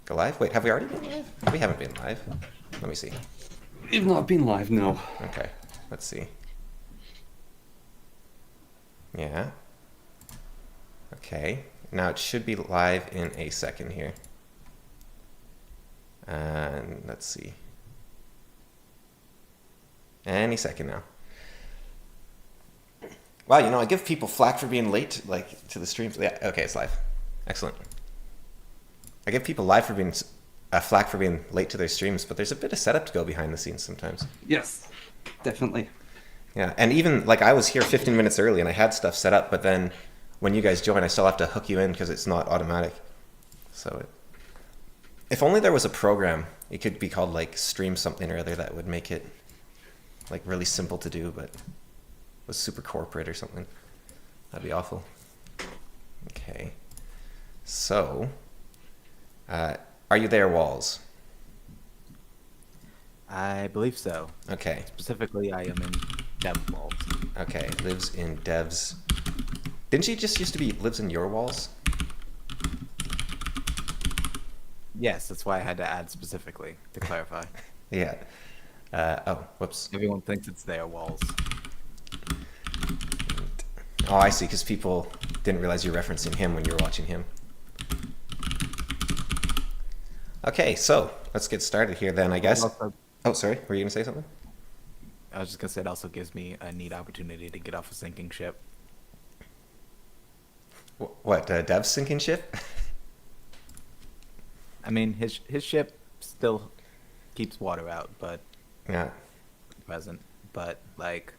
Go live? Wait, have we already been live? We haven't been live. Let me see. We've not been live, no. Okay, let's see. Yeah. Okay, now it should be live in a second here. And let's see. Any second now. Wow, I give people flack for being late, like, to the streams. Yeah, okay, it's live. Excellent. I give people live for being flack for being late to their streams, but there's a bit of setup to go behind the scenes sometimes. Yes, definitely. Yeah, and even, like, I was here 15 minutes early and I had stuff set up, but then when you guys join, I still have to hook you in because it's not automatic. So if only there was a program, it could be called, like, Stream something or other that would make it, like, really simple to do, but was super corporate or something. That'd be awful. Okay. So, are you there, Walls? I believe so. Okay. Specifically, I am in dev walls. Okay, lives in devs. Didn't she just used to be lives in your walls? Yes, that's why I had to add specifically to clarify. Yeah. Oh, whoops. Everyone thinks it's their walls. Oh, I see, because people didn't realize you were referencing him when you were watching him. Okay, so let's get started here then, I guess. Oh, sorry, were you going to say something? I was just going to say it also gives me a neat opportunity to get off a sinking ship. What, Dev's sinking ship? I mean, his ship still keeps water out, but Yeah. present. But, like,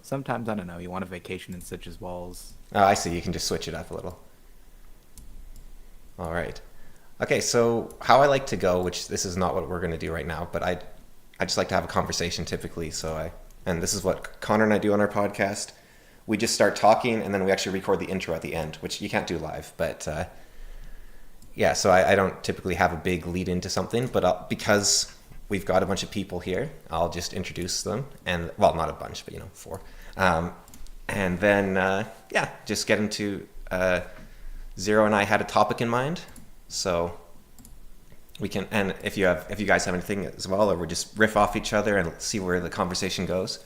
sometimes, I don't know, you want a vacation in such as walls. Oh, I see, you can just switch it up a little. All right. Okay, so how I like to go, which this is not what we're going to do right now, but I just like to have a conversation typically. And this is what Connor and I do on our podcast. We just start talking, and then we actually record the intro at the end, which you can't do live. But yeah, so I don't typically have a big lead into something, but because we've got a bunch of people here, I'll just introduce them, and well, not a bunch, but 4. And then yeah, just get into Zero and I had a topic in mind. So we can, and if you guys have anything as well, or we just riff off each other and see where the conversation goes.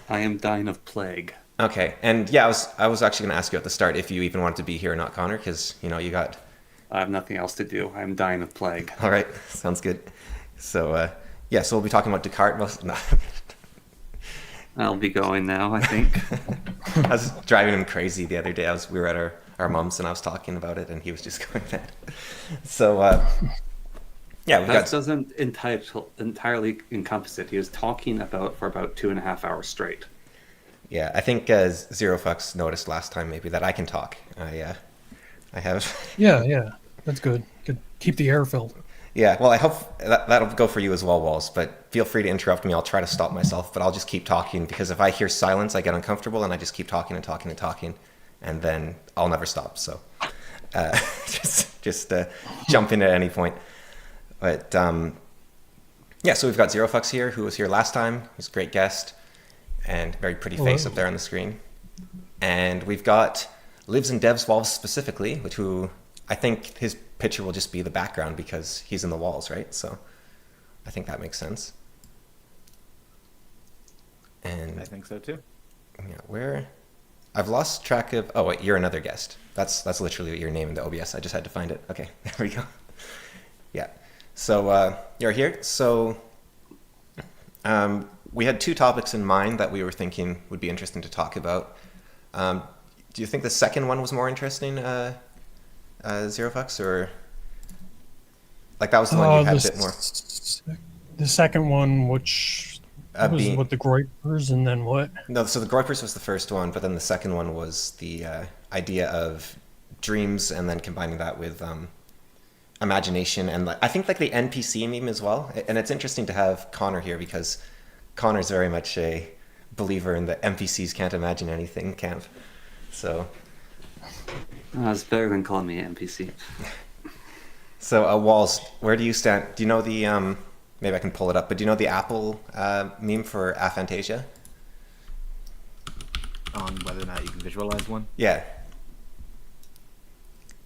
I am dying of plague. Okay, and yeah, I was actually going to ask you at the start if you even wanted to be here or not, Connor, because you got. I have nothing else to do. I'm dying of plague. All right, sounds good. So yeah, so we'll be talking about Descartes. No. I'll be going now, I think. I was driving him crazy the other day. We were at our mom's and I was talking about it, and he was just going mad. So yeah, That doesn't entirely encompass it. He was talking for about 2.5 hours straight. Yeah, I think Zero Fucks noticed last time maybe that I can talk. I have. Yeah, that's good. Good. Keep the air filled. Yeah, well, I hope that'll go for you as well, Walls, but feel free to interrupt me. I'll try to stop myself, but I'll just keep talking, because if I hear silence, I get uncomfortable, and I just keep talking and talking and talking, and then I'll never stop. So just jump in at any point. But yeah, so we've got Zero Fucks here, who was here last time. He's a great guest, and very pretty face up there on the screen. And we've got Lives in Devs Walls specifically, who I think his picture will just be the background because he's in the walls, right? So I think that makes sense. And I think so too. Yeah, I've lost track of. Oh wait, you're another guest. That's literally your name in the OBS. I just had to find it. Okay, there we go. Yeah. So you're here. So we had 2 topics in mind that we were thinking would be interesting to talk about. Do you think the second one was more interesting, Zero Fucks, or like that was the one you had a bit more? The second one, which was what, the Groypers, and then what? No, so the Groypers was the first one, but then the second one was the idea of dreams, and then combining that with imagination, and I think like the NPC meme as well. And it's interesting to have Connor here because Connor's very much a believer in the NPCs can't imagine anything camp. So It's better than calling me an NPC. So Walls, where do you stand? Do you know the maybe I can pull it up, but do you know the Apple meme for aphantasia? On whether or not you can visualize one? Yeah.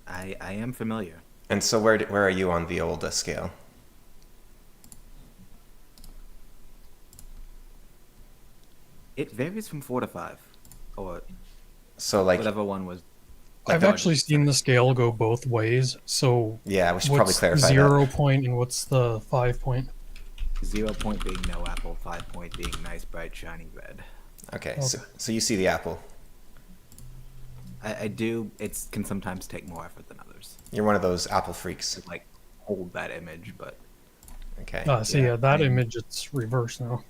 I am familiar. And so where are you on the old scale? It varies from 4 to 5, or So like, whatever one was. I've the actually largest seen the percentage. scale go both ways. So yeah, we should probably what's clarify 0 that. point and what's the 5 point? 0 point being no apple, 5 point being nice, bright, shiny red. Okay, Okay. so you see the apple. I do. It can sometimes take more effort than others You're one of those apple freaks. to like hold that image, but Okay. See, Yeah, that I'm- image, it's reversed now.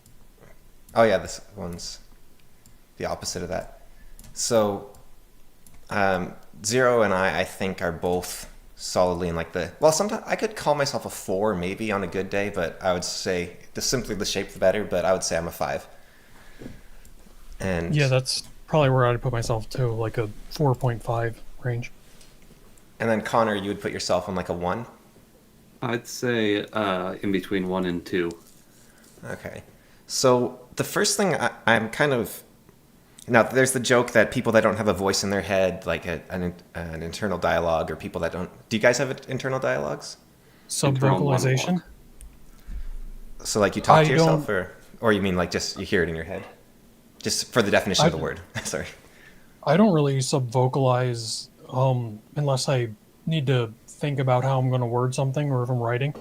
Oh yeah, this one's the opposite of that. So, Zero and I think, are both solidly in like the, well, sometimes I could call myself a 4 maybe on a good day, but I would say just simply the shape the better, but I would say I'm a 5. And Yeah, that's probably where I'd put myself too, like a 4.5 range. and then Connor, you would put yourself on like a 1. I'd say in between 1 and 2. Okay. So the first thing I'm kind of, now there's the joke that people that don't have a voice in their head, like an internal dialogue, or people that don't. Do you guys have internal dialogues? Internal Sub-vocalization? monologue. So like you talk I to yourself, don't- or you mean like just you hear it in your head? Just for the definition I of the don't- word. Sorry. I don't really sub-vocalize unless I need to think about how I'm going to word something or if I'm writing.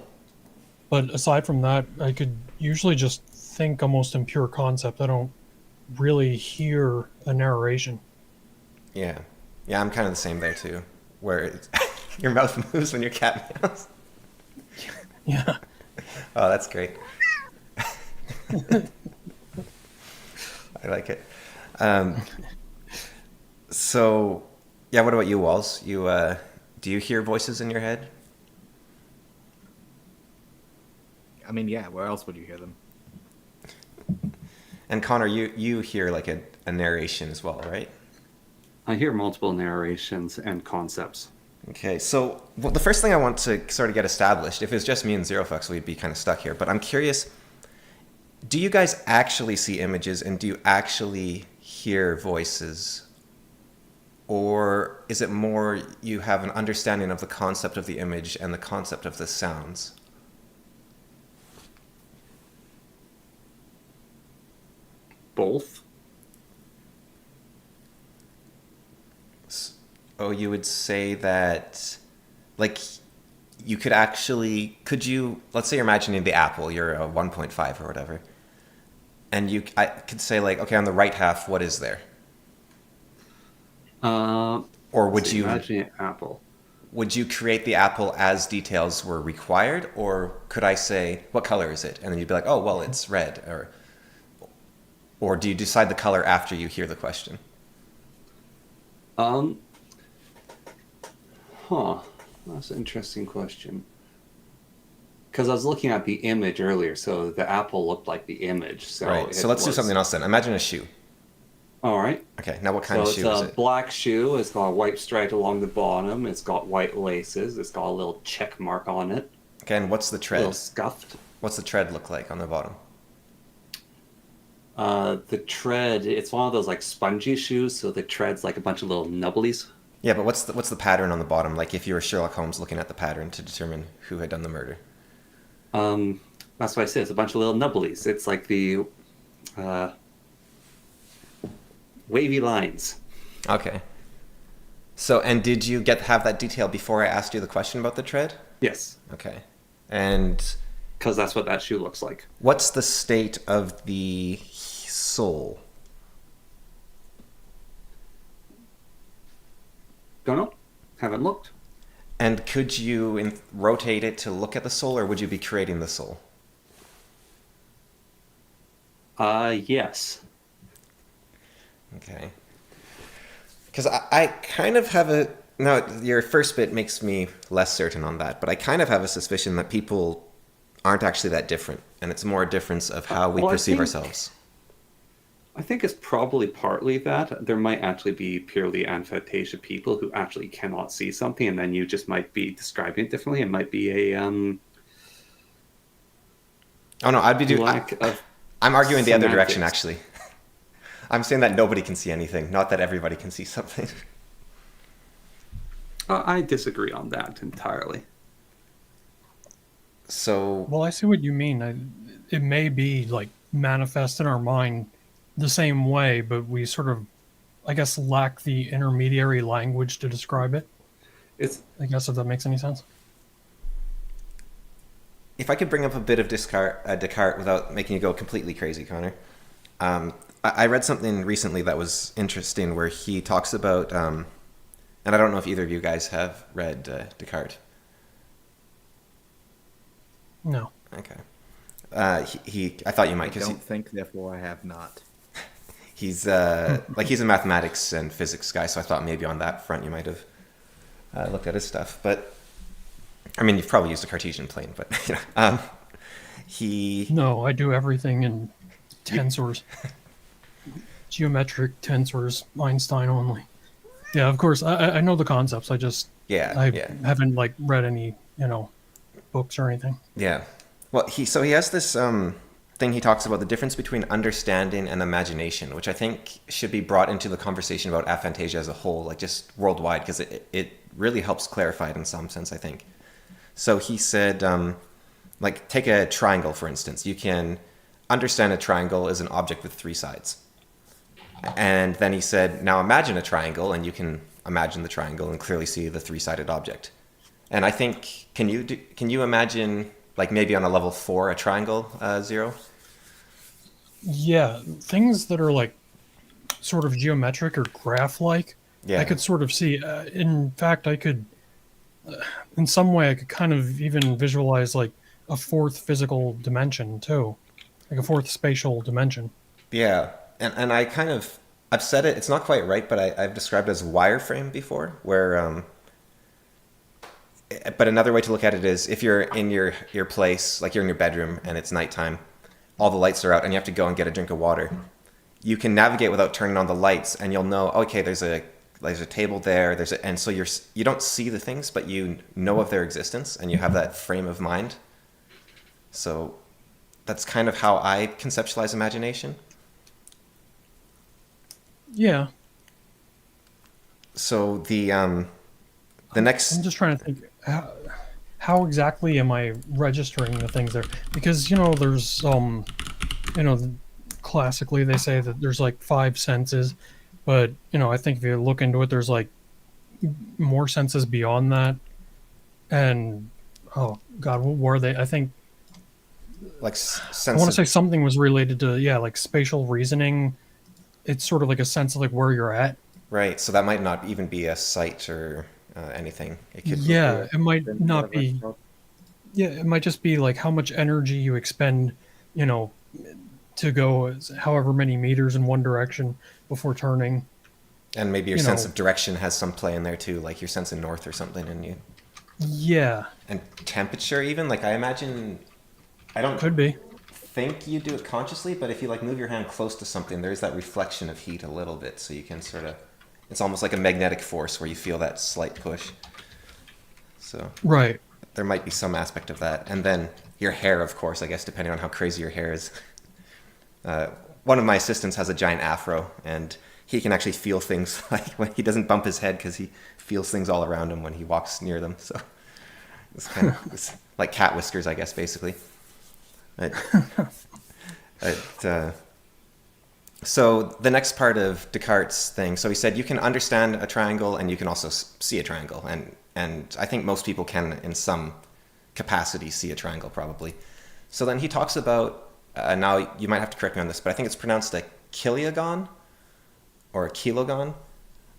But aside from that, I could usually just think almost in pure concept. I don't really hear a narration. Yeah. Yeah, I'm kind of the same there too. Where your mouth moves when your cat meows. Yeah. Oh, that's great. I like it. So, yeah. What about you, Walls? Do you hear voices in your head? I mean, yeah. Where else would you hear them? And Connor, you hear like a narration as well, right? I hear multiple narrations and concepts. Okay, so the first thing I want to sort of get established, if it's just me and Zero Fucks, we'd be kind of stuck here. But I'm curious, do you guys actually see images and do you actually hear voices? Or is it more you have an understanding of the concept of the image and the concept of the sounds? Both. Oh, you would say that, like, you could actually, let's say you're imagining the apple, you're a 1.5 or whatever, and I could say, like, okay, on the right half, what is there? Or would you imagine an apple? would you create the apple as details were required, or could I say, what color is it? And then you'd be like, oh, well, it's red, or do you decide the color after you hear the question? That's an interesting question. Because I was looking at the image earlier, so the apple looked like the image. So Right, so let's do something else then. Imagine a shoe. All right. Okay, now what kind So of shoe it's is a it? black shoe. It's got a white stripe along the bottom. It's got white laces. It's got a little check mark on it. Okay, and what's the A little tread? scuffed. What's the tread look like on the bottom? The tread, it's one of those like spongy shoes, so the tread's like a bunch of little nubblies. Yeah, but what's the pattern on the bottom? Like if you were Sherlock Holmes looking at the pattern to determine who had done the murder. That's what I said. It's a bunch of little nubblies. It's like the wavy lines. Okay. So, and did you have that detail before I asked you the question about the tread? Yes, Okay. And because that's what that shoe looks like. what's the state of the sole? Don't know. Haven't looked. And could you rotate it to look at the sole, or would you be creating the sole? Yes. Okay. Because I kind of have a... Now, your first bit makes me less certain on that, but I kind of have a suspicion that people aren't actually that different, and it's more a difference of how we Well, I perceive think- ourselves. I think it's probably partly that. There might actually be purely aphantasia people who actually cannot see something, and then you just might be describing it differently. It might be a Oh no, I'd be doing... lack of... I'm arguing the other direction, semantics. actually. I'm saying that nobody can see anything, not that everybody can see something. I disagree on that entirely. So Well, I see what you mean. It may be like manifest in our mind the same way, but we sort of, I guess, lack the intermediary language to describe it. It's I guess if that makes any sense. if I could bring up a bit of Descartes without making you go completely crazy, Connor. I read something recently that was interesting where he talks about, and I don't know if either of you guys have read Descartes. No. Okay. I thought you might I because don't think, therefore I have not. he's he's a mathematics and physics guy, so I thought maybe on that front you might have looked at his stuff. But I mean, you've probably used a Cartesian plane, but he No, I do everything in tensors. Geometric tensors, Einstein only. Yeah, of course. I know the concepts. I haven't like read any, books or anything. Yeah. Well, he has this thing he talks about the difference between understanding and imagination, which I think should be brought into the conversation about aphantasia as a whole, like just worldwide, because it really helps clarify it in some sense, I think. So he said, like, take a triangle, for instance. You can understand a triangle as an object with three sides. And then he said, now imagine a triangle, and you can imagine the triangle and clearly see the three-sided object. And I think, can you imagine, like maybe on a level 4, a triangle, Zero? Yeah, things that are like sort of geometric or graph-like, Yeah. I could sort of see. In fact, I could, in some way, I could kind of even visualize like a fourth physical dimension too, like a fourth spatial dimension. Yeah, and I've said it. It's not quite right, but I've described it as wireframe before, where but another way to look at it is if you're in your place, like you're in your bedroom and it's nighttime, all the lights are out and you have to go and get a drink of water. You can navigate without turning on the lights, and you'll know, okay, there's a table there, and so you don't see the things, but you know of their existence, and you have that frame of mind. So that's kind of how I conceptualize imagination. Yeah, So the next I'm just trying to think how exactly am I registering the things there? Because there's classically they say that there's like 5 senses, but I think if you look into it, there's like more senses beyond that. And oh God, what were they? I think like I sense want to of, say something was related to like spatial reasoning. It's sort of like a sense of like where you're at. right. So that might not even be a sight or anything. It could Yeah, it might Then not whatever it's be. called. Yeah, it might just be like how much energy you expend, you know, to go however many meters in one direction before turning. and maybe your you sense know. of direction has some play in there too, like your sense of north or something, Yeah, and temperature even. Like I imagine, I don't could be. think you do it consciously, but if you like move your hand close to something, there's that reflection of heat a little bit, so you can sort of. It's almost like a magnetic force where you feel that slight push. So Right. there might be some aspect of that, and then your hair, of course, I guess, depending on how crazy your hair is. One of my assistants has a giant afro, and he can actually feel things like when he doesn't bump his head because he feels things all around him when he walks near them. So it's like cat whiskers, I guess, basically. But, so the next part of Descartes' thing, so he said you can understand a triangle and you can also see a triangle, and I think most people can in some capacity see a triangle probably. So then he talks about, now you might have to correct me on this, but I think it's pronounced a kilogon or a kilogon,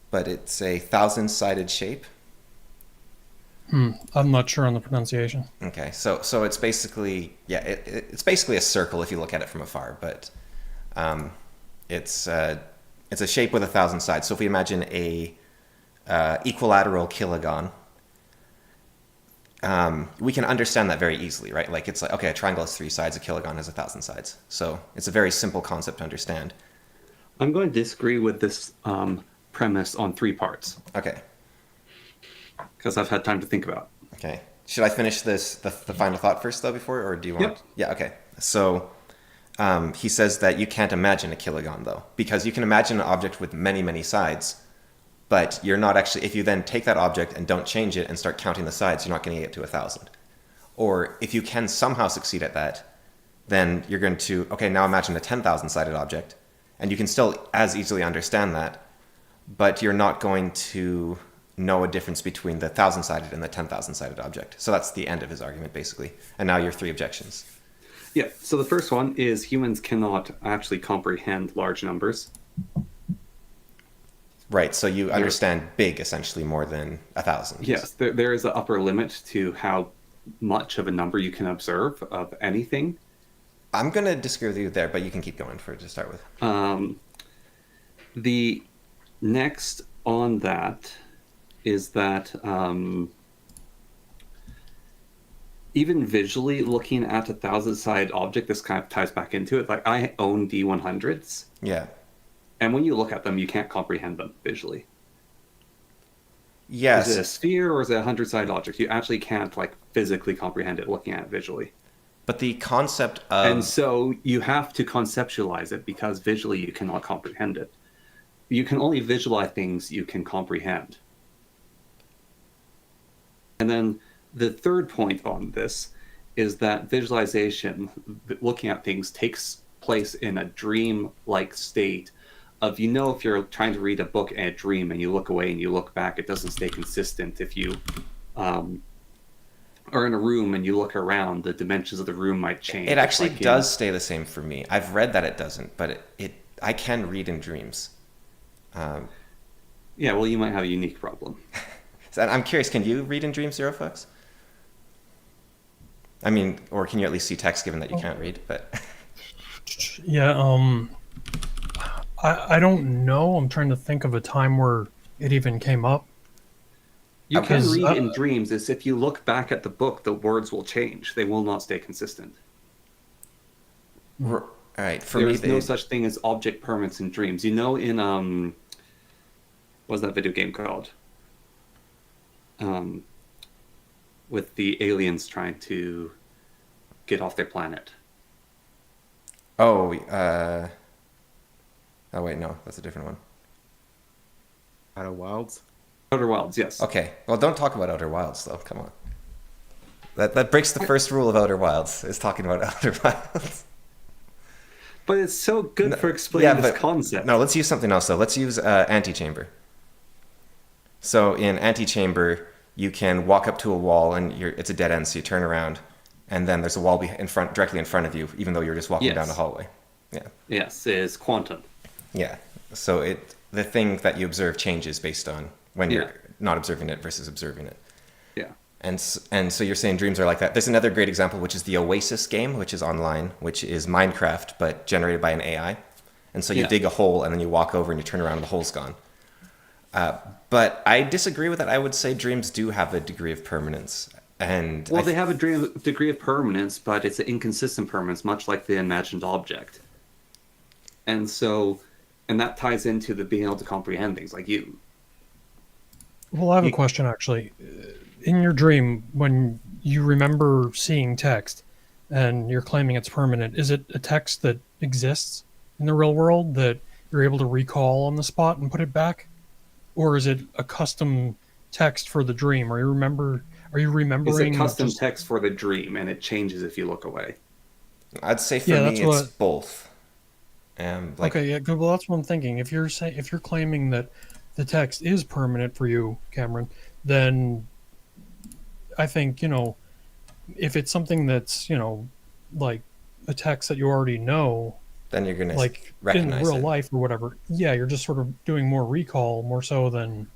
but it's a 1,000-sided shape. I'm not sure on the pronunciation. Okay, so it's basically, yeah, it's basically a circle if you look at it from afar, but it's a shape with 1,000 sides. So if we imagine a equilateral kilogon, we can understand that very easily, right? Like it's like, okay, a triangle has 3 sides, a kilogon has 1,000 sides. So it's a very simple concept to understand. I'm going to disagree with this premise on 3 parts Okay, because I've had time to think about it. okay. Should I finish the final thought first though before, or do you want? Yep. Yeah, okay. So he says that you can't imagine a kilogon though, because you can imagine an object with many, many sides, but you're not actually, if you then take that object and don't change it and start counting the sides, you're not going to get to 1,000. Or if you can somehow succeed at that, then you're going to, okay, now imagine a 10,000 sided object. And you can still as easily understand that, but you're not going to know a difference between the 1,000 sided and the 10,000 sided object. So that's the end of his argument, basically. And now your 3 objections. Yeah, so the first one is humans cannot actually comprehend large numbers. Right, so you understand big essentially more than 1,000. Yes, there is an upper limit to how much of a number you can observe of anything. I'm going to disagree with you there, but you can keep going to start with. The next on that is that even visually looking at a 1,000-sided object, this kind of ties back into it. Like, I own D100s. Yeah. And when you look at them, you can't comprehend them visually. Yes. Is it a sphere or is it a 100-sided object? You actually can't physically comprehend it looking at it visually. But the concept of... And so you have to conceptualize it because visually you cannot comprehend it. You can only visualize things you can comprehend. And then the third point on this is that visualization, looking at things, takes place in a dream-like state of, if you're trying to read a book in a dream and you look away and you look back, it doesn't stay consistent. If you are in a room and you look around, the dimensions of the room might change. It actually does stay the same for me. I've read that it doesn't, but I can read in dreams. Yeah, well, you might have a unique problem. So I'm curious, can you read in dreams, Zero Fucks? I mean, or can you at least see text given that you can't read? But Yeah, I don't know. I'm trying to think of a time where it even came up. You can Because, read in dreams. Is if you look back at the book, the words will change. They will not stay consistent. all right, for There me, is no such thing as object permanence in dreams. In what's that video game called? With the aliens trying to get off their planet. Oh, oh wait, no, that's a different one. Outer Wilds. Outer Wilds, yes. Okay, well, don't talk about Outer Wilds, though. Come on. That breaks the first rule of Outer Wilds, is talking about Outer Wilds. But it's so good for explaining this concept. No, let's use something else, though. Let's use antechamber. So in antechamber, you can walk up to a wall, and it's a dead end, so you turn around, and then there's a wall directly in front of you, even though you're just walking down a hallway. Yeah. Yes, is quantum. Yeah. So the thing that you observe changes based on when you're not observing it versus observing it. Yeah. And so you're saying dreams are like that. There's another great example, which is the Oasis game, which is online, which is Minecraft, but generated by an AI. And so you dig a hole, and then you walk over, and you turn around, and the hole's gone. But I disagree with that. I would say dreams do have a degree of permanence. And Well, they have a degree of permanence, but it's an inconsistent permanence, much like the imagined object. And that ties into the being able to comprehend things like you. Well, I have a question, actually. In your dream, when you remember seeing text and you're claiming it's permanent, is it a text that exists in the real world that you're able to recall on the spot and put it back? Or is it a custom text for the dream? Are you remembering? It's a custom text for the dream, and it changes if you look away. I'd say for me, it's both. Okay, yeah, good. Well, that's what I'm thinking. If you're claiming that the text is permanent for you, Cameron, then I think, if it's something that's, like a text that you already know, then you're going to like recognize in real it. life or whatever. Yeah, you're just sort of doing more recall, more so than,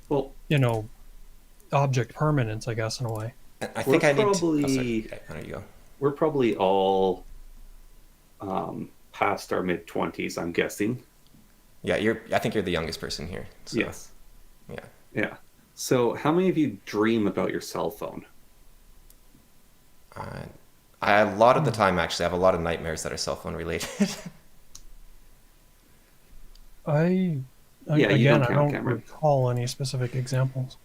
object permanence, I guess, in a way. I think I need to... probably there you go. we're probably all past our mid-20s, I'm guessing. Yeah, I think you're the youngest person here. So, Yes. Yeah. Yeah. So how many of you dream about your cell phone? A lot of the time, actually, I have a lot of nightmares that are cell phone related. You Again, don't I count, don't Cameron. recall any specific examples.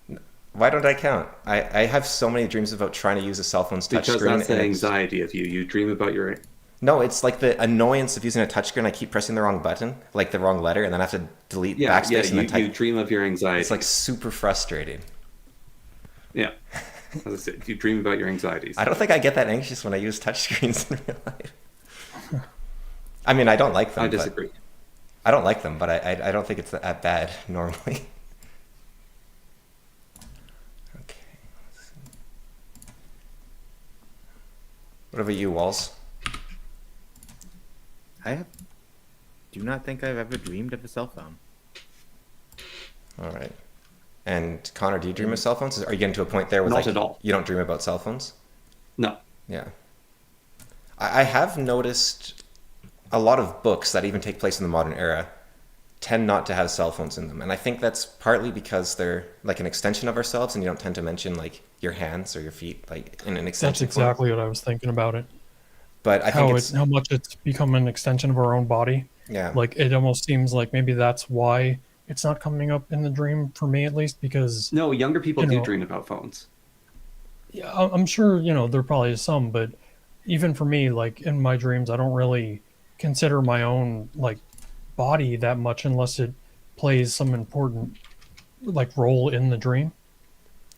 Why don't I count? I have so many dreams about trying to use a cell phone's touchscreen. Because that's the anxiety of you. You dream about your... No, it's like the annoyance of using a touchscreen. I keep pressing the wrong button, like the wrong letter, and then I have to delete backspace and then type. You dream of your anxiety. It's like super frustrating. Yeah. As I said, you dream about your anxieties. I don't think I get that anxious when I use touchscreens in real life. I mean, I don't like them. I disagree. I don't like them, but I don't think it's that bad normally. Okay. Let's see. What about you, Walls? Do not think I've ever dreamed of a cell phone. All right. And Connor, do you dream of cell phones? Are you getting to a point there where Not at all. you don't dream about cell phones? No. Yeah. I have noticed a lot of books that even take place in the modern era tend not to have cell phones in them. And I think that's partly because they're like an extension of ourselves and you don't tend to mention like your hands or your feet like in an extension That's exactly what I was thinking about it. But I think How much it's become an extension of our own body. yeah. Like it almost seems like maybe that's why it's not coming up in the dream for me at least because No, younger people You do know. dream about phones. yeah, I'm sure there probably is some, but even for me, like in my dreams, I don't really consider my own like body that much unless it plays some important like role in the dream.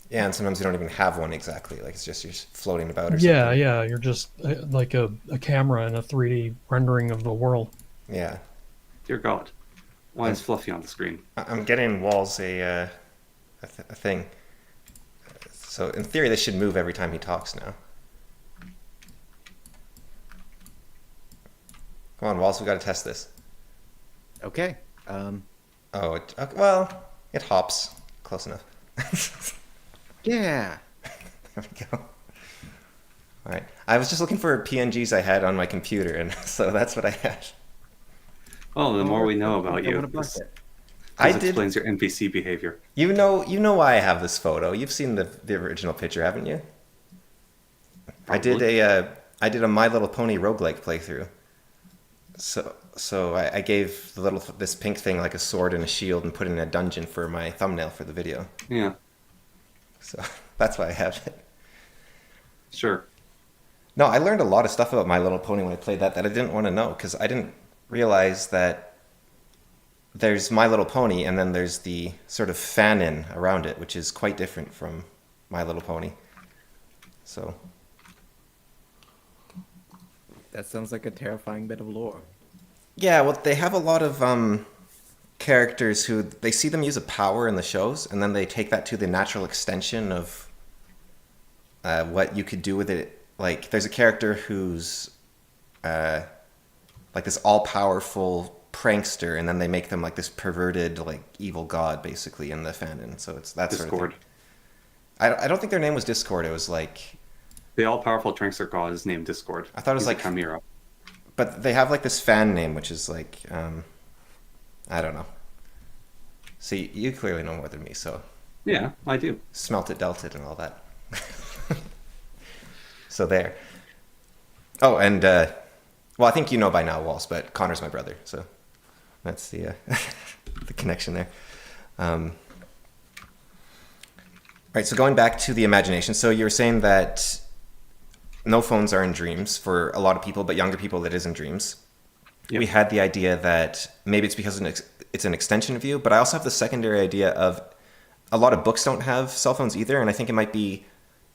Yeah, and sometimes you don't even have one exactly. Like it's just you're floating about or Yeah, something. yeah, you're just like a camera in a 3D rendering of the world. Yeah. Dear God. Why is Fluffy on the screen? I'm getting Walls a thing. So in theory, this should move every time he talks now. Come on, Walls, we got to test this. Okay. Oh, okay, well, it hops. Close enough. Yeah. There we go. All right. I was just looking for PNGs I had on my computer, and so that's what I had. Oh, the more we know about I you, want a this, bucket. I this did. explains your NPC behavior. You know why I have this photo. You've seen the original picture, haven't you? I did a My Little Pony roguelike playthrough. So I gave this pink thing like a sword and a shield and put it in a dungeon for my thumbnail for the video. Yeah, So that's why I have it. sure. No, I learned a lot of stuff about My Little Pony when I played that I didn't want to know because I didn't realize that there's My Little Pony and then there's the sort of fan-in around it, which is quite different from My Little Pony. So That sounds like a terrifying bit of lore. yeah, well, they have a lot of characters who they see them use a power in the shows, and then they take that to the natural extension of what you could do with it. Like, there's a character who's like this all-powerful prankster, and then they make them like this perverted, like evil god, basically, in the fanon. So it's that sort of Discord. thing. I don't think their name was Discord. It was like The all-powerful Trankster god is named Discord. I thought it was He's like a Chimera. But they have like this fan name, which is like, I don't know. See, you clearly know more than me, so Yeah, I do. smelt it, dealt it, and all that. So there. Oh, and well, I think you know by now, Walls, but Connor's my brother, so that's the the connection there. Right. So going back to the imagination, so you were saying that no phones are in dreams for a lot of people, but younger people it is in dreams. Yep. We had the idea that maybe it's because it's an extension of you, but I also have the secondary idea of a lot of books don't have cell phones either, and I think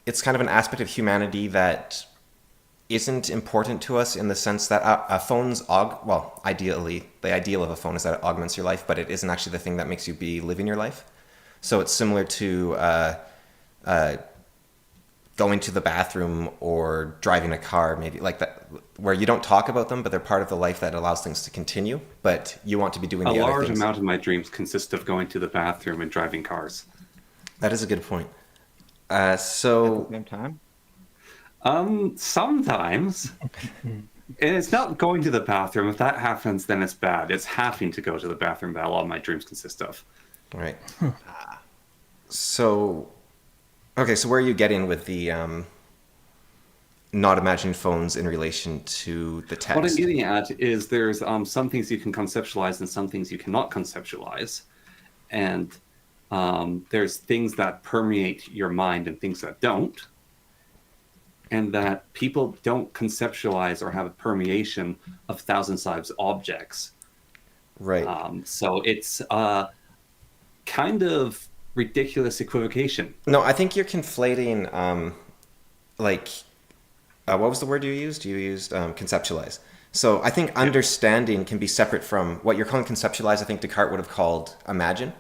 it's kind of an aspect of humanity that isn't important to us in the sense that a phone's ideally, the ideal of a phone is that it augments your life, but it isn't actually the thing that makes you living your life. So it's similar to going to the bathroom or driving a car, maybe like that, where you don't talk about them, but they're part of the life that allows things to continue. But you want to be doing A the other large things. amount of my dreams consist of going to the bathroom and driving cars. That is a good point. At So the same time? Sometimes. And it's not going to the bathroom. If that happens, then it's bad. It's having to go to the bathroom that a lot of my dreams consist of. right. So okay, so where are you getting with the not imagining phones in relation to the text? What I'm getting at is there's some things you can conceptualize and some things you cannot conceptualize. And there's things that permeate your mind and things that don't. And that people don't conceptualize or have a permeation of thousand-sized objects. Right. So it's kind of ridiculous equivocation. No, I think you're conflating like what was the word you used? You used conceptualize. So I think understanding can be separate from what you're calling conceptualize. I think Descartes would have called imagine.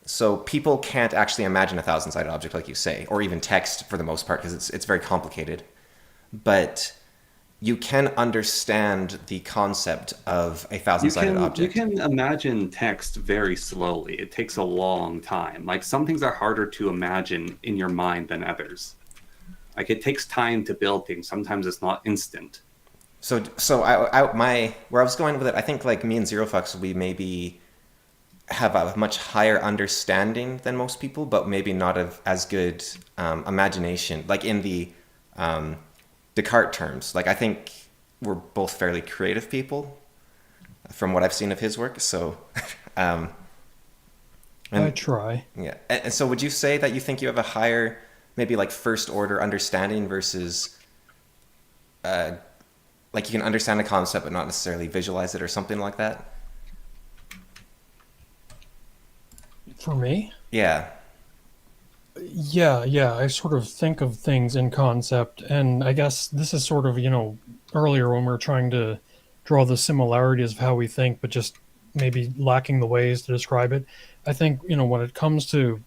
So people can't actually imagine a thousand-sided object like you say, or even text for the most part, because it's very complicated. But you can understand the concept of a thousand-sided You object. can imagine text very slowly. It takes a long time. Like some things are harder to imagine in your mind than others. Like it takes time to build things. Sometimes it's not instant. So my where I was going with it, I think like me and Zero Fox, we maybe have a much higher understanding than most people, but maybe not as good imagination. Like in the Descartes terms, like I think we're both fairly creative people, from what I've seen of his work. So, I and try. yeah, and so would you say that you think you have a higher, maybe like first order understanding versus, like you can understand a concept but not necessarily visualize it or something like that? For me, Yeah. yeah, I sort of think of things in concept, and I guess this is sort of, earlier when we are trying to draw the similarities of how we think, but just maybe lacking the ways to describe it. I think, when it comes to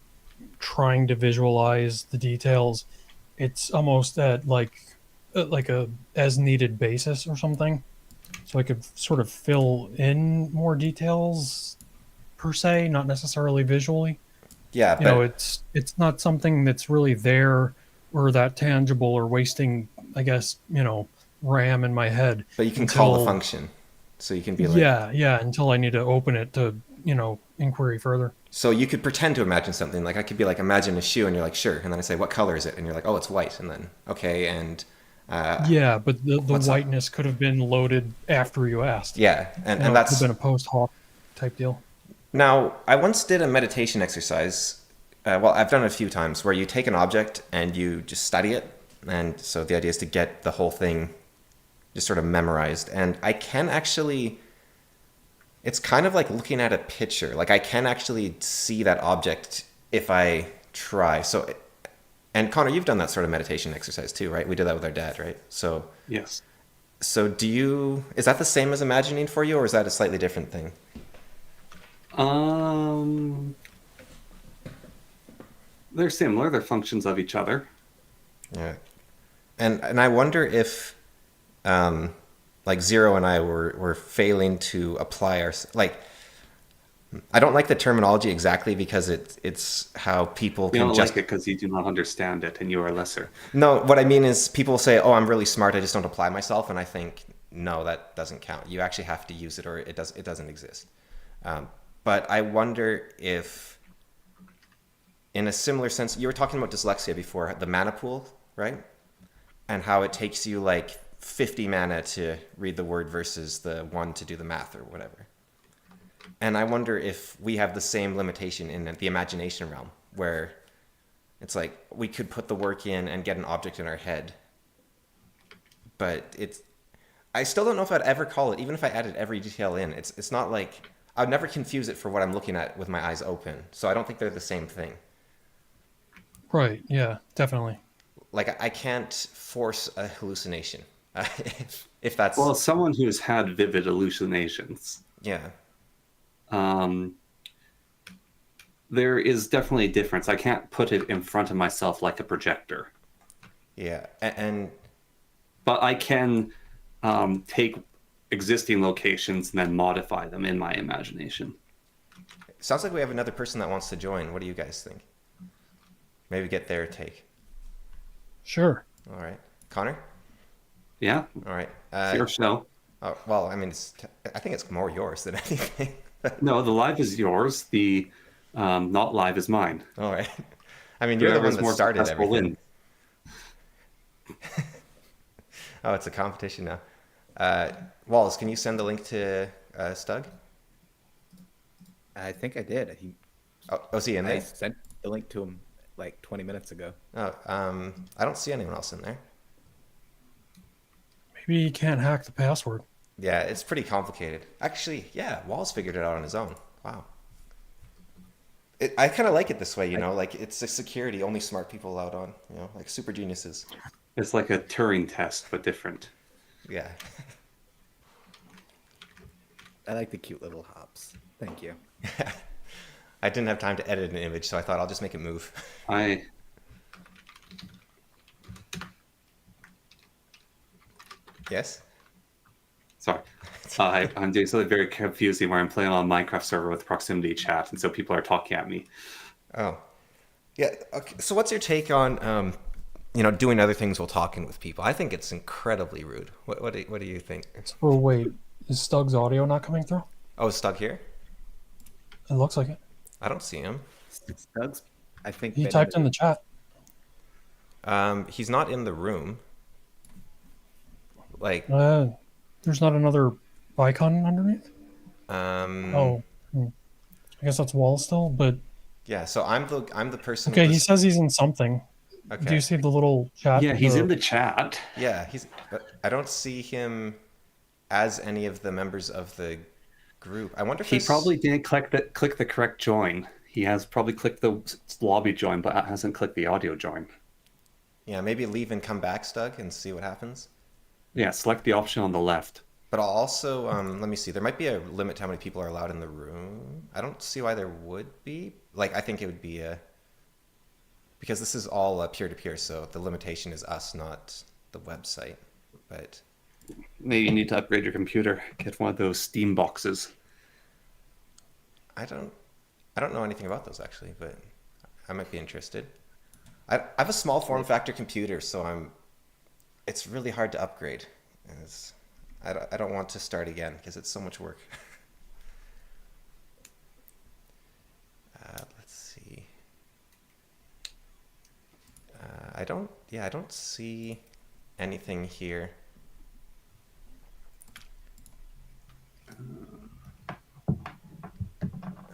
trying to visualize the details, it's almost at like a as needed basis or something. So I could sort of fill in more details per se, not necessarily visually. Yeah, but It's not something that's really there or that tangible or wasting, I guess, RAM in my head you can call the until function. So you can be like, yeah, until I need to open it to, inquiry further. so you could pretend to imagine something. Like I could be like, imagine a shoe, and you're like, sure. And then I say, what color is it? And you're like, oh, it's white. And then, okay, and Yeah, but the what's up? whiteness could have been loaded after you asked. Yeah, and It could have that's been a post hoc type deal. now. I once did a meditation exercise. Well, I've done it a few times where you take an object and you just study it, and so the idea is to get the whole thing just sort of memorized. And I can actually, it's kind of like looking at a picture. Like I can actually see that object if I try. So, and Connor, you've done that sort of meditation exercise too, right? We did that with our dad, right? So, Yes. so is that the same as imagining for you, or is that a slightly different thing? Um, they're similar. They're functions of each other. Yeah. And I wonder if like Zero and I were failing to apply our, like, I don't like the terminology exactly because it's how people You can don't just like it because you do not understand it and you are lesser. no, what I mean is people say, oh, I'm really smart, I just don't apply myself, and I think no, that doesn't count. You actually have to use it or it doesn't exist. But I wonder if in a similar sense, you were talking about dyslexia before, the mana pool, right? And how it takes you like 50 mana to read the word versus the 1 to do the math or whatever. And I wonder if we have the same limitation in the imagination realm, where it's like we could put the work in and get an object in our head, but I still don't know if I'd ever call it, even if I added every detail in, it's not like, I'd never confuse it for what I'm looking at with my eyes open. So I don't think they're the same thing. Right, yeah, definitely. Like I can't force a hallucination. If that's, Well, someone who's had vivid hallucinations, yeah. um, there is definitely a difference. I can't put it in front of myself like a projector, Yeah. And but I can take existing locations and then modify them in my imagination. it sounds like we have another person that wants to join. What do you guys think? Maybe get their take. Sure. All right. Connor? Yeah, All right. it's your show. Oh, well, I mean, I think it's more yours than anything. No, the live is yours. The not live is mine. All right. I mean, you're the one Whoever's that more started successful everything. wins. Oh, it's a competition now. Walls, can you send the link to Stug? I think I did. Oh, is he in I there? sent the link to him like 20 minutes ago. Oh, I don't see anyone else in there. Maybe you can't hack the password. Yeah, it's pretty complicated. Actually, yeah, Walls figured it out on his own. Wow. I kind of like it this way, you know, like it's a security, only smart people allowed on, you know, like super geniuses. It's like a Turing test, but different. Yeah. I like the cute little hops. Thank you. I didn't have time to edit an image, so I thought I'll just make it move. I Yes? Sorry. I'm doing something very confusing where I'm playing on a Minecraft server with proximity chat, and so people are talking at me. Oh. Yeah. Okay. So what's your take on, you know, doing other things while talking with people? I think it's incredibly rude. What do you think? Oh wait, is Stug's audio not coming through? Oh, it's stuck here? It looks like it. I don't see him. Doug's, I think, He been typed in the chat. He's not in the room. Like, There's not another icon underneath. um, I guess that's wall still. But yeah. So I'm the person. okay, with he this, says he's in something. okay. Do you see the little chat? Yeah, he's in the chat. Yeah, but I don't see him as any of the members of the group. I wonder if He this- probably didn't click the correct join. He has probably clicked the lobby join, but hasn't clicked the audio join. Yeah, maybe leave and come back, Stug, and see what happens. Yeah, select the option on the left. But I'll also, let me see. There might be a limit to how many people are allowed in the room. I don't see why there would be. Like, I think it would be because this is all peer-to-peer, so the limitation is us, not the website. But Maybe you need to upgrade your computer. Get one of those Steam boxes. I don't know anything about those actually, but I might be interested. I have a small form factor computer, so it's really hard to upgrade. I don't want to start again because it's so much work. Let's see. I don't see anything here.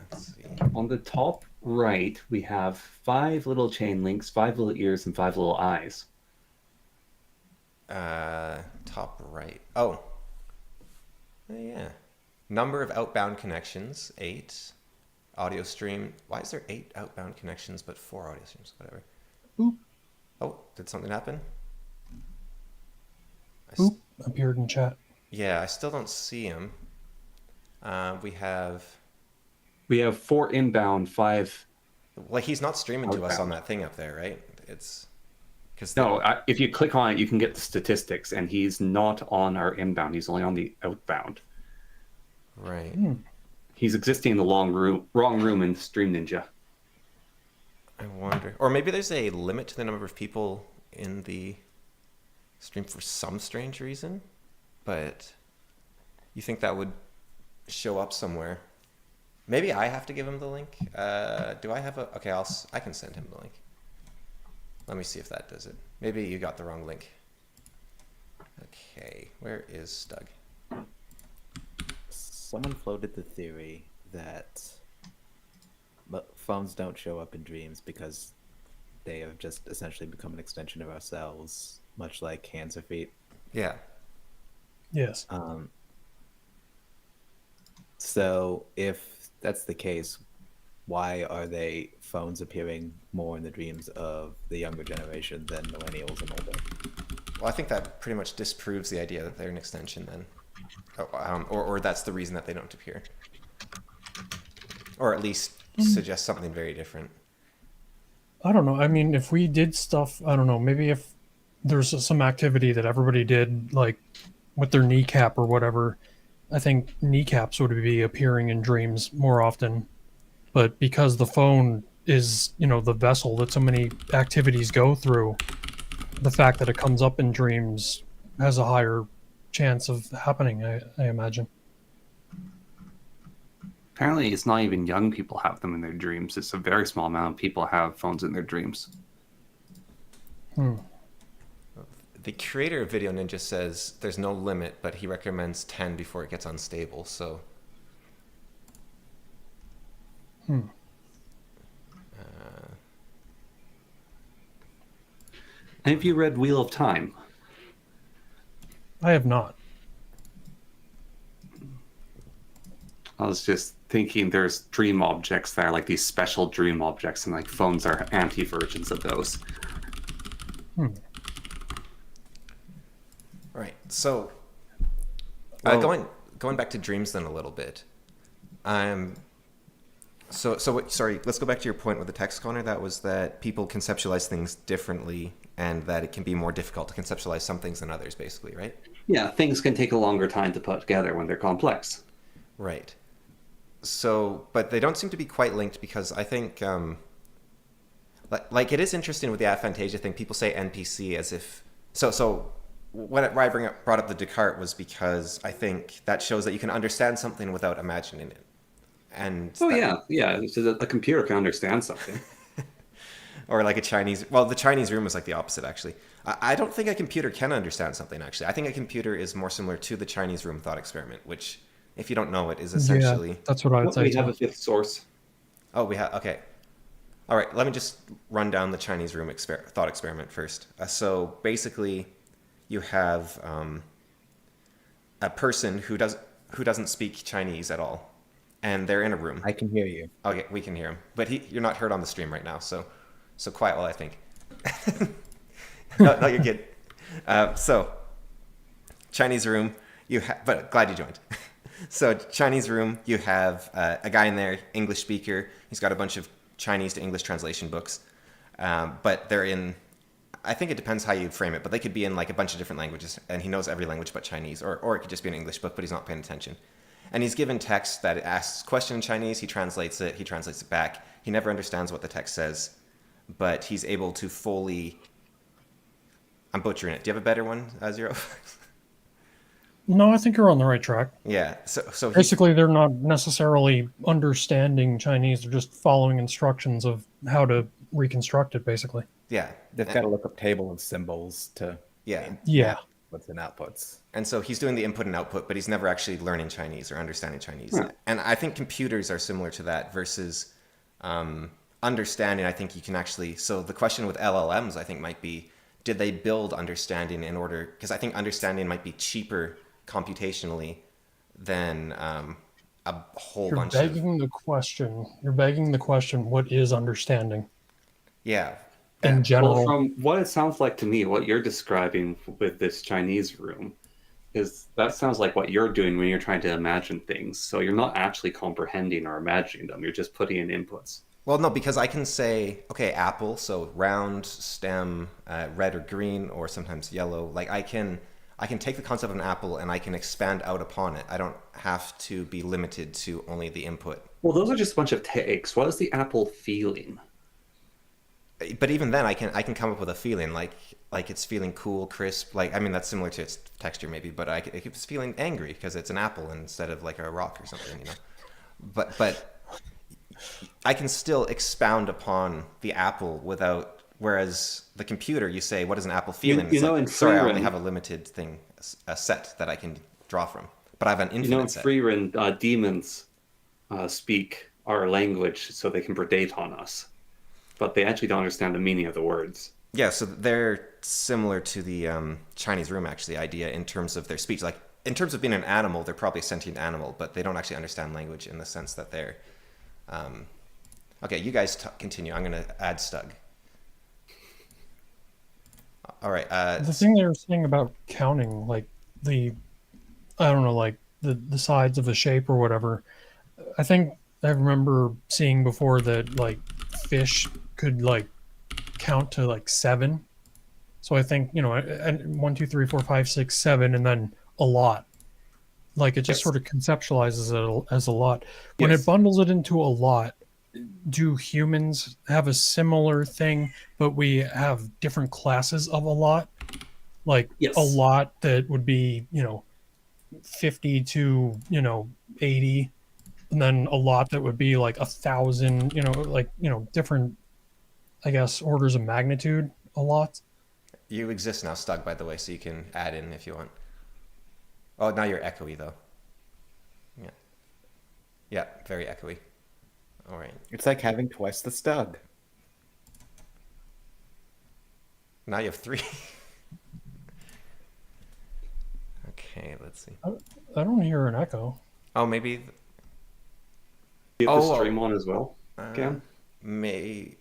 Let's see. On the top right, we have 5 little chain links, 5 little ears, and 5 little eyes. Top right. Oh. Yeah. Number of outbound connections, 8. Audio stream. Why is there 8 outbound connections but 4 audio streams? Whatever. Boop. Oh, did something happen? Boop appeared in chat. Yeah, I still don't see him. We have... We have 4 inbound, 5... Like, he's not streaming to us on Outbound. that thing up there, right? It's... Cause No, if you click on it, you can get the statistics, and he's not on our inbound. He's only on the outbound. Right. He's existing in the wrong room in Stream Ninja. I wonder... Or maybe there's a limit to the number of people in the stream for some strange reason, but you think that would show up somewhere? Maybe I have to give him the link. Do I have a... Okay, I can send him the link. Let me see if that does it. Maybe you got the wrong link. Okay, where is Stug? Someone floated the theory that phones don't show up in dreams because they have just essentially become an extension of ourselves, much like hands or feet. Yeah. Yes. So if that's the case, why are phones appearing more in the dreams of the younger generation than millennials and older? Well, I think that pretty much disproves the idea that they're an extension then. Or that's the reason that they don't appear. Or at least suggest something very different. I don't know. I mean, if we did stuff, I don't know, maybe if there's some activity that everybody did, like with their kneecap or whatever, I think kneecaps would be appearing in dreams more often. But because the phone is, the vessel that so many activities go through, the fact that it comes up in dreams has a higher chance of happening, I imagine. Apparently, it's not even young people have them in their dreams. It's a very small amount of people have phones in their dreams. The creator of Video Ninja says there's no limit, but he recommends 10 before it gets unstable, so... Have you read Wheel of Time? I have not. I was just thinking there's dream objects that are like these special dream objects, and like phones are anti-versions of those. Hmm. Right. So, Well- going back to dreams then a little bit. Sorry, let's go back to your point with the text, Connor. That was that people conceptualize things differently, and that it can be more difficult to conceptualize some things than others, basically, right? Yeah, things can take a longer time to put together when they're complex. Right. So, but they don't seem to be quite linked because I think, like it is interesting with the aphantasia thing. People say NPC as if so. Why I brought up the Descartes was because I think that shows that you can understand something without imagining it. And yeah. So a computer can understand something. or like a Chinese. Well, the Chinese room was like the opposite, actually. I don't think a computer can understand something, actually. I think a computer is more similar to the Chinese room thought experiment, which, if you don't know it, is essentially. Yeah, that's what I would say. We have too. a fifth source. Oh, we have. Okay. All right. Let me just run down the Chinese room thought experiment first. So basically, you have a person who doesn't speak Chinese at all, and they're in a room. I can hear you. Okay, we can hear him, but you're not heard on the stream right now, so quiet while I think. no, you're good. So, Chinese room, but glad you joined. So, Chinese room, you have a guy in there, English speaker. He's got a bunch of Chinese to English translation books, but they're in. I think it depends how you frame it, but they could be in like a bunch of different languages, and he knows every language but Chinese, or it could just be an English book, but he's not paying attention. And he's given text that asks question in Chinese. He translates it back. He never understands what the text says, but he's able to fully. I'm butchering it. Do you have a better one, Zero? No, I think you're on the right track. Yeah. So Basically, they're not necessarily understanding Chinese; they're just following instructions of how to reconstruct it. Basically, yeah, They've got to look up table of symbols to yeah. yeah. what's in outputs. And so he's doing the input and output, but he's never actually learning Chinese or understanding Chinese. Yeah. And I think computers are similar to that versus understanding. I think you can actually. So the question with LLMs, I think, might be, did they build understanding in order? Because I think understanding might be cheaper computationally than a whole You're bunch begging the question. You're begging the question. What is understanding yeah. in general? Well, from what it sounds like to me, what you're describing with this Chinese room is that sounds like what you're doing when you're trying to imagine things. So you're not actually comprehending or imagining them. You're just putting in inputs. Well, no, because I can say, okay, apple, so round, stem, red or green, or sometimes yellow. Like I can take the concept of an apple and I can expand out upon it. I don't have to be limited to only the input. Well, those are just a bunch of takes. What is the apple feeling? But even then, I can come up with a feeling like it's feeling cool, crisp. Like I mean, that's similar to its texture maybe, but it's feeling angry because it's an apple instead of like a rock or something, you know. But I can still expound upon the apple without. Whereas the computer, you say, "What is an apple feeling?" You know, like, in sorry, I only Freerun- have a limited thing, a set that I can draw from, but I have an infinite You know, in set. Freerun, demons speak our language so they can predate on us, but they actually don't understand the meaning of the words. Yeah, so they're similar to the Chinese room, actually, idea in terms of their speech. Like, in terms of being an animal, they're probably a sentient animal, but they don't actually understand language in the sense that they're... Okay, you guys continue. I'm going to add Stug. All right. The thing they were saying about counting, like I don't know, like the sides of a shape or whatever. I think I remember seeing before that like fish could like count to like 7. So I think, and 1, 2, 3, 4, 5, 6, 7, and then a lot. Like it just Yes. sort of conceptualizes it as a lot. When Yes. it bundles it into a lot, do humans have a similar thing, but we have different classes of a lot? Like Yes. a lot that would be, 50 to, 80, and then a lot that would be like 1,000, different, I guess, orders of magnitude, a lot. You exist now, Stug, by the way, so you can add in if you want. Oh, now you're echoey, though. Yeah. Yeah, very echoey. All right. It's like having twice the Stug. Now you have 3. Okay, let's see. I don't hear an echo. Oh, maybe... you have the Oh, stream on as well, Cam? may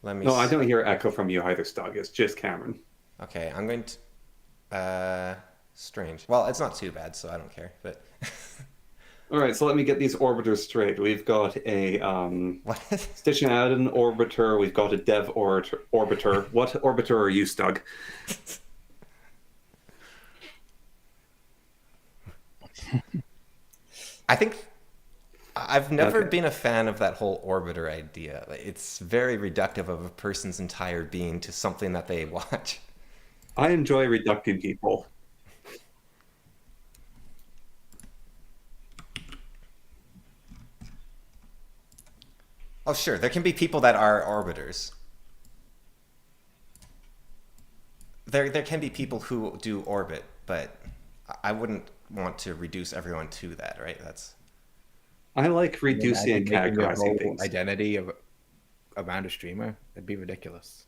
let me. No, I don't hear echo from you either, Stug. It's just Cameron. Okay, I'm going to. Strange. Well, it's not too bad, so I don't care. But All right, so let me get these orbiters straight. We've got a what? Station Add-in orbiter. We've got a dev orbiter. What orbiter are you, Stug? I think I've never Okay. been a fan of that whole orbiter idea. It's very reductive of a person's entire being to something that they watch. I enjoy reducting people. Oh, sure, there can be people that are orbiters. There can be people who do orbit, but I wouldn't want to reduce everyone to that, right? That's I like reducing and Imagine making your categorizing whole things. identity around a streamer. That'd be ridiculous.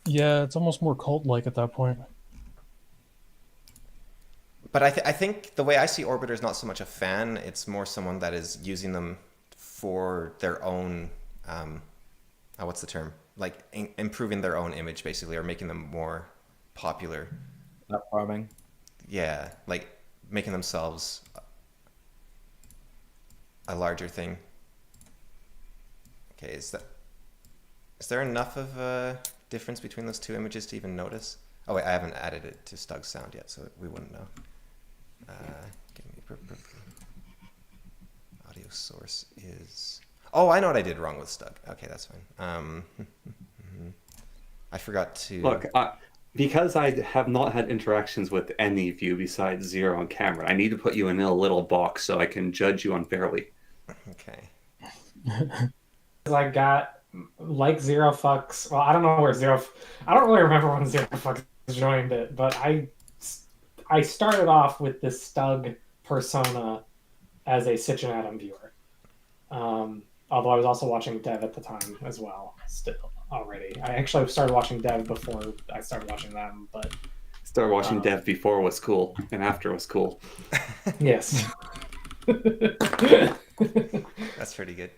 Yeah, it's almost more cult-like at that point. But I think the way I see Orbiter is not so much a fan, it's more someone that is using them for their own, what's the term? Like improving their own image, basically, or making them more popular. Platforming. Yeah, like making themselves a larger thing. Okay, is there enough of a difference between those two images to even notice? Oh wait, I haven't added it to Stug's sound yet, so we wouldn't know. Give me audio source is. Oh, I know what I did wrong with Stug. Okay, that's fine. I forgot to Look, because I have not had interactions with any of you besides Zero and Cameron, I need to put you in a little box so I can judge you unfairly. Okay. I got like Zero Fucks. Well, I don't know where Zero. I don't really remember when Zero Fucks joined it, but I started off with this Stug persona as a Sitchin Atom viewer. Although I was also watching Dev at the time as well. Still already, I actually started watching Dev before I started watching them. But Started watching Dev before was cool, and after was cool. yes. That's pretty good.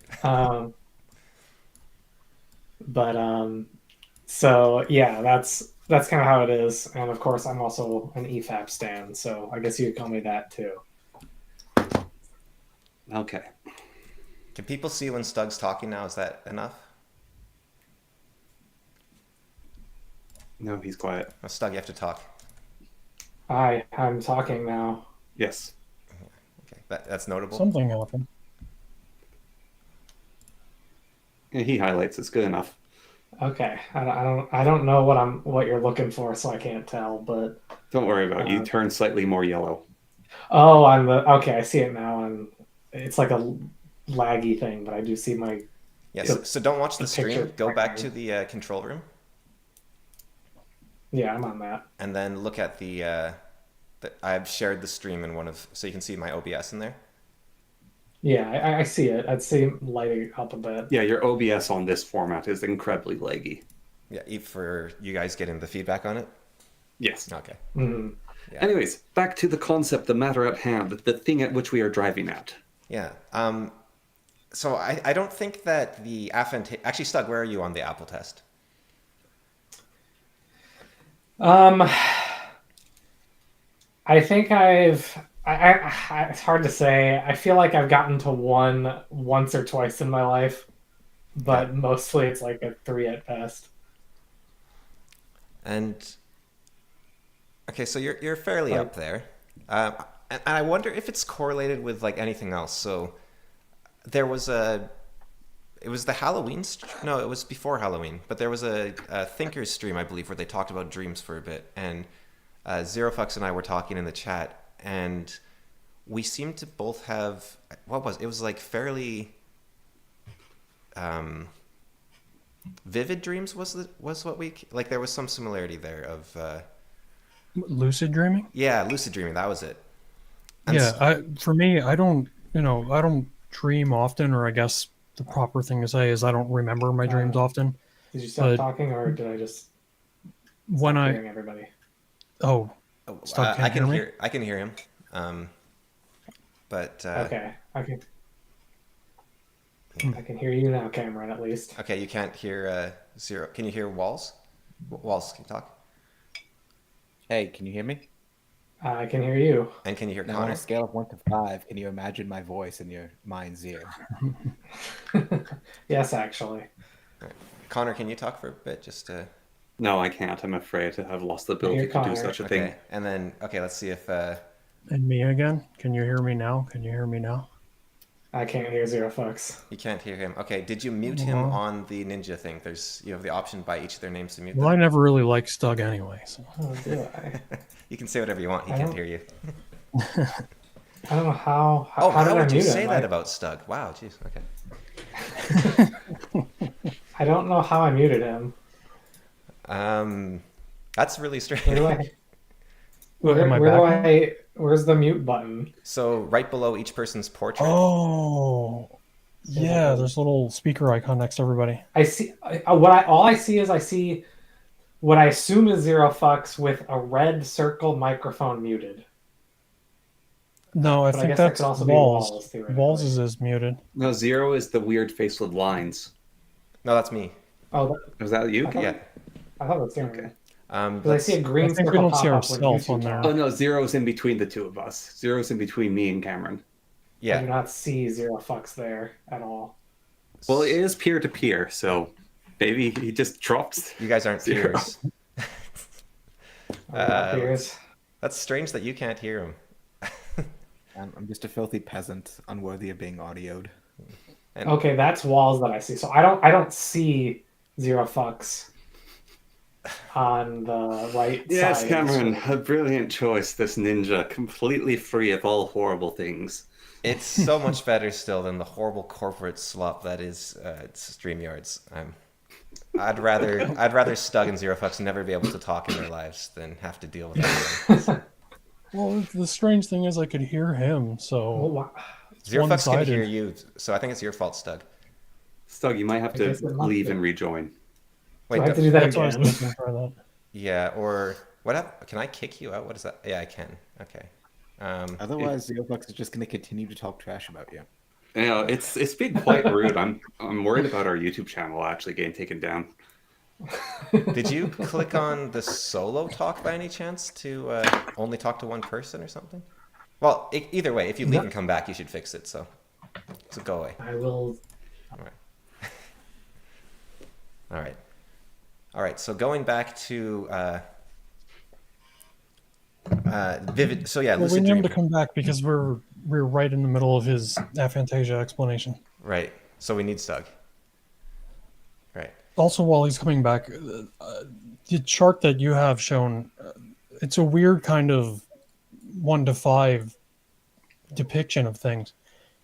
So yeah, that's kind of how it is, and of course I'm also an EFAP stan, so I guess you could call me that too. Okay. Can people see when Stug's talking now? Is that enough? No, he's quiet. Oh, Stug, you have to talk. I'm talking now. Yes. Okay, that's notable. Something happened. Yeah, he highlights. It's good enough. Okay, I don't know what you're looking for, so I can't tell. But Don't worry about it. You turn slightly more yellow. oh, okay. I see it now, and it's like a laggy thing, but I do see my. Yes. So don't watch the stream. picture Go back flickering. to the control room, Yeah, I'm on that. and then look at the. I've shared the stream in one of, so you can see my OBS in there. Yeah, I see it. I'd see it lighting up a bit. Yeah, your OBS on this format is incredibly laggy. Yeah, for you guys getting the feedback on it. Yes. Okay. Mhm. Yeah. Anyways, back to the concept, the matter at hand, the thing at which we are driving at. Yeah. So I don't think that the actually, Stug, where are you on the Apple test? I think it's hard to say. I feel like I've gotten to one once or twice in my life, but mostly it's like a 3 at best. And okay, so you're fairly Like- up there. And I wonder if it's correlated with like anything else. So there was it was the Halloween. No, it was before Halloween. But there was a Thinkers stream, I believe, where they talked about dreams for a bit. And Zero Fucks and I were talking in the chat, and we seemed to both have it was like fairly vivid dreams was what we like. There was some similarity there of Lucid dreaming? lucid dreaming. That was it. And Yeah, for me, I don't I don't dream often, or I guess the proper thing to say is I don't remember my dreams often. Did you stop But talking, or did I just when stop I hearing everybody? oh, Oh, Stug I can't can hear me? hear. I can hear him. But Okay, I can. Hmm. I can hear you now, Cameron. At least. okay, you can't hear Zero. Can you hear Walls? Walls, can you talk? Hey, can you hear me? I can hear you. And can you hear Now, on Connor? a scale of 1 to 5, can you imagine my voice in your mind's ear? Yes, actually. Connor, can you talk for a bit? Just to. No, I can't. I'm afraid I've lost the ability Here, to do Connor. such a thing. Okay, and then let's see if And me again? Can you hear me now? Can you hear me now? I can't hear Zero Fucks. you can't hear him. Okay, did you mute him on the ninja thing? You have the option by each of their names to mute Well, I them. never really liked Stug anyway. So. Oh, do I? You can say whatever you want. He I can't don't- hear you. I don't know how. Oh, how did how I would you mute say him? that about Stug? Wow, jeez. Okay. I don't know how I muted him. That's really Where do strange. I? What, am I where do back now? I? Where's the mute button? So right below each person's portrait. Oh, yeah. There's a little speaker icon next to everybody. I see. All I see is I see what I assume is Zero Fucks with a red circle microphone muted. No, I But I think guess that that's could also be Walls. Walls, theoretically. Walls is muted. No, Zero is the weird face with lines. No, that's me. Oh, Was that you? I thought- Yeah. I thought that's Okay. Because I see a I green think we circle don't pop see up when ourselves you on two there. talk. Oh no, Zero's in between the two of us. Zero's in between me and Cameron. I do Yeah. not see Zero Fucks there at all. Well, it is peer to peer, so maybe he just dropped. You guys aren't Zero. peers. Peers. That's strange that you can't hear him. I'm just a filthy peasant, unworthy of being audioed. And Okay, that's Walls that I see. So I don't see Zero Fucks on the right Yes, side. of the Cameron, screen. a brilliant choice. This ninja, completely free of all horrible things. it's so much better still than the horrible corporate slop that is StreamYards. I'd rather Stug and Zero Fucks never be able to talk in their lives than have to deal with that. Well, the strange thing is I could hear him, Well, so wha- Zero Fucks can one-sided. hear you, so I think it's your fault, Stug. Stug, you might have I to guess it must leave be. and rejoin. do Wait, I have to do that that's what I again? was thinking for that. yeah, or what? Can I kick you out? What is that? Yeah, I can. Okay. Otherwise, Zeoflux is just going to continue to talk trash about you. You know, it's been quite rude. I'm worried about our YouTube channel actually getting taken down. Did you click on the solo talk by any chance to only talk to one person or something? Well, either way, if you leave and come back, you should fix it. So go away. I will. All right. So going back to vivid. So yeah, Well, we lucid need him dreaming. to come back because we're right in the middle of his aphantasia explanation. Right. So we need Stug. Right. Also, while he's coming back, the chart that you have shown, it's a weird kind of 1 to 5 depiction of things,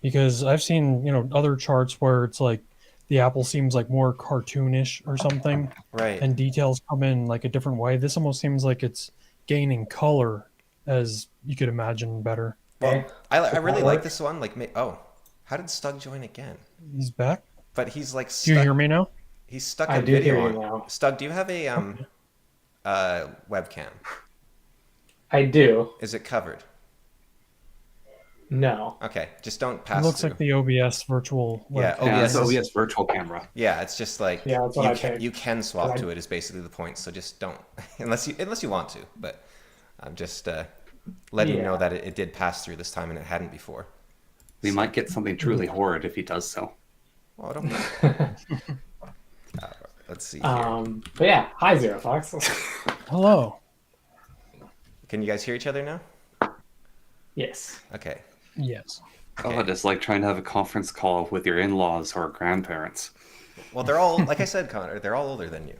because I've seen other charts where it's like the apple seems like more cartoonish or something, Right. and details come in like a different way. This almost seems like it's gaining color, as you could imagine better. Well, I really that like work? this one. Like, how did Stug join again? He's back. But he's like Do you stuck. hear me now? He's stuck I in do video hear on. you now. Stug, do you have a webcam? I do. Is it covered? No. Okay, just don't It pass looks through. like the OBS virtual. Yeah, webcam. Yeah, OBS it's is- OBS virtual camera. Yeah, it's just like Yeah, that's what I picked. you can swap 'Cause to it is basically the point. So just don't unless you want to. But I'm just letting you know Yeah. that it did pass through this time and it hadn't before. We might get something truly horrid if he does so. Well, I don't. Let's see here. But yeah, hi Zero Fox. Hello. Can you guys hear each other now? Yes. Okay. Yes. Oh, it is like trying to have a conference call with your in-laws or grandparents. Well, they're all like I said, Connor. They're all older than you.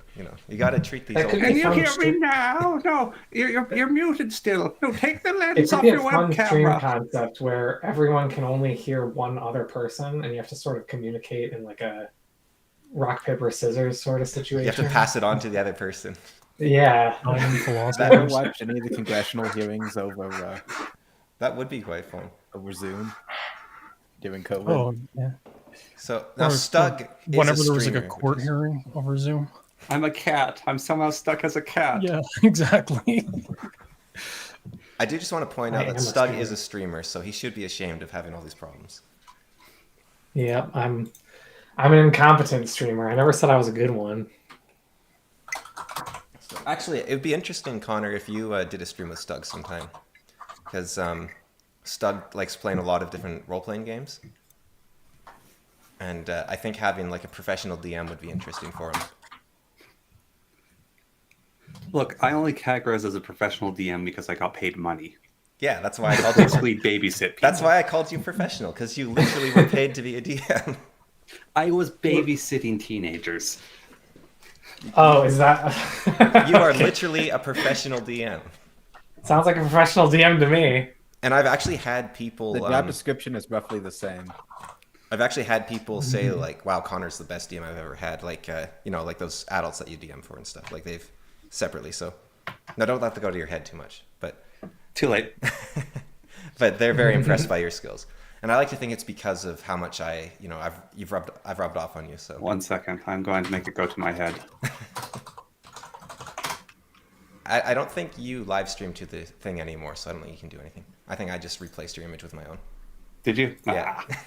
You got to treat these That old. could be Can you fun hear me stream- now? No, you're muted still. No, take the It lens could off be a your fun stream webcam. concept where everyone can only hear one other person, and you have to sort of communicate in like a rock paper scissors sort of You situation. have to pass it on to the other person. Yeah. I'm I philosopher. don't watch any of the congressional hearings over That would be quite fun. over Zoom. during COVID. Oh, yeah. So now Or Stug is whenever a there was like a streamer, court which is- hearing over Zoom. I'm a cat. I'm somehow stuck as a cat. Yeah, exactly. I do just want to point I out that am a Stug is streamer. a streamer, so he should be ashamed of having all these problems. Yeah, I'm an incompetent streamer. I never said I was a good one. Actually, it would be interesting, Connor, if you did a stream with Stug sometime, because Stug likes playing a lot of different role-playing games, and I think having like a professional DM would be interesting for him. Look, I only categorize as a professional DM because I got paid money. Yeah, that's why I called you. Basically, babysit people. That's why I called you professional, because you literally were paid to be a DM. I was babysitting teenagers. Oh, is that? You are Okay. literally a professional DM. Sounds like a professional DM to me. And I've actually had people. The job description is roughly the same. I've actually had people say like, "Wow, Connor's the best DM I've ever had." Like, like those adults that you DM for and stuff. Like they've separately. So, no, don't let that go to your head too much. But, Too late. but they're very impressed by your skills, and I like to think it's because of how much I've rubbed off on you. So 1 second. I'm going to make it go to my head. I don't think you live stream to the thing anymore, so I don't think you can do anything. I think I just replaced your image with my own. Did you? Yeah. Ah,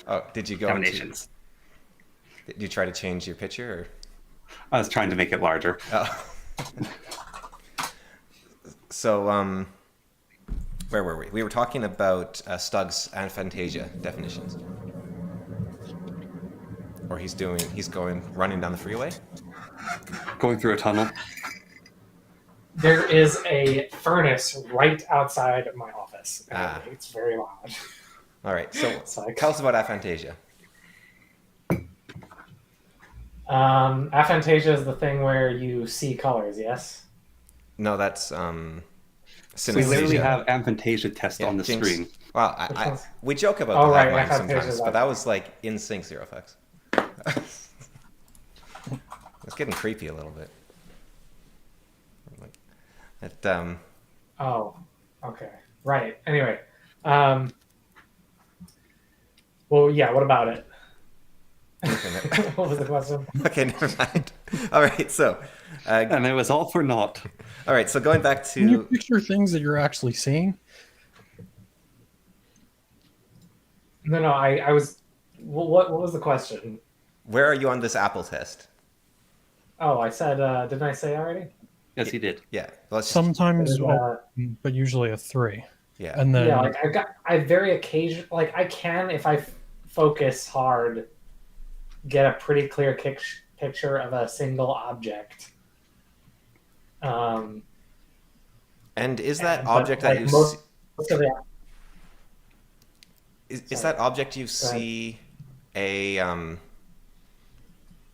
Oh, did you go into, nominations. did you try to change your picture I was trying to make it larger. or? Oh. So, where were we? We were talking about Stug's aphantasia definitions. Or he's running down the freeway? Going through a tunnel. There is a furnace right outside my office. And Ah. It's very loud. All right, so So I- tell us about aphantasia. Aphantasia is the thing where you see colors, yes? No, that's We synesthesia. literally have aphantasia test Yeah, on the Jinx. screen. Wow, Which one's- we joke about Oh, the right, hive mind aphantasia sometimes, is but like- that was like in sync zero effects. It's getting creepy a little bit. Oh, okay. Right. Anyway. Well, yeah, what about it? What was the question? Okay, never mind. All right, so And it was all for naught. all right, so going back Can you to picture things that you're actually seeing? No, I was. What was the question? where are you on this Apple test? Oh, I said. Didn't I say already? Yes, he did. Yeah, let's Sometimes, Uh, but usually a 3. yeah. And then yeah, like I very occasion, like I can, if I focus hard, get a pretty clear picture of a single object. And is that but, object that like, you most see, of the is that object you see a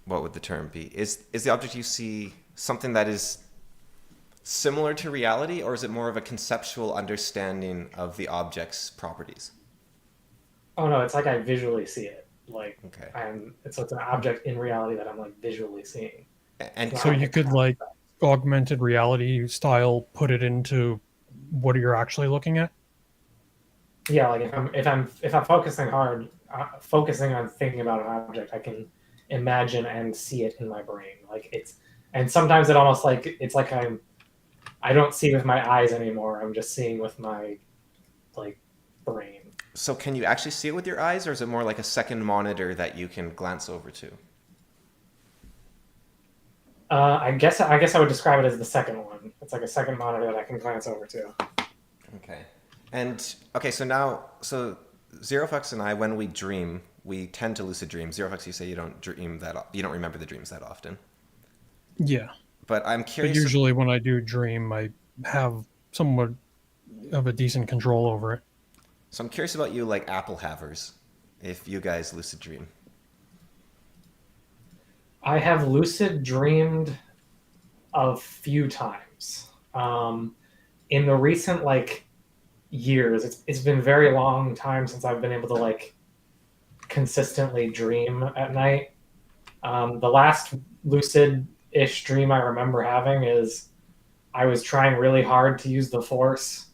what would the term be? Is the object you see something that is similar to reality, or is it more of a conceptual understanding of the object's properties? Oh no, it's like I visually see it. Like Okay. it's an object in reality that I'm like visually seeing. And so you could like augmented reality style put it into what you're actually looking at. Yeah, like if I'm focusing hard, focusing on thinking about an object, I can imagine and see it in my brain. Like and sometimes it almost like it's like I don't see with my eyes anymore. I'm just seeing with my like brain. so can you actually see it with your eyes, or is it more like a second monitor that you can glance over to? I guess I would describe it as the second one. It's like a second monitor that I can glance over to. Okay. And okay, so Zerofux and I, when we dream, we tend to lucid dream. Zerofux, you say you don't you don't remember the dreams that often. Yeah. But I'm But curious. usually when I do dream, I have somewhat of a decent control over it. So I'm curious about you, like Apple havers, if you guys lucid dream. I have lucid dreamed a few times. In the recent like years, it's been a very long time since I've been able to like consistently dream at night. The last lucid-ish dream I remember having is I was trying really hard to use the Force,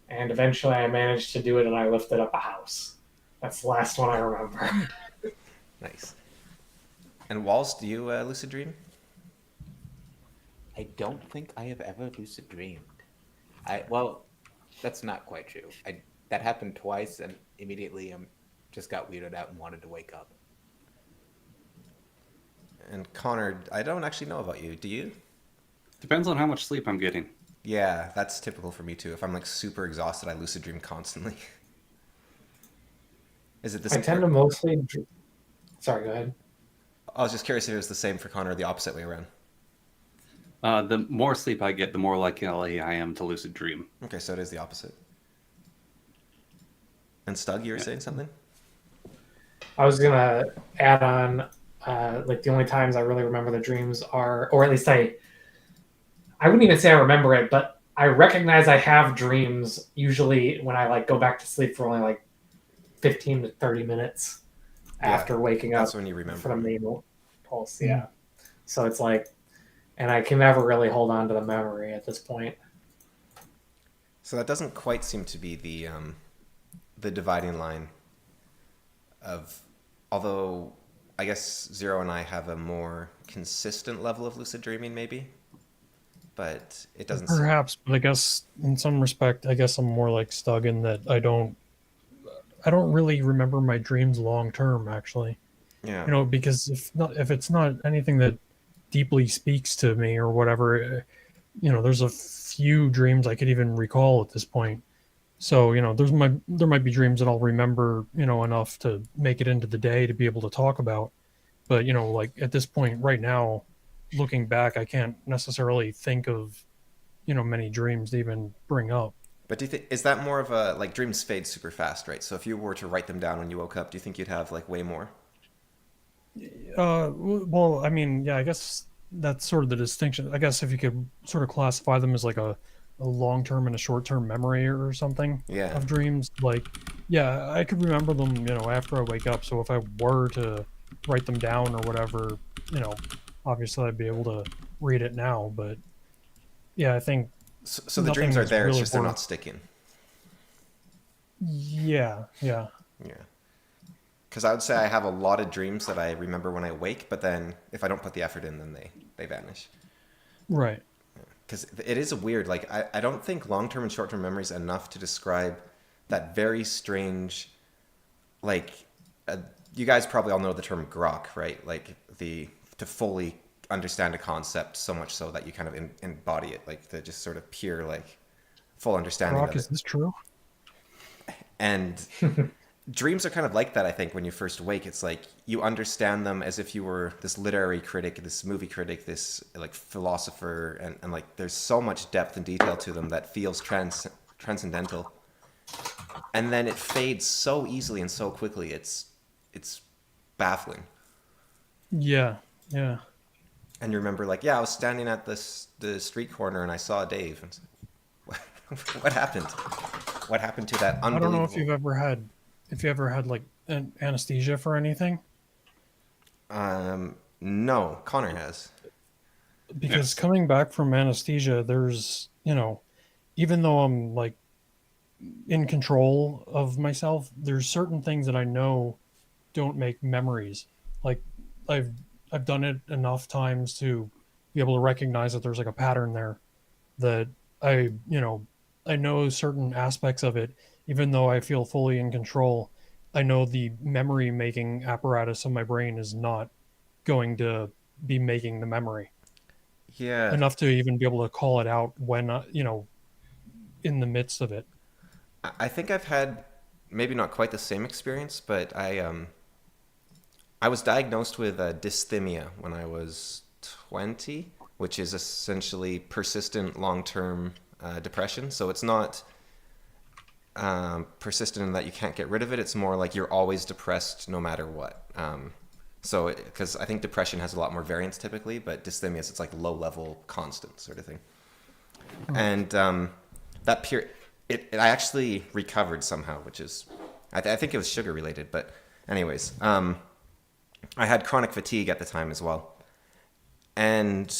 and eventually I managed to do it, and I lifted up a house. That's the last one I remember. Nice. And Walls, do you lucid dream? I don't think I have ever lucid dreamed. Well, that's not quite true. That happened twice, and immediately just got weirded out and wanted to wake up. And Connor, I don't actually know about you. Do you? Depends on how much sleep I'm getting. Yeah, that's typical for me too. If I'm like super exhausted, I lucid dream constantly. Is it the I same? tend to mostly. Sorry, go ahead. I was just curious if it was the same for Connor or the opposite way around. The more sleep I get, the more likely I am to lucid dream. Okay, so it is the opposite. And Stug, you were saying something? I was gonna add on, like the only times I really remember the dreams are, or at least I wouldn't even say I remember it, but I recognize I have dreams usually when I like go back to sleep for only like 15 to 30 minutes after waking up That's when you remember. for the main pulse. Yeah. So it's like, and I can never really hold on to the memory at this point. So that doesn't quite seem to be the dividing line of, although I guess Zero and I have a more consistent level of lucid dreaming maybe, but it doesn't seem... Perhaps, but I guess in some respect, I guess I'm more like Stug in that I don't really remember my dreams long term. Actually, Yeah. you know, because if it's not anything that deeply speaks to me or whatever, you know, there's a few dreams I could even recall at this point. So, you know, there might be dreams that I'll remember, you know, enough to make it into the day to be able to talk about. But, you know, like at this point right now, looking back, I can't necessarily think of, you know, many dreams to even bring up. But do you think, is that more of a, like dreams fade super fast, right? So if you were to write them down when you woke up, do you think you'd have like way more? Well, I mean, yeah, I guess that's sort of the distinction. I guess if you could sort of classify them as like a long-term and a short-term memory or something Yeah. of dreams, like, yeah, I could remember them, you know, after I wake up. So if I were to write them down or whatever, you know, obviously I'd be able to read it now. But yeah, I think So the dreams are nothing's there, it's really just they're worth. not sticking. Yeah, yeah, Yeah. Because I would say I have a lot of dreams that I remember when I wake, but then if I don't put the effort in, then they vanish. right. Because it is a weird, like, I don't think long-term and short-term memory is enough to describe that very strange, like, you guys probably all know the term grok, right? Like, to fully understand a concept so much so that you kind of embody it, like, the just sort of pure, like, full understanding Brock, of is it. this true? And dreams are kind of like that, I think, when you first wake. It's like you understand them as if you were this literary critic, this movie critic, this like philosopher, and like there's so much depth and detail to them that feels transcendental. And then it fades so easily and so quickly. It's baffling. Yeah, yeah. And you remember, like, yeah, I was standing at the street corner and I saw Dave. And what happened? What happened to that I don't know unbelievable? if you ever had like an anesthesia for anything, No, Connor has. because Yes. coming back from anesthesia, there's, you know, even though I'm like in control of myself, there's certain things that I know don't make memories. Like I've I've done it enough times to be able to recognize that there's like a pattern there that you know, I know certain aspects of it, even though I feel fully in control. I know the memory making apparatus of my brain is not going to be making the memory Yeah. enough to even be able to call it out when, you know, in the midst of it. I think I've had maybe not quite the same experience, but I was diagnosed with dysthymia when I was 20, which is essentially persistent long-term depression. So it's not persistent in that you can't get rid of it. It's more like you're always depressed no matter what. So because I think depression has a lot more variance typically, but dysthymia is it's like low-level constant sort of thing. And that period, I actually recovered somehow, which is, I think it was sugar related, but anyways, I had chronic fatigue at the time as well. And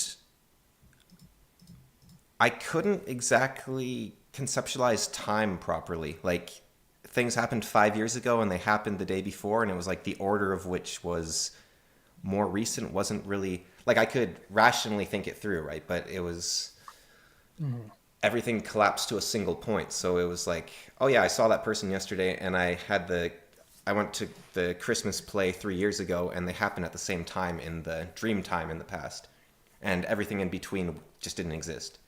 I couldn't exactly conceptualize time properly. Like things happened 5 years ago and they happened the day before, and it was like the order of which was more recent wasn't really like I could rationally think it through, right? But it was everything collapsed to a single point. So it was like, oh yeah, I saw that person yesterday, and I went to the Christmas play 3 years ago, and they happened at the same time in the dream time in the past, and everything in between just didn't exist.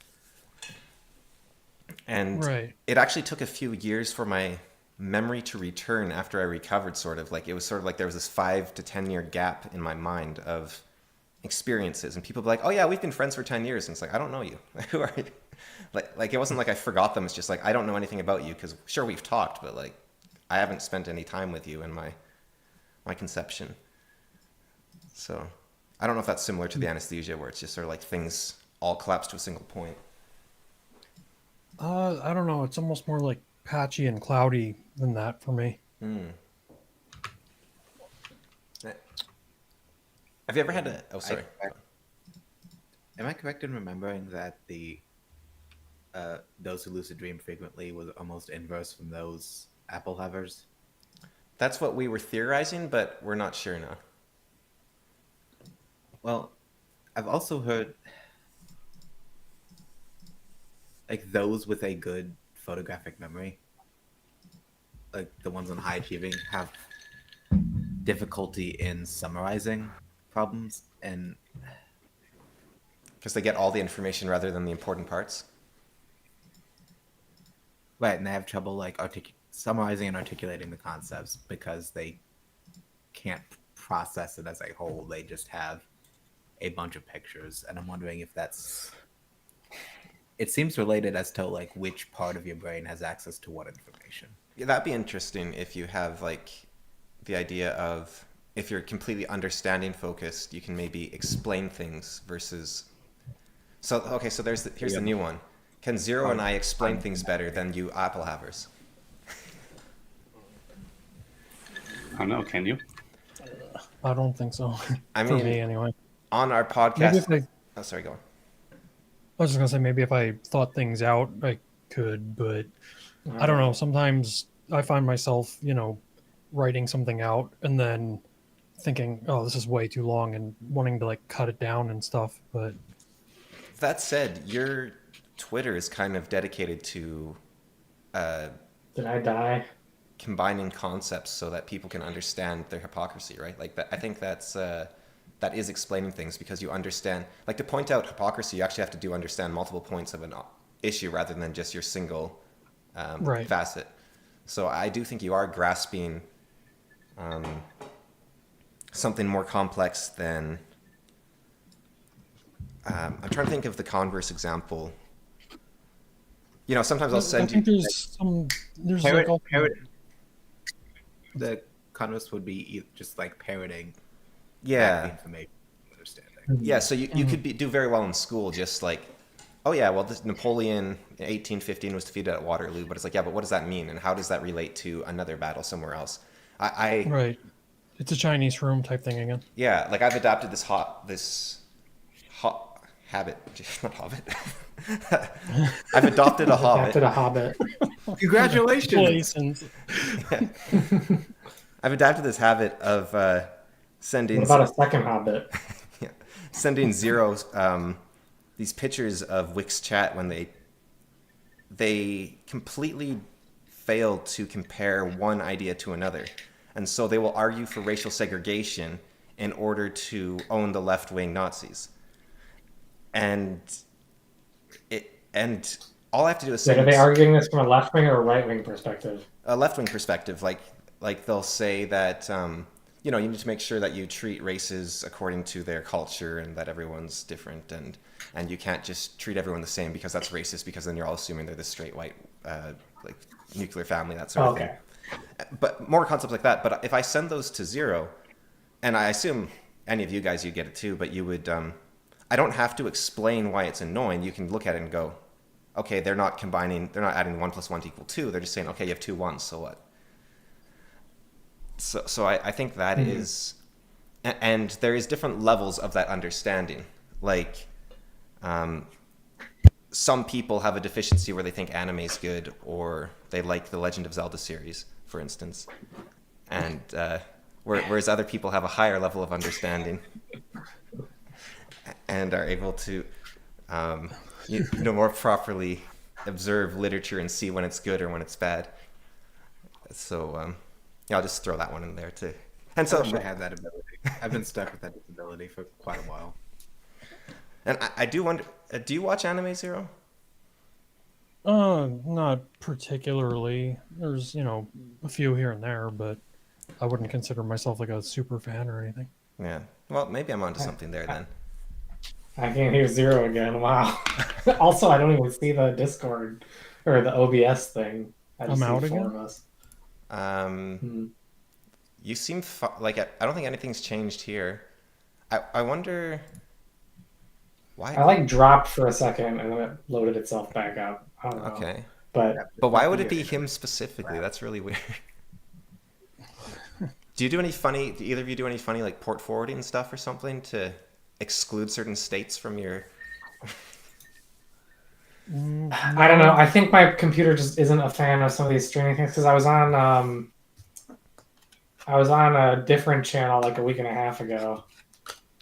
And Right. it actually took a few years for my memory to return after I recovered, sort of. Like, it was sort of like there was this 5 to 10 year gap in my mind of experiences. And people be like, oh yeah, we've been friends for 10 years. And it's like, I don't know you. Who are you? Like, it wasn't like I forgot them. It's just like, I don't know anything about you, because sure, we've talked, but like, I haven't spent any time with you in my conception. So I don't know if that's similar to the anesthesia, where it's just sort of like things all collapse to a single point. I don't know. It's almost more like patchy and cloudy than that for me. Have you ever had a... Oh, sorry. Am I correct in remembering that those who lucid dream frequently was almost inverse from those apple havers? That's what we were theorizing, but we're not sure now. Well, I've also heard like those with a good photographic memory, like the ones on high achieving, have difficulty in summarizing problems, and Because they get all the information rather than the important parts. right, and they have trouble like summarizing and articulating the concepts because they can't process it as a whole. They just have a bunch of pictures, and I'm wondering if that's... It seems related as to like which part of your brain has access to what information. Yeah, that'd be interesting if you have like the idea of, if you're completely understanding focused, you can maybe explain things versus... So, okay, so here's the new one. Can Zero and I explain things better than you apple havers? I don't know. Can you? I don't think so. I For mean, me, anyway. On our Maybe podcast... if Oh, sorry, go on. I was just gonna say maybe if I thought things out, I could, but I don't know. Sometimes I find myself, writing something out and then thinking, "Oh, this is way too long," and wanting to like cut it down and stuff. But That said, your Twitter is kind of dedicated to Did I die? combining concepts so that people can understand their hypocrisy, right? Like that, I think that is explaining things, because you understand, like, to point out hypocrisy, you actually have to understand multiple points of an issue rather than just your single Right. facet. So I do think you are grasping something more complex than... I'm trying to think of the converse example. Sometimes I'll I send think you... there's like all The converse would be just like parroting back the Yeah. information, understanding. Yeah, so you could do very well in school, just like, oh yeah, well, this Napoleon in 1815 was defeated at Waterloo, but it's like, yeah, but what does that mean, and how does that relate to another battle somewhere else? right. It's a Chinese room type thing again. Yeah, like I've adapted this habit, not hobbit. I've adopted a Adapted hobbit. a hobbit. Congratulations! License. I've adapted this habit of sending What about a second hobbit? yeah, sending Zeros these pictures of Wix chat when they completely fail to compare one idea to another, and so they will argue for racial segregation in order to own the left-wing Nazis. And all I have to do is Wait, say are they arguing this from a left wing or a right wing perspective? a left-wing perspective, like they'll say that you need to make sure that you treat races according to their culture, and that everyone's different, and you can't just treat everyone the same, because that's racist, because then you're all assuming they're the straight white like nuclear family, that sort of Okay. thing. But more concepts like that. But if I send those to Zero, and I assume any of you guys, you get it too, but you would I don't have to explain why it's annoying. You can look at it and go, okay, they're not adding 1 + 1 = 2. They're just saying, okay, you have 2 1s, so what? So I think that is, and there is different levels of that understanding. Like, some people have a deficiency where they think anime is good, or they like the Legend of Zelda series, for instance, and whereas other people have a higher level of understanding and are able to more properly observe literature and see when it's good or when it's bad. So yeah, I'll just throw that one in there too. And I so wish I had that ability. I've been stuck with that disability for quite a while. and I do wonder, do you watch anime, Zero? Not particularly. There's, a few here and there, but I wouldn't consider myself like a super fan or anything. Yeah. Well, maybe I'm onto something there then. I can't hear Zero again. Wow. Also, I don't even see the Discord or the OBS thing. I just I'm out see four again? of us. You seem like I don't think anything's changed here. I wonder why. I dropped for a second and then it loaded itself back up. I don't know. Okay. But But why would it be him specifically? That's really weird. Do either of you do any funny like port forwarding stuff or something to exclude certain states from your... I don't know. I think my computer just isn't a fan of some of these streaming things because I was on a different channel like a week and a half ago.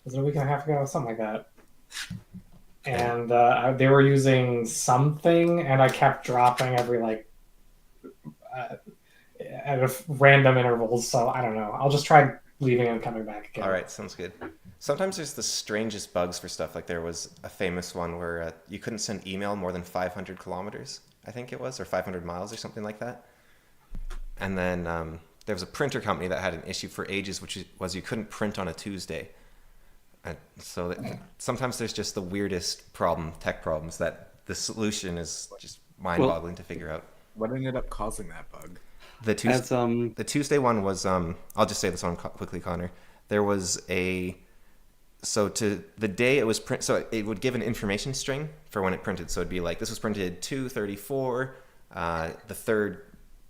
Was it a week and a half ago? Something like that. And they were using something, and I kept dropping every at random intervals. So I don't know. I'll just try leaving and coming back again. All right, sounds good. Sometimes there's the strangest bugs for stuff. Like there was a famous one where you couldn't send email more than 500 kilometers, I think it was, or 500 miles or something like that. And then there was a printer company that had an issue for ages, which was you couldn't print on a Tuesday. And so sometimes there's just the weirdest tech problems that the solution is just mind-boggling to figure out. What ended up causing that bug? The Tuesday one was I'll just say this one quickly, Connor. There was to the day it was print, so it would give an information string for when it printed. So it'd be like, this was printed 2/34, the third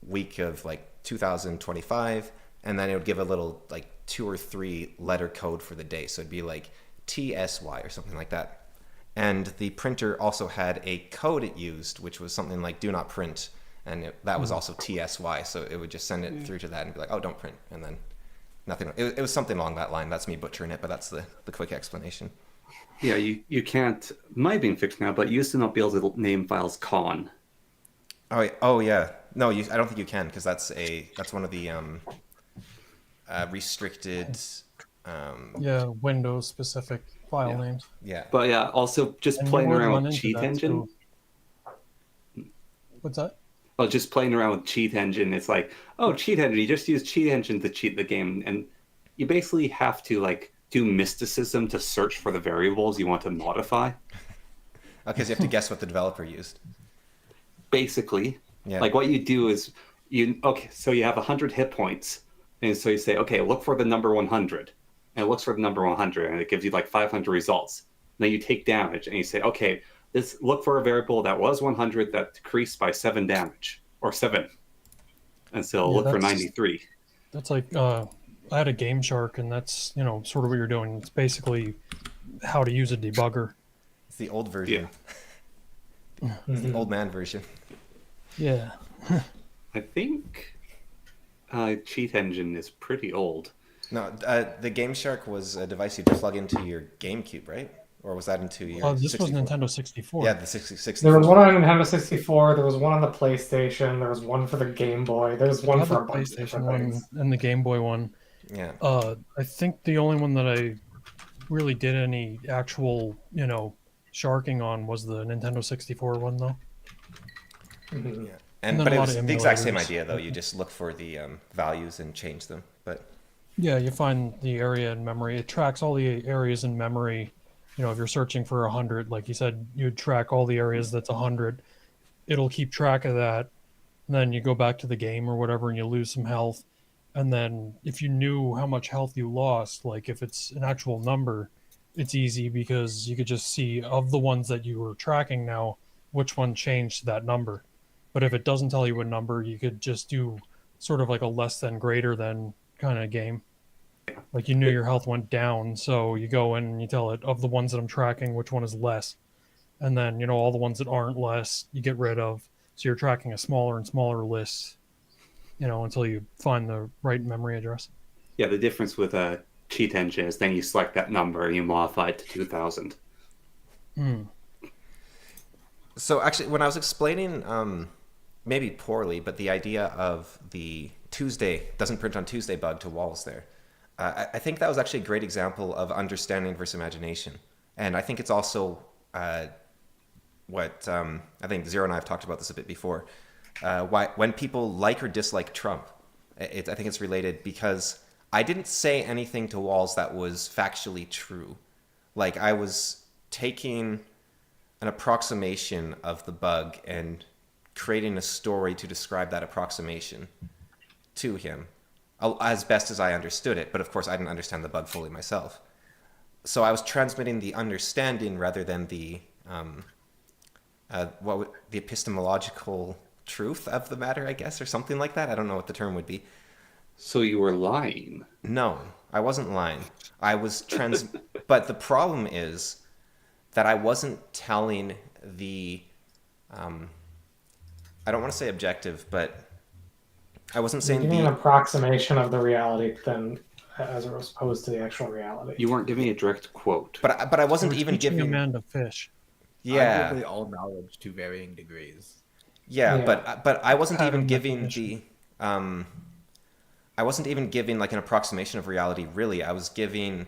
week of 2025, and then it would give a little 2 or 3 letter code for the day. So it'd be like TSY or something like that. And the printer also had a code it used, which was something like do not print, and that was also TSY. So it would just send it through to that and be like, oh, don't print, and then nothing. It was something along that line. That's me butchering it, but that's the quick explanation. Yeah, you can't. Might be fixed now, but you used to not be able to name files con. Oh yeah. No, I don't think you can, because that's one of the restricted. Windows specific file names. Yeah. But yeah, also just And playing you would around run with into cheat that, engine. too. What's that? Well, just playing around with cheat engine. It's like, oh, cheat engine. You just use cheat engine to cheat the game, and you basically have to do mysticism to search for the variables you want to modify. Because you have to guess what the developer used. Basically, Yeah. what you do is so you have 100 hit points, and so you say, okay, look for the number 100, and it looks for the number 100, and it gives you 500 results. And then you take damage, and you say, okay, look for a variable that was 100 that decreased by 7 damage, or 7, and so look for 93. That's I had a Game Shark, and that's sort of what you're doing. It's basically how to use a debugger. It's the old version. Yeah. It's the old man version. Yeah. I think cheat engine is pretty old. No, the Game Shark was a device you'd plug into your GameCube, right? Or was that into your? This 64? was Nintendo 64. Yeah, the 64. there was one on Nintendo 64. There was one on the PlayStation. There was one for the Game Boy. There's one for a bunch of PlayStation different one things. and the Game Boy one. Yeah. I think the only one that I really did any actual, sharking on was the Nintendo 64 one, though. Mhm. Yeah. And then But a it lot was of the exact same emulators. idea, though. You just look for the values and change them. But Yeah, you find the area in memory. It tracks all the areas in memory. If you're searching for 100, like you said, you'd track all the areas that's 100. It'll keep track of that. And then you go back to the game or whatever, and you lose some health. And then if you knew how much health you lost, like if it's an actual number, it's easy because you could just see of the ones that you were tracking now, which one changed to that number. But if it doesn't tell you a number, you could just do sort of like a less than greater than kind of game. Like you knew your health went down, so you go in and you tell it of the ones that I'm tracking, which one is less. and then all the ones that aren't less you get rid of. So you're tracking a smaller and smaller list, until you find the right memory address. Yeah, the difference with a cheat engine is then you select that number and you modify it to 2000. So actually, when I was explaining, maybe poorly, but the idea of the Tuesday doesn't print on Tuesday bug to walls there, I think that was actually a great example of understanding versus imagination. And I think it's also what I think Zero and I have talked about this a bit before. Why when people like or dislike Trump, I think it's related because I didn't say anything to walls that was factually true. Like I was taking an approximation of the bug and creating a story to describe that approximation to him as best as I understood it. But of course, I didn't understand the bug fully myself. So I was transmitting the understanding rather than the the epistemological truth of the matter, I guess, or something like that. I don't know what the term would be. So you were lying. No, I wasn't lying. I was but the problem is that I wasn't telling the I don't want to say objective, but I wasn't saying You're giving an approximation of the reality then as opposed to the actual reality. You weren't giving a direct quote. But I wasn't even teaching giving a man to fish. Yeah. Arguably all knowledge to varying degrees. Yeah, Yeah. but I wasn't even Pattern giving definition. I wasn't even giving like an approximation of reality really. I was giving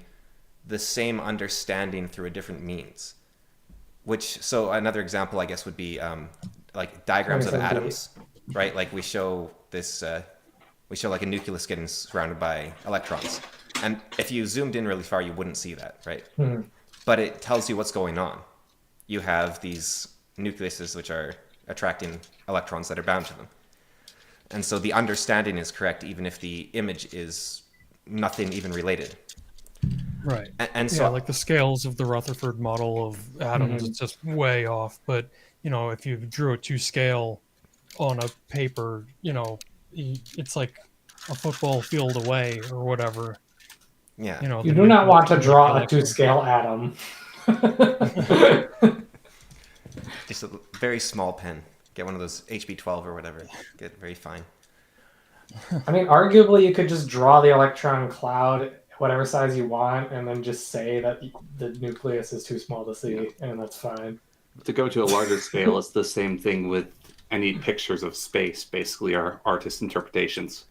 the same understanding through a different means. So another example I guess would be like diagrams of Example. atoms, right? Like we show like a nucleus getting surrounded by electrons. And if you zoomed in really far, you wouldn't see that, right? But it tells you what's going on. You have these nucleuses which are attracting electrons that are bound to them. And so the understanding is correct even if the image is nothing even related. Right. And so Yeah, like the scales of the Rutherford model of atoms, it's just way off. But, if you drew it to scale on a paper, it's like a football field away or whatever. yeah. You do not want to draw a two-scale atom. Just a very small pen. Get one of those HB12 or whatever. Get very fine. I mean, arguably, you could just draw the electron cloud whatever size you want, and then just say that the nucleus is too small to see, and that's fine. To go to a larger scale, it's the same thing with any pictures of space, basically, are artist interpretations.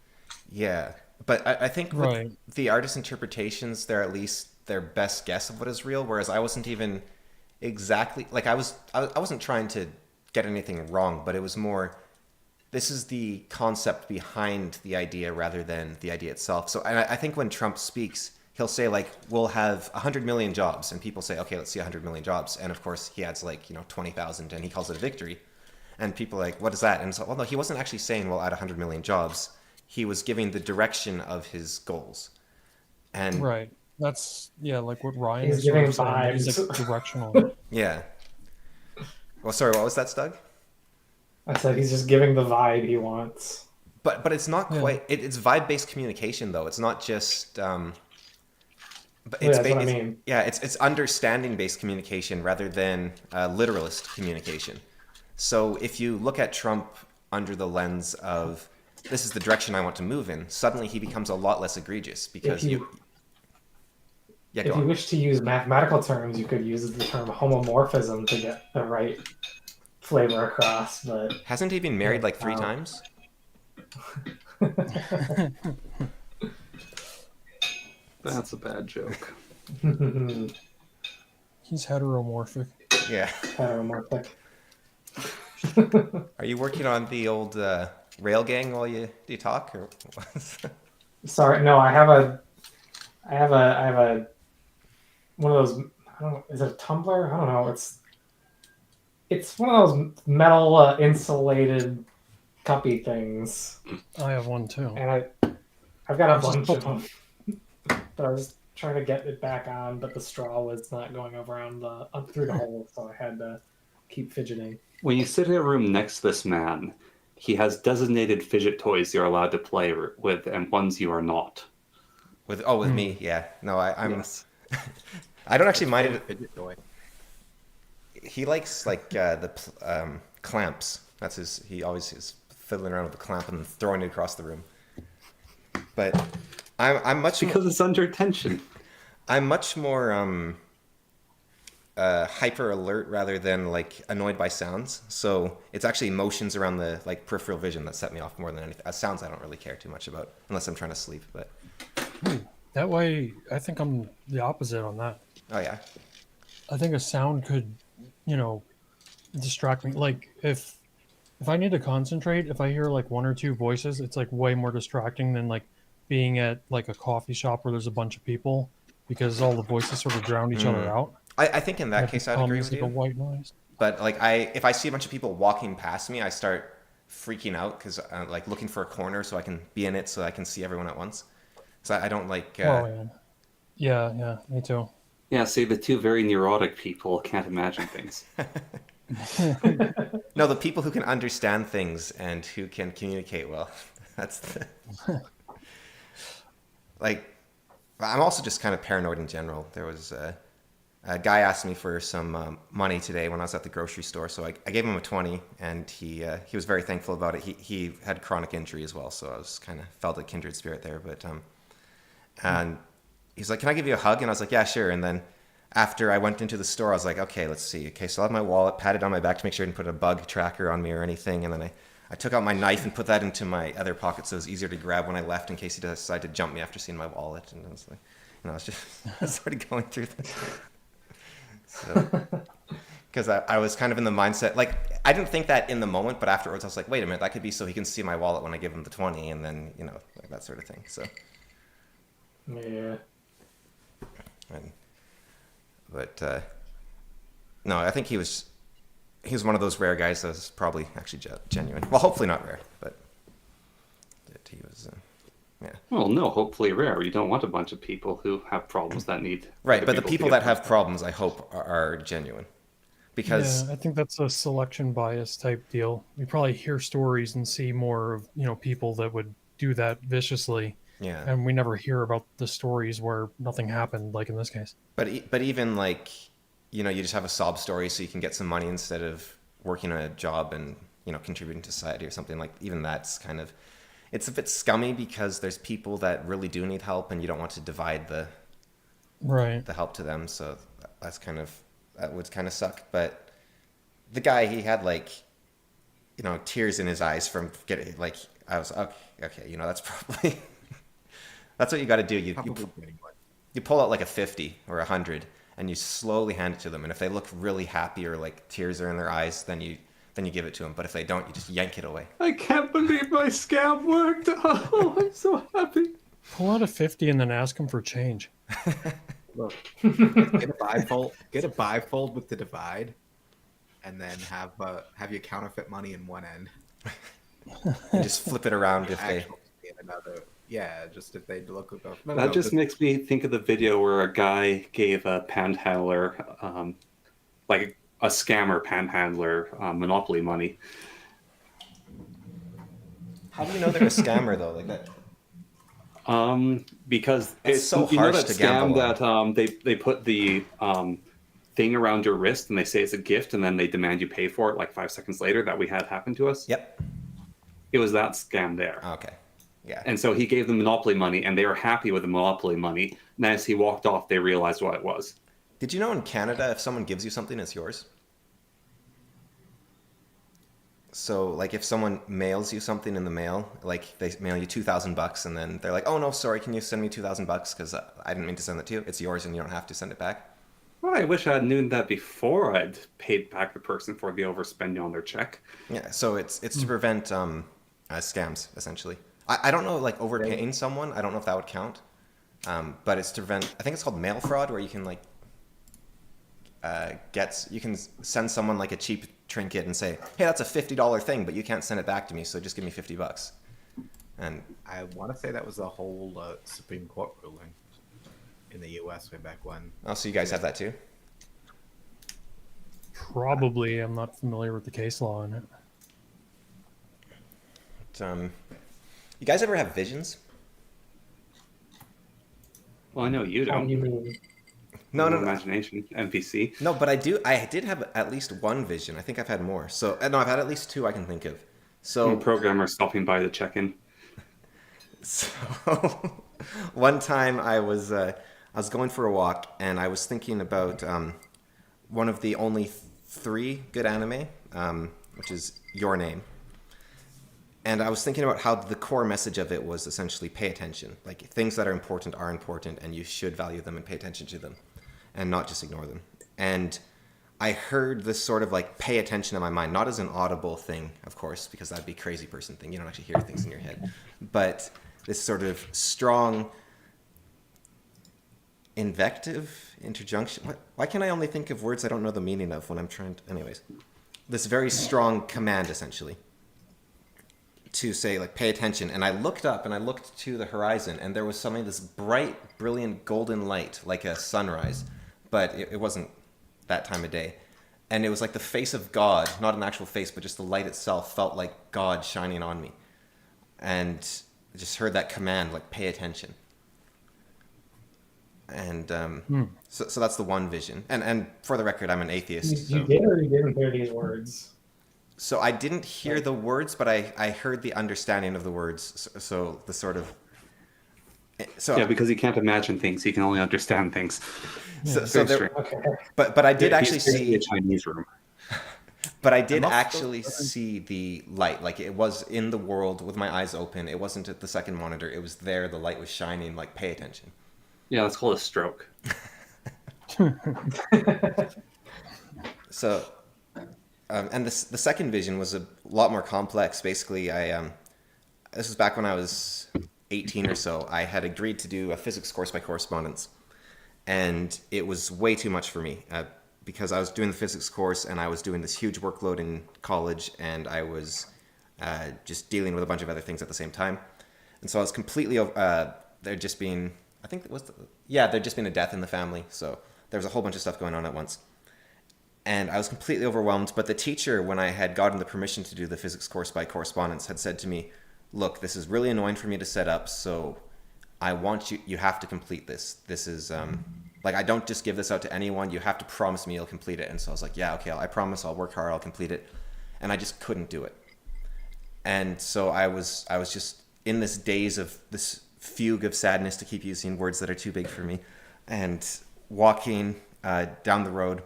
Yeah. But I think with Right. the artist interpretations, they're at least their best guess of what is real, whereas I wasn't even exactly like I wasn't trying to get anything wrong, but it was more this is the concept behind the idea rather than the idea itself. So and I think when Trump speaks, he'll say like we'll have 100 million jobs, and people say okay, let's see 100 million jobs, and of course he adds like 20,000 and he calls it a victory, and people are like what is that? And so well no, he wasn't actually saying we'll add 100 million jobs. He was giving the direction of his goals. And Right. That's, like what Ryan He's is sort of giving saying. He's vibes. like directional. yeah. Well, sorry, what was that, Stug? I said he's just giving the vibe he wants. But it's not Yeah. quite. It's vibe-based communication, though. It's not just. But Yeah, that's what I mean. Yeah, it's understanding-based communication rather than literalist communication. So if you look at Trump under the lens of this is the direction I want to move in, suddenly he becomes a lot less egregious because If you Yeah, If go you on. wish to use mathematical terms, you could use the term homomorphism to get the right flavor across, but Hasn't he been married like 3 Wow. times? That's a bad joke. He's heteromorphic. Yeah. heteromorphic. Are you working on the old rail gang while you talk, or Sorry, no, I have a one of those. I don't know. Is it a tumbler? I don't know. It's one of those metal insulated cuppy things, I have one too. and I've got a Just bunch put of them. But I was trying to get it back on, but the straw was not going around up through the hole, so I had to keep fidgeting. When you sit in a room next to this man, he has designated fidget toys you're allowed to play with and ones you are not. with me? Yeah. No, I'm. Yes. I don't actually mind it. Fidget toy. he likes like clamps. That's his. He always is fiddling around with the clamp and then throwing it across the room. But I'm much Because it's under tension. I'm much more hyper alert rather than like annoyed by sounds. So it's actually motions around the like peripheral vision that set me off more than anything. Sounds I don't really care too much about unless I'm trying to sleep. But That way, I think I'm the opposite on that. oh yeah, I think a sound could, distract me. Like if I need to concentrate, if I hear like one or two voices, it's like way more distracting than like being at like a coffee shop where there's a bunch of people because all the voices sort of drown each other out. I think in that It case I'd agree becomes with like a you. white noise. But like if I see a bunch of people walking past me, I start freaking out because like looking for a corner so I can be in it so I can see everyone at once. So I don't like. Oh yeah, me too. Yeah, see, the two very neurotic people can't imagine things. No, the people who can understand things and who can communicate well. That's the, like. I'm also just kind of paranoid in general. There was a guy asked me for some money today when I was at the grocery store, so I gave him a 20, and he was very thankful about it. He had chronic injury as well, so I was kind of felt a kindred spirit there. But and he's like, "Can I give you a hug?" And I was like, "Yeah, sure." And then after I went into the store, I was like, "Okay, let's see. Okay, so I have my wallet, patted on my back to make sure I didn't put a bug tracker on me or anything, and then I took out my knife and put that into my other pocket so it was easier to grab when I left in case he decided to jump me after seeing my wallet." And I was like, I was just sort of going through this. So, because I was kind of in the mindset, like, I didn't think that in the moment, but afterwards I was like, wait a minute, that could be so he can see my wallet when I give him the 20, and then, like that sort of thing. So, Yeah. But no, I think he was one of those rare guys that was probably actually genuine. Well, hopefully not rare, but that he was, yeah. Well, no, hopefully rare. You don't want a bunch of people who have problems that need... Right, but the to people get that have problems, I hope, are genuine. Because Yeah, I think that's a selection bias type deal. We probably hear stories and see more of, people that would do that viciously. yeah. And we never hear about the stories where nothing happened, like in this case. But even like, you just have a sob story so you can get some money instead of working a job and, contributing to society or something. Like, even that's kind of, it's a bit scummy because there's people that really do need help and you don't want to divide the help to them. So that would kind of suck. But the guy, he had like, tears in his eyes from getting, like, I was, okay, that's probably, that's what you got to do. You pull out like a 50 or 100 and you slowly hand it to them. And if they look really happy or like tears are in their eyes, then you give it to them. But if they don't, you just yank it away. I can't believe my scam worked. Oh, I'm so happy. Pull out a 50 and then ask him for change. Look, get a bifold with the divide, and then have your counterfeit money in one end. And just flip it around if they... Yeah, just if they look up. That just makes me think of the video where a guy gave a panhandler, like a scammer panhandler, Monopoly money. How do you know they're a scammer though? Like that? Because It's so you know harsh that to scam gamble on. that they put the thing around your wrist and they say it's a gift and then they demand you pay for it like 5 seconds later that we had happen to us. Yep. It was that scam there. Okay. Yeah. And so he gave them Monopoly money and they were happy with the Monopoly money. And as he walked off, they realized what it was. Did you know in Canada, if someone gives you something, it's yours? So, like, if someone mails you something in the mail, like they mail you $2,000, and then they're like, "Oh no, sorry, can you send me $2,000 because I didn't mean to send it to you. It's yours, and you don't have to send it back." Well, I wish I had known that before I'd paid back the person for the overspending on their check. Yeah. So it's to prevent scams essentially. I don't know, like overpaying someone. I don't know if that would count. But it's to prevent. I think it's called mail fraud, where you can like you can send someone like a cheap trinket and say, "Hey, that's a $50 thing, but you can't send it back to me, so just give me $50." And I want to say that was the whole Supreme Court ruling in the U.S. way back when. oh, so you guys have that too? Probably. I'm not familiar with the case law on it. But, you guys ever have visions? Well, I know you How don't. do you mean? No. Imagination, NPC. No, but I did have at least one vision. I think I've had more. So no, I've had at least two I can think of. So Programmer stopping by to check in. So one time I was going for a walk and I was thinking about one of the only three good anime, which is Your Name. And I was thinking about how the core message of it was essentially pay attention. Like things that are important, and you should value them and pay attention to them and not just ignore them. And I heard this sort of like pay attention in my mind, not as an audible thing, of course, because that'd be a crazy person thing. You don't actually hear things in your head. But this sort of strong invective, interjunction. Why can't I only think of words I don't know the meaning of when I'm trying to... Anyways, this very strong command, essentially, to say, like, pay attention. And I looked up and I looked to the horizon and there was something, this bright, brilliant golden light, like a sunrise. But it wasn't that time of day. And it was like the face of God, not an actual face, but just the light itself felt like God shining on me. And I just heard that command, like, pay attention. And so that's the one vision. And for the record, I'm an atheist. You did or you didn't hear these words? So I didn't hear the words, but I heard the understanding of the words. So the sort of... So, yeah, because he can't imagine things, he can only understand things. So there, Okay. but I did actually He's see a Chinese room. But I did actually see the light. Like it was in the world with my eyes open. It wasn't at the second monitor. It was there. The light was shining. Like pay attention. Yeah, that's called a stroke. So, and the second vision was a lot more complex. Basically, this was back when I was 18 or so. I had agreed to do a physics course by correspondence, and it was way too much for me because I was doing the physics course and I was doing this huge workload in college, and I was just dealing with a bunch of other things at the same time. And so I was completely there just being, I think it was, there'd just been a death in the family, so there was a whole bunch of stuff going on at once. And I was completely overwhelmed, but the teacher, when I had gotten the permission to do the physics course by correspondence, had said to me, look, this is really annoying for me to set up, so I want you have to complete this. This is, like, I don't just give this out to anyone. You have to promise me you'll complete it. And so I was like, yeah, okay, I promise I'll work hard, I'll complete it. And I just couldn't do it. And so I was just in this daze of this fugue of sadness, to keep using words that are too big for me, and walking down the road.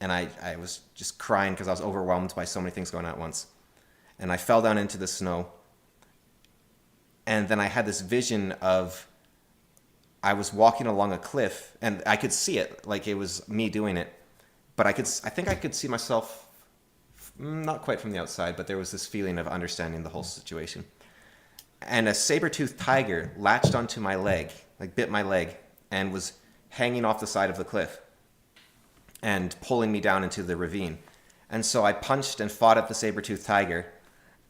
And I was just crying because I was overwhelmed by so many things going on at once. And I fell down into the snow. And then I had this vision of, I was walking along a cliff and I could see it, like it was me doing it. But I think I could see myself, not quite from the outside, but there was this feeling of understanding the whole situation. And a saber-toothed tiger latched onto my leg, like bit my leg, and was hanging off the side of the cliff and pulling me down into the ravine. And so I punched and fought at the saber-toothed tiger,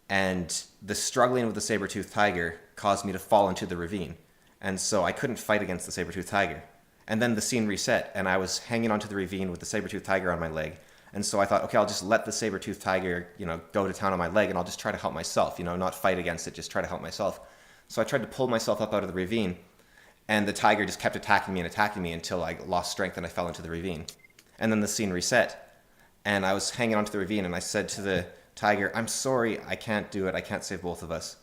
and the struggling with the saber-toothed tiger caused me to fall into the ravine. And so I couldn't fight against the saber-toothed tiger. And then the scene reset, and I was hanging onto the ravine with the saber-toothed tiger on my leg. And so I thought, okay, I'll just let the saber-toothed tiger, go to town on my leg, and I'll just try to help myself, not fight against it, just try to help myself. So I tried to pull myself up out of the ravine, and the tiger just kept attacking me until I lost strength and I fell into the ravine. And then the scene reset, and I was hanging onto the ravine, and I said to the tiger, I'm sorry, I can't do it, I can't save both of us.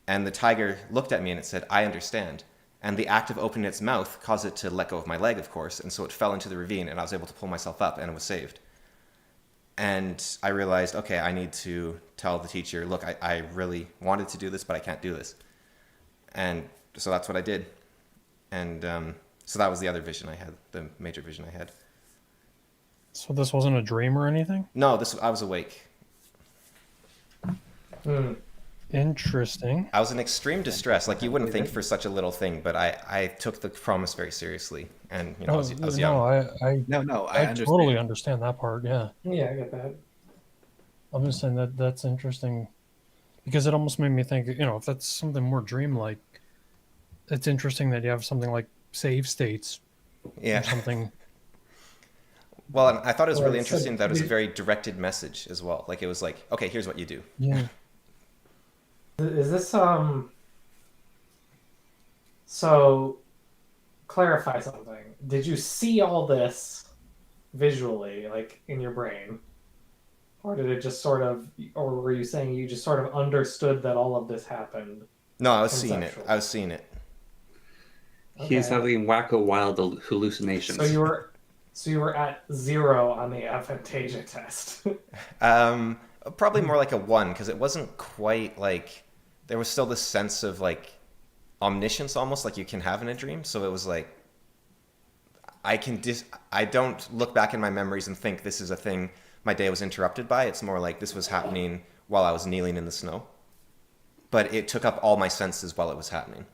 And the tiger looked at me and it said, I understand. And the act of opening its mouth caused it to let go of my leg, of course, and so it fell into the ravine, and I was able to pull myself up, and it was saved. And I realized, okay, I need to tell the teacher, look, I really wanted to do this, but I can't do this. And so that's what I did. And so that was the other vision I had, the major vision I had. So this wasn't a dream or anything? No, I was awake. Interesting. I was in extreme distress. Like, you wouldn't think for such a little thing, but I took the promise very seriously. And, I was young. I understand. Totally understand that part, yeah. Yeah, I get that. I'm just saying that's interesting because it almost made me think, if that's something more dreamlike, it's interesting that you have something like save states or something. Well, and I thought it was really interesting that it was a very directed message as well. Like, it was like, okay, here's what you do. Yeah. Is this so clarify something. Did you see all this visually, like in your brain? Or did it just sort of, or were you saying you just sort of understood that all of this happened No, I was seeing it. conceptually? I was seeing it. He's Okay. having wacko wild hallucinations. So you were at 0 on the aphantasia test. Probably more like a 1 because it wasn't quite like there was still this sense of like omniscience almost like you can have in a dream. So it was like I don't look back in my memories and think this is a thing my day was interrupted by. It's more like this was happening while I was kneeling in the snow. But it took up all my senses while it was happening.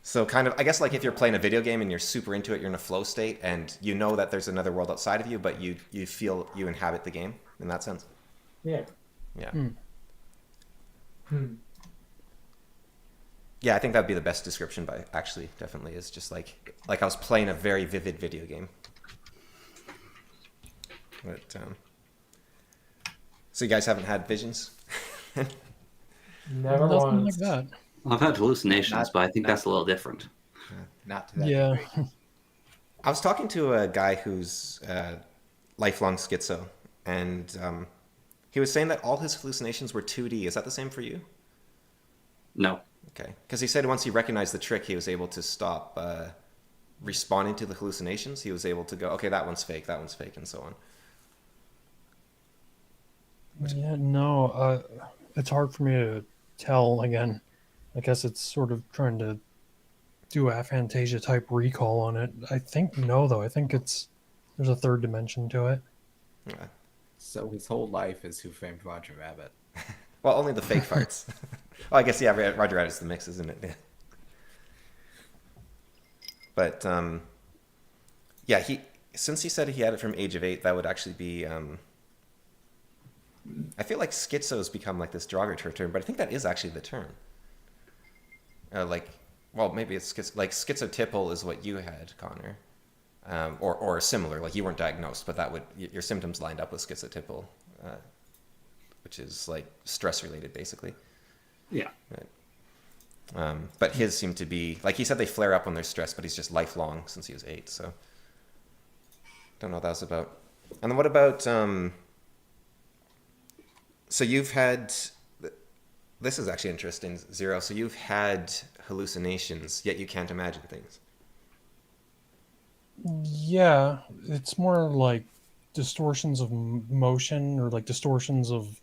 So kind of, I guess like if you're playing a video game and you're super into it, you're in a flow state and you know that there's another world outside of you, but you feel you inhabit the game in that sense. Yeah. Yeah. Hmm. Yeah, I think that'd be the best description, but actually definitely is just like I was playing a very vivid video game. But so you guys haven't had visions? Never Nothing once. like that. I've had hallucinations, Not- but I think not- that's a little different. Not to that Yeah. degree. I was talking to a guy who's lifelong schizo, and he was saying that all his hallucinations were 2D. Is that the same for you? No. Okay. Because he said once he recognized the trick, he was able to stop responding to the hallucinations. He was able to go, okay, that one's fake, and so on. Yeah, no, it's hard for me to tell again. I guess it's sort of trying to do aphantasia type recall on it. I think no, though. I think there's a third dimension to it. Yeah. So his whole life is Who Framed Roger Rabbit. Well, only the fake parts. Well, I guess, yeah, Roger Rabbit's the mix, isn't it? Yeah. But, yeah, since he said he had it from age of 8, that would actually be... I feel like schizo's become like this derogatory term, but I think that is actually the term. Well, maybe it's schizotypal is what you had, Connor, or similar. Like you weren't diagnosed, but your symptoms lined up with schizotypal, which is like stress related, basically. Yeah. But his seemed to be like he said they flare up when they're stressed, but he's just lifelong since he was 8. So don't know what that was about. And then what about? So you've had. This is actually interesting, Zero. So you've had hallucinations, yet you can't imagine things. Yeah, it's more like distortions of motion or like distortions of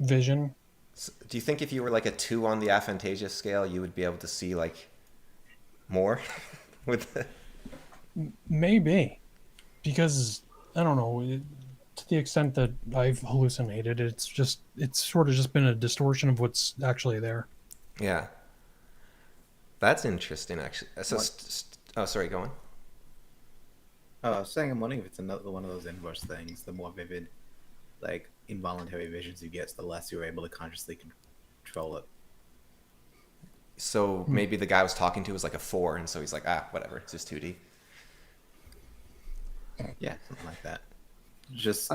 vision. So do you think if you were like a 2 on the aphantasia scale, you would be able to see like more with the... Maybe, because I don't know. To the extent that I've hallucinated, it's sort of just been a distortion of what's actually there. Yeah. That's interesting, actually. So, oh, sorry, go on. Oh, I was saying, I'm wondering if it's another one of those inverse things. The more vivid, like, involuntary visions you get, the less you're able to consciously control it. So maybe the guy I was talking to was like a 4, and so he's like, whatever, it's just 2D. Yeah, something like that. Just,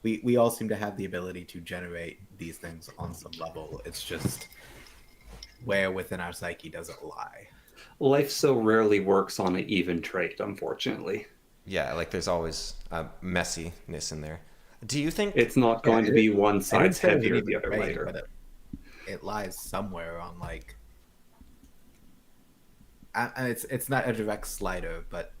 we all seem to have the ability to generate these things on some level. It's just where within our psyche does it lie? Life so rarely works on an even trait, unfortunately. Yeah, like there's always messiness in there. Do you think It's not going to be one side's I didn't say it was heavier, an the even other trait, lighter. but it lies somewhere on like, and it's not a direct slider, but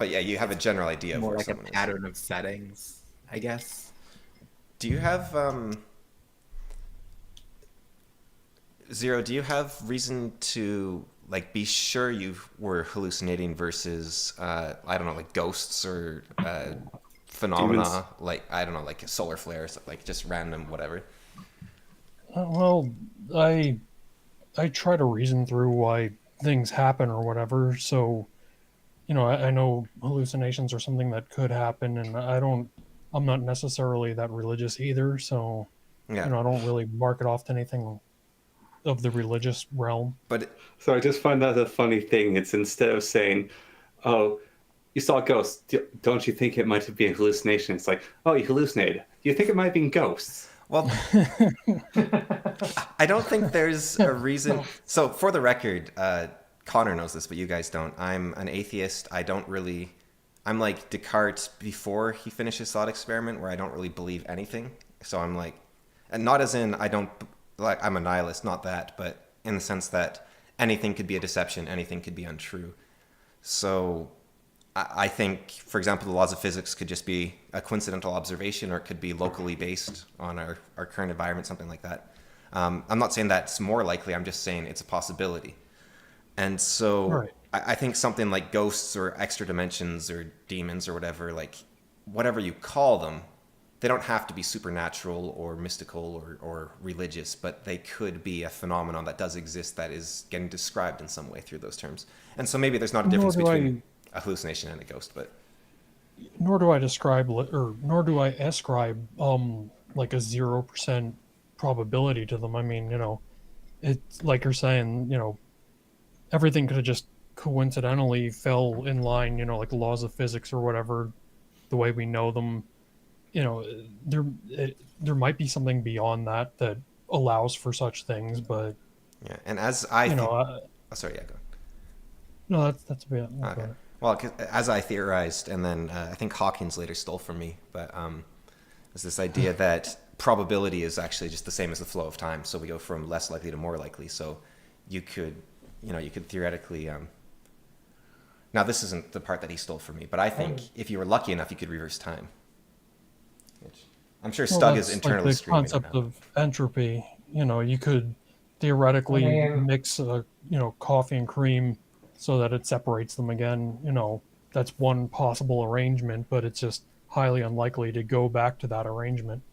yeah, you have a general idea of more where like a someone is. pattern of settings, I guess. Do you have Zero, do you have reason to like be sure you were hallucinating versus I don't know, like ghosts or phenomena, Demons. like I don't know, like solar flares, like just random whatever? Well, I try to reason through why things happen or whatever. So, I know hallucinations are something that could happen, and I'm not necessarily that religious either. So, Yeah. I don't really mark it off to anything of the religious realm. But So I just find that a funny thing. It's instead of saying, "Oh, you saw a ghost. Don't you think it might have been a hallucination?" It's like, "Oh, you hallucinated. Do you think it might have been ghosts?" Well, I don't think there's a reason. So, for the record, Connor knows this, but you guys don't. I'm an atheist. I don't really. I'm like Descartes before he finished his thought experiment, where I don't really believe anything. So I'm like, and not as in I don't like I'm a nihilist, not that, but in the sense that anything could be a deception, anything could be untrue. So I think, for example, the laws of physics could just be a coincidental observation, or it could be locally based on our current environment, something like that. I'm not saying that's more likely. I'm just saying it's a possibility. And so Right. I think something like ghosts or extra dimensions or demons or whatever, like whatever you call them, they don't have to be supernatural or mystical or religious, but they could be a phenomenon that does exist that is getting described in some way through those terms. And so maybe there's not a Nor difference do between I a hallucination and a ghost, but nor do I describe or nor do I ascribe like a 0% probability to them. I mean, it's like you're saying, everything could have just coincidentally fell in line, like the laws of physics or whatever, the way we know them. There might be something beyond that that allows for such things, but yeah. And as I you know, think, uh, oh, sorry, yeah, go. no, that's Okay. about it. Well, 'cause as I theorized, and then I think Hawkins later stole from me, but is this idea that probability is actually just the same as the flow of time. So we go from less likely to more likely. So you could, you could theoretically. Now this isn't the part that he stole from me, but I think if you were lucky enough, you could reverse time. Which I'm sure Well, Stug is that's like internally the screaming right concept now. of entropy. You could I theoretically mean, mix, coffee and cream so that it separates them again. That's one possible arrangement, but it's just highly unlikely to go back to that arrangement.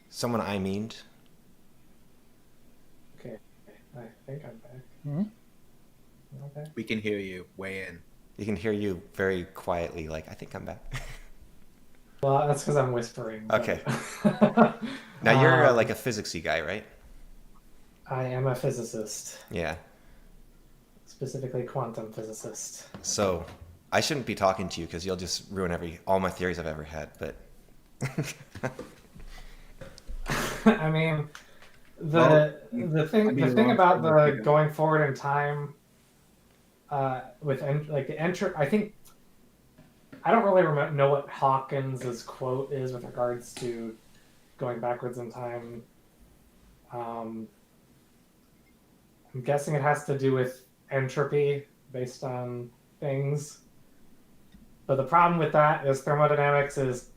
Someone I meaned. okay, I think I'm back. Hmm? Okay. We can hear you. Weigh in. You can hear you very quietly, like I think I'm back. Well, that's because I'm whispering. Okay. But... Now you're um, like a physicsy guy, right? I am a physicist, Yeah. specifically quantum physicist. So I shouldn't be talking to you because you'll just ruin all my theories I've ever had. But I mean, the thing about the going forward in time with like the entry, I think I don't really know what Hawkins's quote is with regards to going backwards in time. I'm guessing it has to do with entropy based on things. But the problem with that is thermodynamics is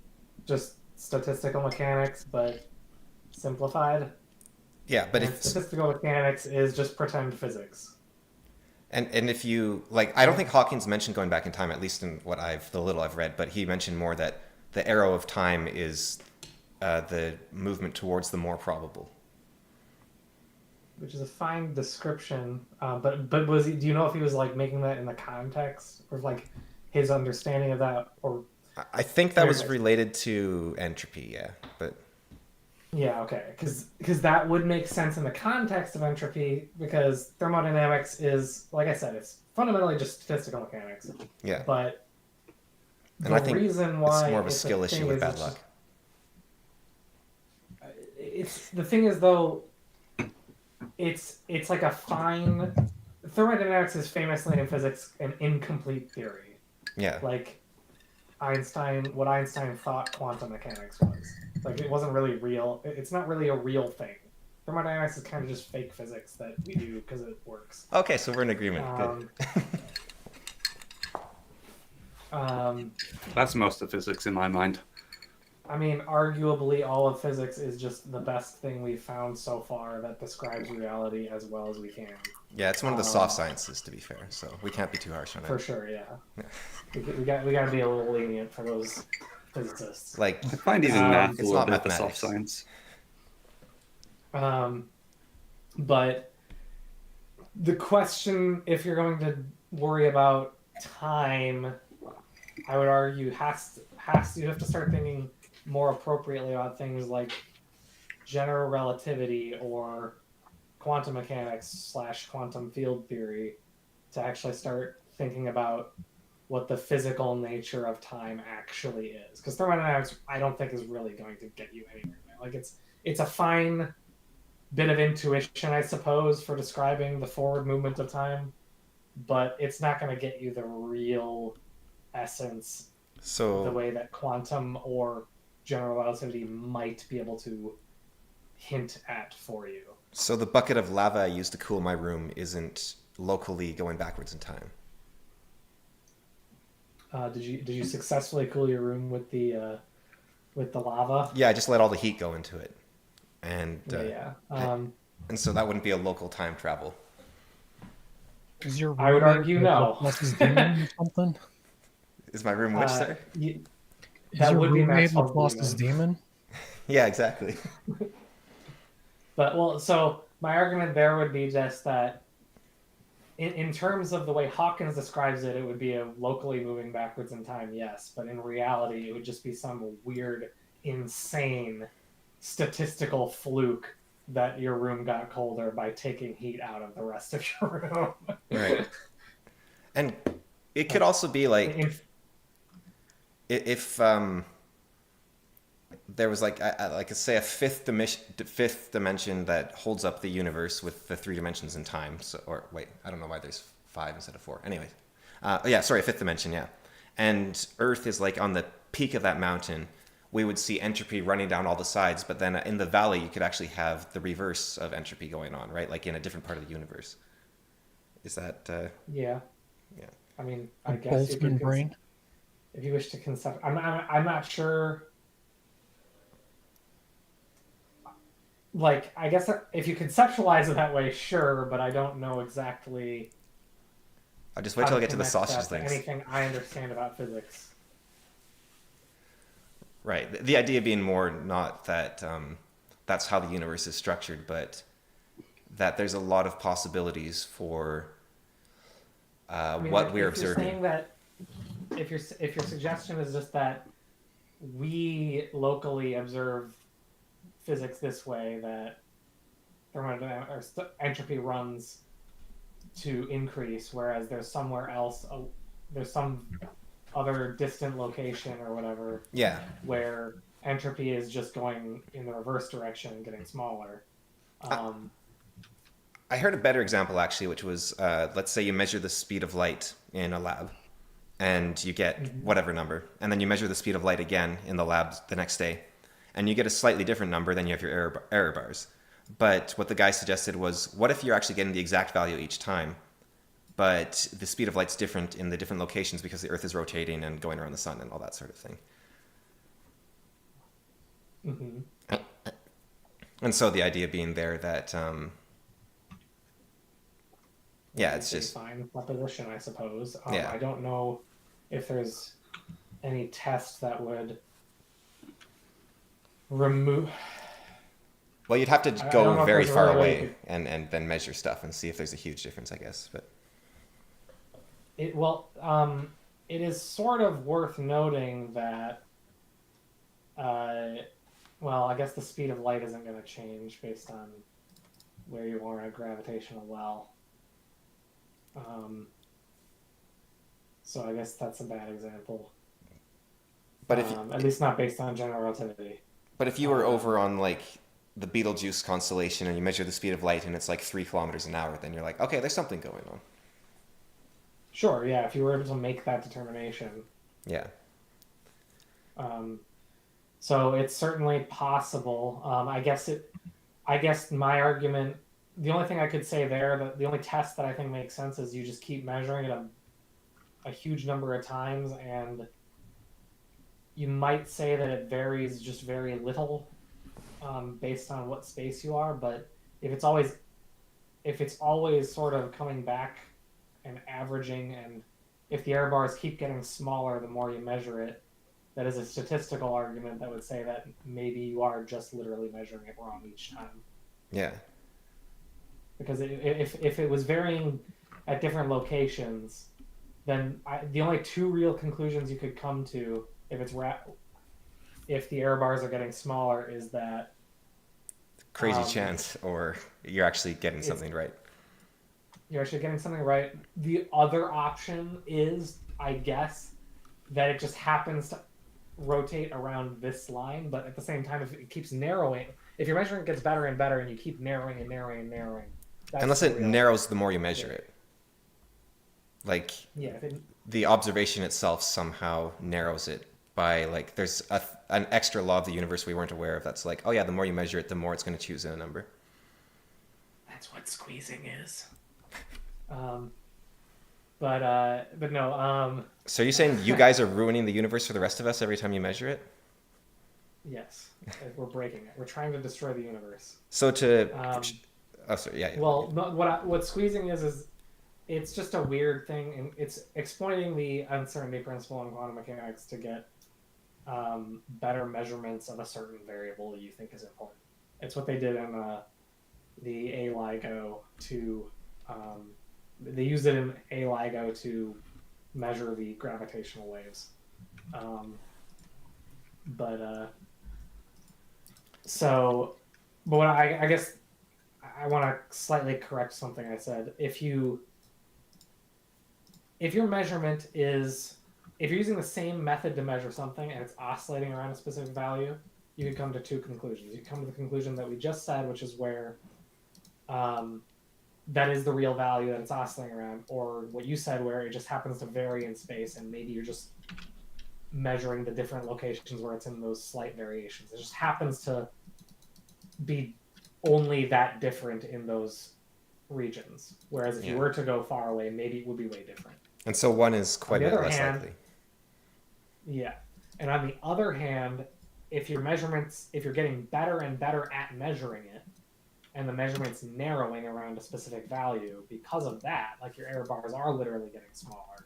just statistical mechanics, but simplified. yeah, but And if statistical mechanics is just pretend physics. and if you like, I don't think Hawkins mentioned going back in time, at least in the little I've read, but he mentioned more that the arrow of time is the movement towards the more probable. Which is a fine description, but was he? Do you know if he was like making that in the context or like his understanding of that, or I think that was related to entropy, yeah, but yeah, okay, because that would make sense in the context of entropy because thermodynamics is, like I said, it's fundamentally just statistical mechanics. yeah, But and the I think reason why it's more of a it's skill thing issue with is bad it's luck. it's the thing is though, it's like a fine. Thermodynamics is famously in physics an incomplete theory. Yeah, Like what Einstein thought quantum mechanics was. Like it wasn't really real. It's not really a real thing. Thermodynamics is kind of just fake physics that we do because it works. okay, so we're in agreement. Um, Good. That's most of physics in my mind. I mean, arguably, all of physics is just the best thing we've found so far that describes reality as well as we can. Yeah, it's one of the soft sciences, to be fair, so we can't be too harsh on it. For sure, yeah. we got to be a little lenient for those physicists. Like, I find even math a it's little not bit of a soft mathematics. science. But the question, if you're going to worry about time, I would argue you have to start thinking more appropriately about things like general relativity or quantum mechanics / quantum field theory to actually start thinking about what the physical nature of time actually is. Because thermodynamics, I don't think, is really going to get you anywhere. Like it's a fine bit of intuition, I suppose, for describing the forward movement of time, but it's not going to get you the real essence the So way that quantum or general relativity might be able to hint at for you. so the bucket of lava I used to cool my room isn't locally going backwards in time. Did you successfully cool your room with the lava? Yeah, I just let all the heat go into it, and Yeah. and so that wouldn't be a local time travel. Is your I would roommate argue like no. Laplace's demon or something? Is my room which, sir? You, Is that your would be roommate Maxwell's Laplace's demon. demon? Yeah, exactly. But well, so my argument there would be just that in terms of the way Hawkins describes it, it would be a locally moving backwards in time, yes. But in reality, it would just be some weird, insane statistical fluke that your room got colder by taking heat out of the rest of your room. Right. And it could also be like In- if there was like say a fifth dimension that holds up the universe with the 3 dimensions in time. So, or wait, I don't know why there's 5 instead of 4. Anyway, yeah, sorry, a fifth dimension, yeah. And Earth is like on the peak of that mountain. We would see entropy running down all the sides, but then in the valley, you could actually have the reverse of entropy going on, right? Like in a different part of the universe. Is that? yeah. Yeah. I mean, A I guess you Boltzmann could brain? if you wish to concept. I'm not sure. Like, I guess if you conceptualize it that way, sure, but I don't know exactly. I'll just wait till I get to the connect sausage that to links. anything I understand about physics. Right. The idea being more not that that's how the universe is structured, but that there's a lot of possibilities for I mean, what like, we're if you're observing. saying that, if your suggestion is just that we locally observe physics this way, that entropy runs to increase, whereas there's somewhere else, there's some other distant location or whatever Yeah. where entropy is just going in the reverse direction and getting smaller. I heard a better example actually, which was let's say you measure the speed of light in a lab and you get whatever number, and then you measure the speed of light again in the lab the next day and you get a slightly different number, then you have your error bars. But what the guy suggested was, what if you're actually getting the exact value each time, but the speed of light's different in the different locations because the Earth is rotating and going around the sun and all that sort of thing. Mm-hmm. And so the idea being there that, yeah, it's a just fine supposition, I suppose. Yeah. I don't know if there's any test that would remove. well, you'd have to I don't know go if very there's a far really way away and then measure stuff and see if there's a huge difference, I guess. But It it is sort of worth noting that. Well, I guess the speed of light isn't going to change based on where you are in a gravitational well. So I guess that's a bad example. but if At least not based on general relativity. but if you were over on like the Betelgeuse constellation and you measure the speed of light and it's like 3 kilometers an hour, then you're like, okay, there's something going on. Sure, yeah, if you were able to make that determination. Yeah. So it's certainly possible. I guess my argument, the only thing I could say there, that the only test that I think makes sense is you just keep measuring it a huge number of times, and you might say that it varies just very little based on what space you are. But if it's always sort of coming back and averaging, and if the error bars keep getting smaller the more you measure it, that is a statistical argument that would say that maybe you are just literally measuring it wrong each time. Yeah. Because if it was varying at different locations, then the only 2 real conclusions you could come to if the error bars are getting smaller is that Crazy chance, or you're actually getting something right. you're actually getting something right. The other option is I guess that it just happens to rotate around this line, but at the same time, if it keeps narrowing, if your measurement gets better and better, and you keep narrowing and narrowing and narrowing, that's Unless the it real, narrows the more you measure it. Like yeah. If it, the observation itself somehow narrows it by like there's an extra law of the universe we weren't aware of that's like, oh yeah, the more you measure it, the more it's going to choose in a number. that's what squeezing is. But no. So you're saying you guys are ruining the universe for the rest of us every time you measure it? Yes, we're breaking it. We're trying to destroy the universe. So to Um, sorry, yeah. Well, what squeezing is it's just a weird thing, and it's exploiting the uncertainty principle in quantum mechanics to get better measurements of a certain variable you think is important. It's what they did in the A LIGO to they used it in A LIGO to measure the gravitational waves. But what I guess I want to slightly correct something I said. If your measurement is, if you're using the same method to measure something and it's oscillating around a specific value, you can come to two conclusions. You come to the conclusion that we just said, which is where that is the real value that it's oscillating around, or what you said, where it just happens to vary in space, and maybe you're just measuring the different locations where it's in those slight variations. It just happens to be only that different in those regions. Whereas if you were to go far away, maybe it would be way different. And so one is quite a bit less likely. Yeah. And on the other hand, if you're getting better and better at measuring it, and the measurement's narrowing around a specific value, because of that, like your error bars are literally getting smaller,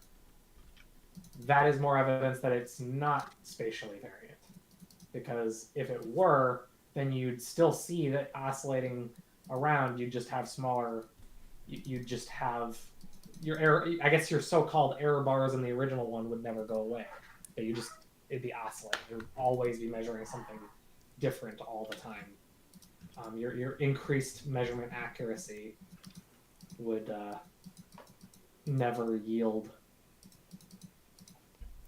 that is more evidence that it's not spatially variant. Because if it were, then you'd still see that oscillating around, you'd just have smaller, you'd just have your error, I guess your so-called error bars in the original one would never go away. But it'd be oscillating. You'd always be measuring something different all the time. Your increased measurement accuracy would never yield.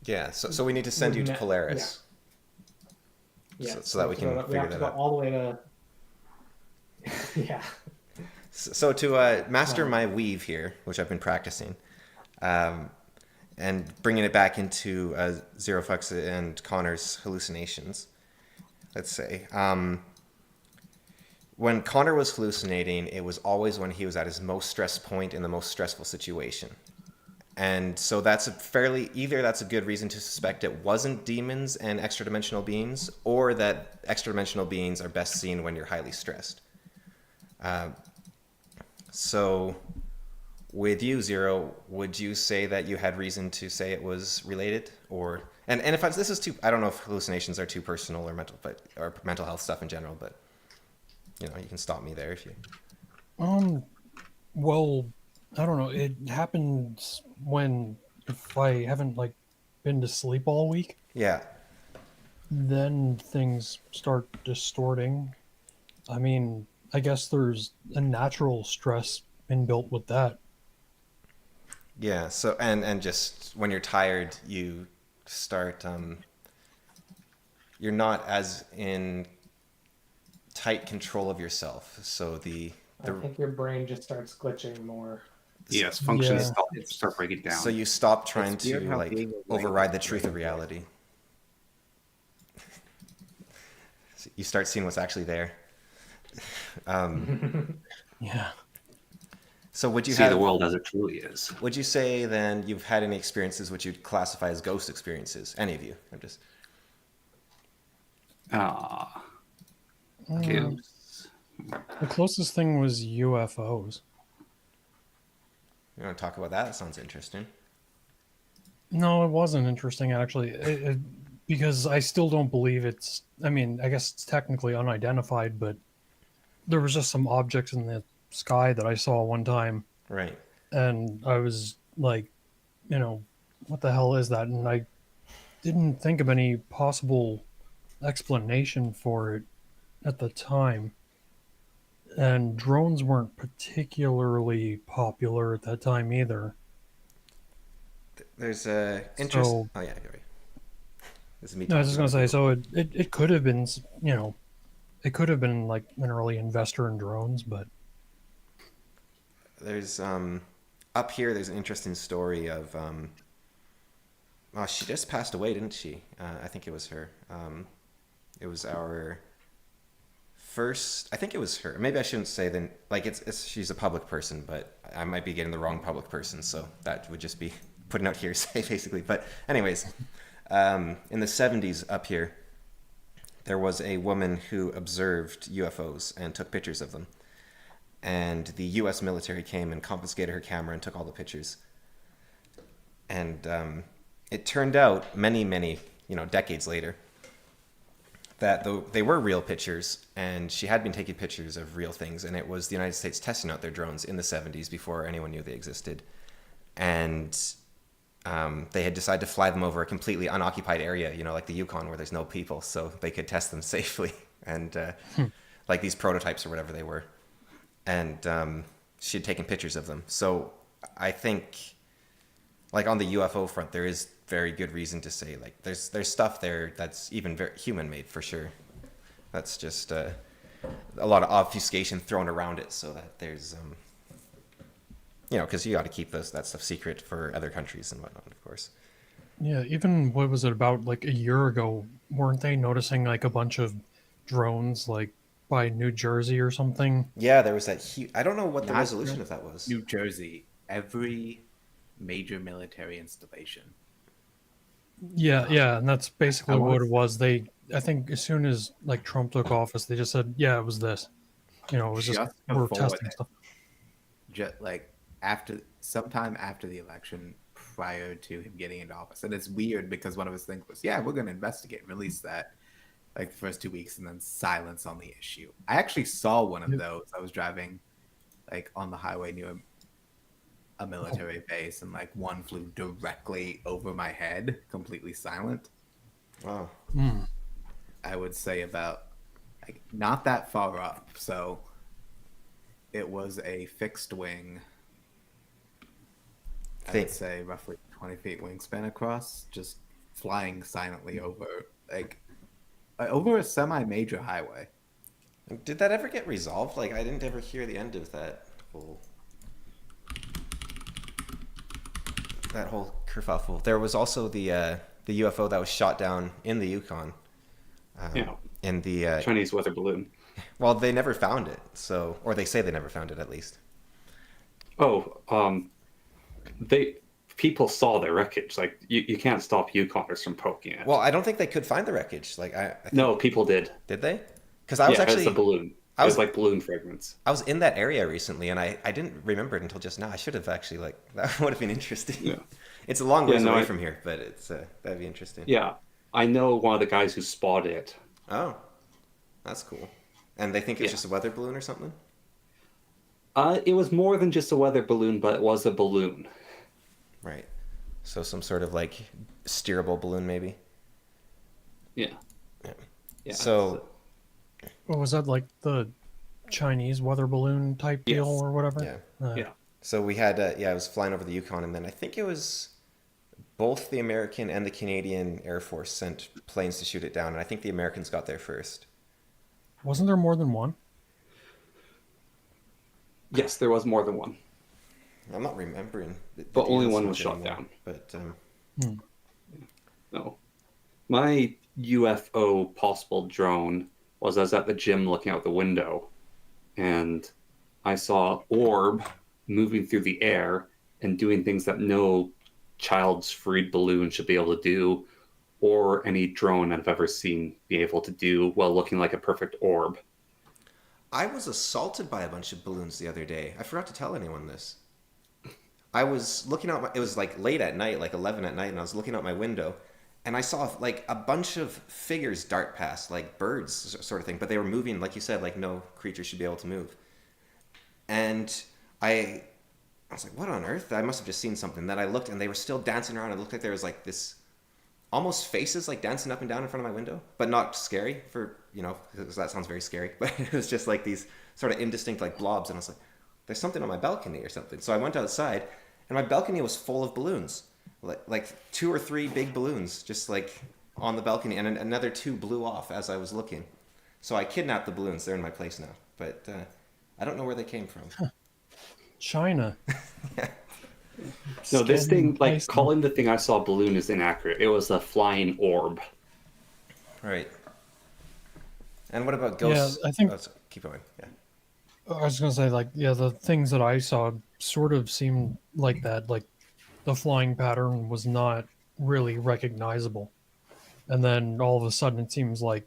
Yeah, so we need to send you to Polaris. Yeah. So that we can figure that out. All the way to. Yeah. So to master my weave here, which I've been practicing, and bringing it back into Zero Fucks and Connor's hallucinations, let's say. When Connor was hallucinating, it was always when he was at his most stressed point in the most stressful situation. And so that's either that's a good reason to suspect it wasn't demons and extra-dimensional beings, or that extra-dimensional beings are best seen when you're highly stressed. So with you, Zero, would you say that you had reason to say it was related? And if this is too, I don't know if hallucinations are too personal or mental health stuff in general, but you can stop me there if you. Well, I don't know. It happens if I haven't been to sleep all week. Yeah. Then things start distorting. I mean, I guess there's a natural stress inbuilt with that. Yeah. So and just when you're tired, you start. You're not as in tight control of yourself. So I think your brain just starts glitching more. Yes, functions start breaking down. So you stop trying to override the truth of reality. So you start seeing what's actually there. Yeah. So would you see the world as it truly is? Would you say then you've had any experiences which you'd classify as ghost experiences? Any of you? I'm just. Ghosts. The closest thing was UFOs. You want to talk about that? That sounds interesting. No, it wasn't interesting, actually, because I still don't believe it's... I mean, I guess it's technically unidentified, but there was just some objects in the sky that I saw one time. Right. And I was like, what the hell is that? And I didn't think of any possible explanation for it at the time. And drones weren't particularly popular at that time either. There's a interest. So Oh yeah, right. This is me no, I was talking just gonna about say, it. so it could have been, it could have been like an early investor in drones, but There's up here. There's an interesting story of oh, she just passed away, didn't she? I think it was her. It was our first. I think it was her. Maybe I shouldn't say then. Like it's she's a public person, but I might be getting the wrong public person, so that would just be putting out hearsay basically. But anyways, in the 70s up here, there was a woman who observed UFOs and took pictures of them. And the U.S. military came and confiscated her camera and took all the pictures. And it turned out many, decades later, that though they were real pictures, and she had been taking pictures of real things, and it was the United States testing out their drones in the 70s before anyone knew they existed. And they had decided to fly them over a completely unoccupied area, like the Yukon where there's no people, so they could test them safely. And like these prototypes or whatever they were. And she had taken pictures of them. So I think, like on the UFO front, there is very good reason to say like there's stuff there that's even very human made for sure. That's just a lot of obfuscation thrown around it, so that there's because you got to keep that stuff secret for other countries and whatnot, of course. yeah, even what was it about like a year ago? Weren't they noticing like a bunch of drones like by New Jersey or something? Yeah, there was that I don't know what the Not resolution just of that was. New Jersey, every major military installation. Yeah, yeah, and that's basically I what was it was. I think as soon as like Trump took office, they just said, yeah, it was this. It was just we're before testing that, stuff. just like sometime after the election, prior to him getting into office. And it's weird because one of his things was, yeah, we're going to investigate and release that like the first 2 weeks, and then silence on the issue. I actually saw one of Yep. those. I was driving like on the highway near a military base, and like one flew directly over my head, completely silent. Wow. Mm. I would say about like not that far up. So it was a fixed wing. I would say roughly 20 feet wingspan across, just flying silently over over a semi-major highway. Did that ever get resolved? Like, I didn't ever hear the end of that whole kerfuffle. There was also the UFO that was shot down in the Yukon. In the Chinese weather balloon. well, they never found it. So, or they say they never found it at least. Oh, people saw the wreckage. Like you can't stop Yukoners from poking it. Well, I don't think they could find the wreckage. Like, I think, No, people did. did they? Because I was It's actually a balloon. I It was was like balloon fragments. I was in that area recently, and I didn't remember it until just now. I should have actually that would have been interesting. Yeah. It's a long Yeah, ways no, away I- from here, but it's that'd be interesting. Yeah, I know one of the guys who spotted it. Oh, that's cool. And they think it's Yeah. just a weather balloon or something? It was more than just a weather balloon, but it was a balloon. Right. So some sort of like steerable balloon, maybe. Yeah. Yeah. Yeah. So What was that, like the Chinese weather balloon type deal Yes. or whatever? yeah. yeah. So we had I was flying over the Yukon, and then I think it was both the American and the Canadian Air Force sent planes to shoot it down, and I think the Americans got there first. Wasn't there more than one? Yes, there was more than one, I'm not remembering. The but only details one much was shot anymore, down. But No. My UFO possible drone was I was at the gym looking out the window, and I saw orb moving through the air and doing things that no child's freed balloon should be able to do, or any drone I've ever seen be able to do while looking like a perfect orb. I was assaulted by a bunch of balloons the other day. I forgot to tell anyone this. I was looking out it was like late at night, like 11 at night, and I was looking out my window, and I saw like a bunch of figures dart past, like birds sort of thing, but they were moving, like you said, like no creature should be able to move. And I was like, what on earth? I must have just seen something. Then I looked, and they were still dancing around. It looked like there was like this almost faces like dancing up and down in front of my window, but not scary because that sounds very scary. But it was just like these sort of indistinct like blobs, and I was like, there's something on my balcony or something. So I went outside, and my balcony was full of balloons. like 2 or 3 big balloons just like on the balcony, and another 2 blew off as I was looking. So I kidnapped the balloons. They're in my place now, but I don't know where they came from. China. No, this Scamming thing, like Iceland. calling the thing I saw balloon is inaccurate. It was a flying orb. Right. And what about Yeah, ghosts? I think Oh, sorry. Keep going. Yeah. I was gonna say, like, yeah, the things that I saw sort of seemed like that. Like, the flying pattern was not really recognizable, and then all of a sudden, it seems like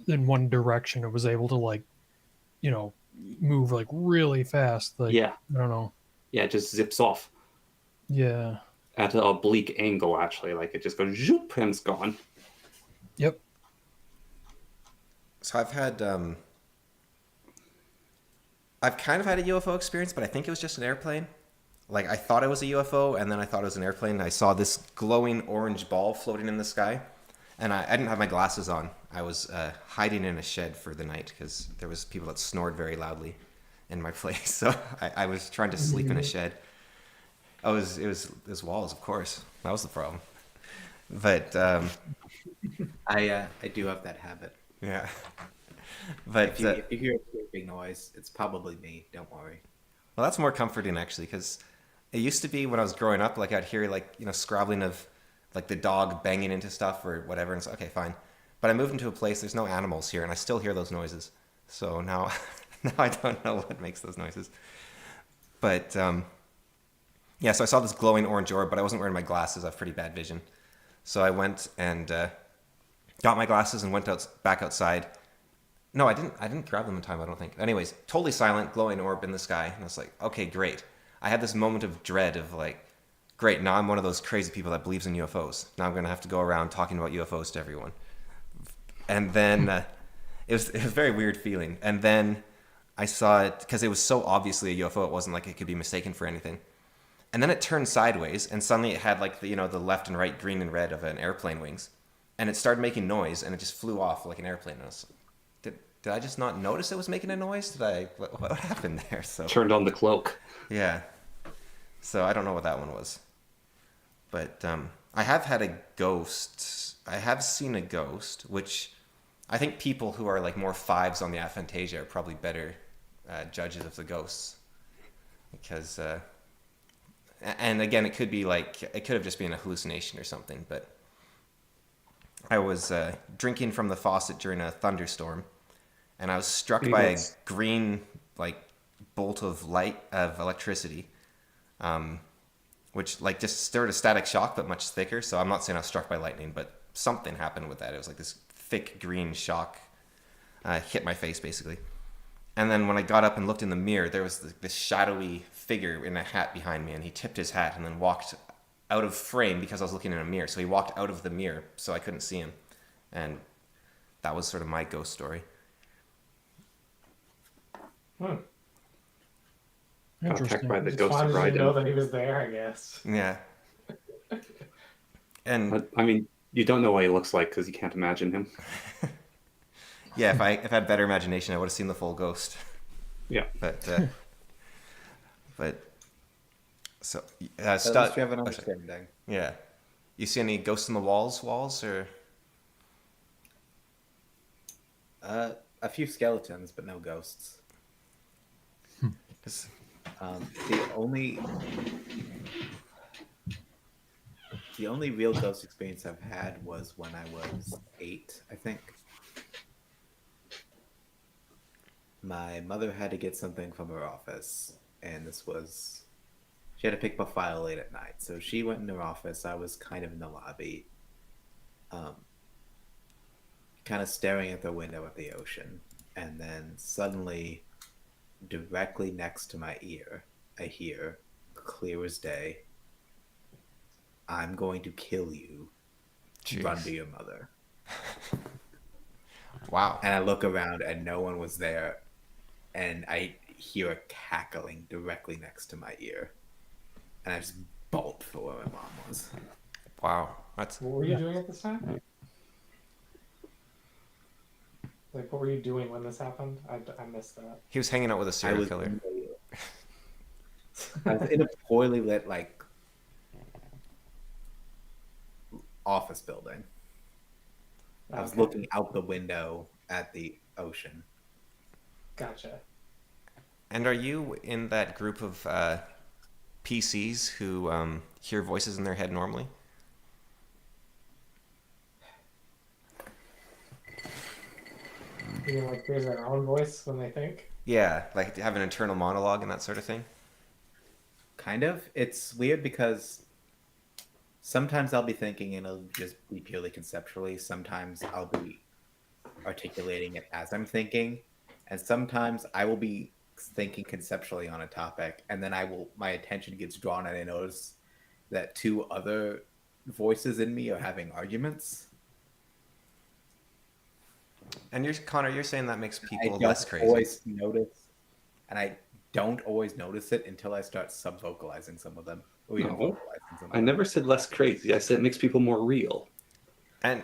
in one direction, it was able to, like, you know, move like really fast. Like, Yeah, I don't know. yeah, it just zips off Yeah. at an oblique angle. Actually, like it just goes zoop and it's gone. Yep. So I've kind of had a UFO experience, but I think it was just an airplane. Like I thought it was a UFO, and then I thought it was an airplane. I saw this glowing orange ball floating in the sky, and I didn't have my glasses on. I was hiding in a shed for the night because there was people that snored very loudly in my place. So I was trying to sleep in a shed. Oh, it was walls, of course. That was the problem. But I do have that habit. yeah, but If you hear a scraping noise, it's probably me. Don't worry. well, that's more comforting actually, because it used to be when I was growing up, like I'd hear like scrabbling of like the dog banging into stuff or whatever, and it's okay, fine. But I moved into a place there's no animals here, and I still hear those noises. So now, now I don't know what makes those noises. But yeah, so I saw this glowing orange orb, but I wasn't wearing my glasses. I have pretty bad vision, so I went and got my glasses and went back outside. No, I didn't. I didn't grab them in time. I don't think. Anyways, totally silent, glowing orb in the sky, and I was like, okay, great. I had this moment of dread of like, great. Now I'm one of those crazy people that believes in UFOs. Now I'm gonna have to go around talking about UFOs to everyone. And then it was a very weird feeling. And then I saw it because it was so obviously a UFO. It wasn't like it could be mistaken for anything. And then it turned sideways, and suddenly it had like the left and right, green and red of an airplane wings, and it started making noise, and it just flew off like an airplane. And I was, did I just not notice it was making a noise? What happened there? So Turned on the cloak. yeah, so I don't know what that one was, but I have had a ghost. I have seen a ghost, which I think people who are like more fives on the aphantasia are probably better judges of the ghosts, because and again, it could be like it could have just been a hallucination or something. But I was drinking from the faucet during a thunderstorm, and I was struck by a green like bolt of light of electricity, which like just stirred a static shock, but much thicker. So I'm not saying I was struck by lightning, but something happened with that. It was like this thick green shock hit my face basically. And then when I got up and looked in the mirror, there was this shadowy figure in a hat behind me, and he tipped his hat and then walked out of frame because I was looking in a mirror. So he walked out of the mirror, so I couldn't see him, and that was sort of my ghost story. Hmm. Got attacked by the Just ghost of wanted you to know Raiden. that he was there, I guess. Yeah. And But I mean, you don't know what he looks like because you can't imagine him. yeah, if I had better imagination, I would have seen the full ghost. Yeah. But so At least you have an oh, sorry. understanding. Yeah, you see any ghosts in the walls or A few skeletons, but no ghosts. 'cause- The only real ghost experience I've had was when I was 8, I think. My mother had to get something from her office, and she had to pick up a file late at night. So she went in her office. I was kind of in the lobby, kind of staring at the window at the ocean. And then suddenly, directly next to my ear, I hear, clear as day, "I'm going to kill you. Jeez. Run to your mother." Wow. And I look around and no one was there. And I hear a cackling directly next to my ear. And I just bolt for where my mom was. Wow. That's What were you doing at this time? Like, what were you doing when this happened? I missed that. he was hanging out with a I serial was, killer. I was in a poorly lit, like, office building. I was Okay. looking out the window at the ocean. Gotcha. And are you in that group of PCs who hear voices in their head normally? You mean like here's their own voice when they think? Yeah, like have an internal monologue and that sort of thing? Kind of. It's weird because sometimes I'll be thinking and it'll just be purely conceptually. Sometimes I'll be articulating it as I'm thinking, and sometimes I will be thinking conceptually on a topic, and then my attention gets drawn, and I notice that two other voices in me are having arguments. And Connor, you're saying that makes I people don't less crazy. always notice, and I don't always notice it until I start sub-vocalizing some of them. Or even No. vocalizing some of I them. never said less crazy. I said it makes people more real. And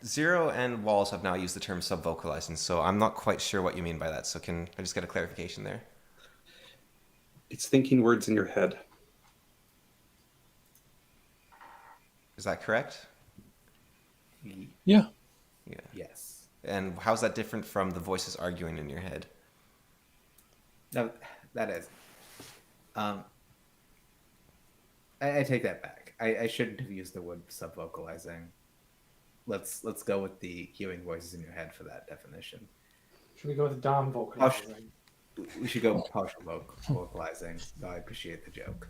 Zero and Walls have now used the term sub-vocalizing, so I'm not quite sure what you mean by that. So can I just get a clarification there? It's thinking words in your head. Is that correct? Yeah. Yeah. Yes. And how's that different from the voices arguing in your head? No, that is. I take that back. I shouldn't have used the word sub-vocalizing. Let's go with the hearing voices in your head for that definition. Should we go with Dom vocalizing? We should go partial vocalizing. No, I appreciate the joke.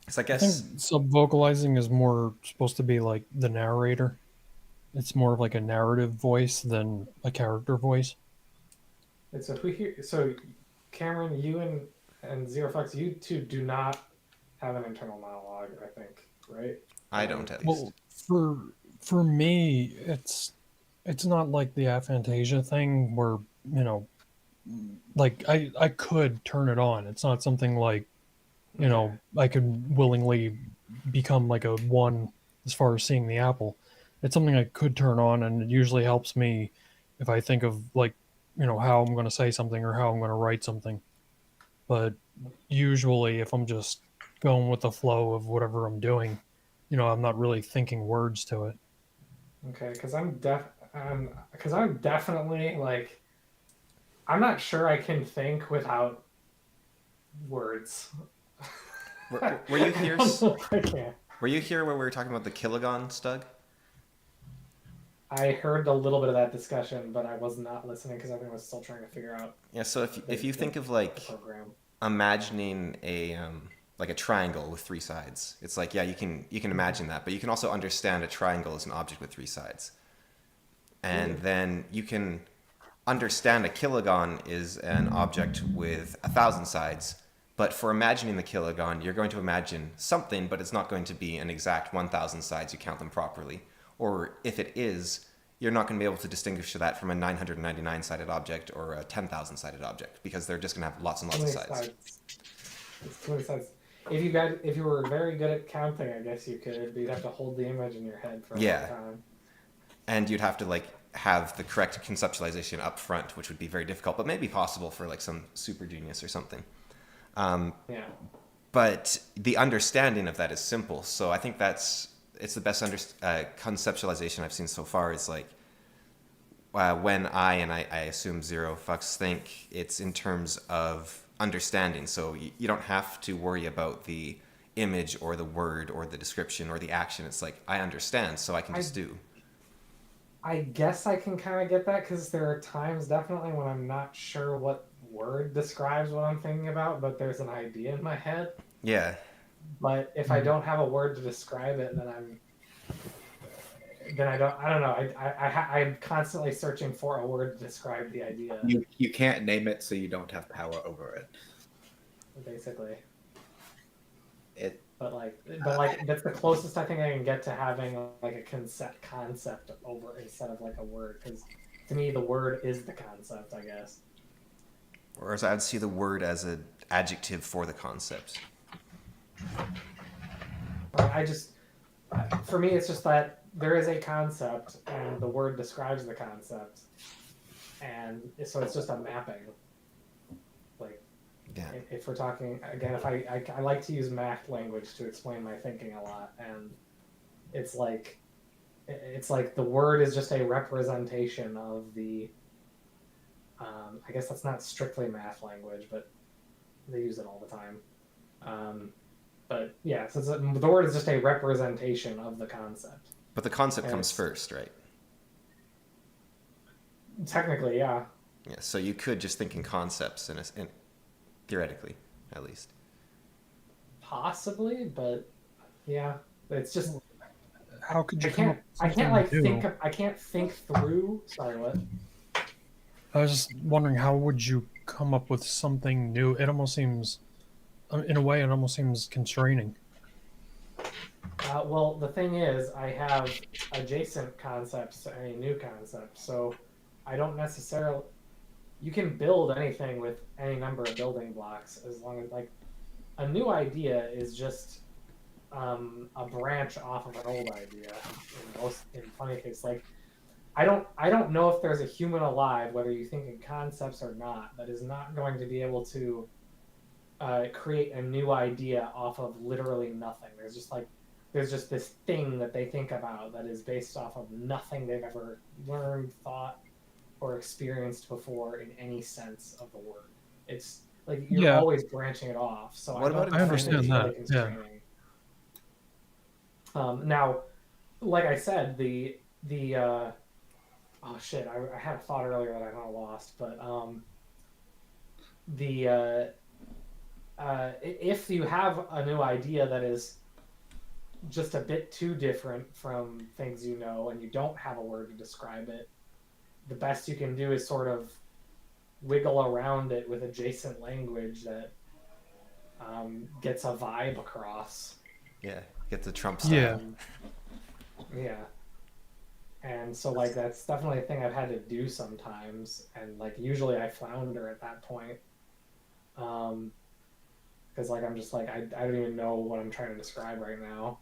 So I I guess think sub-vocalizing is more supposed to be like the narrator. It's more of like a narrative voice than a character voice. And so who here? So Cameron, you and Zero Fox, you two do not have an internal monologue. I think, right? I don't at least. Well, for me, it's not like the aphantasia thing where, you know, like I could turn it on. It's not something like, you know, I could willingly become like a one as far as seeing the apple. It's something I could turn on, and it usually helps me if I think of like, you know, how I'm going to say something or how I'm going to write something. But usually, if I'm just going with the flow of whatever I'm doing, you know, I'm not really thinking words to it. Okay, because I'm definitely like I'm not sure I can think without words. Were you here? I don't know if I can. Were you here where we were talking about the kilogon, Stug? I heard a little bit of that discussion, but I was not listening because I think I was still trying to figure out Yeah. So if you think of the like program. imagining a like a triangle with three sides, it's like yeah, you can imagine that, but you can also understand a triangle as an object with three sides, and then you can understand a kilogon is an object with 1,000 sides. But for imagining the kilogon, you're going to imagine something, but it's not going to be an exact 1,000 sides. You count them properly. Or if it is, you're not going to be able to distinguish that from a 999-sided object or a 10,000-sided object because they're just going to have lots and lots of sides. It's too many sides. If you were very good at counting, I guess you could, but you'd have to hold the image in your head for a long time. And you'd have to like have the correct conceptualization up front, which would be very difficult, but maybe possible for like some super genius or something. Yeah. But the understanding of that is simple. So I think it's the best conceptualization I've seen so far is like when I assume Zero Fucks think it's in terms of understanding. So you don't have to worry about the image or the word or the description or the action. It's like I understand, so I can just do. I guess I can kind of get that because there are times definitely when I'm not sure what word describes what I'm thinking about, but there's an idea in my head. Yeah. But if I don't have a word to describe it, then I don't know. I'm constantly searching for a word to describe the idea. You can't name it, so you don't have power over it. Basically. But that's the closest I think I can get to having like a concept over instead of like a word, because to me the word is the concept, I guess. Whereas I'd see the word as an adjective for the concept. For me, it's just that there is a concept and the word describes the concept, and so it's just a mapping. Like Yeah. If we're talking again, if I like to use math language to explain my thinking a lot, and it's like the word is just a representation of the. I guess that's not strictly math language, but they use it all the time. But yeah, so the word is just a representation of the concept. But the concept And comes first, right? technically, yeah, Yeah. So you could just think in concepts, theoretically, at least. possibly, but yeah, it's just How could you I come up can't with I something can't like new? I can't think through. Sorry, what? I was just wondering, how would you come up with something new? It almost seems, in a way, it almost seems constraining. Well, the thing is, I have adjacent concepts to any new concept, so I don't necessarily. You can build anything with any number of building blocks as long as like a new idea is just a branch off of an old idea. In funny case, like I don't know if there's a human alive, whether you think in concepts or not, that is not going to be able to create a new idea off of literally nothing. There's just this thing that they think about that is based off of nothing they've ever learned, thought, or experienced before in any sense of the word. It's like you're Yeah. always branching it off. So What about I understand it's that, really constraining. Now, like I said, the oh shit, I had a thought earlier that I kind of lost, but the if you have a new idea that is just a bit too different from things you know and you don't have a word to describe it, the best you can do is sort of wiggle around it with adjacent language that gets a vibe across. Yeah. Get the Trump style. Yeah. Yeah. And so like that's definitely a thing I've had to do sometimes, and like usually I flounder at that point. Because like I'm just like I don't even know what I'm trying to describe right now.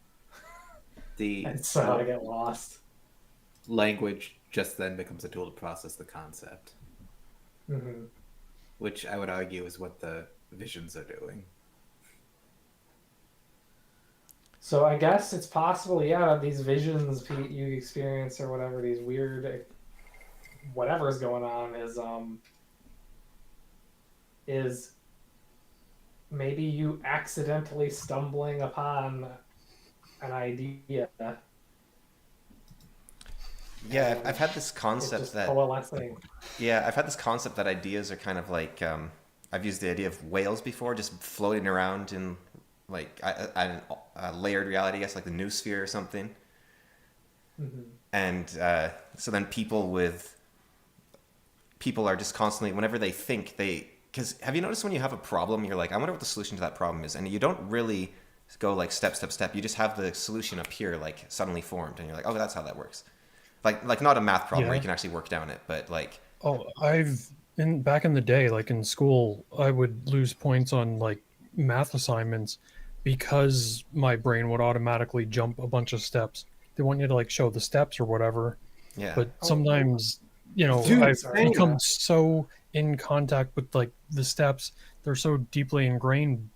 And so I get lost. Language just then becomes a tool to process the concept, Mm-hmm. which I would argue is what the visions are doing. So I guess it's possible, yeah, these visions you experience or whatever, these weird whatever's going on is maybe you accidentally stumbling upon an idea. Yeah, I've had this It's concept just that coalescing. yeah, I've had this concept that ideas are kind of like I've used the idea of whales before, just floating around in like a layered reality, I guess, like the noosphere or something. Mm-hmm. And so then people are just constantly, whenever they think because have you noticed when you have a problem, you're like, I wonder what the solution to that problem is, and you don't really go like step, step, step. You just have the solution appear like suddenly formed, and you're like, oh, that's how that works. Like not a math problem where you Yeah. can actually work down it, but like Oh, back in the day, like in school, I would lose points on like math assignments because my brain would automatically jump a bunch of steps. They want you to like show the steps or whatever, yeah. but sometimes, Dude, I've sorry. become so in contact with like the steps, they're so deeply ingrained,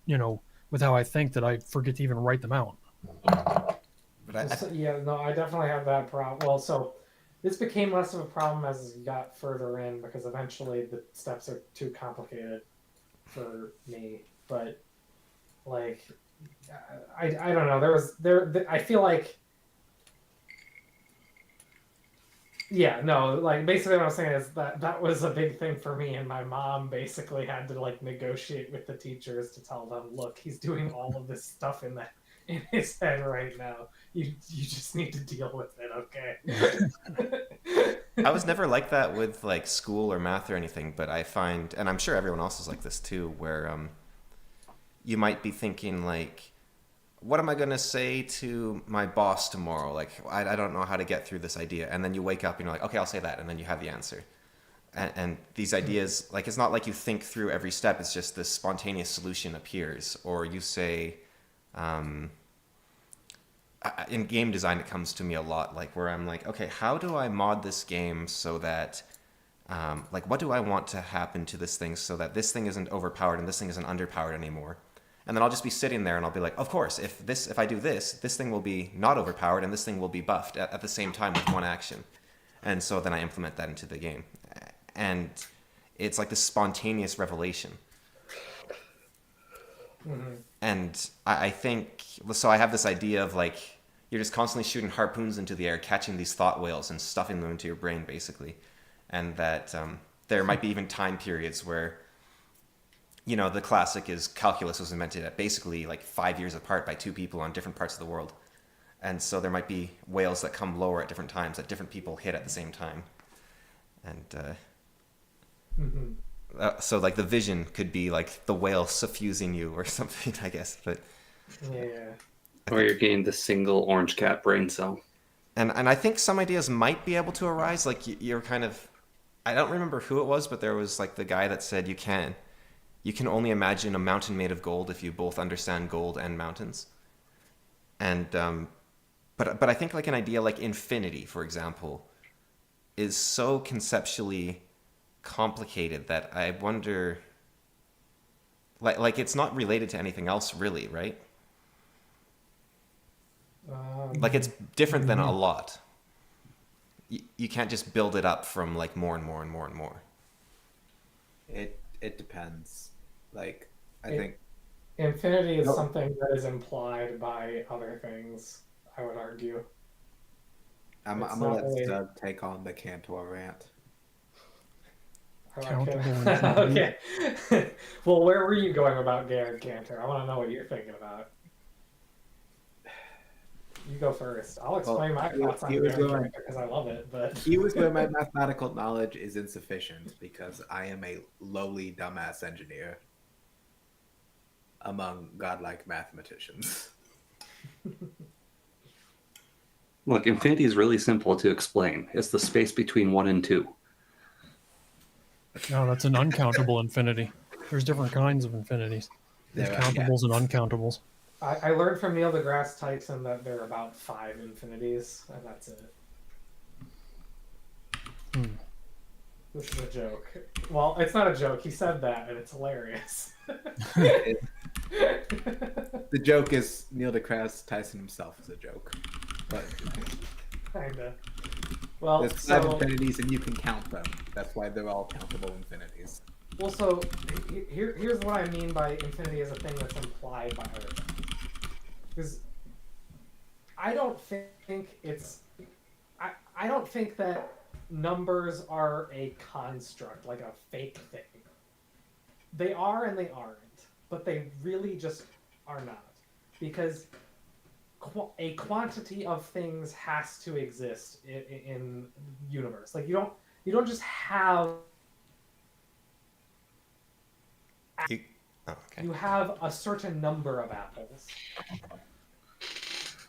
with how I think that I forget to even write them out. But Yeah, no, I definitely have that problem. Well, so this became less of a problem as you got further in because eventually the steps are too complicated for me. But like, I don't know. I feel like, yeah, no, like basically what I'm saying is that was a big thing for me, and my mom basically had to like negotiate with the teachers to tell them, look, he's doing all of this stuff in his head right now. You just need to deal with it, okay? I was never like that with like school or math or anything, but I find, and I'm sure everyone else is like this too, where you might be thinking like, what am I going to say to my boss tomorrow? Like, I don't know how to get through this idea. And then you wake up and you're like, okay, I'll say that. And then you have the answer. And these ideas, like, it's not like you think through every step. It's just this spontaneous solution appears. Or you say, in game design, it comes to me a lot, like where I'm like, okay, how do I mod this game so that like what do I want to happen to this thing so that this thing isn't overpowered and this thing isn't underpowered anymore. And then I'll just be sitting there and I'll be like, of course, if I do this, this thing will be not overpowered and this thing will be buffed at the same time with one action. And so then I implement that into the game. And it's like this spontaneous revelation. Mm-hmm. And I think, so I have this idea of like, you're just constantly shooting harpoons into the air, catching these thought whales and stuffing them into your brain, basically. And that there might be even time periods where, you know, the classic is calculus was invented at basically like 5 years apart by two people on different parts of the world. And so there might be whales that come lower at different times that different people hit at the same time. And so like the vision could be like the whale suffusing you or something, I guess. But Yeah. Or you're getting the single orange cat brain cell. And I think some ideas might be able to arise. Like you're kind of, I don't remember who it was, but there was like the guy that said you can only imagine a mountain made of gold if you both understand gold and mountains. And but I think like an idea like infinity, for example, is so conceptually complicated that I wonder, like it's not related to anything else really, right? Like it's different than a lot. You can't just build it up from like more and more and more and more. It depends. Like I think Infinity is something that is implied by other things, I would argue. I'm gonna let Stug take on the Cantor rant. Okay. Well, where were you going about Garrett Cantor? I want to know what you're thinking about. You go first. I'll explain my thoughts on Garrett Cantor because I love it. But he was where my mathematical knowledge is insufficient because I am a lowly dumbass engineer among godlike mathematicians. Look, infinity is really simple to explain. It's the space between 1 and 2. No, that's an uncountable infinity. There's different kinds of infinities. There's countables and uncountables. I learned from Neil deGrasse Tyson that there are about 5 infinities, and that's it. This is a joke. Well, it's not a joke. He said that, and it's hilarious. The joke is Neil deGrasse Tyson himself is a joke. But Kinda. Well, there's 5 infinities, and you can count them. That's why they're all countable infinities. Well, so here's what I mean by infinity as a thing that's implied by other things. Because I don't think it's... I don't think that numbers are a construct, like a fake thing. They are and they aren't, but they really just are not. Because a quantity of things has to exist in the universe. Like you don't just have... You have a certain number of apples.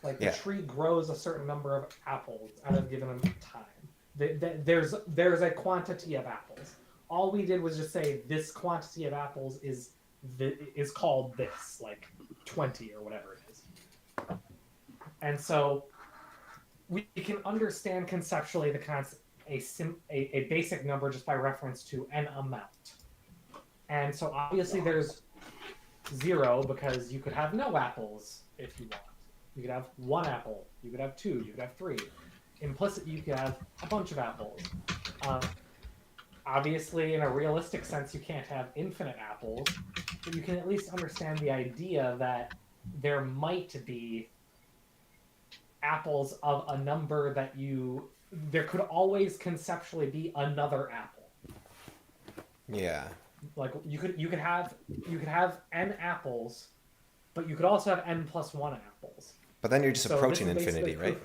Like the tree grows a certain number of apples at a given time. There's a quantity of apples. All we did was just say this quantity of apples is called this, like 20 or whatever it is. And so we can understand conceptually the concept, a basic number just by reference to an amount. And so obviously there's 0 because you could have no apples if you want. You could have 1 apple. You could have 2. You could have 3. Implicit, you could have a bunch of apples. Obviously, in a realistic sense, you can't have infinite apples, but you can at least understand the idea that there might be apples of a number that there could always conceptually be another apple. Yeah. Like you could have n apples, but you could also have n plus 1 apples. But then you're just approaching infinity, right?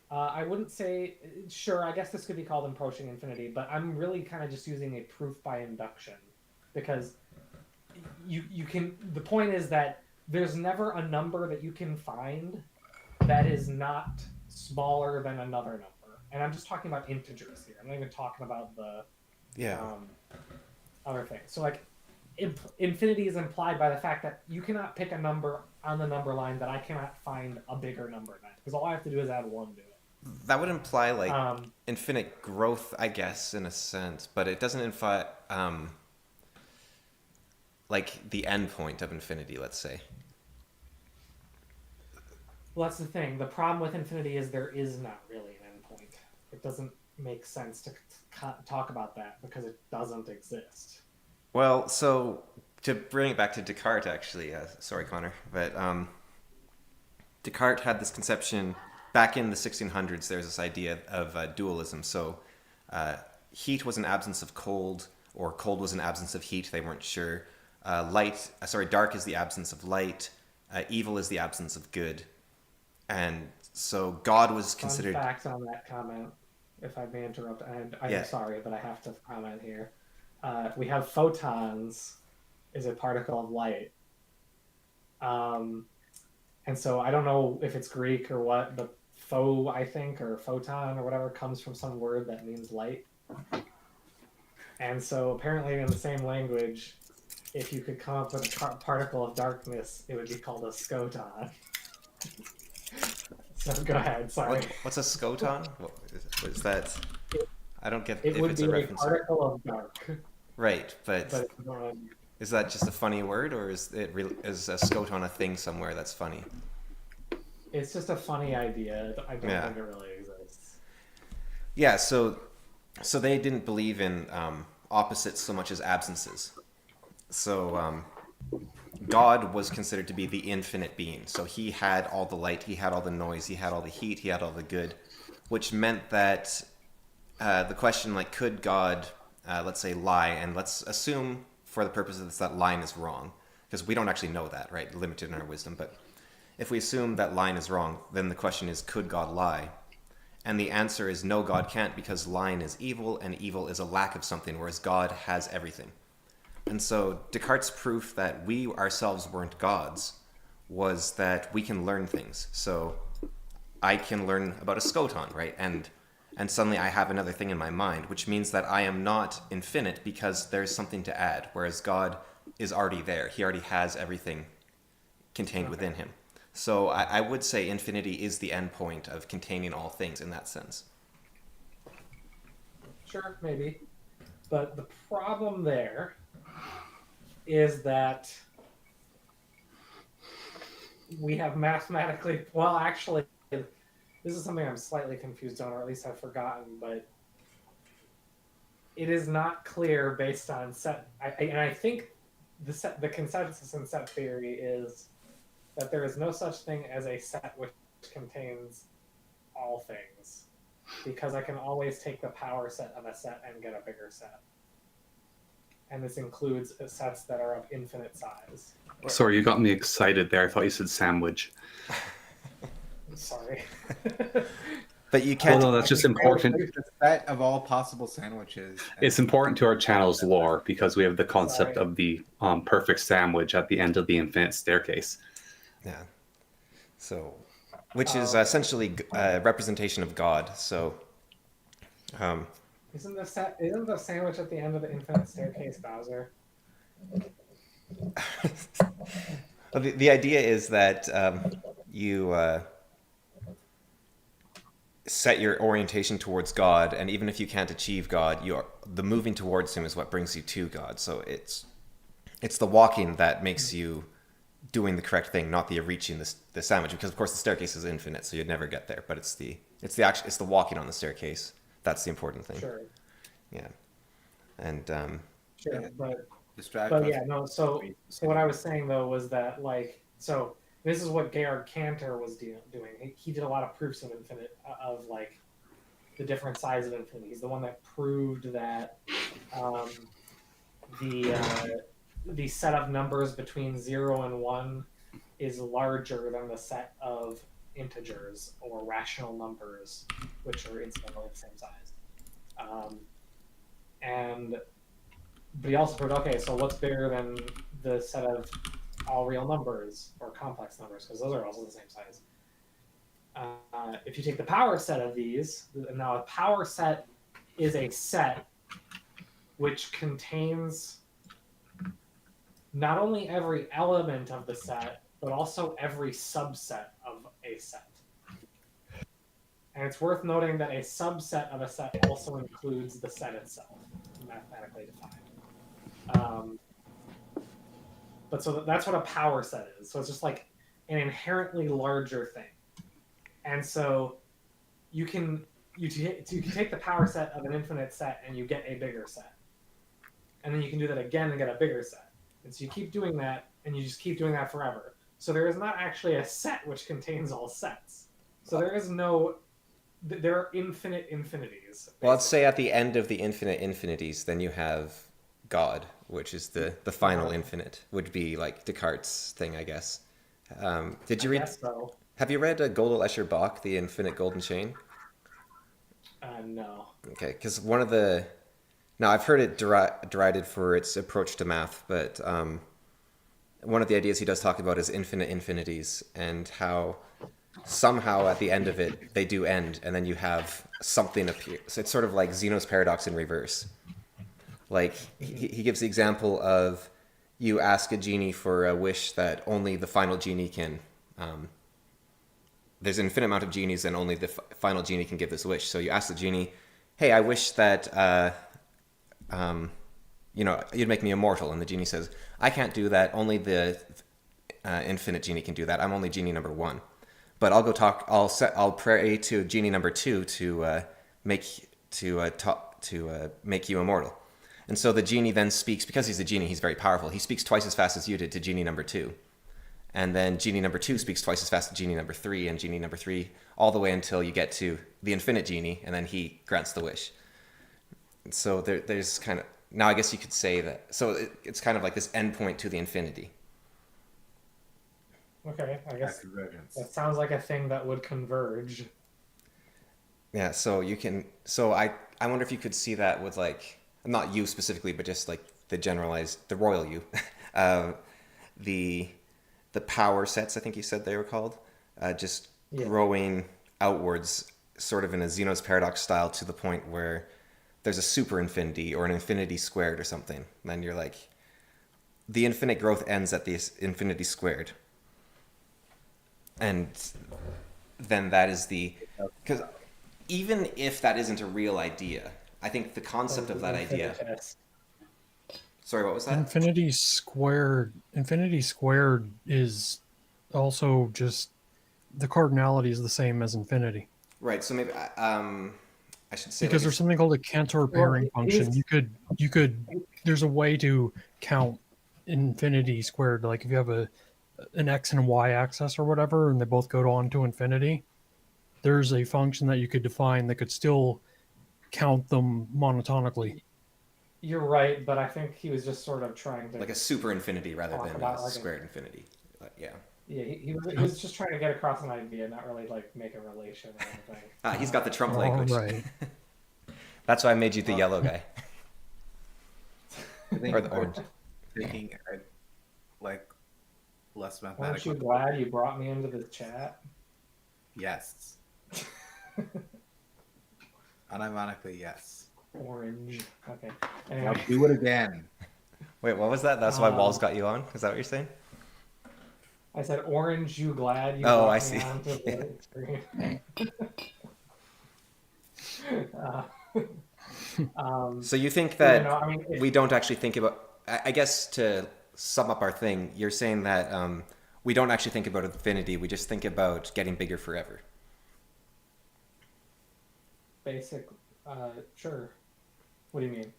I wouldn't say... Sure, I guess this could be called approaching infinity, but I'm really kind of just using a proof by induction. Because you can... The point is that there's never a number that you can find that is not smaller than another number. And I'm just talking about integers here. I'm not even talking about the other things. So, like, infinity is implied by the fact that you cannot pick a number on the number line that I cannot find a bigger number than. Because all I have to do is add 1 to it. That would imply like Um, infinite growth, I guess, in a sense, but it doesn't imply like the end point of infinity, let's say. well, that's the thing. The problem with infinity is there is not really an endpoint. It doesn't make sense to talk about that because it doesn't exist. Well, so to bring it back to Descartes, actually, sorry, Connor, but Descartes had this conception back in the 1600s. There's this idea of dualism. So uh, heat was an absence of cold, or cold was an absence of heat. They weren't sure. Dark is the absence of light. Evil is the absence of good. And so God was Fun considered. fact on that comment, if I may interrupt, and I Yeah. am sorry, but I have to comment here. We have photons is a particle of light. And so I don't know if it's Greek or what, but I think, or photon or whatever comes from some word that means light. And so apparently in the same language, if you could come up with a particle of darkness, it would be called a scoton. So go ahead, sorry. What's a scoton? What is that? I don't get It if would it's be a a reference. particle of dark. Right, but But is that just a funny word, or is is a scoton a thing somewhere that's funny? it's just a funny idea. I don't Yeah. think it really exists. Yeah, so they didn't believe in opposites so much as absences. So God was considered to be the infinite being. So he had all the light, he had all the noise, he had all the heat, he had all the good, which meant that the question, like, could God, let's say, lie? And let's assume, for the purpose of this, that line is wrong, because we don't actually know that, right? Limited in our wisdom. But if we assume that line is wrong, then the question is, could God lie? And the answer is no, God can't, because lying is evil, and evil is a lack of something, whereas God has everything. And so Descartes' proof that we ourselves weren't gods was that we can learn things. So I can learn about a scoton, right? And suddenly I have another thing in my mind, which means that I am not infinite because there's something to add, whereas God is already there. He already has everything contained within him. So I would say infinity is the end point of containing all things in that sense. Sure, maybe. But the problem there is that we have mathematically, well, actually, this is something I'm slightly confused on, or at least I've forgotten, but it is not clear based on set. And I think the consensus in set theory is that there is no such thing as a set which contains all things, because I can always take the power set of a set and get a bigger set. And this includes sets that are of infinite size. Sorry, you got me excited there. I thought you said sandwich. I'm sorry. But you Well, can't. no, that's just important. The set of all possible sandwiches. It's important to our channel's lore because we have the concept Sorry. of the perfect sandwich at the end of the infinite staircase. Yeah. So, which is essentially a representation of God. So, Isn't the sandwich at the end of the infinite staircase Bowser? the idea is that you set your orientation towards God, and even if you can't achieve God, the moving towards Him is what brings you to God. So it's the walking that makes you doing the correct thing, not the reaching the sandwich. Because of course the staircase is infinite, so you'd never get there. But it's the walking on the staircase that's the important thing. Sure, Yeah, and sure, Yeah. but Distract But us. yeah, no. So what I was saying though was that so this is what Gerhard Cantor was doing. He did a lot of proofs of infinite of like the different sides of infinity. He's the one that proved that the set of numbers between 0 and 1 is larger than the set of integers or rational numbers, which are incidentally the same size. But he also proved, okay, so what's bigger than the set of all real numbers or complex numbers? Because those are also the same size. If you take the power set of these, now a power set is a set which contains not only every element of the set, but also every subset of a set. And it's worth noting that a subset of a set also includes the set itself, mathematically defined. But so that's what a power set is. So it's just like an inherently larger thing. And so you can take the power set of an infinite set and you get a bigger set. And then you can do that again and get a bigger set. And so you keep doing that, and you just keep doing that forever. So there is not actually a set which contains all sets. So there are infinite infinities. Basically. Well, let's say at the end of the infinite infinities, then you have God, which is the final infinite, would be like Descartes' thing, I guess. Did you read? So. Have you read Gödel Escher Bach, The Infinite Golden Chain? No. Okay, because one of the... Now, I've heard it derided for its approach to math, but one of the ideas he does talk about is infinite infinities and how somehow at the end of it, they do end, and then you have something appear. So it's sort of like Zeno's paradox in reverse. Like, he gives the example of you ask a genie for a wish that only the final genie can... there's an infinite amount of genies, and only the final genie can give this wish. So you ask the genie, hey, I wish that... you'd make me immortal. And the genie says, I can't do that. Only the infinite genie can do that. I'm only genie number 1. But I'll go talk. I'll pray to genie number 2 to make you immortal. And so the genie then speaks, because he's a genie, he's very powerful. He speaks twice as fast as you did to genie number 2. And then genie number 2 speaks twice as fast to genie number 3, and genie number 3, all the way until you get to the infinite genie, and then he grants the wish. So there's kind of, now I guess you could say that, so it's kind of like this endpoint to the infinity. Okay, I guess that sounds like a thing that would converge. Yeah, so you can, so I wonder if you could see that with like, not you specifically, but just like the royal you, the power sets, I think you said they were called, just growing outwards sort of in a Zeno's paradox style to the point where there's a super infinity or an infinity squared or something. And then you're like, the infinite growth ends at the infinity squared. And then that is because even if that isn't a real idea, I think the concept of that idea... Sorry, what was that? Infinity squared is also just, the cardinality is the same as infinity. Right, so maybe... I should say, because there's something called a Cantor pairing function. You could there's a way to count infinity squared. Like if you have an x and a y axis or whatever, and they both go on to infinity, there's a function that you could define that could still count them monotonically. You're right, but I think he was just sort of trying to... Like a super infinity rather than a squared infinity. Yeah. Yeah, he was just trying to get across an idea, not really like make a relation or anything. He's got the Trump language. Right. That's why I made you the yellow guy. Or the orange. Thinking like less mathematical. Aren't you glad you brought me into the chat? Yes. Unironically, yes. Orange. Okay. I'll Anyway. do it again. Wait, what was that? That's why Walls got you on? Is that what you're saying? I said, orange, you glad you Oh, brought I me see. onto the screen. So you think that we don't actually think about... I guess to sum up our thing, you're saying that we don't actually think about infinity, we just think about getting bigger forever. Basic, sure. What do you mean?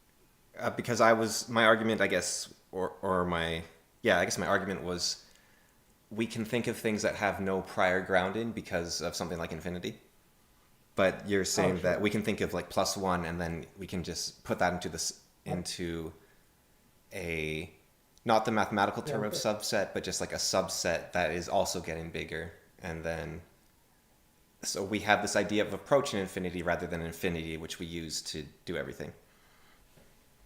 Because my argument, I guess, my argument was we can think of things that have no prior grounding because of something like infinity. But you're saying that we can think of like +1 and then we can just put that into a, not the mathematical term of subset, but just like a subset that is also getting bigger. And then, so we have this idea of approaching infinity rather than infinity, which we use to do everything.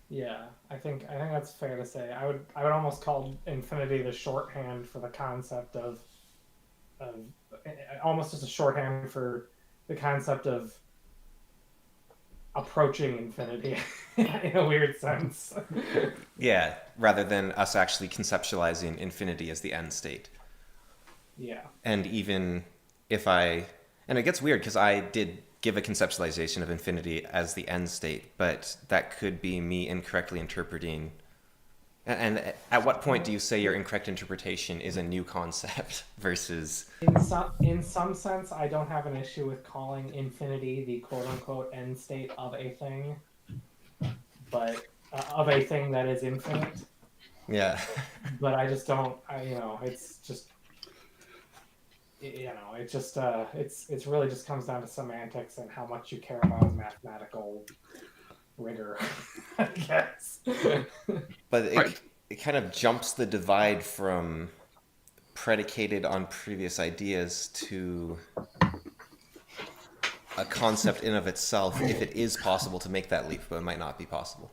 Yeah, I think that's fair to say. I would almost call infinity the shorthand for the concept of almost as a shorthand for the concept of approaching infinity in a weird sense. Yeah, rather than us actually conceptualizing infinity as the end state. Yeah. And even if And it gets weird because I did give a conceptualization of infinity as the end state, but that could be me incorrectly interpreting. And at what point do you say your incorrect interpretation is a new concept versus? In some sense, I don't have an issue with calling infinity the quote unquote end state of a thing, but of a thing that is infinite. Yeah. But I just don't. It's just. It just it's really just comes down to semantics and how much you care about mathematical rigor, I guess. But Right. it kind of jumps the divide from predicated on previous ideas to a concept in of itself, if it is possible to make that leap, but it might not be possible.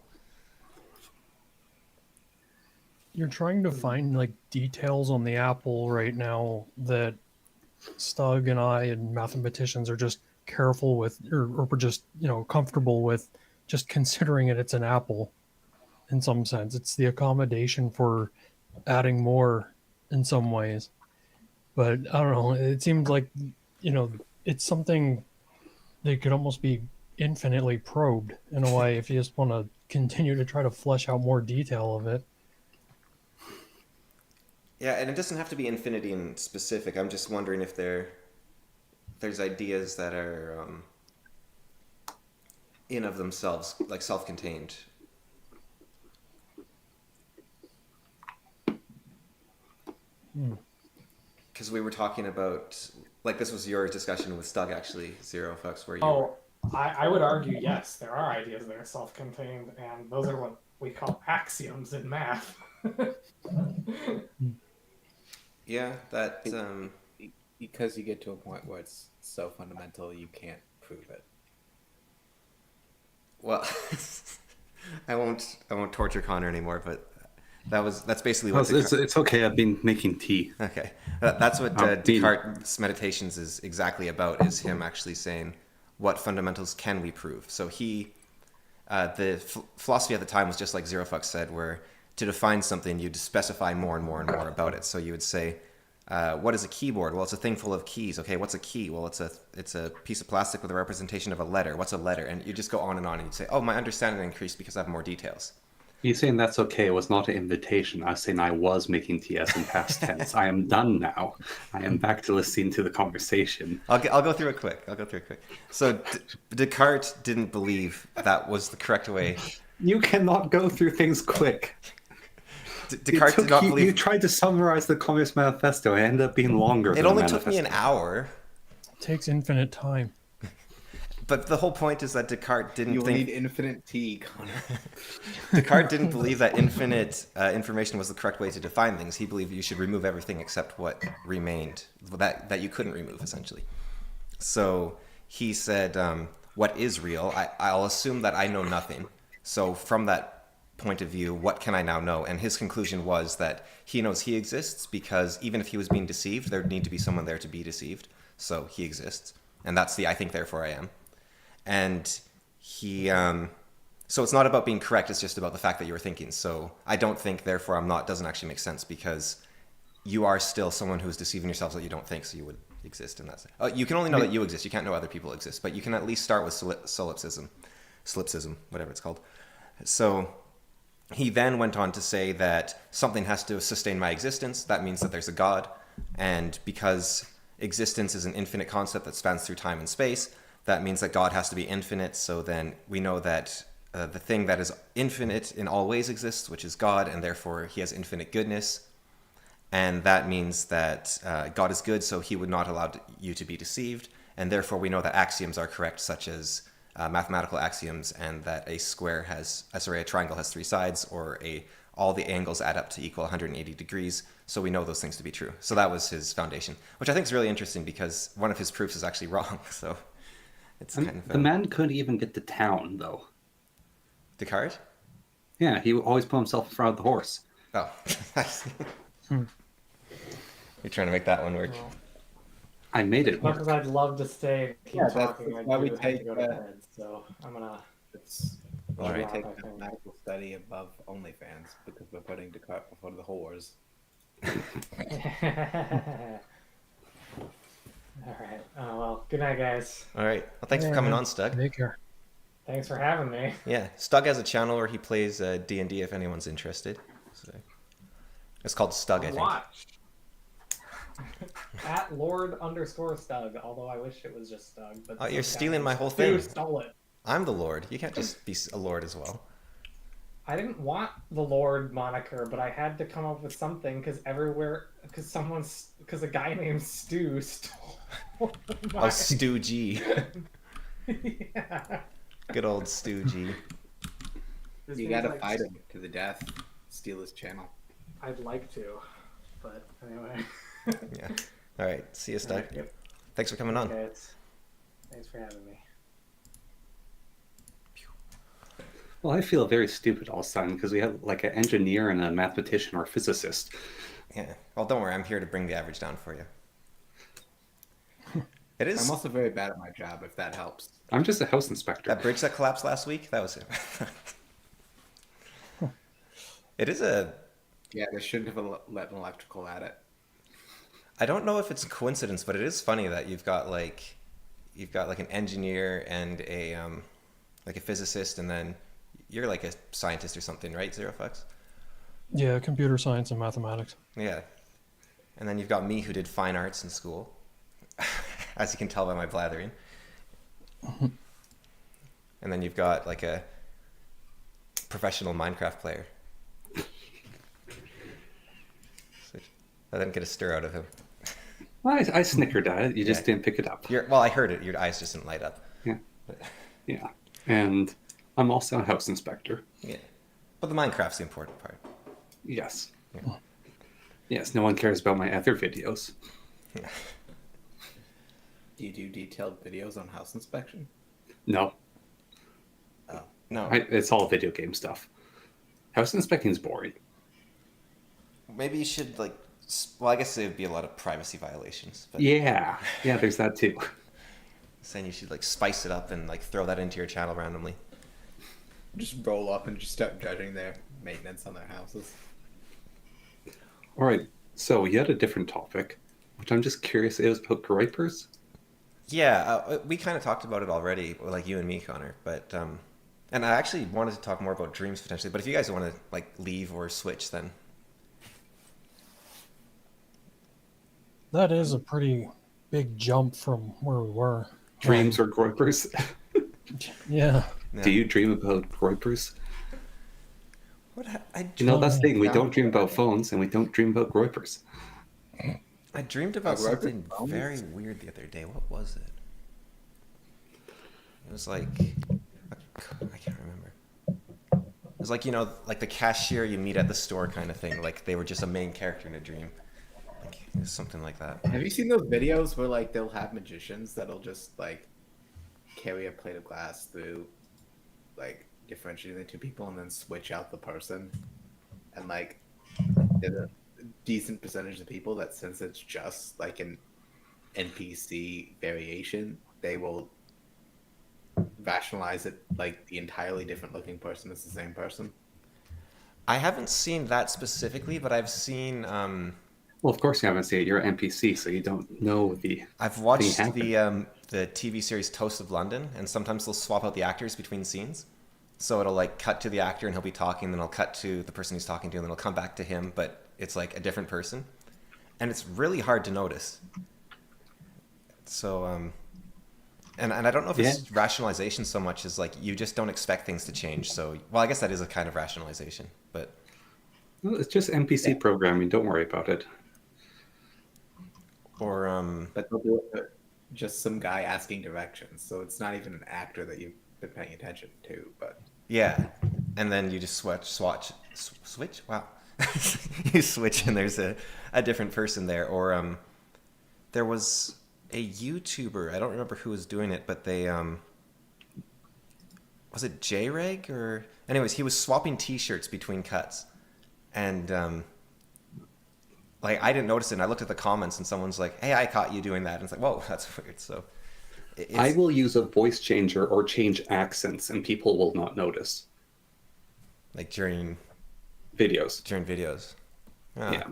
You're trying to find like details on the apple right now that Stug and I and mathematicians are just careful with, or we're just comfortable with just considering it's an apple. In some sense, it's the accommodation for adding more in some ways. But I don't know. It seems like it's something that could almost be infinitely probed in a way if you just want to continue to try to flesh out more detail of it. Yeah, and it doesn't have to be infinity in specific. I'm just wondering if there's ideas that are in of themselves, like self-contained. Because we were talking about, like, this was your discussion with Stug, actually, Zero Fucks, where you Oh, I would argue yes, there are ideas that are self-contained, and those are what we call axioms in math. yeah, that Because you get to a point where it's so fundamental you can't prove it. well, I won't torture Connor anymore, but that's basically Well, what it's okay. I've been making tea. Okay, that's what Bean. Descartes' Meditations is exactly about. Is him actually saying, what fundamentals can we prove? So the philosophy at the time was just like Zero Fuck said, where to define something, you'd specify more and more and more about it. So you would say, what is a keyboard? Well, it's a thing full of keys. Okay, what's a key? Well, it's a piece of plastic with a representation of a letter. What's a letter? And you just go on, and you'd say, oh, my understanding increased because I have more details. He's saying that's okay. It was not an invitation. I was saying I was making tea as in past tense. I am done now. I am back to listening to the conversation. I'll go through it quick. So Descartes didn't believe that was the correct way. You cannot go through things quick. Descartes did not believe. You tried to summarize the Communist Manifesto. It ended up being longer. It than only the took me an manifesto. hour. It takes infinite time. But the whole point is that Descartes didn't You'll think need infinite tea, Connor. Descartes didn't believe that infinite information was the correct way to define things. He believed you should remove everything except what remained, that you couldn't remove, essentially. So he said, what is real? I'll assume that I know nothing. So from that point of view, what can I now know? And his conclusion was that he knows he exists because even if he was being deceived, there'd need to be someone there to be deceived. So he exists. And that's the I think, therefore I am. And he, so it's not about being correct, it's just about the fact that you were thinking. So I don't think, therefore I'm not, doesn't actually make sense because you are still someone who's deceiving yourself that you don't think, so you would exist in that sense. You can only know that you exist, you can't know other people exist, but you can at least start with solipsism, whatever it's called. So he then went on to say that something has to sustain my existence, that means that there's a God, and because existence is an infinite concept that spans through time and space, that means that God has to be infinite, so then we know that the thing that is infinite in all ways exists, which is God, and therefore he has infinite goodness. And that means that God is good, so he would not allow you to be deceived. And therefore we know that axioms are correct, such as mathematical axioms, and that a triangle has three sides, or all the angles add up to equal 180 degrees. So we know those things to be true. So that was his foundation, which I think is really interesting because one of his proofs is actually wrong. So it's kind of the man couldn't even get to town, though. Descartes? Yeah, he always put himself in front of the horse. Oh. You're trying to make that one work. Well, I made it as much work. as I'd love to stay and keep Yeah, that's talking, I why we do have take, to go to bed. So I'm gonna. It's All right. take mathematical study above OnlyFans because we're putting Descartes before the whores. All right. Oh well. Good night, guys. All right. Well, thanks for Yeah, coming man. on, Stug. Take care. Thanks for having me. Yeah, Stug has a channel where he plays D&D if anyone's interested. So, it's called Stug, I think. Watch at Lord_Stug. Although I wish it was just Stug. But Oh, you're some guy stealing named my whole Stu thing. stole it. I'm the Lord. You can't just be a Lord as well. I didn't want the Lord moniker, but I had to come up with something because a guy named Stu stole Oh, my. Stu G. Yeah. Good old Stu G. His You name's gotta like- fight him to the death. Steal his channel. I'd like to, but anyway. Yeah. All right. See you, Stug. Alright, yep. Thanks for coming on. Okay, thanks for having me. Well, I feel very stupid all of a sudden because we have like an engineer and a mathematician or a physicist. Yeah. Well, don't worry. I'm here to bring the average down for you. It is I'm also very bad at my job, if that helps. I'm just a house inspector. that bridge that collapsed last week. That was it. It is a. Yeah, they shouldn't have let an electrical at it. I don't know if it's a coincidence, but it is funny that you've got like an engineer and a like a physicist, and then you're like a scientist or something, right? Zero Fucks. Yeah, computer science and mathematics. Yeah. And then you've got me who did fine arts in school, as you can tell by my blathering. And then you've got like a professional Minecraft player. I didn't get a stir out of him. I snickered at it. You just didn't pick it up. Well, I heard it. Your eyes just didn't light up. Yeah. Yeah. And I'm also a house inspector. Yeah. But the Minecraft's the important part. Yes. Yeah. Yes, no one cares about my other videos. Yeah. Do you do detailed videos on house inspection? No, Oh. No. it's all video game stuff. House inspecting is boring. Maybe you should like. Well, I guess it would be a lot of privacy violations. But Yeah, there's that too. saying you should like spice it up and like throw that into your channel randomly. Just roll up and just start judging their maintenance on their houses. All right, so you had a different topic, which I'm just curious. It was about groypers. Yeah, we kind of talked about it already, like you and me, Connor. But and I actually wanted to talk more about dreams potentially. But if you guys want to like leave or switch, then That is a pretty big jump from where we were. Dreams or groypers? Yeah. yeah. Do you dream about groypers? What I You know, that's the thing. We Yeah. don't dream about phones, and we don't dream about groypers. I dreamed about Groyper something phones? very weird the other day. What was it? It was like I can't remember. It was like, you know, like the cashier you meet at the store kind of thing. Like they were just a main character in a dream. Like it was something like that. Have you seen those videos where like they'll have magicians that'll just like carry a plate of glass through like differentiating the two people and then switch out the person? And like there's a decent percentage of people that since it's just like an NPC variation, they will rationalize it like the entirely different looking person is the same person. I haven't seen that specifically, but I've seen Well, of course you haven't seen it. You're an NPC, so you don't know the. I've watched happened. the TV series Toast of London, and sometimes they'll swap out the actors between scenes. So it'll like cut to the actor and he'll be talking, then it'll cut to the person he's talking to, and then it'll come back to him, but it's like a different person, and it's really hard to notice. So and I don't know if it's rationalization so much as like you just don't expect things to change. So well, I guess that is a kind of rationalization, but Well, it's just NPC programming. Don't worry about it. or But they'll do it with just some guy asking directions, so it's not even an actor that you've been paying attention to. But yeah, and then you just switch. Wow, you switch and there's a different person there. Or there was a YouTuber. I don't remember who was doing it, but they was it J-Reg or anyways, he was swapping T-shirts between cuts, and like I didn't notice it. And I looked at the comments, and someone's like, "Hey, I caught you doing that." And it's like, "Whoa, that's weird." So it's, I will use a voice changer or change accents, and people will not notice. like during Videos. videos. Ah. Yeah.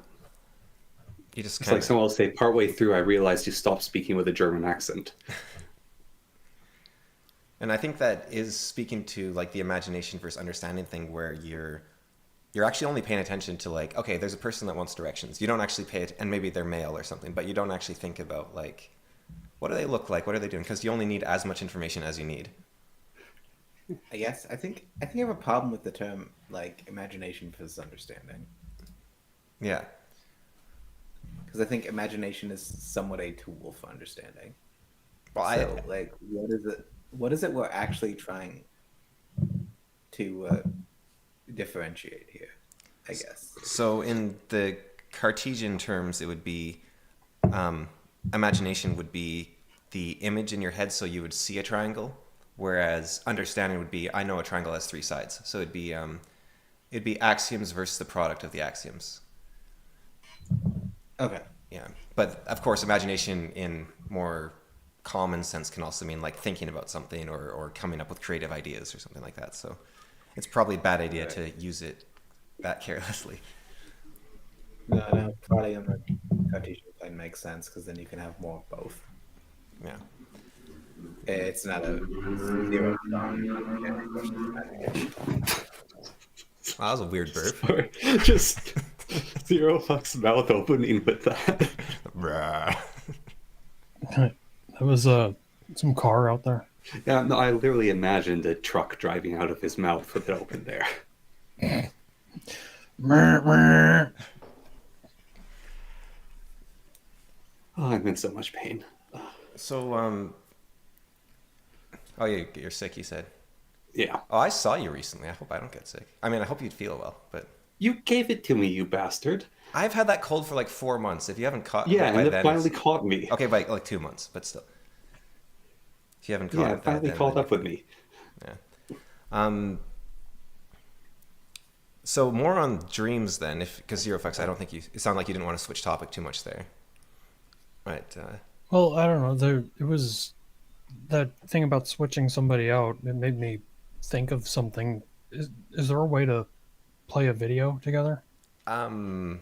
You just It's kind like someone will say, partway through, I realized you stopped speaking with a German accent. and I think that is speaking to like the imagination versus understanding thing, where you're actually only paying attention to like, okay, there's a person that wants directions. You don't actually pay it, and maybe they're male or something, but you don't actually think about like, what do they look like? What are they doing? Because you only need as much information as you need. I guess I think I have a problem with the term like imagination versus understanding, Yeah. because I think imagination is somewhat a tool for understanding. Well, So like, what is it? What is it we're actually trying to differentiate here? I guess. so in the Cartesian terms, it would be imagination would be the image in your head, so you would see a triangle, whereas understanding would be I know a triangle has three sides, so it'd be axioms versus the product of the axioms. Okay. Yeah, but of course, imagination in more common sense can also mean like thinking about something or coming up with creative ideas or something like that. So it's probably a bad idea to use it that carelessly. No, probably on the Cartesian plane makes sense because then you can have more of both. Yeah. It's not a zero sum. Wow, that was a weird burp. Or just zero fucks mouth opening with that. Bruh. That was some car out there. Yeah, no, I literally imagined a truck driving out of his mouth with it open there. Oh, I'm in so much pain. So oh yeah, you're sick. You said. Yeah. Oh, I saw you recently. I hope I don't get sick. I mean, I hope you'd feel well, but You gave it to me, you bastard. I've had that cold for like 4 months. If you haven't caught Yeah, it by and it then, finally it's- caught me. okay, by like 2 months, but still. If you haven't caught Yeah, it it by finally then, caught then up with me. yeah. So more on dreams then, if because Zero Fucks, I don't think you. It sounded like you didn't want to switch topic too much there. Right. Well, I don't know. It was that thing about switching somebody out. It made me think of something. Is there a way to play a video together? I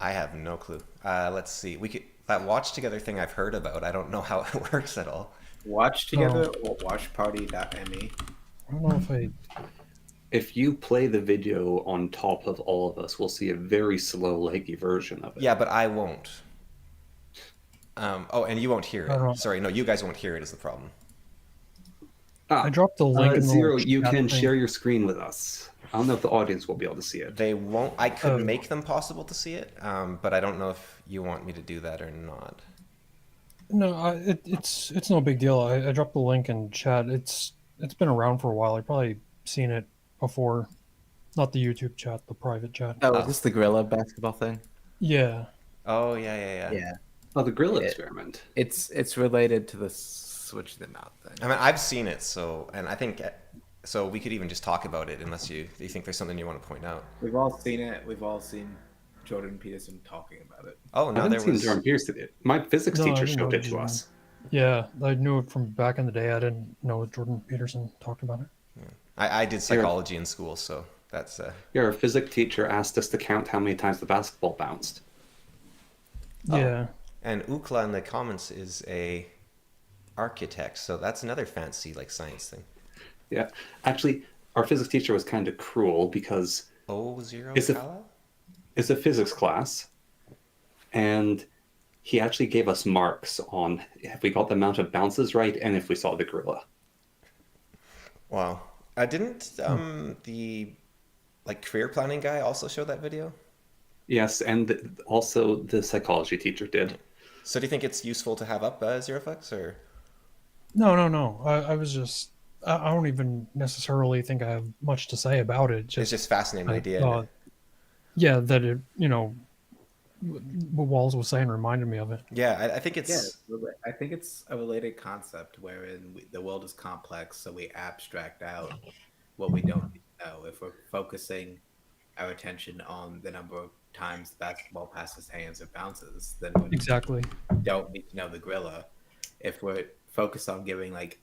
have no clue. Let's see. We could that watch together thing I've heard about. I don't know how it works at all. Watch together or watchparty.me. I don't know if I. If you play the video on top of all of us, we'll see a very slow, leggy version of it. Yeah, but I won't. Oh, and you won't hear I don't know. it. Sorry, no, you guys won't hear it is the problem. Ah, I dropped the link in the Zero, little you chat can thing. share your screen with us. I don't know if the audience will be able to see it. They won't. I could Oh. make them possible to see it, but I don't know if you want me to do that or not. No, it's no big deal. I dropped the link in chat. It's been around for a while. I've probably seen it before. Not the YouTube chat, the private chat. Oh, is this the gorilla basketball thing? Yeah. Oh yeah. Yeah. Oh, the grill It- experiment. It's related to the switch them out thing. I mean, I've seen it, so and I think so. We could even just talk about it, unless you think there's something you want to point out. We've all seen it. We've all seen Jordan Peterson talking about it. Oh I no, haven't there seen was. Jordan Peterson it. My physics No, I teacher didn't know showed it he to was us. Yeah, I knew it from back in the day. I didn't know Jordan Peterson talked about it. I did psychology in school, so that's. Yeah, our physics teacher asked us to count how many times the basketball bounced. Oh. Yeah. And Ukla in the comments is a architect, so that's another fancy like science thing. Yeah, actually, our physics teacher was kind of cruel because O0 Is it- Kala? it's a physics class, and he actually gave us marks on if we got the amount of bounces right and if we saw the gorilla. Wow. Didn't the like career planning guy also show that video? Yes, and also the psychology teacher did. So do you think it's useful to have up Zero Fucks or? No. I was just. I don't even necessarily think I have much to say about it. It's just fascinating I idea. thought- yeah, that it. What Walls was saying reminded me of it. Yeah, I think it's. Yeah, I think it's a related concept wherein the world is complex, so we abstract out what we don't need to know. If we're focusing our attention on the number of times the basketball passes hands or bounces, then we Exactly. don't need to know the gorilla. If we're focused on giving like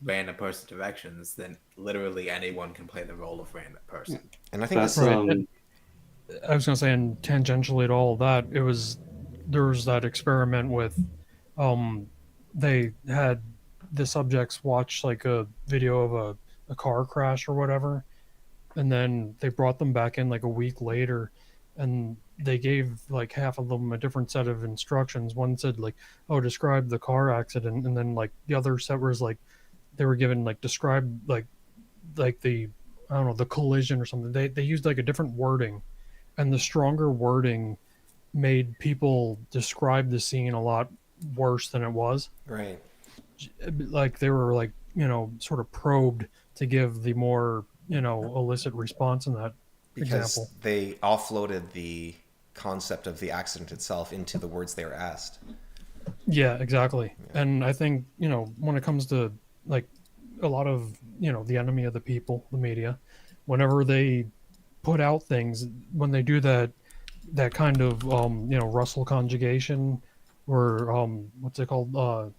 random person directions, then literally anyone can play the role of random person. And I think That's this. Right. I was gonna say, and tangentially to all of that, there was that experiment with, um, they had the subjects watch like a video of a car crash or whatever, and then they brought them back in like a week later, and they gave like half of them a different set of instructions. One said like, "Oh, describe the car accident," and then like the other set was like they were given like describe like the I don't know the collision or something. They used like a different wording, and the stronger wording made people describe the scene a lot worse than it was. Right. Like they were like sort of probed to give the more illicit response in that Because example. they offloaded the concept of the accident itself into the words they were asked. Yeah, exactly. Yeah. And I think when it comes to like a lot of the enemy of the people, the media, whenever they put out things, when they do that kind of Russell conjugation, or what's it called?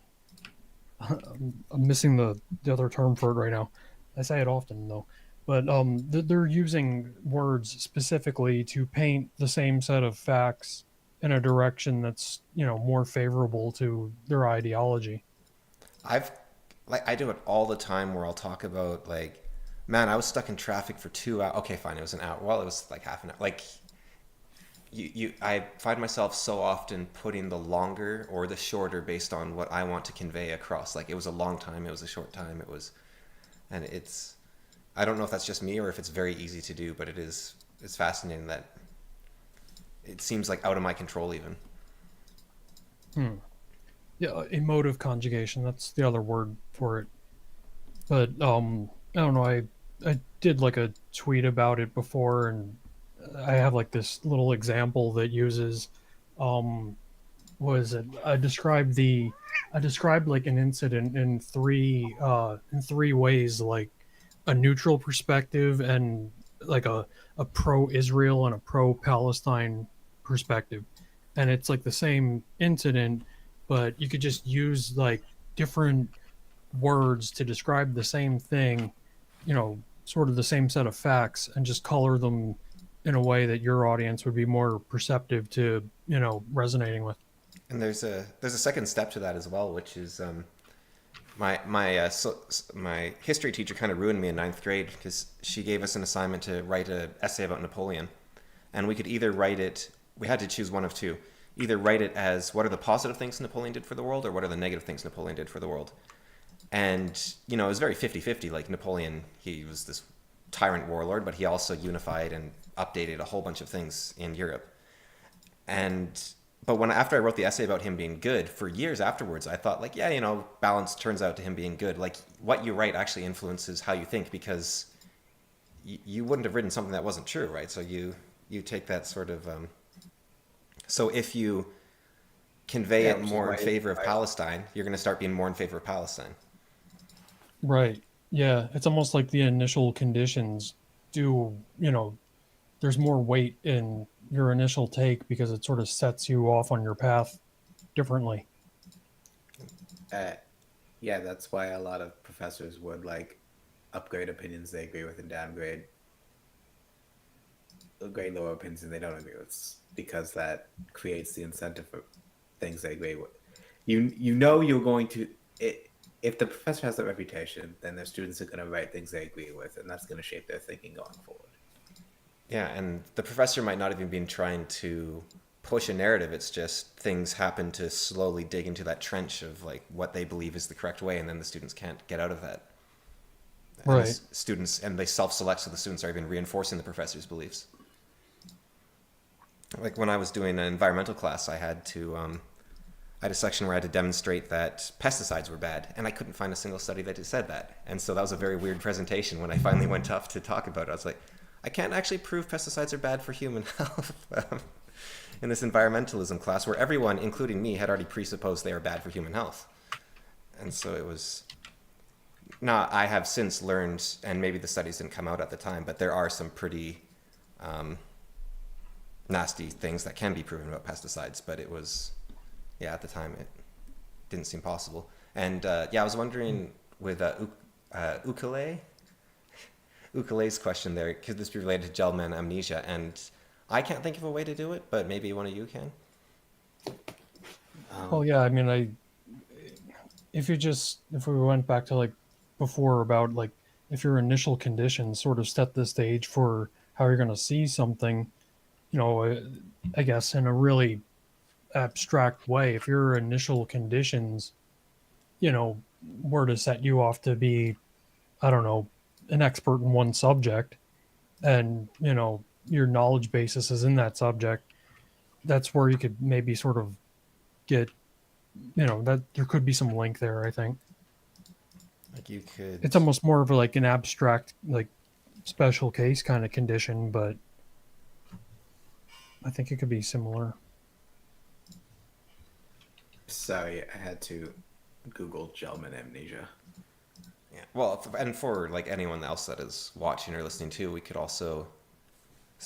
I'm missing the other term for it right now. I say it often though, but they're using words specifically to paint the same set of facts in a direction that's more favorable to their ideology. I've like I do it all the time where I'll talk about like, man, I was stuck in traffic for 2 hours. Okay, fine, it was an hour. Well, it was like half an hour. Like I find myself so often putting the longer or the shorter based on what I want to convey across. Like it was a long time, it was a short time, it was, and it's. I don't know if that's just me or if it's very easy to do, but it's fascinating that it seems like out of my control even. Hmm. Yeah, emotive conjugation. That's the other word for it. But I don't know. I did like a tweet about it before, and I have like this little example that uses um what is it? I described like an incident in three ways, like a neutral perspective, and like a pro Israel and a pro Palestine perspective. And it's like the same incident, but you could just use like different words to describe the same thing, sort of the same set of facts, and just color them in a way that your audience would be more perceptive to, resonating with. And there's a second step to that as well, which is my history teacher kind of ruined me in ninth grade because she gave us an assignment to write an essay about Napoleon, and we could either write it. We had to choose one of two. Either write it as what are the positive things Napoleon did for the world, or what are the negative things Napoleon did for the world. And it was very 50-50. Like Napoleon, he was this tyrant warlord, but he also unified and updated a whole bunch of things in Europe. And but when after I wrote the essay about him being good, for years afterwards, I thought like, yeah, balance turns out to him being good. Like what you write actually influences how you think because you wouldn't have written something that wasn't true, right? So you take that sort of so if you convey it which is more in why favor of Palestine, you're going to start being more in favor of Palestine. Right. Yeah, it's almost like the initial conditions do, there's more weight in your initial take because it sort of sets you off on your path differently. Uh, yeah, that's why a lot of professors would like upgrade opinions they agree with and downgrade grade lower opinions they don't agree with, because that creates the incentive for things they agree with. You're going to it, if the professor has that reputation, then their students are going to write things they agree with, and that's going to shape their thinking going forward. Yeah, and the professor might not even be trying to push a narrative. It's just things happen to slowly dig into that trench of like what they believe is the correct way, and then the students can't get out of that. And Right. students and they self-select, so the students are even reinforcing the professor's beliefs. Like when I was doing an environmental class, I had a section where I had to demonstrate that pesticides were bad, and I couldn't find a single study that said that. And so that was a very weird presentation when I finally went up to talk about it. I was like, I can't actually prove pesticides are bad for human health in this environmentalism class where everyone, including me, had already presupposed they are bad for human health. And so it was. Now, I have since learned, and maybe the studies didn't come out at the time, but there are some pretty nasty things that can be proven about pesticides. But it was, yeah, at the time it didn't seem possible. And yeah, I was wondering with Ukale's question there, could this be related to Gelman amnesia? And I can't think of a way to do it, but maybe one of you can. Well, yeah, I mean, if we went back to like before about like if your initial conditions sort of set the stage for how you're going to see something, you know, I guess in a really abstract way, if your initial conditions, you know, were to set you off to be, I don't know, an expert in one subject, and you know your knowledge basis is in that subject, that's where you could maybe sort of get, you know, that there could be some link there. I think Like you could. it's almost more of like an abstract, like special case kind of condition, but I think it could be similar. Sorry, I had to Google Gelman amnesia. Yeah. Well, and for like anyone else that is watching or listening too, we could also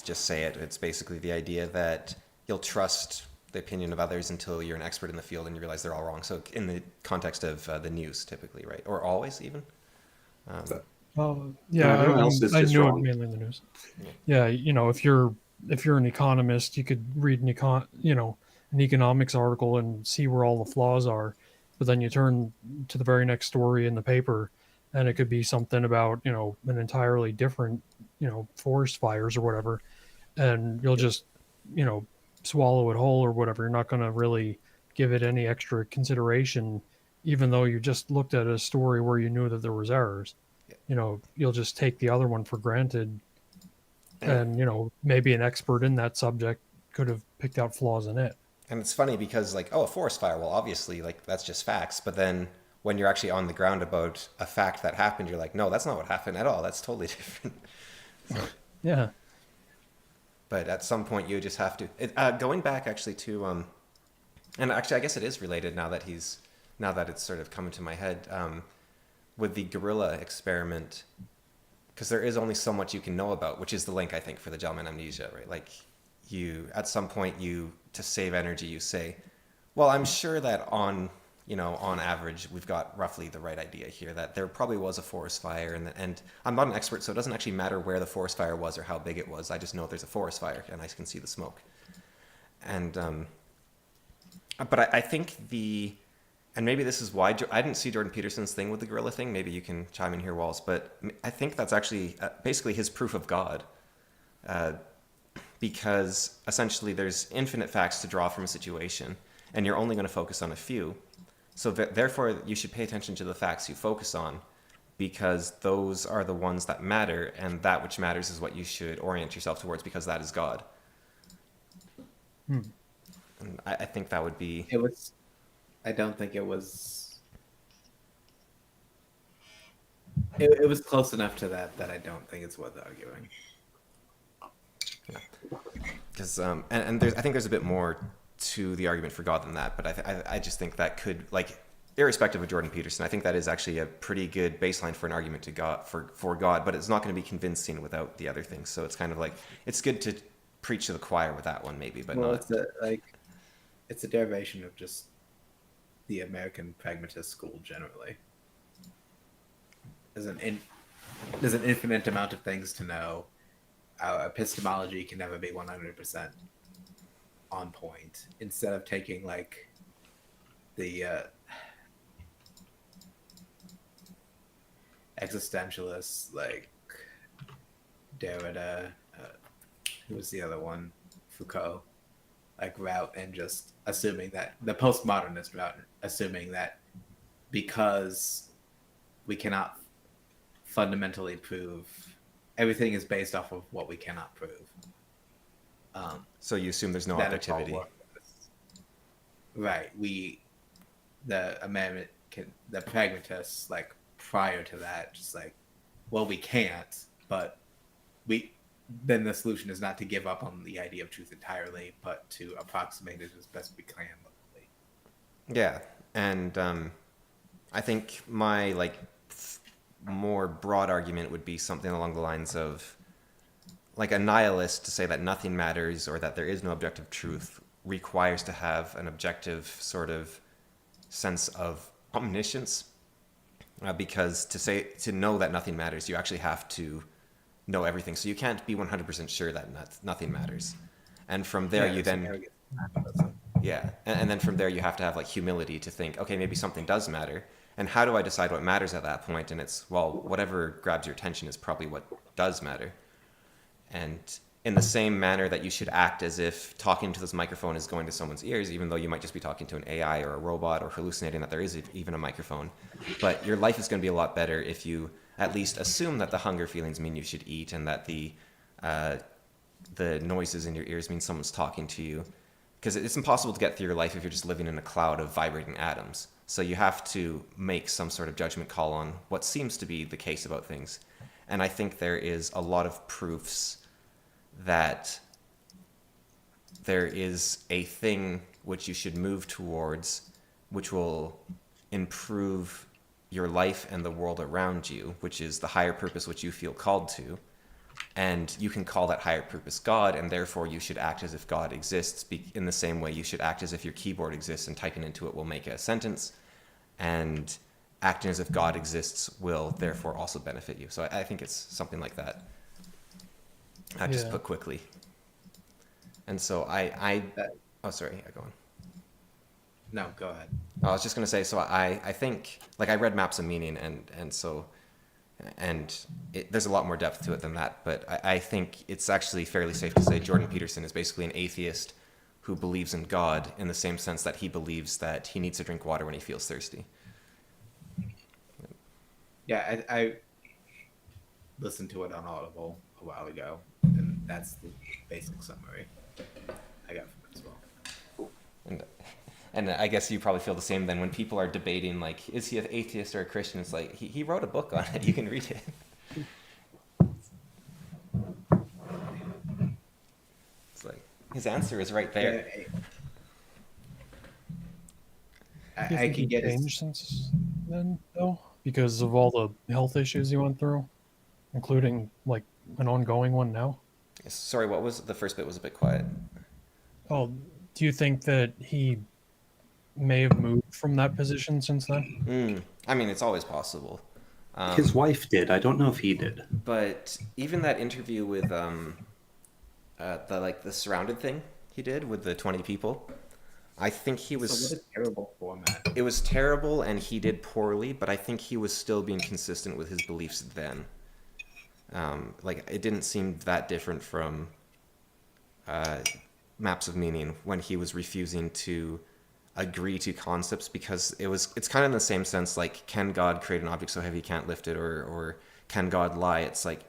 just say it. It's basically the idea that you'll trust the opinion of others until you're an expert in the field and you realize they're all wrong. So in the context of the news, typically, right? Or always even. Well, Yeah, yeah, everyone else is I just knew wrong. it mainly in the news. Yeah, you know, if you're an economist, you could read an economics article and see where all the flaws are, but then you turn to the very next story in the paper, and it could be something about, you know, an entirely different, you know, forest fires or whatever, and you'll just, you know, swallow it whole or whatever. You're not going to really give it any extra consideration, even though you just looked at a story where you knew that there was errors. You know, you'll just take the other one for granted, and you know maybe an expert in that subject could have picked out flaws in it. And it's funny because like, oh, a forest fire, well, obviously, like that's just facts. But then when you're actually on the ground about a fact that happened, you're like, no, that's not what happened at all. That's totally different. Yeah. But at some point, you just have to. Going back actually to, and actually, I guess it is related now that it's sort of coming to my head, with the gorilla experiment, because there is only so much you can know about, which is the link I think for the Gelman amnesia, right? Like you, at some point, to save energy, you say, well, I'm sure that on average, we've got roughly the right idea here that there probably was a forest fire, and I'm not an expert, so it doesn't actually matter where the forest fire was or how big it was. I just know there's a forest fire and I can see the smoke. And but I think and maybe this is why I didn't see Jordan Peterson's thing with the gorilla thing. Maybe you can chime in here, Walls. But I think that's actually basically his proof of God, because essentially there's infinite facts to draw from a situation, and you're only going to focus on a few. So therefore, you should pay attention to the facts you focus on, because those are the ones that matter, and that which matters is what you should orient yourself towards, because that is God. And I think that would be. It was. I don't think it was. It was close enough to that I don't think it's worth arguing. Because and I think there's a bit more to the argument for God than that, but I just think that could, like, irrespective of Jordan Peterson, I think that is actually a pretty good baseline for an argument to God for God, but it's not going to be convincing without the other things. So it's kind of like it's good to preach to the choir with that one, maybe, but Well, not. it's a derivation of just the American pragmatist school generally. There's an infinite amount of things to know. Our epistemology can never be 100% on point. Instead of taking like the existentialists like Derrida, who was the other one, Foucault, like route, and just assuming that the postmodernist route, assuming that because we cannot fundamentally prove, everything is based off of what we cannot prove. So you assume there's no That it's all objectivity. worthless. Right. The pragmatists, like prior to that, just like, well, we can't, but then the solution is not to give up on the idea of truth entirely, but to approximate it as best we can locally. Yeah, and I think my more broad argument would be something along the lines of, like, a nihilist to say that nothing matters or that there is no objective truth requires to have an objective sort of sense of omniscience, because to know that nothing matters, you actually have to know everything. So you can't be 100% sure that nothing matters. And from there, you it's then arrogance and nationalism. yeah, and then from there you have to have like humility to think, okay, maybe something does matter, and how do I decide what matters at that point? And it's, well, whatever grabs your attention is probably what does matter. And in the same manner that you should act as if talking to this microphone is going to someone's ears, even though you might just be talking to an AI or a robot or hallucinating that there is even a microphone. But your life is going to be a lot better if you at least assume that the hunger feelings mean you should eat, and that the noises in your ears mean someone's talking to you. Because it's impossible to get through your life if you're just living in a cloud of vibrating atoms. So you have to make some sort of judgment call on what seems to be the case about things. And I think there is a lot of proofs that there is a thing which you should move towards, which will improve your life and the world around you, which is the higher purpose which you feel called to. And you can call that higher purpose God, and therefore you should act as if God exists in the same way you should act as if your keyboard exists and typing into it will make a sentence. And acting as if God exists will therefore also benefit you. So I think it's something like that. I just Yeah. put quickly. And so oh, sorry, go on. No, go ahead. I was just going to say, so I think, like, I read Maps of Meaning, and so, and there's a lot more depth to it than that, but I think it's actually fairly safe to say Jordan Peterson is basically an atheist who believes in God in the same sense that he believes that he needs to drink water when he feels thirsty. Yeah, I listened to it on Audible a while ago, and that's the basic summary I got from it as well. And I guess you probably feel the same then when people are debating, like, is he an atheist or a Christian? It's like, he wrote a book on it. You can read it. It's like, his answer is right there. Yeah, Do you I think can he get it. changed since then, though, because of all the health issues he went through, including like an ongoing one now. Sorry, what was the first bit was a bit quiet. Oh, do you think that he may have moved from that position since then? I mean, it's always possible. His wife did. I don't know if he did. But even that interview with the surrounded thing he did with the 20 people, I think he was. So what a terrible format. It was terrible, and he did poorly. But I think he was still being consistent with his beliefs then. Like, it didn't seem that different from Maps of Meaning when he was refusing to agree to concepts, because it's kind of in the same sense, like, can God create an object so heavy you can't lift it, or can God lie? It's like,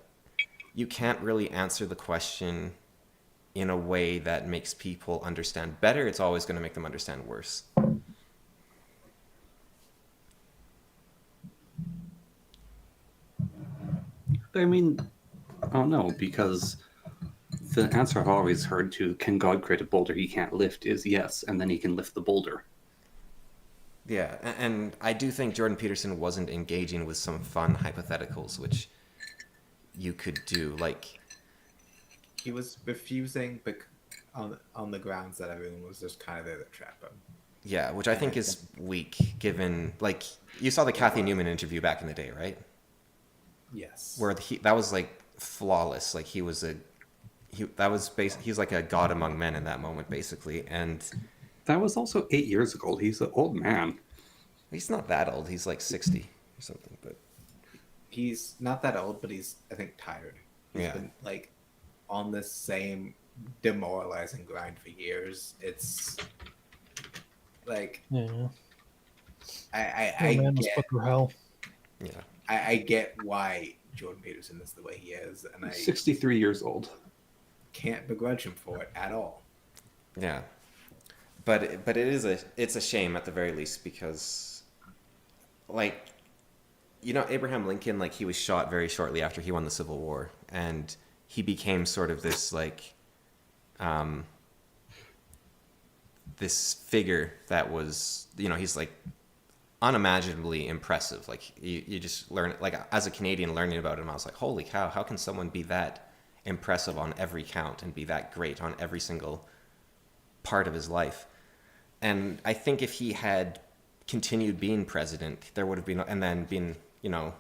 you can't really answer the question in a way that makes people understand better. It's always going to make them understand worse. I mean, I don't know, because the answer I've always heard to can God create a boulder he can't lift is yes, and then he can lift the boulder. Yeah, and I do think Jordan Peterson wasn't engaging with some fun hypotheticals, which you could do. Like, He was refusing on the grounds that everyone was just kind of there to trap him. yeah, which I think is weak, given, like, you saw the Kathy Newman interview back in the day, right? Yes. Where that was like flawless. Like, he's like a god among men in that moment, basically. And That was also 8 years ago. He's an old man. he's not that old. He's like 60 or something. But He's not that old, but he's, I think, tired. He's Yeah. been like on this same demoralizing grind for years. It's like Yeah. I Man was get put through hell. yeah, I get why Jordan Peterson is the way he is, and I 63 years old. can't begrudge him for it at all. yeah. But it's a shame at the very least, because, like, you know, Abraham Lincoln, like, he was shot very shortly after he won the Civil War, and he became sort of this, like, this figure that was, you know, he's like unimaginably impressive. Like, you just learn, like, as a Canadian learning about him, I was like, holy cow, how can someone be that impressive on every count and be that great on every single part of his life? And I think if he had continued being president, there would have been, and then been, you know,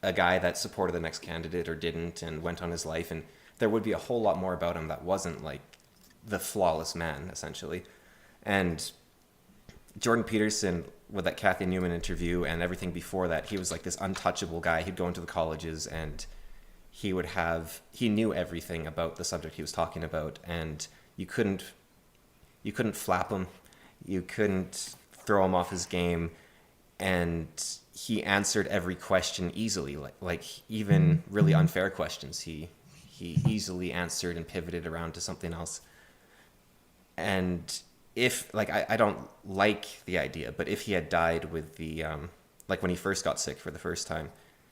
a guy that supported the next candidate or didn't and went on his life, and there would be a whole lot more about him that wasn't like the flawless man, essentially. And Jordan Peterson, with that Kathy Newman interview and everything before that, he was like this untouchable guy. He'd go into the colleges and he knew everything about the subject he was talking about, and you couldn't flap him, you couldn't throw him off his game, and he answered every question easily, like even really unfair questions he easily answered and pivoted around to something else. And if like I don't like the idea, but if he had died with the like when he first got sick for the first time,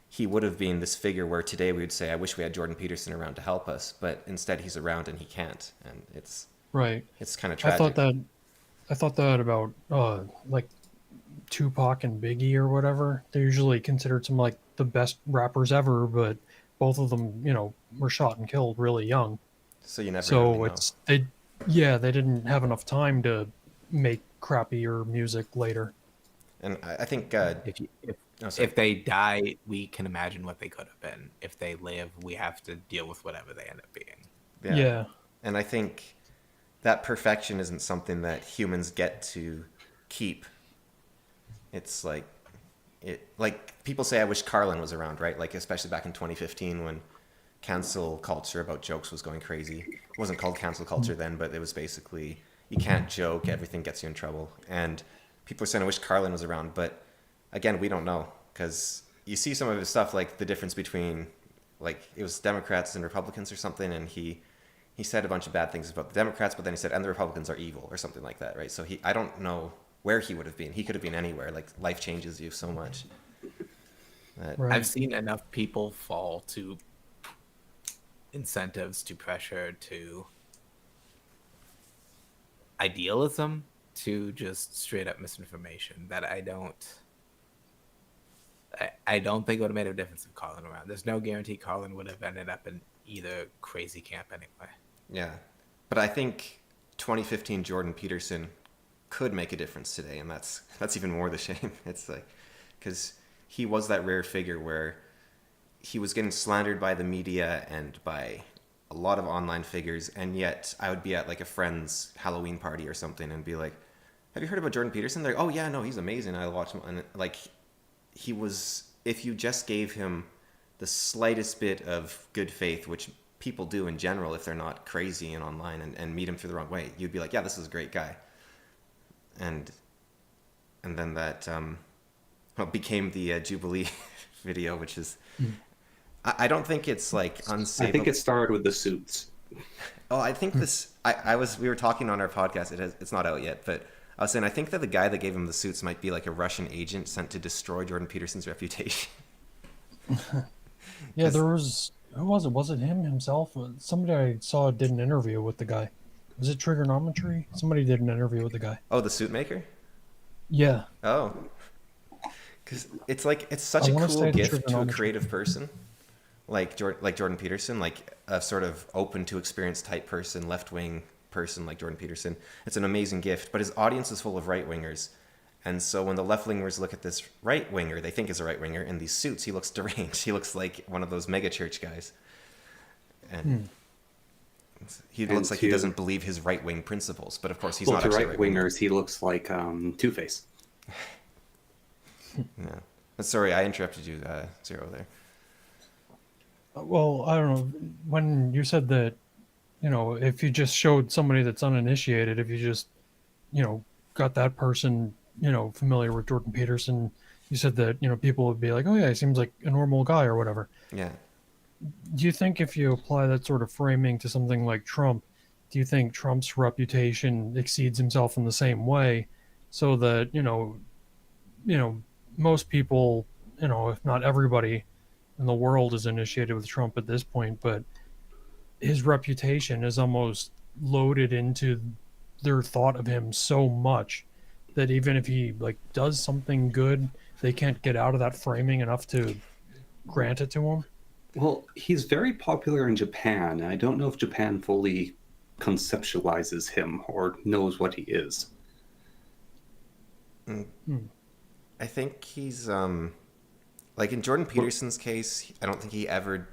he would have been this figure where today we would say, I wish we had Jordan Peterson around to help us, but instead he's around and he can't, and it's Right. kind of I tragic. thought that about like Tupac and Biggie or whatever. They're usually considered some like the best rappers ever, but both of them, were shot and killed really young. So you never So really know. they didn't have enough time to make crappier music later. And I think If they die, we can imagine what they could have been. If they live, we have to deal with whatever they end up being. Yeah. And I think that perfection isn't something that humans get to keep. It's like people say, I wish Carlin was around, right? Like especially back in 2015 when cancel culture about jokes was going crazy. It wasn't called cancel culture then, but it was basically you can't joke, everything gets you in trouble. And people are saying, I wish Carlin was around, but again, we don't know, because you see some of his stuff, like the difference between, like, it was Democrats and Republicans or something, and he said a bunch of bad things about the Democrats, but then he said, and the Republicans are evil, or something like that, right? So I don't know where he would have been. He could have been anywhere. Like, life changes you so much. Right. I've seen enough people fall to incentives, to pressure, to idealism, to just straight up misinformation that I don't think it would have made a difference if Colin around. There's no guarantee Colin would have ended up in either crazy camp anyway. Yeah. But I think 2015 Jordan Peterson could make a difference today, and that's even more the shame. It's like, because he was that rare figure where he was getting slandered by the media and by a lot of online figures, and yet I would be at like a friend's Halloween party or something and be like, have you heard about Jordan Peterson? They're like, oh yeah, no, he's amazing, I watch him. And like, he was, if you just gave him the slightest bit of good faith, which people do in general if they're not crazy and online, and meet him through the wrong way, you'd be like, yeah, this is a great guy. And then that became the Jubilee video, which is I don't think it's like unsafe. I think it started with the suits. Oh, I think this. We were talking on our podcast. It's not out yet, but I was saying I think that the guy that gave him the suits might be like a Russian agent sent to destroy Jordan Peterson's reputation. Yeah, there was who was it? Was it him himself? Somebody I saw did an interview with the guy. Was it Trigonometry? Somebody did an interview with the guy. Oh, the suit maker. Yeah. Oh, because it's like it's such I a wanna cool say the gift to a trigonometry. creative person, like Jordan Peterson, like a sort of open to experience type person, left wing person like Jordan Peterson. It's an amazing gift, but his audience is full of right wingers, and so when the left wingers look at this right winger, they think is a right winger in these suits. He looks deranged. He looks like one of those mega church guys, and. He looks like he doesn't believe his right wing principles, but of course he's not To actually right wingers, he looks like Two-Face. Yeah. Sorry, I interrupted you, Zero, there. Well, I don't know. When you said that, if you just showed somebody that's uninitiated, if you just, got that person, familiar with Jordan Peterson, you said that, people would be like, oh yeah, he seems like a normal guy or whatever. Yeah. Do you think if you apply that sort of framing to something like Trump, do you think Trump's reputation exceeds himself in the same way, so that most people, if not everybody in the world is initiated with Trump at this point, but his reputation is almost loaded into their thought of him so much that even if he like does something good, they can't get out of that framing enough to grant it to him? Well, he's very popular in Japan, and I don't know if Japan fully conceptualizes him or knows what he is. I think he's like in Jordan Peterson's case, I don't think he ever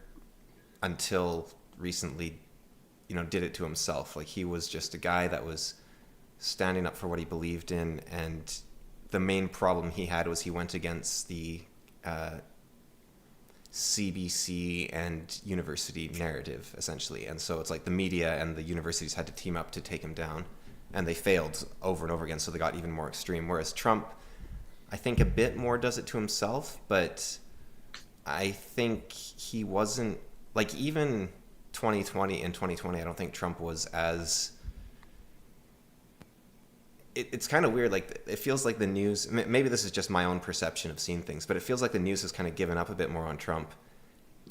until recently, did it to himself. Like, he was just a guy that was standing up for what he believed in, and the main problem he had was he went against the CBC and university narrative, essentially. And so it's like the media and the universities had to team up to take him down, and they failed over and over again, so they got even more extreme. Whereas Trump, I think, a bit more does it to himself, but I think he wasn't, like, even 2020 and 2020, I don't think Trump was as... It's kind of weird. Like, it feels like the news, maybe this is just my own perception of seeing things, but it feels like the news has kind of given up a bit more on Trump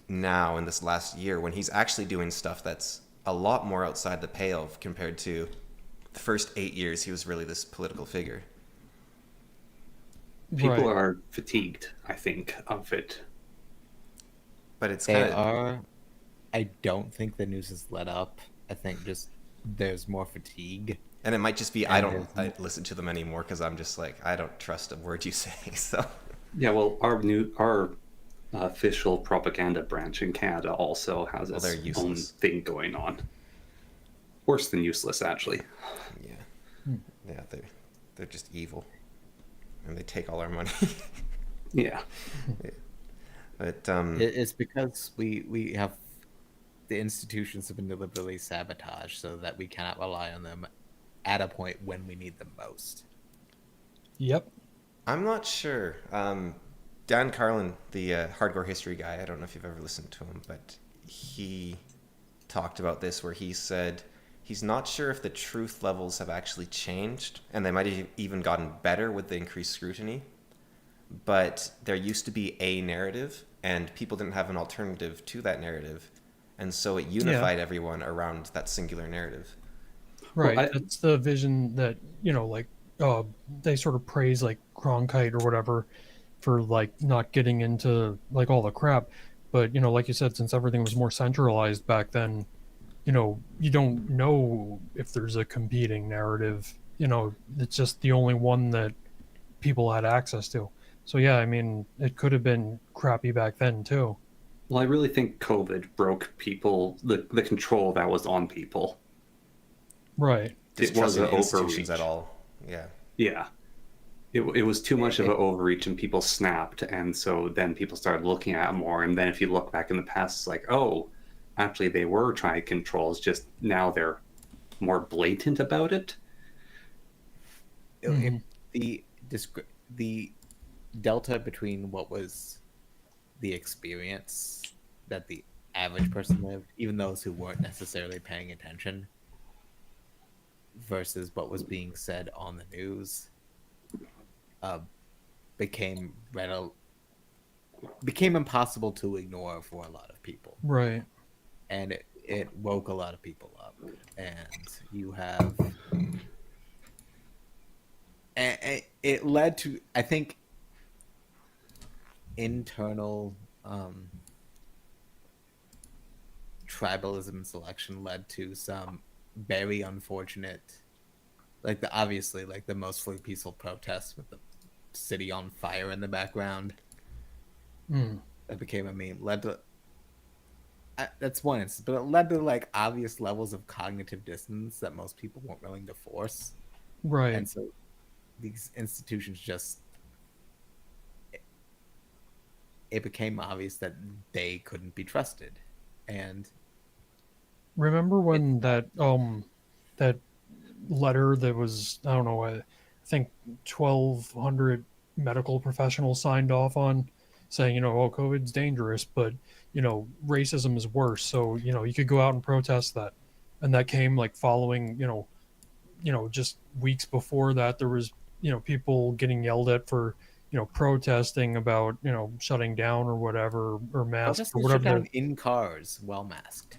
now in this last year, when he's actually doing stuff that's a lot more outside the pale compared to the first 8 years he was really this political figure. People Right. are fatigued, I think, of it. But it's They kind of... are. I don't think the news has let up. I think just there's more fatigue. And it might just be I And don't listen to them anymore because I'm just like, I don't trust a word you say. So Yeah, well, our official propaganda branch in Canada also has Well, they're its own useless. thing going on. Worse than useless, actually. yeah, they're just evil, and they take all our money. Yeah. But It's because we have the institutions have been deliberately sabotaged so that we cannot rely on them at a point when we need them most. Yep. I'm not sure. Dan Carlin, the hardcore history guy, I don't know if you've ever listened to him, but he talked about this, where he said he's not sure if the truth levels have actually changed, and they might have even gotten better with the increased scrutiny. But there used to be a narrative, and people didn't have an alternative to that narrative, and so it unified everyone around that singular narrative. Right. Well, That's the vision that, like, they sort of praise, like, Cronkite or whatever for, like, not getting into, like, all the crap. But, like you said, since everything was more centralized back then, you don't know if there's a competing narrative. It's just the only one that people had access to. So, yeah, I mean, it could have been crappy back then, too. Well, I really think COVID broke people, the control that was on people. Right. Just It was trusting an institutions overreach. at all. Yeah. Yeah. It was too much of an overreach, and people snapped, and so then people started looking at it more. And then if you look back in the past, it's like, oh, actually they were trying to control. It's just now they're more blatant about it. If the delta between what was the experience that the average person lived, even those who weren't necessarily paying attention, versus what was being said on the news, became impossible to ignore for a lot of people, Right. and it woke a lot of people up. And you have, and it led to, I think, internal tribalism and selection led to some very unfortunate, like the mostly peaceful protests with the city on fire in the background that became a meme, led to that's one instance, but it led to like obvious levels of cognitive dissonance that most people weren't willing to force. Right. And so these institutions just, it became obvious that they couldn't be trusted. And Remember when that letter that was, I don't know, I think 1,200 medical professionals signed off on, saying, oh, COVID's dangerous, but racism is worse. So you could go out and protest that, and that came like following, just weeks before that, there was people getting yelled at for protesting about shutting down or whatever, or masks or protesters shut whatever. down in cars well masked.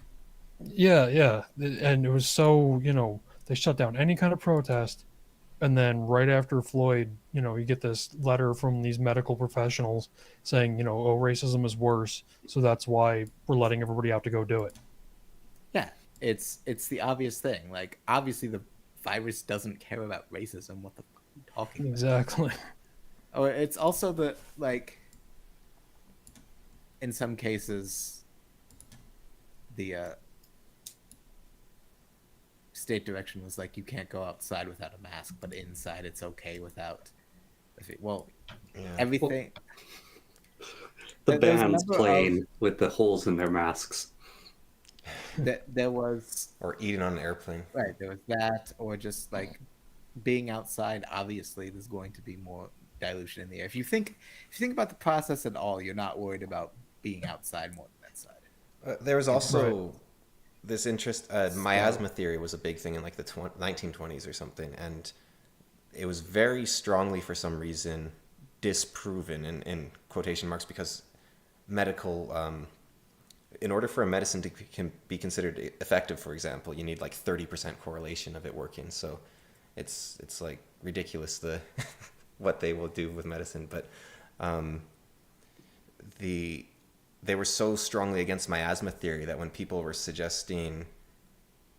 Yeah. And it was so, they shut down any kind of protest. And then right after Floyd, you get this letter from these medical professionals saying, oh, racism is worse. So that's why we're letting everybody out to go do it. Yeah, it's the obvious thing. Like, obviously the virus doesn't care about racism. What the fuck are you talking about? Exactly. Oh, it's also the, like, in some cases, the state direction was like you can't go outside without a mask, but inside it's okay without. Well, Yeah. everything. The There's a bands number playing with the holes in their masks. there was Or eating on an airplane. right. There was that, or just like being outside. Obviously, there's going to be more dilution in the air. If you think about the process at all, you're not worried about being outside more than inside. There was also this interest. Miasma theory was a big thing in like the 1920s or something, and it was very strongly, for some reason, disproven in quotation marks because medical. In order for a medicine to can be considered effective, for example, you need like 30% correlation of it working. So it's like ridiculous the what they will do with medicine, but they were so strongly against miasma theory that when people were suggesting,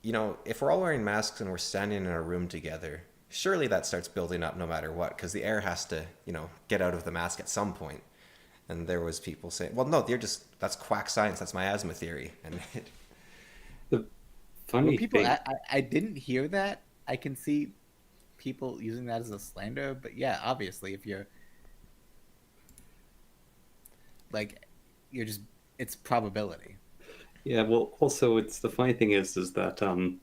you know, if we're all wearing masks and we're standing in a room together, surely that starts building up no matter what, because the air has to, you know, get out of the mask at some point. And there was people saying, well, no, that's quack science, that's miasma theory. And The funny People, thing, I didn't hear that. I can see people using that as a slander, but yeah, obviously, if you're like, you're just it's probability. yeah. Well, also, it's the funny thing is that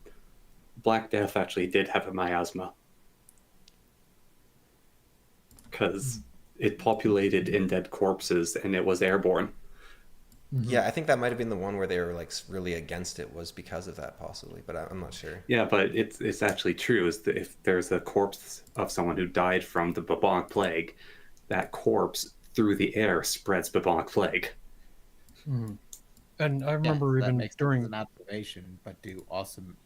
Black Death actually did have a miasma because it populated in dead corpses and it was airborne. yeah, I think that might have been the one where they were like really against it was because of that possibly, but I'm not sure. Yeah, but it's actually true. Is that if there's a corpse of someone who died from the bubonic plague, that corpse through the air spreads bubonic plague. And I remember Yes, that even makes sense as during an observation, but do awesome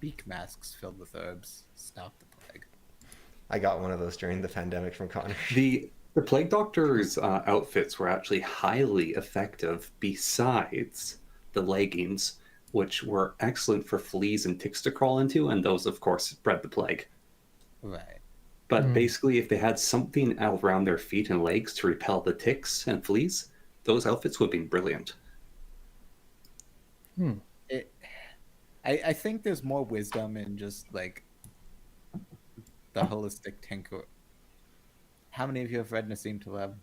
beak masks filled with herbs stop the plague? I got one of those during the pandemic from Connor. The plague doctor's outfits were actually highly effective. Besides the leggings, which were excellent for fleas and ticks to crawl into, and those, of course, spread the plague. Right. But basically, if they had something out around their feet and legs to repel the ticks and fleas, those outfits would have been brilliant. I think there's more wisdom in just like the holistic tinker. How many of you have read Nassim Taleb?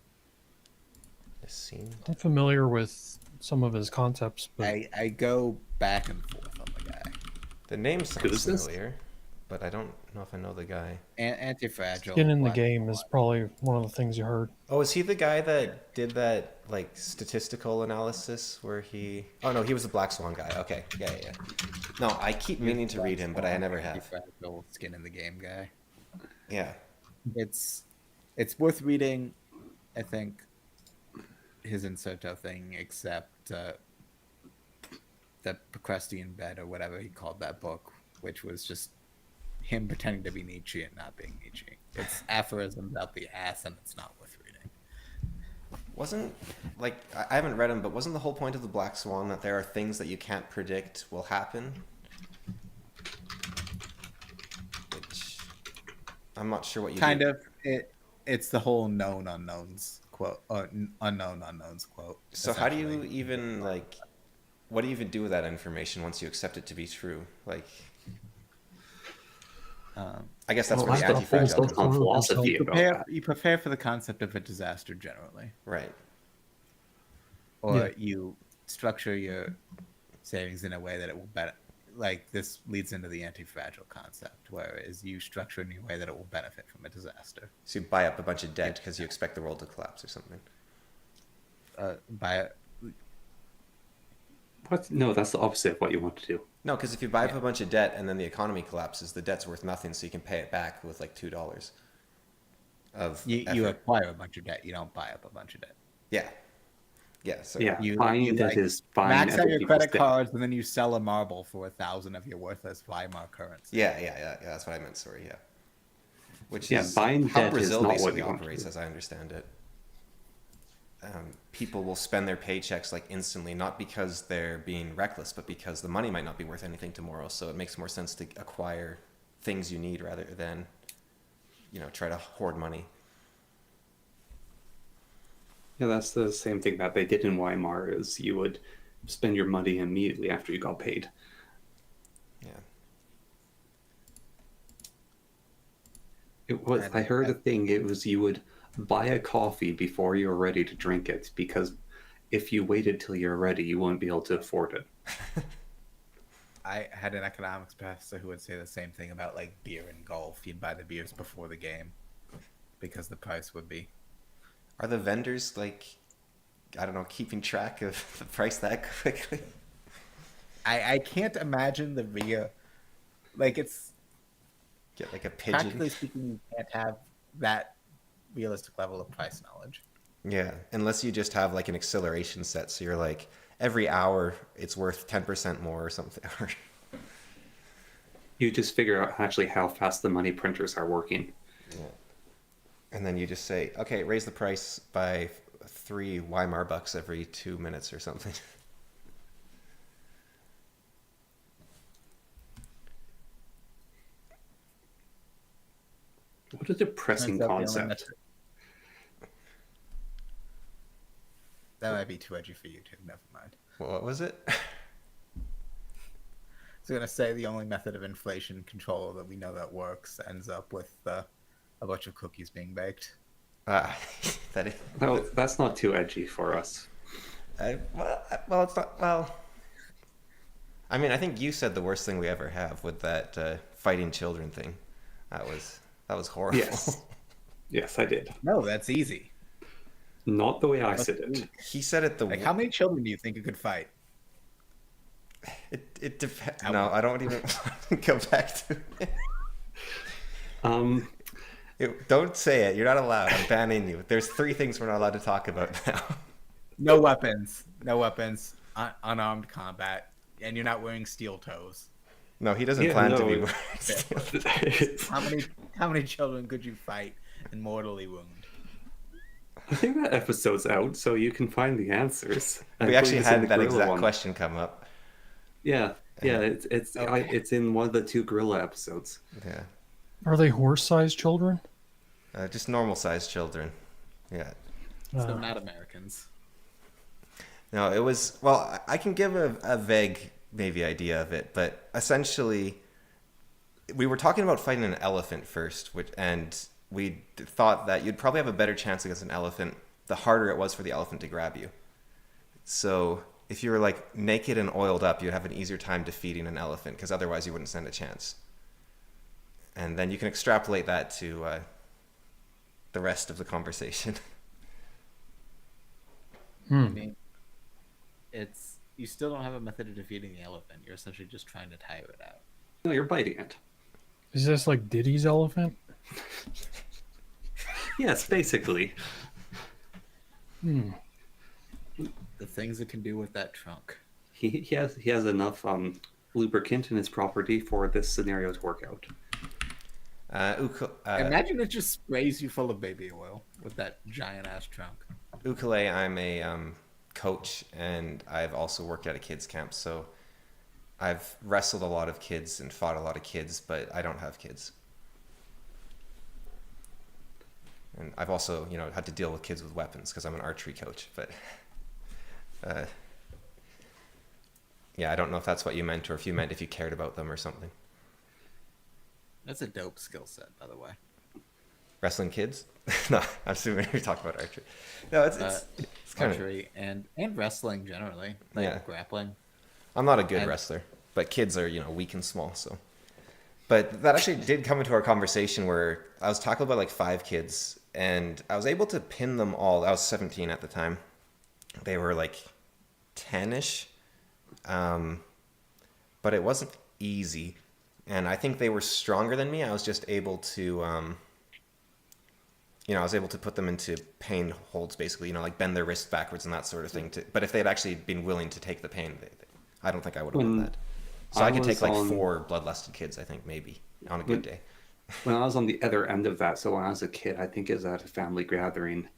The scene. I'm familiar with some of his concepts, but I go back and forth on the guy. The name sounds Who's this? familiar, but I don't know if I know the guy. Anti-fragile. skin in the black game and is white. probably one of the things you heard. Oh, is he the guy that did that like statistical analysis where he? Oh no, he was the Black Swan guy. Okay, yeah. No, I keep meaning to read him, but I never have. Anti-fragile skin in the game guy. Yeah, It's worth reading. I think his inserto thing, except the Procrustean bed or whatever he called that book, which was just him pretending to be Nietzsche and not being Nietzsche. It's aphorisms out the ass, and it's not worth reading. wasn't like I haven't read him, but wasn't the whole point of the Black Swan that there are things that you can't predict will happen? Which I'm not sure what you Kind do. of. It's the whole known unknowns quote, or unknown unknowns quote. So how do you essentially. even like? What do you even do with that information once you accept it to be true? Like, I guess that's Well, where the I still anti-fragile still comes on in. philosophy about that. You prepare for the concept of a disaster generally, Right. or Yeah. you structure your savings in a way that it will benefit. Like this leads into the anti-fragile concept, whereas you structure in a way that it will benefit from a disaster. So you buy up a bunch of debt because you expect the world to collapse or something. By What? No, that's the opposite of what you want to do. No, because if you buy up a bunch of debt and then the economy collapses, the debt's worth nothing, so you can pay it back with like $2 of you effort. acquire a bunch of debt, you don't buy up a bunch of debt. Yeah. So Yeah, You buying debt like, is buying max out other your people's credit debt. cards, and then you sell a marble for 1,000 of your worthless Weimar currency. yeah, that's what I meant. Sorry, yeah. Which Yeah, is buying how debt is Brazil not what basically you want to operates, do. as I understand it. People will spend their paychecks like instantly, not because they're being reckless, but because the money might not be worth anything tomorrow. So it makes more sense to acquire things you need rather than, try to hoard money. Yeah, that's the same thing that they did in Weimar. Is you would spend your money immediately after you got paid. Yeah. It was. I heard a thing. It was you would buy a coffee before you were ready to drink it because if you waited till you're ready, you wouldn't be able to afford it. I had an economics professor who would say the same thing about like beer and golf. You'd buy the beers before the game because the price would be. Are the vendors like, I don't know, keeping track of the price that quickly? I can't imagine the beer. Like it's Get like a pigeon. practically speaking, you can't have that realistic level of price knowledge. Yeah, unless you just have like an acceleration set, so you're like every hour it's worth 10% more or something. You just figure out actually how fast the money printers are working. Yeah. And then you just say, okay, raise the price by 3 Weimar bucks every 2 minutes or something. What a depressing Turns out the only concept. method- That might be too edgy for you too. Never mind. What was it? I was gonna say the only method of inflation control that we know that works ends up with a bunch of cookies being baked. Ah, that is. No, that's not too edgy for us. Well, it's not. Well, I mean, I think you said the worst thing we ever have with that fighting children thing. That was horrible. Yes. Yes, I did. No, that's easy. Not the way I said it. He said it the. Like, how many children do you think you could fight? It depends. No, I don't even go back to it. Don't say it. You're not allowed. I'm banning you. There's 3 things we're not allowed to talk about now. No weapons. No weapons. Unarmed combat. And you're not wearing steel toes. No, he doesn't Yeah, plan to no, be it- wearing steel. How many children could you fight and mortally wound? I think that episode's out, so you can find the answers. I We believe actually it's in had the that gorilla exact one. question come up. Yeah, it's in one of the 2 gorilla episodes. Yeah. Are they horse-sized children? Just normal sized children. Yeah. So not Americans. No, it was, well, I can give a vague maybe idea of it, but essentially we were talking about fighting an elephant first, and we thought that you'd probably have a better chance against an elephant the harder it was for the elephant to grab you. So if you were like naked and oiled up, you'd have an easier time defeating an elephant because otherwise you wouldn't stand a chance. And then you can extrapolate that to the rest of the conversation. I mean, you still don't have a method of defeating the elephant. You're essentially just trying to tire it out. No, you're biting it. Is this like Diddy's elephant? Yes, basically. The things it can do with that trunk. He has enough lubricant in his property for this scenario to work out. Imagine it just sprays you full of baby oil with that giant ass trunk. Ukule, I'm a coach, and I've also worked at a kids camp, so I've wrestled a lot of kids and fought a lot of kids, but I don't have kids. And I've also, had to deal with kids with weapons because I'm an archery coach, but yeah, I don't know if that's what you meant or if you meant if you cared about them or something. That's a dope skill set, by the way. Wrestling kids? No, I'm assuming we talk about archery. No, it's kind of. Archery and wrestling generally, like Yeah. grappling. I'm not a good wrestler, but kids are, weak and small, so. But that actually did come into our conversation where I was talking about like 5 kids, and I was able to pin them all. I was 17 at the time. They were like 10-ish, but it wasn't easy. And I think they were stronger than me. I was just able to, I was able to put them into pain holds, basically, like bend their wrists backwards and that sort of thing. But if they'd actually been willing to take the pain, I don't think I would have done that. So I could take like 4 bloodlusted kids, I think, maybe, on a good day. When I was on the other end of that, so when I was a kid, I think it was at a family gathering,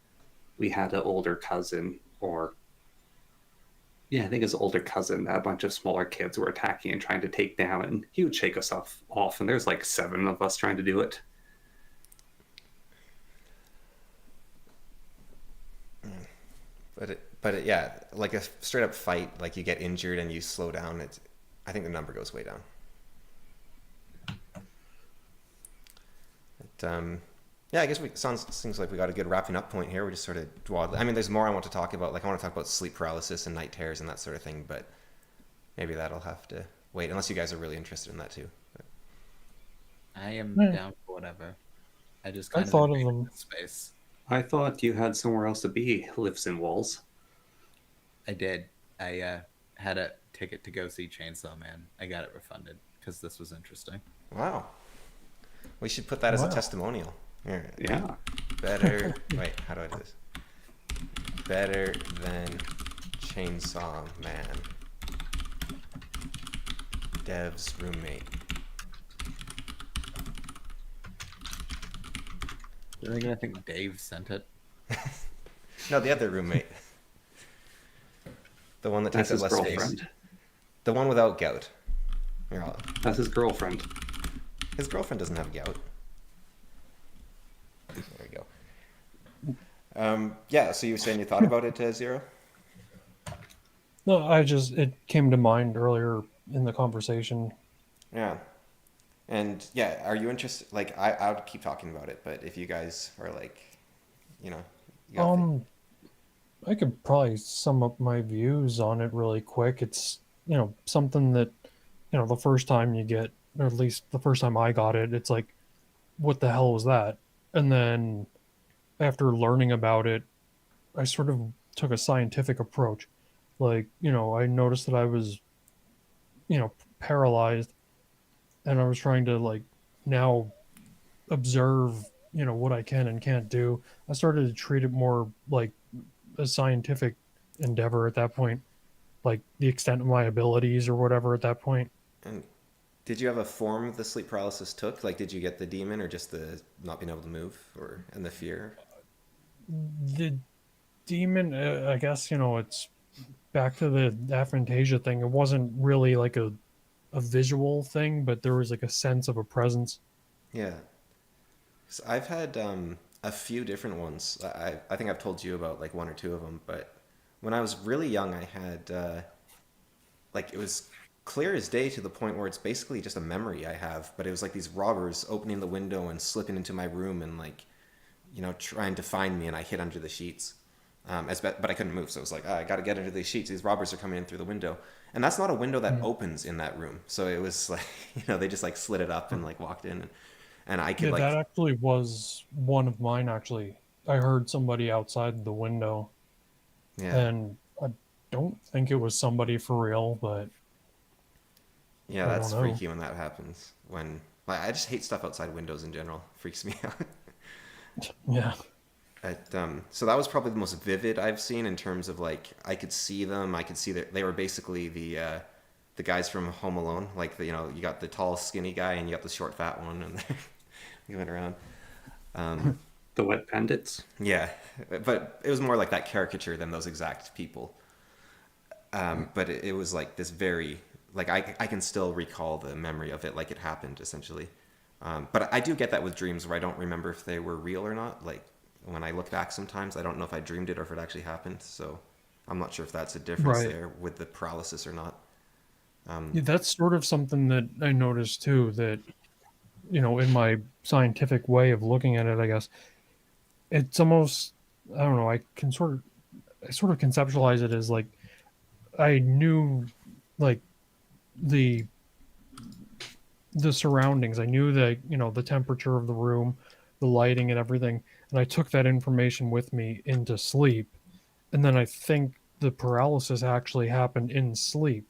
we had an older cousin, I think it was an older cousin that a bunch of smaller kids were attacking and trying to take down, and he would shake us off, and there's like 7 of us trying to do it. But yeah, like a straight up fight, like you get injured and you slow down, I think the number goes way down. yeah, I guess seems like we got a good wrapping up point here. We just sort of dawdled. I mean, there's more I want to talk about. Like, I want to talk about sleep paralysis and night terrors and that sort of thing, but maybe that'll have to wait, unless you guys are really interested in that too. But, I am Yeah. down for whatever. I just I kind of thought of invaded them. this space. I thought you had somewhere else to be, Lives in Walls. I did. I had a ticket to go see Chainsaw Man. I got it refunded because this was interesting. wow. We should put that as a Wow. testimonial. Here. Yeah. Better. Wait, how do I do this? Better than Chainsaw Man. Dev's roommate. Are they gonna think Dave sent it? No, the other roommate. The one that That's takes up his less space. girlfriend. The one without gout. Here, That's his girlfriend. his girlfriend doesn't have gout. There we go. Yeah, so you were saying you thought about it, Zero? No, it came to mind earlier in the conversation. Yeah. And yeah, are you interested? Like, I would keep talking about it, but if you guys are like, you know, you got I could probably sum up my views on it really quick. It's, something that, the first time you get, or at least the first time I got it, it's like, what the hell was that? And then after learning about it, I sort of took a scientific approach. Like, I noticed that I was, paralyzed, and I was trying to, like, now observe, what I can and can't do. I started to treat it more like a scientific endeavor at that point, like the extent of my abilities or whatever at that point. and did you have a form the sleep paralysis took? Like, did you get the demon or just the not being able to move and the fear? The demon, I guess, it's back to the aphantasia thing. It wasn't really like a visual thing, but there was like a sense of a presence. Yeah. So I've had a few different ones. I think I've told you about like one or two of them, but when I was really young, I had like it was clear as day to the point where it's basically just a memory I have. But it was like these robbers opening the window and slipping into my room and like trying to find me, and I hid under the sheets. But I couldn't move, so it was like, I got to get under these sheets. These robbers are coming in through the window, and that's not a window that opens in that room. So it was like, they just like slid it up and like walked in, and I could Yeah, like, that actually was one of mine, actually. I heard somebody outside the window, yeah, and I don't think it was somebody for real, but yeah, I that's don't know. freaky when that happens. When like I just hate stuff outside windows in general. Freaks me out. Yeah. So that was probably the most vivid I've seen in terms of like I could see them. I could see that they were basically the guys from Home Alone. Like you got the tall skinny guy and you got the short fat one, and they went around. The Wet Bandits. Yeah, but it was more like that caricature than those exact people. But it was like this very like I can still recall the memory of it like it happened essentially. But I do get that with dreams where I don't remember if they were real or not. Like when I look back sometimes, I don't know if I dreamed it or if it actually happened. So I'm not sure if that's a difference Right. there with the paralysis or not. Yeah, that's sort of something that I noticed too, that, in my scientific way of looking at it, I guess, it's almost, I don't know, I sort of conceptualize it as like, I knew like the the surroundings. I knew that, the temperature of the room, the lighting and everything. And I took that information with me into sleep. And then I think the paralysis actually happened in sleep.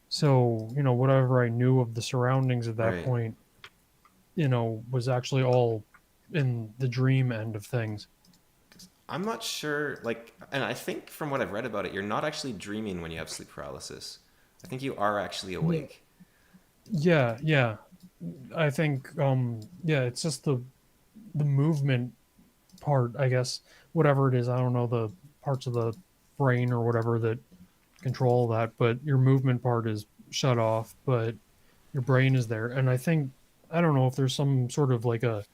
So, whatever I knew of the surroundings at that Right. point, was actually all in the dream end of things. I'm not sure. Like, and I think from what I've read about it, you're not actually dreaming when you have sleep paralysis. I think you are actually Yeah, awake. yeah. I think yeah, it's just the movement part, I guess, whatever it is. I don't know the parts of the brain or whatever that control that, but your movement part is shut off, but your brain is there. And I think, I don't know if there's some sort of like a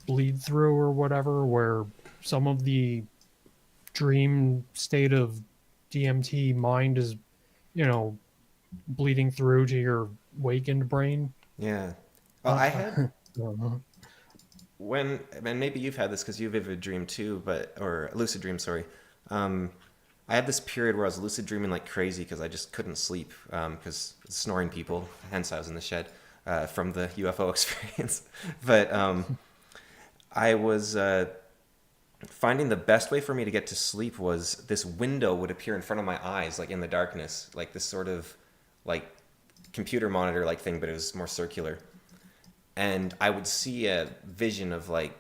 bleed through or whatever where some of the dream state of DMT mind is, you know, bleeding through to your wakened brain. Yeah. Well, Uh, I I had don't know. when, and maybe you've had this because you vivid dream too, but or lucid dream, sorry. Um, I had this period where I was lucid dreaming like crazy because I just couldn't sleep because snoring people. Hence, I was in the shed from the UFO experience. But I was finding the best way for me to get to sleep was this window would appear in front of my eyes, like in the darkness, like this sort of like computer monitor like thing, but it was more circular. And I would see a vision of like,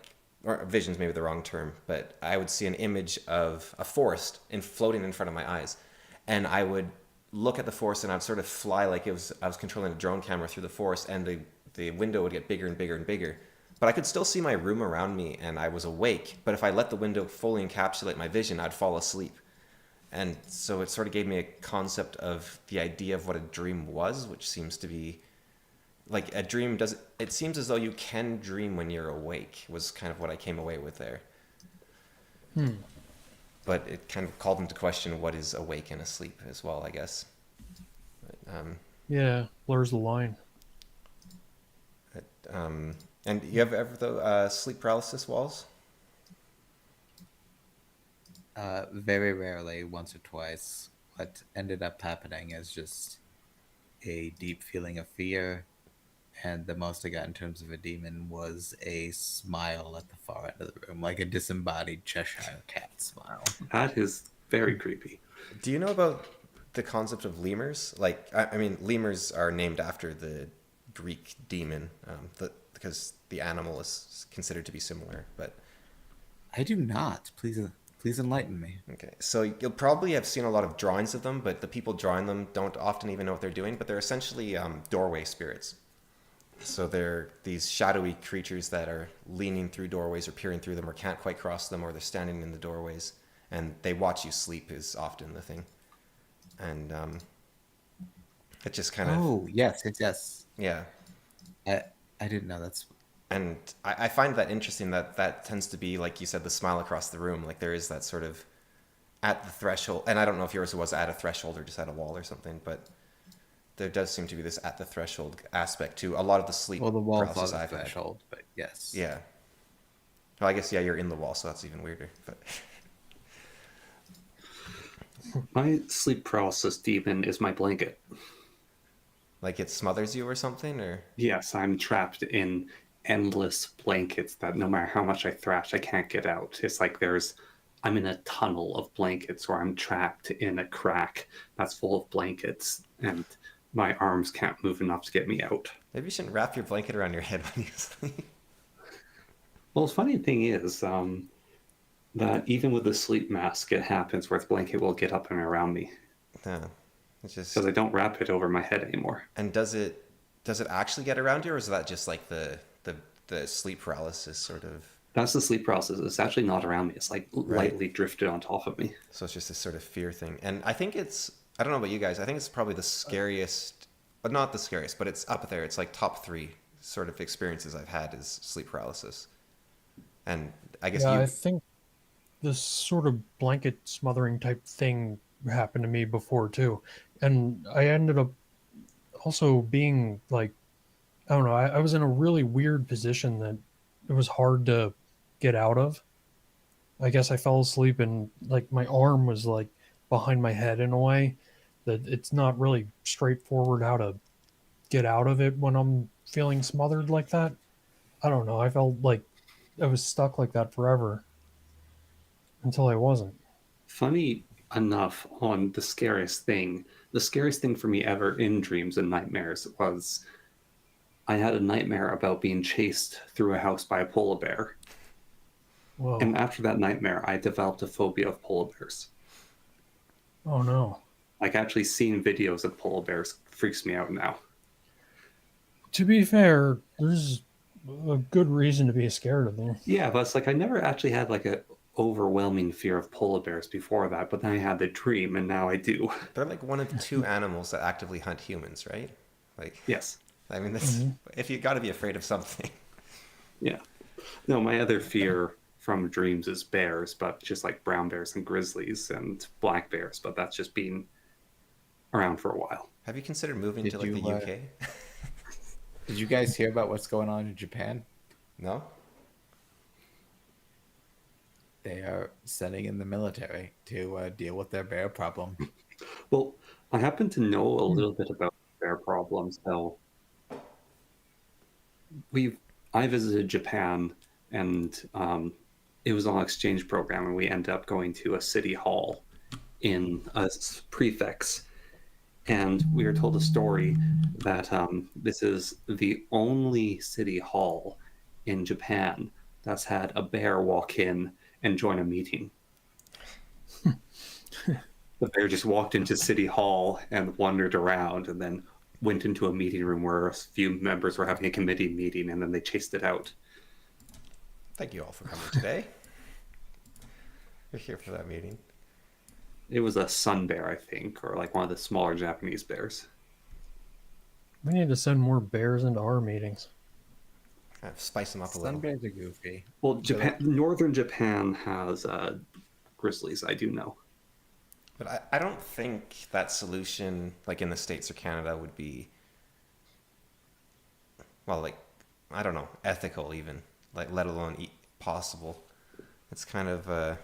or vision's maybe the wrong term, but I would see an image of a forest floating in front of my eyes, and I would look at the forest and I'd sort of fly like it was I was controlling a drone camera through the forest, and the window would get bigger and bigger and bigger. But I could still see my room around me, and I was awake. But if I let the window fully encapsulate my vision, I'd fall asleep. And so it sort of gave me a concept of the idea of what a dream was, which seems to be like a dream does it seems as though you can dream when you're awake was kind of what I came away with there. But it kind of called into question what is awake and asleep as well, I guess. Yeah, blurs the line. And you have ever the sleep paralysis walls? Very rarely, once or twice. What ended up happening is just a deep feeling of fear, and the most I got in terms of a demon was a smile at the far end of the room, like a disembodied Cheshire cat smile. That is very creepy. Do you know about the concept of lemurs? Like, I mean, lemurs are named after the Greek demon, because the animal is considered to be similar. But I do not. Please enlighten me. okay, so you'll probably have seen a lot of drawings of them, but the people drawing them don't often even know what they're doing. But they're essentially doorway spirits. So they're these shadowy creatures that are leaning through doorways or peering through them or can't quite cross them, or they're standing in the doorways, and they watch you sleep is often the thing. And it just kind of, Oh, yes. yeah. I didn't know that's. And I find that interesting that tends to be, like you said, the smile across the room. Like there is that sort of at the threshold, and I don't know if yours was at a threshold or just at a wall or something, but there does seem to be this at the threshold aspect to a lot of the sleep Well, the wall paralysis was a I've had. threshold, but yes. Yeah. Well, I guess, yeah, you're in the wall, so that's even weirder. But My sleep paralysis demon is my blanket. like it smothers you or something, or Yes, I'm trapped in endless blankets that no matter how much I thrash, I can't get out. It's like I'm in a tunnel of blankets where I'm trapped in a crack that's full of blankets, and my arms can't move enough to get me out. maybe you shouldn't wrap your blanket around your head when you sleep. Well, the funny thing is that even with the sleep mask, it happens where the blanket will get up and around me Yeah. It's just, because I don't wrap it over my head anymore. and does it actually get around you, or is that just like the sleep paralysis sort of? That's the sleep paralysis. It's actually not around me. It's like Right. lightly drifted on top of me. So it's just this sort of fear thing. And I think I don't know about you guys, I think it's probably the scariest, but not the scariest, but it's up there. It's like top 3 sort of experiences I've had is sleep paralysis. And I guess Yeah, you, I think this sort of blanket smothering type thing happened to me before too. And I ended up also being like, I don't know, I was in a really weird position that it was hard to get out of. I guess I fell asleep and like my arm was like behind my head in a way that it's not really straightforward how to get out of it when I'm feeling smothered like that. I don't know. I felt like I was stuck like that forever until I wasn't. Funny enough, on the scariest thing for me ever in dreams and nightmares was I had a nightmare about being chased through a house by a polar bear. Whoa. And after that nightmare, I developed a phobia of polar bears. Oh no. Like actually seeing videos of polar bears freaks me out now. To be fair, there's a good reason to be scared of them. Yeah, but it's like I never actually had like a overwhelming fear of polar bears before that, but then I had the dream and now I do. they're like one of 2 animals that actively hunt humans, right? Like, Yes. I mean, this, if you got to be afraid of something. Yeah. No, my other fear from dreams is bears, but just like brown bears and grizzlies and black bears, but that's just been around for a while. Have you considered moving Did to like the you, UK? Did you guys hear about what's going on in Japan? No? They are sending in the military to deal with their bear problem. Well, I happen to know a little bit about bear problems. So we've I visited Japan, and it was on an exchange program, and we ended up going to a city hall in a prefects, and we were told a story that this is the only city hall in Japan that's had a bear walk in and join a meeting. The bear just walked into City Hall and wandered around, and then went into a meeting room where a few members were having a committee meeting, and then they chased it out. Thank you all for coming today. We're here for that meeting. It was a sun bear, I think, or like one of the smaller Japanese bears. We need to send more bears into our meetings. Kind of spice them up a Sun little. bears are goofy. Well, northern Japan has grizzlies, I do know. But I don't think that solution, like in the States or Canada, would be, well, like, I don't know, ethical even, like, let alone possible. It's kind of,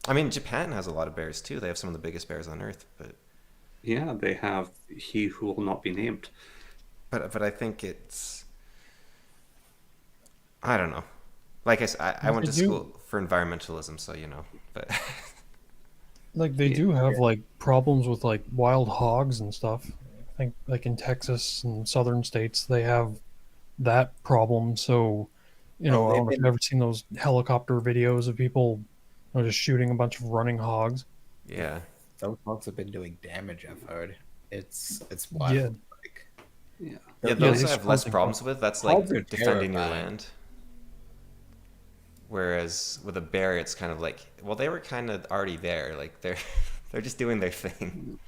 I mean, Japan has a lot of bears too. They have some of the biggest bears on Earth, but Yeah, they have He Who Will Not Be Named. but I think it's, I don't know. Like I went to school for environmentalism, so you know, but Like they do have like problems with like wild hogs and stuff. I think like in Texas and southern states they have that problem. So, I don't know if you've ever seen those helicopter videos of people just shooting a bunch of running hogs. yeah. Those folks have been doing damage. I've heard. It's wild. Yeah. Like, Yeah. Yeah, Yeah, those these I have less causing problems with. That's like Hogs are defending your terrifying. land. Whereas with a bear, it's kind of like, well, they were kind of already there. Like they're just doing their thing.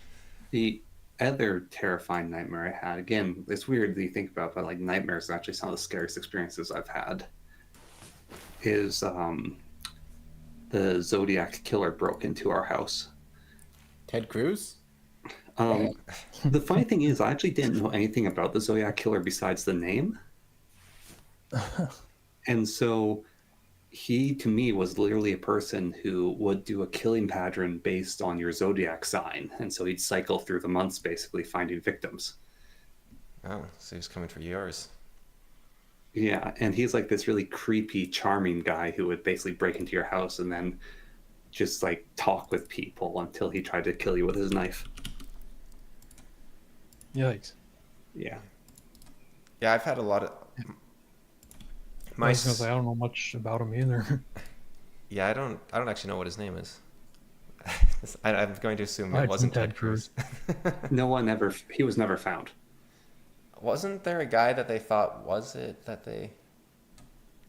The other terrifying nightmare I had, again, it's weird that you think about, but like nightmares are actually some of the scariest experiences I've had, is the Zodiac killer broke into our house. Ted Cruz? The funny thing is, I actually didn't know anything about the Zodiac killer besides the name. And so he, to me, was literally a person who would do a killing pattern based on your zodiac sign. And so he'd cycle through the months basically finding victims. Oh, so he's coming for yours. Yeah, and he's like this really creepy, charming guy who would basically break into your house and then just like talk with people until he tried to kill you with his knife. Yikes. Yeah. Yeah, I've had a lot of. I was gonna say I don't know much about him either. Yeah, I don't actually know what his name is. I'm going to assume it Aside from wasn't Ted Ted Cruz. He was never found. Wasn't there a guy that they thought was it that they?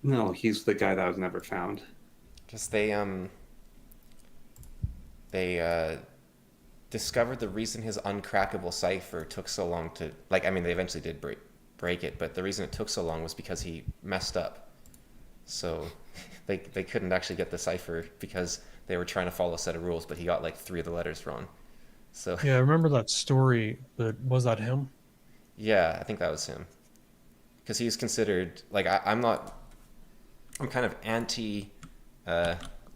No, he's the guy that was never found. Because they discovered the reason his uncrackable cipher took so long to, like, I mean, they eventually did break it, but the reason it took so long was because he messed up. So they couldn't actually get the cipher because they were trying to follow a set of rules, but he got like 3 of the letters wrong. So Yeah, I remember that story, but was that him? yeah, I think that was him. Because he's considered, like, I'm kind of anti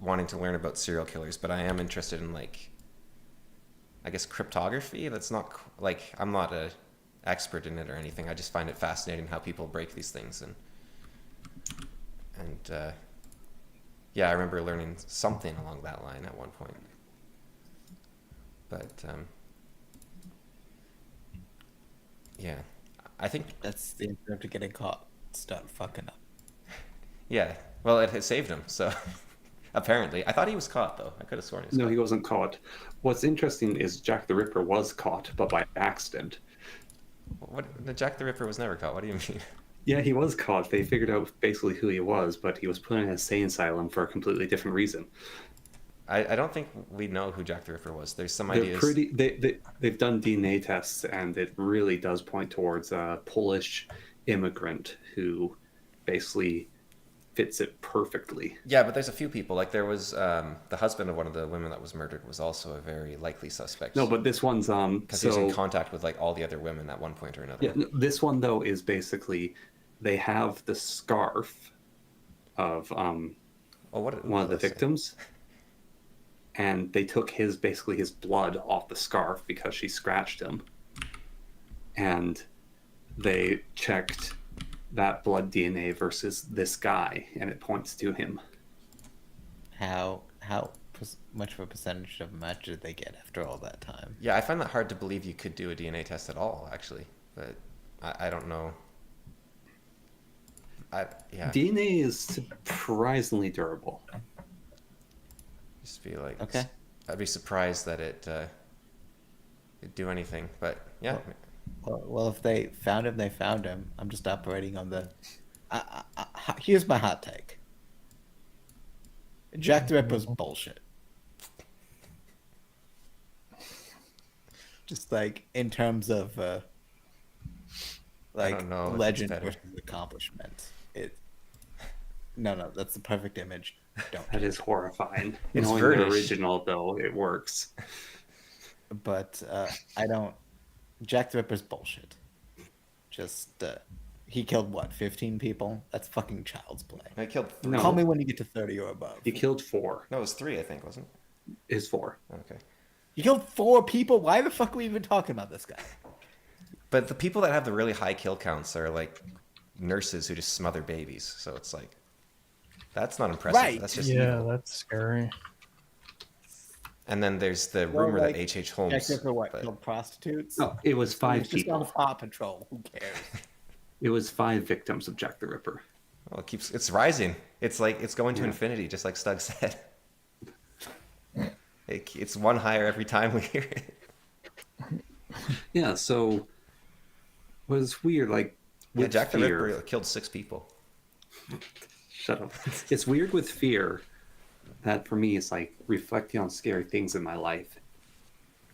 wanting to learn about serial killers, but I am interested in, like, I guess cryptography. That's not, like, I'm not a expert in it or anything. I just find it fascinating how people break these things. And yeah, I remember learning something along that line at one point. But yeah, I think That's the answer to getting caught. Stop fucking up. yeah. Well, it had saved him, so apparently. I thought he was caught though. I could have sworn he was No, caught. he wasn't caught. What's interesting is Jack the Ripper was caught, but by accident. What? The Jack the Ripper was never caught. What do you mean? Yeah, he was caught. They figured out basically who he was, but he was put in a insane asylum for a completely different reason. I don't think we know who Jack the Ripper was. There's some They're ideas. they've done DNA tests, and it really does point towards a Polish immigrant who basically fits it perfectly. Yeah, but there's a few people. Like there was the husband of one of the women that was murdered was also a very likely suspect. No, but this one's because he was in contact with like all the other women at one point or another. yeah, no, this one though is basically they have the scarf of Oh, what? one What of the did they say? victims, and they took his blood off the scarf because she scratched him, and they checked that blood DNA versus this guy, and it points to him. How much of a percentage of a match did they get after all that time? Yeah, I find that hard to believe you could do a DNA test at all, actually. But I don't know. Yeah, DNA is surprisingly durable. just feel like Okay. I'd be surprised that it'd do anything. But yeah, Well, if they found him, they found him. I'm just operating on the. Here's my hot take. Jack the Ripper's bullshit. Just like in terms of like don't know if it's legend better. versus accomplishment. No, that's the perfect image. Don't. That is horrifying. It's Knowing the Verdish. original, though, it works. But I don't. Jack the Ripper's bullshit. Just he killed what, 15 people? That's fucking child's play. I killed 3. No. Call me when you get to 30 or above. He killed 4. No, it was 3, I think, wasn't it? Is 4. Okay. You killed 4 people. Why the fuck are we even talking about this guy? But the people that have the really high kill counts are like nurses who just smother babies. So it's like, that's not impressive. Right. That's just Yeah, evil. that's scary. And then there's the Well, rumor like, that H.H. Jack Holmes. the Ripper what? but- Killed prostitutes? No, it was 5 He's just on people. Paw Patrol. Who cares? It was 5 victims of Jack the Ripper. Well, it's rising. It's like it's going to Yeah. infinity, just like Stug said. It's one higher every time we hear it. Yeah, so was weird. Like, Yeah, with Jack the fear, Ripper killed 6 people. Shut up. It's weird with fear that for me, it's like reflecting on scary things in my life.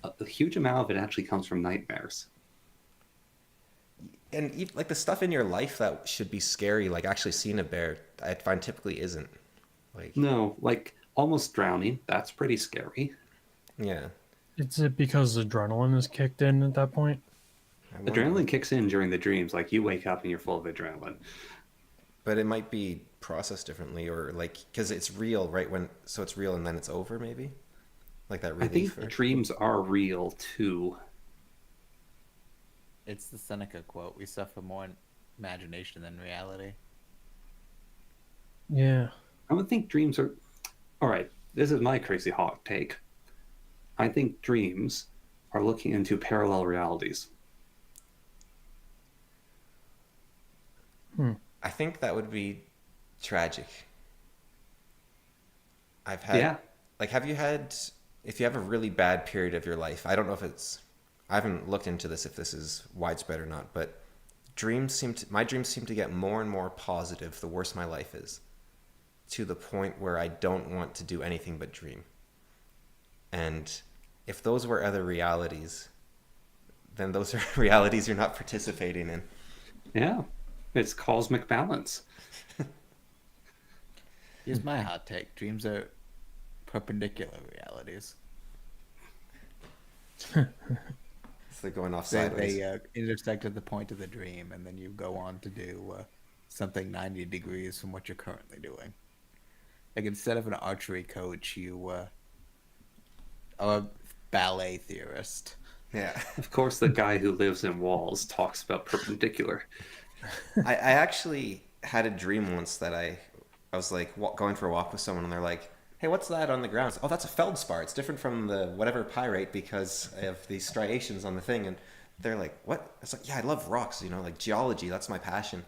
A huge amount of it actually comes from nightmares. And like the stuff in your life that should be scary, like actually seeing a bear, I find typically isn't. Like, No, like almost drowning. That's pretty scary. yeah. Is it because adrenaline is kicked in at that point? I wonder. Adrenaline kicks in during the dreams. Like you wake up and you're full of adrenaline. But it might be processed differently, or like because it's real, right? So it's real and then it's over, maybe. Like that I think relief. the dreams are real too. It's the Seneca quote. We suffer more in imagination than reality. Yeah. I would think dreams are. All right, this is my crazy hot take. I think dreams are looking into parallel realities. I think that would be tragic. I've had Yeah. like have you had if you have a really bad period of your life, I don't know if it's I haven't looked into this if this is widespread or not, but my dreams seem to get more and more positive the worse my life is, to the point where I don't want to do anything but dream. And if those were other realities, then those are realities you're not participating in. Yeah, it's cosmic balance. Here's my hot take. Dreams are perpendicular realities. It's like going off They, sideways. they intersect at the point of the dream, and then you go on to do something 90 degrees from what you're currently doing. Like instead of an archery coach, you are a ballet theorist. Yeah. Of course, the guy who lives in walls talks about perpendicular. I actually had a dream once that I was like going for a walk with someone and they're like, hey, what's that on the ground? Oh, that's a feldspar. It's different from the whatever pyrite because of these striations on the thing. And they're like, what? It's like, yeah, I love rocks, like geology. That's my passion.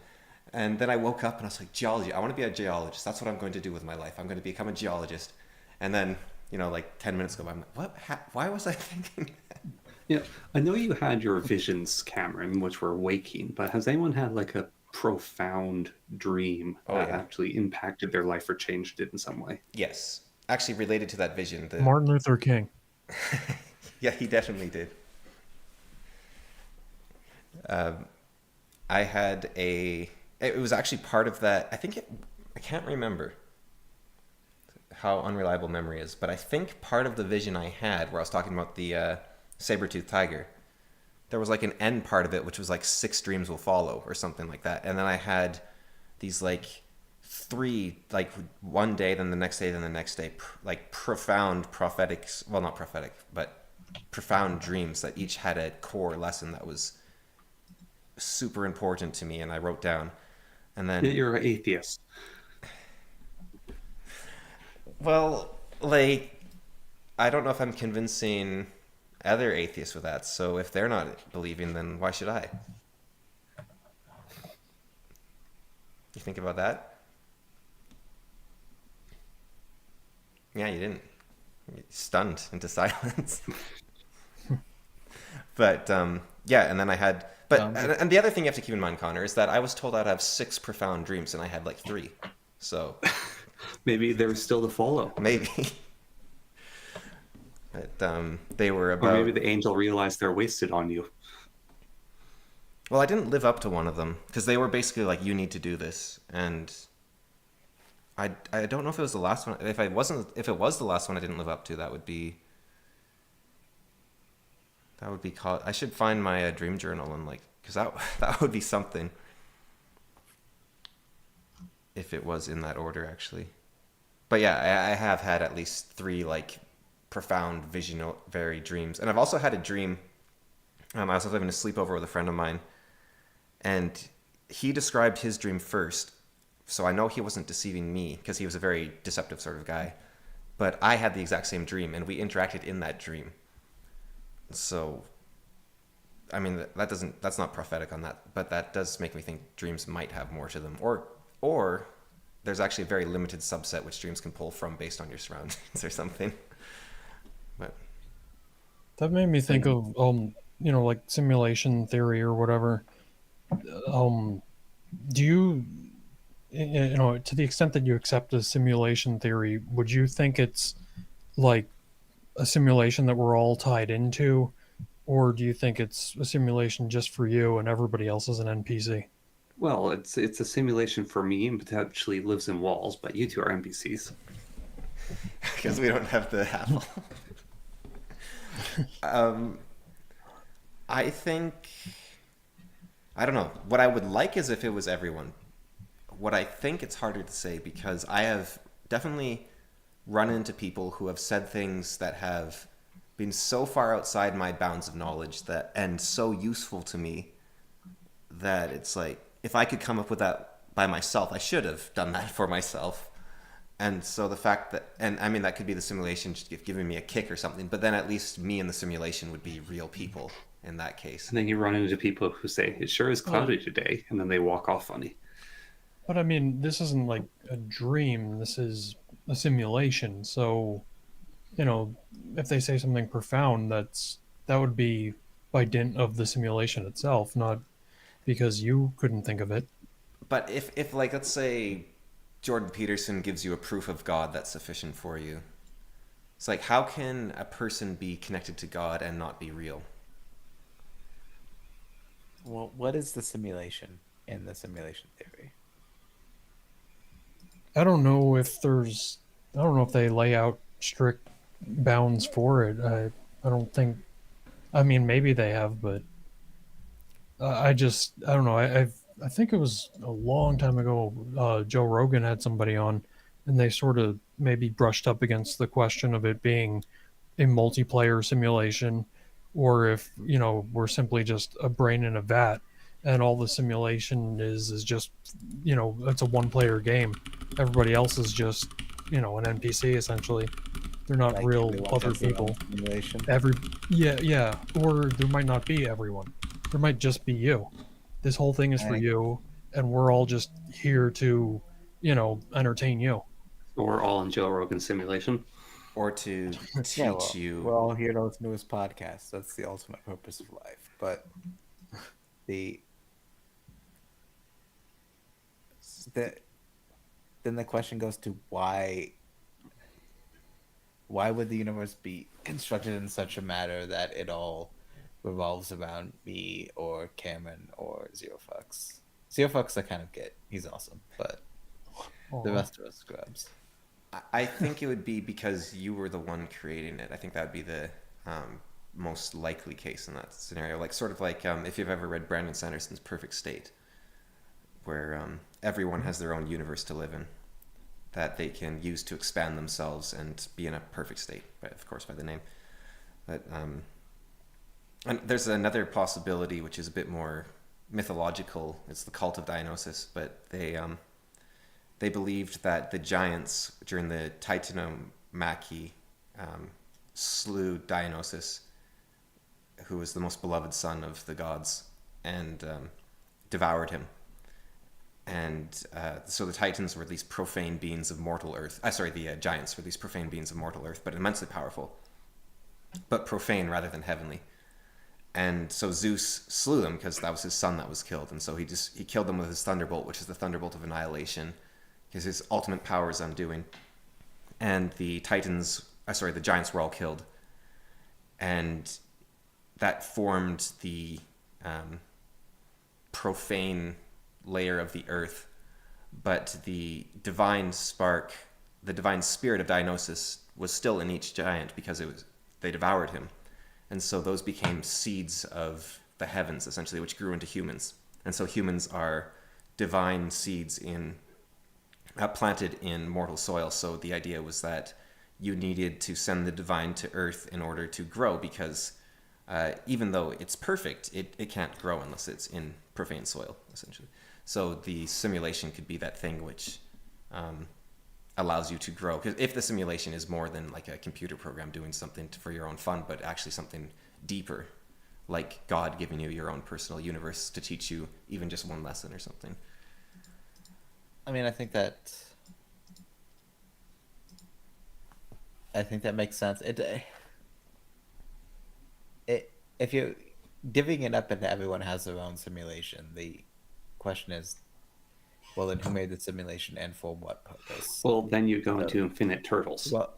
And then I woke up and I was like, geology. I want to be a geologist. That's what I'm going to do with my life. I'm going to become a geologist. And then, like 10 minutes go by, I'm like, what? Why was I thinking that? Yeah, I know you had your visions, Cameron, which were waking, but has anyone had like a profound dream that yeah. actually impacted their life or changed it in some way? Yes. Actually related to that vision. Martin Luther King. Yeah, he definitely did. I had it was actually part of that. I can't remember how unreliable memory is, but I think part of the vision I had where I was talking about the saber-toothed tiger, there was like an end part of it, which was like 6 dreams will follow or something like that. And then I had these like three, like one day, then the next day, then the next day, like profound prophetic, well, not prophetic, but profound dreams that each had a core lesson that was super important to me, and I wrote down. And then, You're an atheist. well, like, I don't know if I'm convincing other atheists with that. So if they're not believing, then why should I? You think about that? Yeah, you didn't. You're stunned into silence. But yeah, and then I had. But and the other thing you have to keep in mind, Connor, is that I was told I'd have 6 profound dreams, and I had like 3. So Maybe there's still to follow. maybe. But they were Or about. maybe the angel realized they're wasted on you. Well, I didn't live up to one of them because they were basically like, "You need to do this," and I don't know if it was the last one. If it was the last one I didn't live up to, that would be called. I should find my dream journal and like, because that would be something. If it was in that order, actually. But yeah, I have had at least 3 like profound visionary dreams, and I've also had a dream. I was having a sleepover with a friend of mine, and he described his dream first, so I know he wasn't deceiving me because he was a very deceptive sort of guy. But I had the exact same dream, and we interacted in that dream. So, I mean, that's not prophetic on that, but that does make me think dreams might have more to them, or there's actually a very limited subset which dreams can pull from based on your surroundings or something. But That made me think of like simulation theory or whatever. Do you to the extent that you accept a simulation theory, would you think it's like a simulation that we're all tied into, or do you think it's a simulation just for you and everybody else is an NPC? Well, it's a simulation for me and potentially lives in walls, but you two are NPCs. because we don't have the apple. I think, I don't know. What I would like is if it was everyone. What I think it's harder to say because I have definitely run into people who have said things that have been so far outside my bounds of knowledge that and so useful to me that it's like if I could come up with that by myself, I should have done that for myself. And so the fact that, and I mean, that could be the simulation just giving me a kick or something, but then at least me and the simulation would be real people in that case. And then you run into people who say, "It sure is cloudy today," and then they walk off funny. But I mean, this isn't like a dream. This is a simulation. So, if they say something profound, that would be by dint of the simulation itself, not because you couldn't think of it. But if like, let's say Jordan Peterson gives you a proof of God that's sufficient for you, it's like, how can a person be connected to God and not be real? Well, what is the simulation in the simulation theory? I don't know if they lay out strict bounds for it. I don't think. I mean, maybe they have, but I don't know. I think it was a long time ago. Joe Rogan had somebody on, and they sort of maybe brushed up against the question of it being a multiplayer simulation, or if we're simply just a brain in a vat, and all the simulation is just it's a one-player game. Everybody else is just an NPC essentially. They're not Like real everyone other has their own people. simulation. Yeah, or there might not be everyone. There might just be you. This whole thing is for Right. you, and we're all just here to, entertain you. So we're all in Joe Rogan's simulation. Or to teach Yeah, well, you. we're all here to listen to his podcast. That's the ultimate purpose of life. But then the question goes to why would the universe be constructed in such a manner that it all revolves around me or Cameron or Zero Fucks? Zero Fucks I kind of get. He's awesome, but the rest of us scrubs. I think it would be because you were the one creating it. I think that would be the most likely case in that scenario. Like, sort of like if you've ever read Brandon Sanderson's Perfect State. where everyone has their own universe to live in that they can use to expand themselves and be in a perfect state, of course, by the name. But and there's another possibility which is a bit more mythological. It's the cult of Dionysus, but they believed that the giants during the Titanomachy slew Dionysus, who was the most beloved son of the gods, and devoured him. And so the Titans were these profane beings of mortal earth. The giants were these profane beings of mortal earth, but immensely powerful, but profane rather than heavenly. And so Zeus slew them because that was his son that was killed. And so he killed them with his thunderbolt, which is the thunderbolt of annihilation, because his ultimate power is undoing. And the giants were all killed. And that formed the profane layer of the earth. But the divine spark, the divine spirit of Dionysus was still in each giant because they devoured him. And so those became seeds of the heavens, essentially, which grew into humans. And so humans are divine seeds planted in mortal soil. So the idea was that you needed to send the divine to earth in order to grow, because even though it's perfect, it can't grow unless it's in profane soil, essentially. So the simulation could be that thing which allows you to grow. Because if the simulation is more than like a computer program doing something for your own fun, but actually something deeper, like God giving you your own personal universe to teach you even just one lesson or something. I mean, I think that makes sense. If you're divvying it up into everyone has their own simulation, the question is, well, then who made the simulation and for what purpose? Well, then you go into infinite turtles. Well,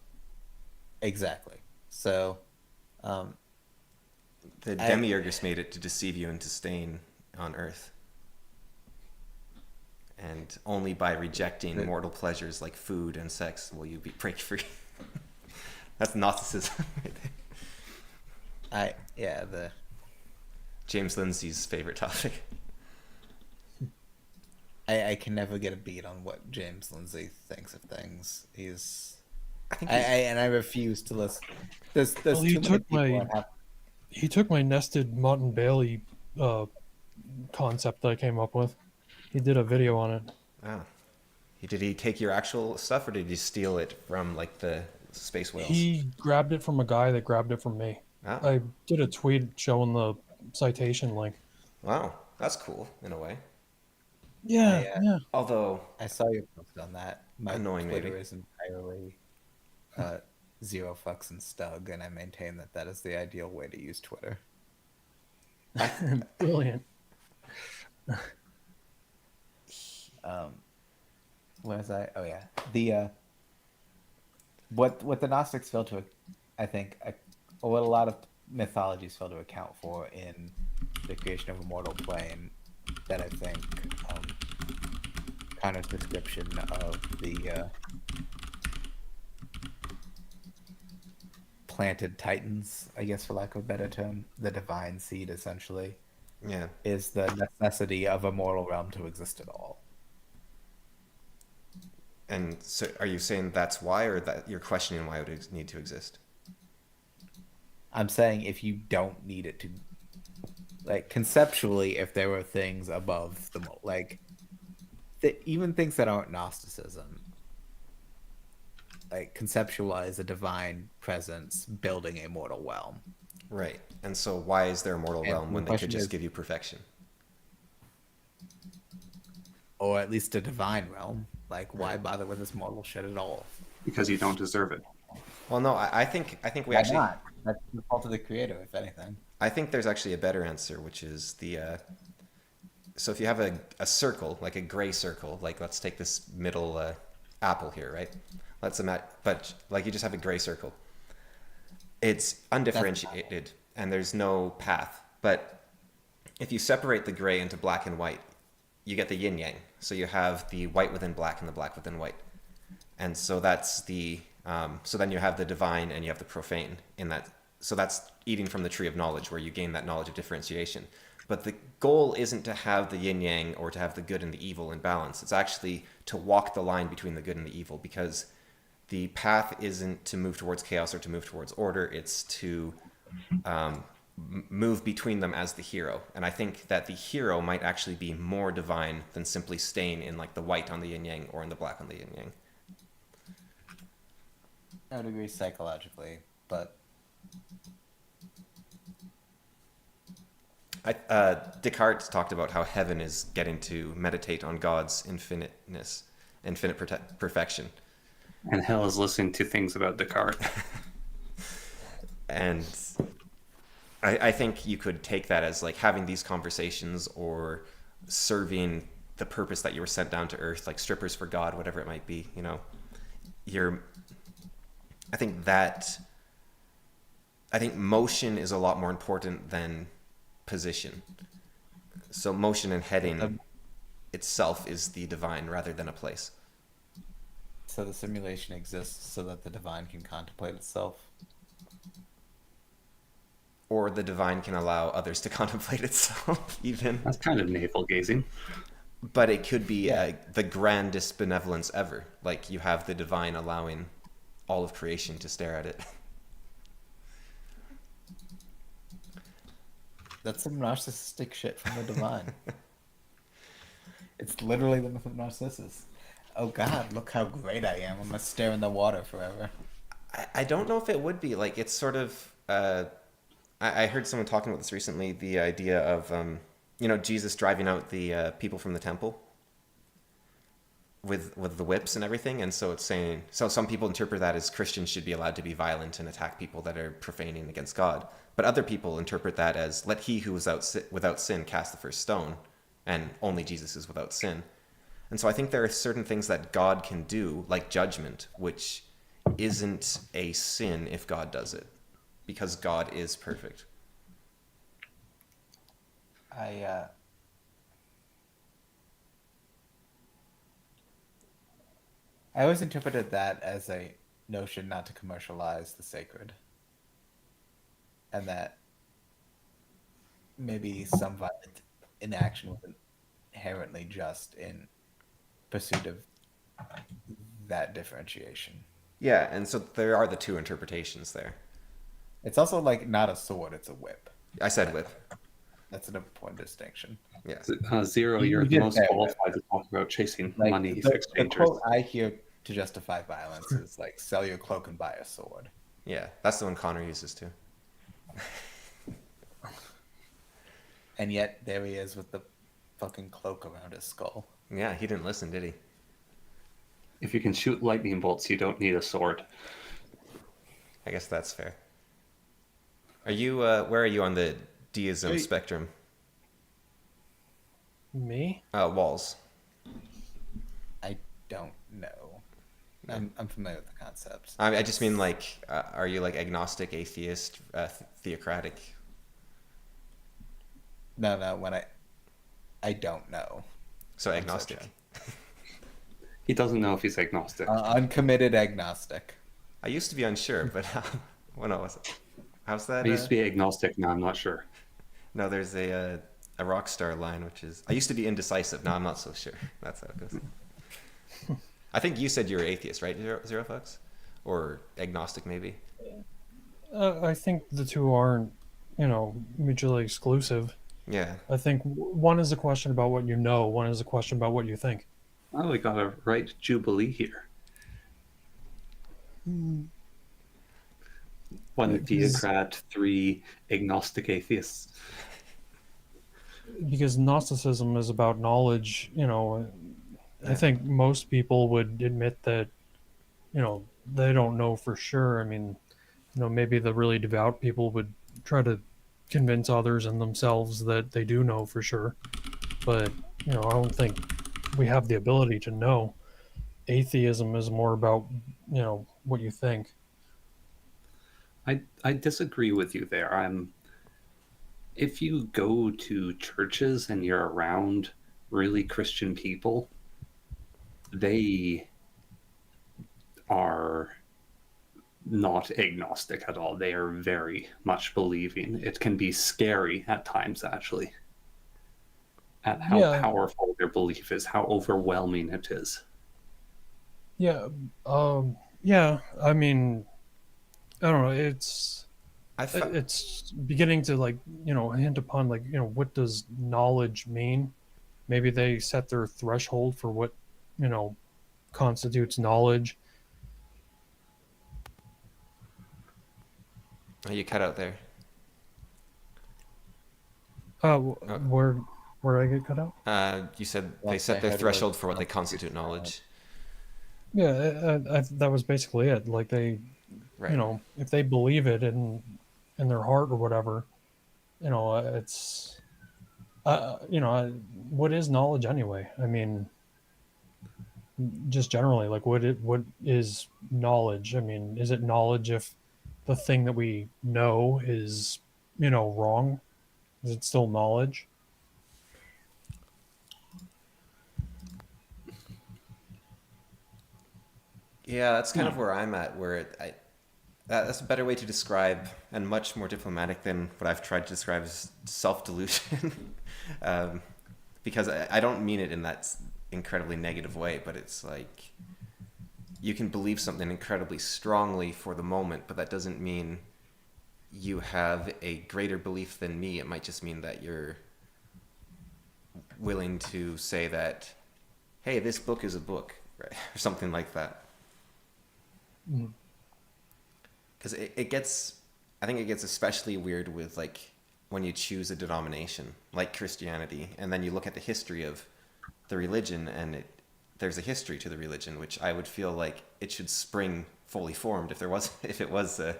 exactly. So, the demiurgus made it to deceive you into staying on Earth. And only by rejecting mortal pleasures like food and sex will you break free. That's Gnosticism. James Lindsay's favorite topic. I can never get a beat on what James Lindsay thinks of things. I refuse to listen. There's Well, too many people he took my nested Mott and Bailey concept that I came up with. He did a video on it. Oh. Did he take your actual stuff, or did he steal it from like the space whales? He grabbed it from a guy that grabbed it from me. Oh. I did a tweet showing the citation link. Wow, that's cool in a way. Yeah. Although I saw your post on that. My annoying, Twitter maybe. is entirely zero fucks and Stug, and I maintain that is the ideal way to use Twitter. Brilliant. Where was I? Oh yeah, the what the Gnostics fail to, I think, or what a lot of mythologies fail to account for in the creation of a mortal plane, that I think Connor's description of the planted titans, I guess, for lack of a better term, the divine seed, essentially, is the necessity of a mortal realm to exist at all. And so are you saying that's why, or that you're questioning why it would need to exist? I'm saying if you don't need it to, like, conceptually, if there were things above the, like, even things that aren't Gnosticism, like, conceptualize a divine presence building a mortal realm. Right. And so why is there a mortal realm when they could just give you perfection? Or at least a divine realm. Like, why bother with this mortal shit at all? Because you don't deserve it. Well, no, I think we Why actually... not? That's the fault of the creator, if anything. I think there's actually a better answer, which is the... So if you have a circle, like a gray circle, like let's take this middle apple here, right? But like you just have a gray circle. It's undifferentiated, and there's no path. But if you separate the gray into black and white, you get the yin yang. So you have the white within black and the black within white. And so that's the... so then you have the divine and you have the profane in that. So that's eating from the tree of knowledge, where you gain that knowledge of differentiation. But the goal isn't to have the yin yang or to have the good and the evil in balance. It's actually to walk the line between the good and the evil, because the path isn't to move towards chaos or to move towards order. It's to move between them as the hero. And I think that the hero might actually be more divine than simply staying in like the white on the yin yang or in the black on the yin yang. I would agree psychologically, but Descartes talked about how heaven is getting to meditate on God's infiniteness, perfection. And hell is listening to things about Descartes. And I think you could take that as like having these conversations or serving the purpose that you were sent down to earth, like strippers for God, whatever it might be, you know. I think motion is a lot more important than position. So motion and heading itself is the divine rather than a place. so the simulation exists so that the divine can contemplate itself. Or the divine can allow others to contemplate itself, even. That's kind of navel gazing. But it could be the grandest benevolence ever. Like you have the divine allowing all of creation to stare at it. That's some narcissistic shit from the divine. It's literally the myth of Narcissus. Oh God, look how great I am. I'm gonna stare in the water forever. I don't know if it would be. Like, it's sort of... I heard someone talking about this recently, the idea of, Jesus driving out the people from the temple with the whips and everything. And so it's saying... So some people interpret that as Christians should be allowed to be violent and attack people that are profaning against God. But other people interpret that as, let he who is without sin cast the first stone, and only Jesus is without sin. And so I think there are certain things that God can do, like judgment, which isn't a sin if God does it, because God is perfect. I always interpreted that as a notion not to commercialize the sacred. And that maybe some violent inaction was inherently just in pursuit of that differentiation. Yeah, and so there are the two interpretations there. It's also like not a sword, it's a whip. I said whip. That's an important distinction. Yes. Zero, You you're the did most that, qualified to talk about chasing Like money the exchangers. quote I hear to justify violence is like sell your cloak and buy a sword. Yeah, that's the one Connor uses too. And yet there he is with the fucking cloak around his skull. Yeah, he didn't listen, did he? If you can shoot lightning bolts, you don't need a sword. I guess that's fair. Are you, where are you on the deism spectrum? Me? Walls. I don't know. I'm familiar with the concept. I just mean like, are you like agnostic, atheist, theocratic? No, when I don't know. So agnostic. He doesn't know if he's agnostic. Uncommitted agnostic. I used to be unsure, but when I was, how's that? I used to be agnostic, now I'm not sure. No, there's a rock star line, which is, I used to be indecisive. Now I'm not so sure. That's how it goes. I think you said you were atheist, right, Zero Fucks? Or agnostic, maybe? I think the two aren't, mutually exclusive. Yeah. I think one is a question about what you know, one is a question about what you think. Oh, we got a right jubilee here. One theocrat, three agnostic atheists. Because Gnosticism is about knowledge, I think most people would admit that, they don't know for sure. I mean, maybe the really devout people would try to convince others and themselves that they do know for sure. But, I don't think we have the ability to know. Atheism is more about, what you think. I disagree with you there. If you go to churches and you're around really Christian people, they are not agnostic at all. They are very much believing. It can be scary at times, actually. at how Yeah, powerful their belief is, how overwhelming it is. yeah, yeah. I mean, I don't know. I fa- It's beginning to like hint upon like what does knowledge mean? Maybe they set their threshold for what you know constitutes knowledge. oh, you cut out there. Oh, Where I get cut out? you said they Once set they their heard what threshold for what they constitute constitutes knowledge. knowledge. Yeah, that was basically it. Like they, Right. if they believe it in their heart or whatever, it's what is knowledge anyway? I mean, just generally, like what is knowledge? I mean, is it knowledge if the thing that we know is wrong? Is it still knowledge? Yeah, that's kind Yeah. of where I'm at. That's a better way to describe, and much more diplomatic than what I've tried to describe as self-delusion. um, because I don't mean it in that incredibly negative way, but it's like you can believe something incredibly strongly for the moment, but that doesn't mean you have a greater belief than me. It might just mean that you're willing to say that, hey, this book is a book, right? Or something like that. Mm. Because I think it gets especially weird with like when you choose a denomination like Christianity, and then you look at the history of the religion, and there's a history to the religion, which I would feel like it should spring fully formed if there was if it was a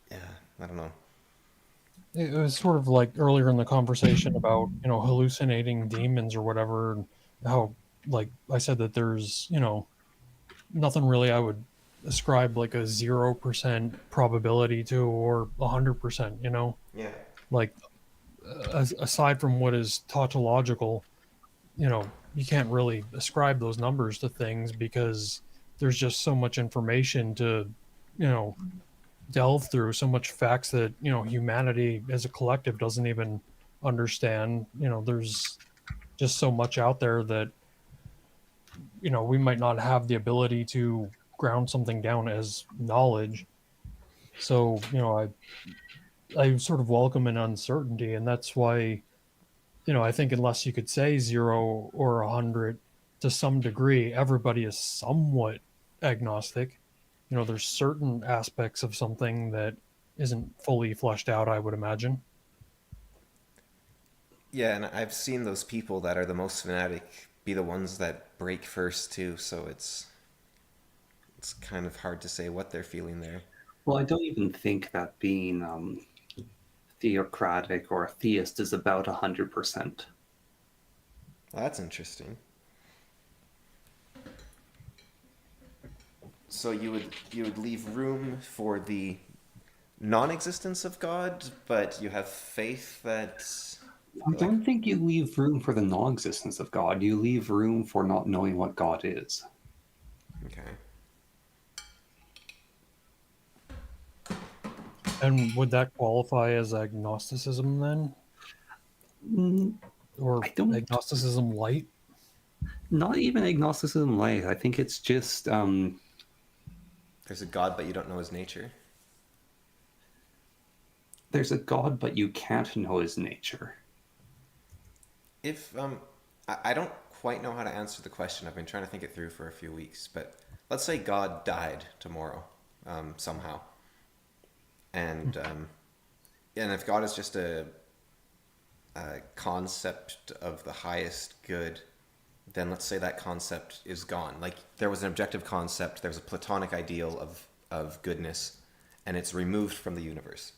yeah, I don't know. It was sort of like earlier in the conversation about hallucinating demons or whatever, and how like I said that there's nothing really I would ascribe like a 0% probability to or 100%. Yeah. Like aside from what is tautological, you can't really ascribe those numbers to things because there's just so much information to you know delve through, so much facts that humanity as a collective doesn't even understand. There's just so much out there that we might not have the ability to ground something down as knowledge. So I sort of welcome an uncertainty, and that's why I think unless you could say 0 or 100 to some degree, everybody is somewhat agnostic. There's certain aspects of something that isn't fully fleshed out, I would imagine. Yeah, and I've seen those people that are the most fanatic be the ones that break first too, so it's kind of hard to say what they're feeling there. Well, I don't even think that being theocratic or a theist is about 100%. Well, that's interesting. So you would leave room for the non-existence of God, but you have faith that I like don't think you leave room for the non existence of God. You leave room for not knowing what God is. okay. And would that qualify as agnosticism then? Mm, Or I don't, agnosticism light? not even agnosticism light. I think it's just, There's a God, but you don't know his nature. there's a God, but you can't know his nature. If I don't quite know how to answer the question. I've been trying to think it through for a few weeks, but let's say God died tomorrow, somehow, and if God is just a concept of the highest good, then let's say that concept is gone. Like there was an objective concept, there was a platonic ideal of goodness, and it's removed from the universe.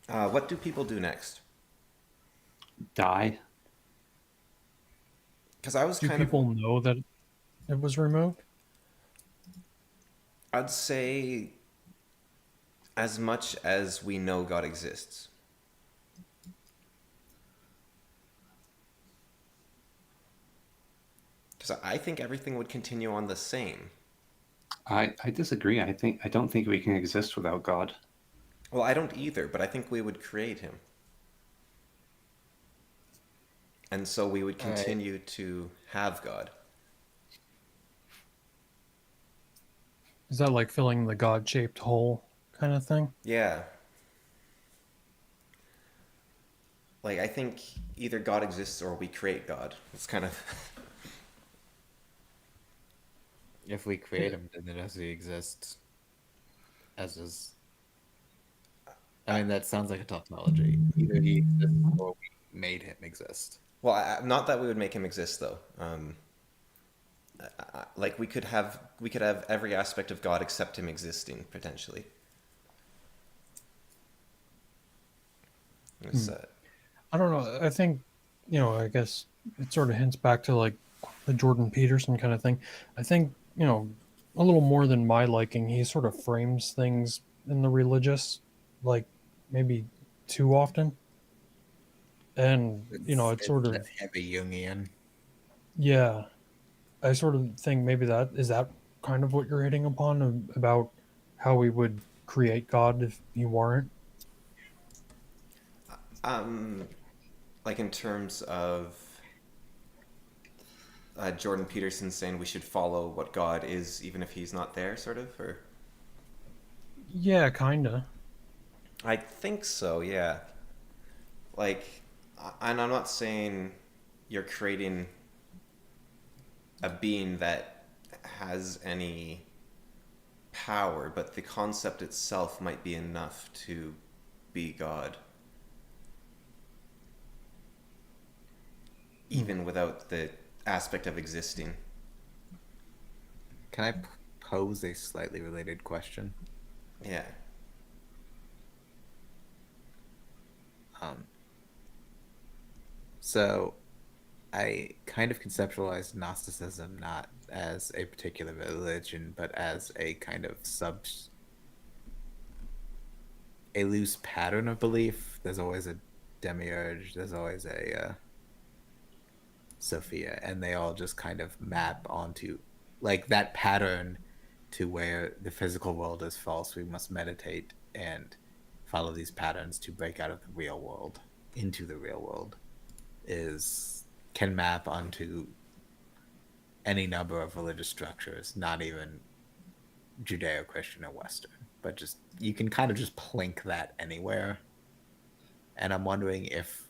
What do people do next? Die. Because I was Do kind of, people know that it was removed? I'd say as much as we know God exists. Because I think everything would continue on the same. I disagree. I don't think we can exist without God. Well, I don't either, but I think we would create him. and so we would All right. continue to have God. Is that like filling the God-shaped hole kind of thing? Yeah. Like, I think either God exists or we create God. It's kind of. If we create him, then does he exist? As is. I mean, that sounds like a tautology. Either he exists or we made him exist. Well, not that we would make him exist, though. Like we could have every aspect of God except him existing potentially. It's, I don't know. I think, I guess it sort of hints back to like the Jordan Peterson kind of thing. I think, a little more than my liking, he sort of frames things in the religious, like maybe too often. And, it's sort That of, heavy Jungian. yeah, I sort of think maybe that is that kind of what you're hitting upon about how we would create God if he weren't. like in terms of Jordan Peterson saying we should follow what God is even if he's not there, sort of, or Yeah, kinda. I think so, yeah. Like, and I'm not saying you're creating a being that has any power, but the concept itself might be enough to be God, even without the aspect of existing. Can I pose a slightly related question? Yeah. So, I kind of conceptualized Gnosticism not as a particular religion, but as a kind of a loose pattern of belief. There's always a demiurge. There's always a Sophia, and they all just kind of map onto like that pattern to where the physical world is false. We must meditate and follow these patterns to break out of the real world into the real world can map onto any number of religious structures, not even Judeo-Christian or Western, but just you can kind of just plink that anywhere. And I'm wondering if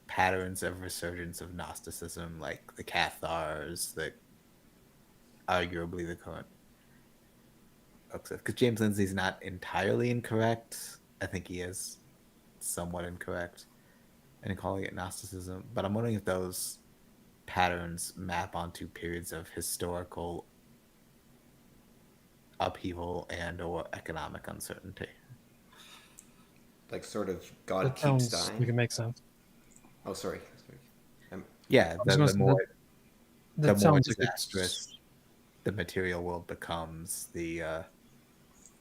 patterns of resurgence of Gnosticism, like the Cathars, that arguably the current because James Lindsay's not entirely incorrect. I think he is somewhat incorrect in calling it Gnosticism, but I'm wondering if those patterns map onto periods of historical upheaval and or economic uncertainty. Like, sort of, God That keeps sounds dying. like it makes sense. Oh, sorry. Yeah, was gonna the say more That the more sounds like disastrous the material world becomes, the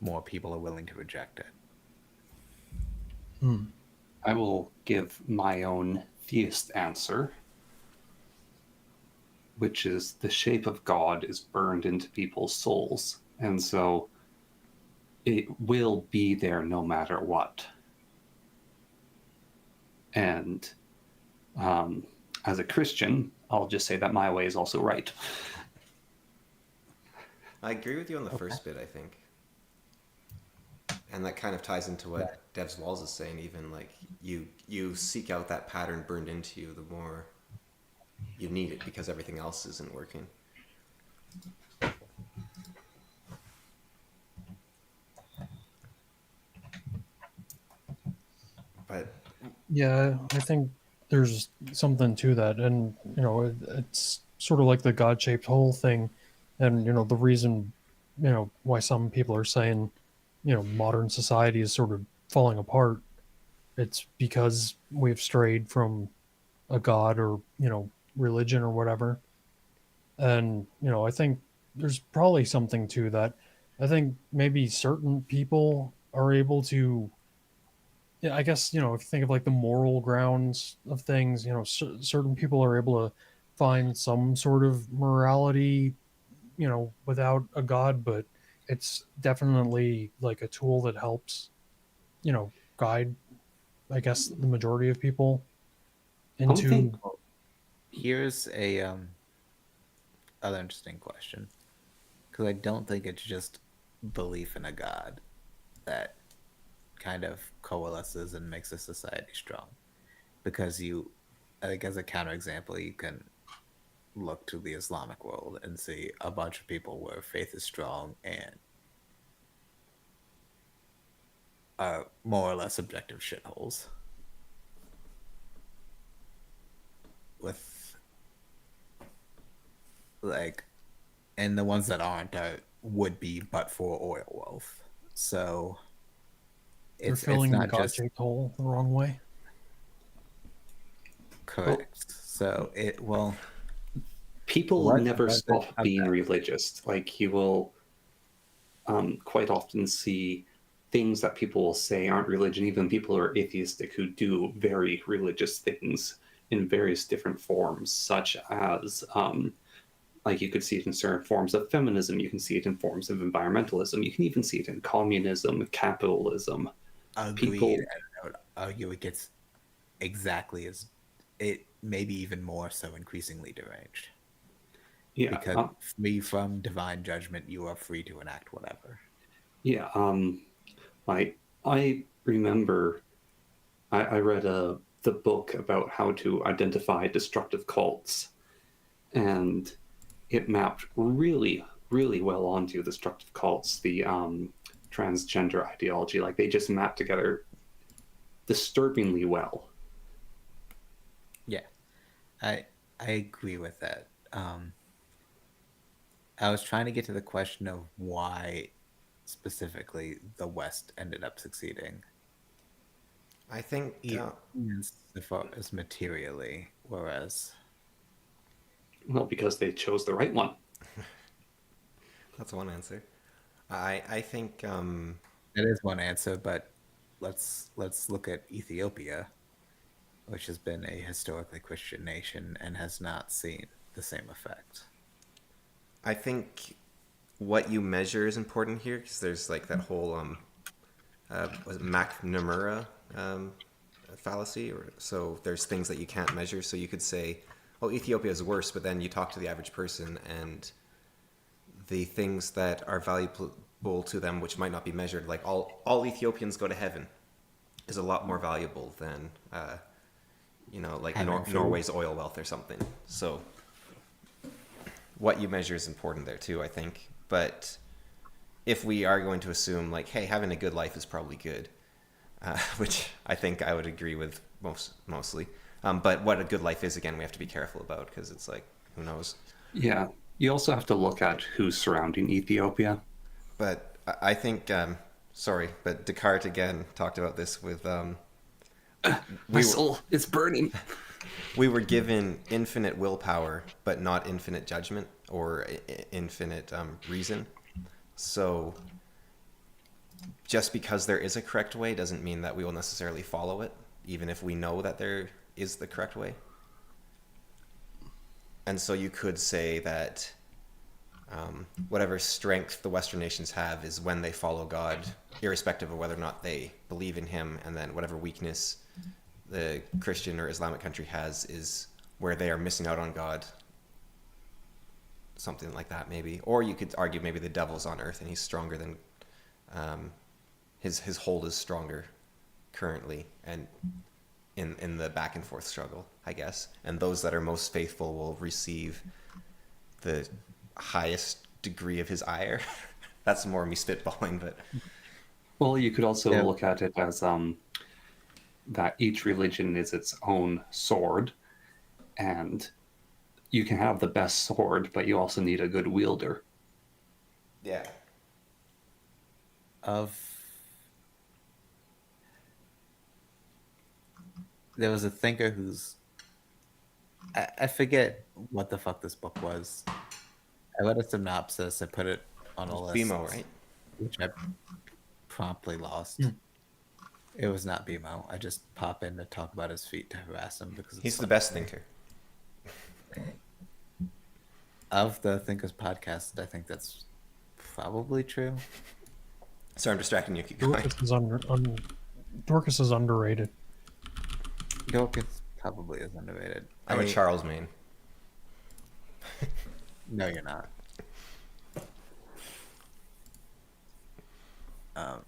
more people are willing to reject it. I will give my own theist answer, which is the shape of God is burned into people's souls. And so it will be there no matter what. And as a Christian, I'll just say that my way is also right. I agree with you on the first bit, I think. And that kind of ties into what Devs Walls is saying, even like you seek out that pattern burned into you, the more you need it because everything else isn't working. But Yeah, I think there's something to that, and it's sort of like the God-shaped hole thing, and the reason why some people are saying modern society is sort of falling apart. It's because we've strayed from a god or religion or whatever, and I think there's probably something to that. I think maybe certain people are able to, yeah, I guess if you think of like the moral grounds of things, certain people are able to find some sort of morality, without a god, but it's definitely like a tool that helps, guide, I guess, the majority of people I would think into. Here's a other interesting question, because I don't think it's just belief in a god that kind of coalesces and makes a society strong. Because I think as a counterexample, you can look to the Islamic world and see a bunch of people where faith is strong and are more or less objective shitholes. With like, and the ones that aren't would be but for oil wealth. So You're it's filling the not just God-shaped hole the wrong way. correct. So People what never was it stop being about- religious. Like you will quite often see things that people will say aren't religion. Even people who are atheistic who do very religious things in various different forms, such as like you could see it in certain forms of feminism. You can see it in forms of environmentalism. You can even see it in communism, capitalism. Agreed. People, I would argue it gets exactly as it maybe even more so increasingly deranged. yeah, Because free from divine judgment, you are free to enact whatever. yeah. I remember I read the book about how to identify destructive cults, and it mapped really, really well onto destructive cults, the transgender ideology. Like they just mapped together disturbingly well. Yeah, I agree with that. I was trying to get to the question of why specifically the West ended up succeeding, I think as far as materially, whereas Well, because they chose the right one. that's one answer. I think that is one answer. But let's look at Ethiopia, which has been a historically Christian nation and has not seen the same effect. I think what you measure is important here because there's like that whole was it McNamara fallacy, or so there's things that you can't measure. So you could say, "Oh, Ethiopia is worse," but then you talk to the average person, and the things that are valuable to them, which might not be measured, like all Ethiopians go to heaven, is a lot more valuable than like Norway's oil wealth or something. So what you measure is important there too, I think. But if we are going to assume like, hey, having a good life is probably good, which I think I would agree with mostly. But what a good life is, again, we have to be careful about because it's like, who knows? Yeah. You also have to look at who's surrounding Ethiopia. But I think, sorry, but Descartes again talked about this with. My soul is burning. We were given infinite willpower, but not infinite judgment or infinite reason. So just because there is a correct way doesn't mean that we will necessarily follow it, even if we know that there is the correct way. And so you could say that whatever strength the Western nations have is when they follow God, irrespective of whether or not they believe in him, and then whatever weakness the Christian or Islamic country has is where they are missing out on God. Something like that, maybe. Or you could argue maybe the devil's on earth and he's stronger than his hold is stronger currently and in the back and forth struggle, I guess. And those that are most faithful will receive the highest degree of his ire. That's more me spitballing, but Well, you could also look at it as that each religion is its own sword, and you can have the best sword, but you also need a good wielder. yeah. There was a thinker who's I forget what the fuck this book was. I read a synopsis. I put it on a list. BMO, right? Which I promptly lost. It was not BMO. I just pop in to talk about his feet to harass him because He's the best thinker. Of the Thinkers podcast, I think that's probably true. Sorry, I'm distracting you. Keep going. Dorcas is underrated. Dorcas probably is underrated. I'm a Charles main. No, you're not. Um,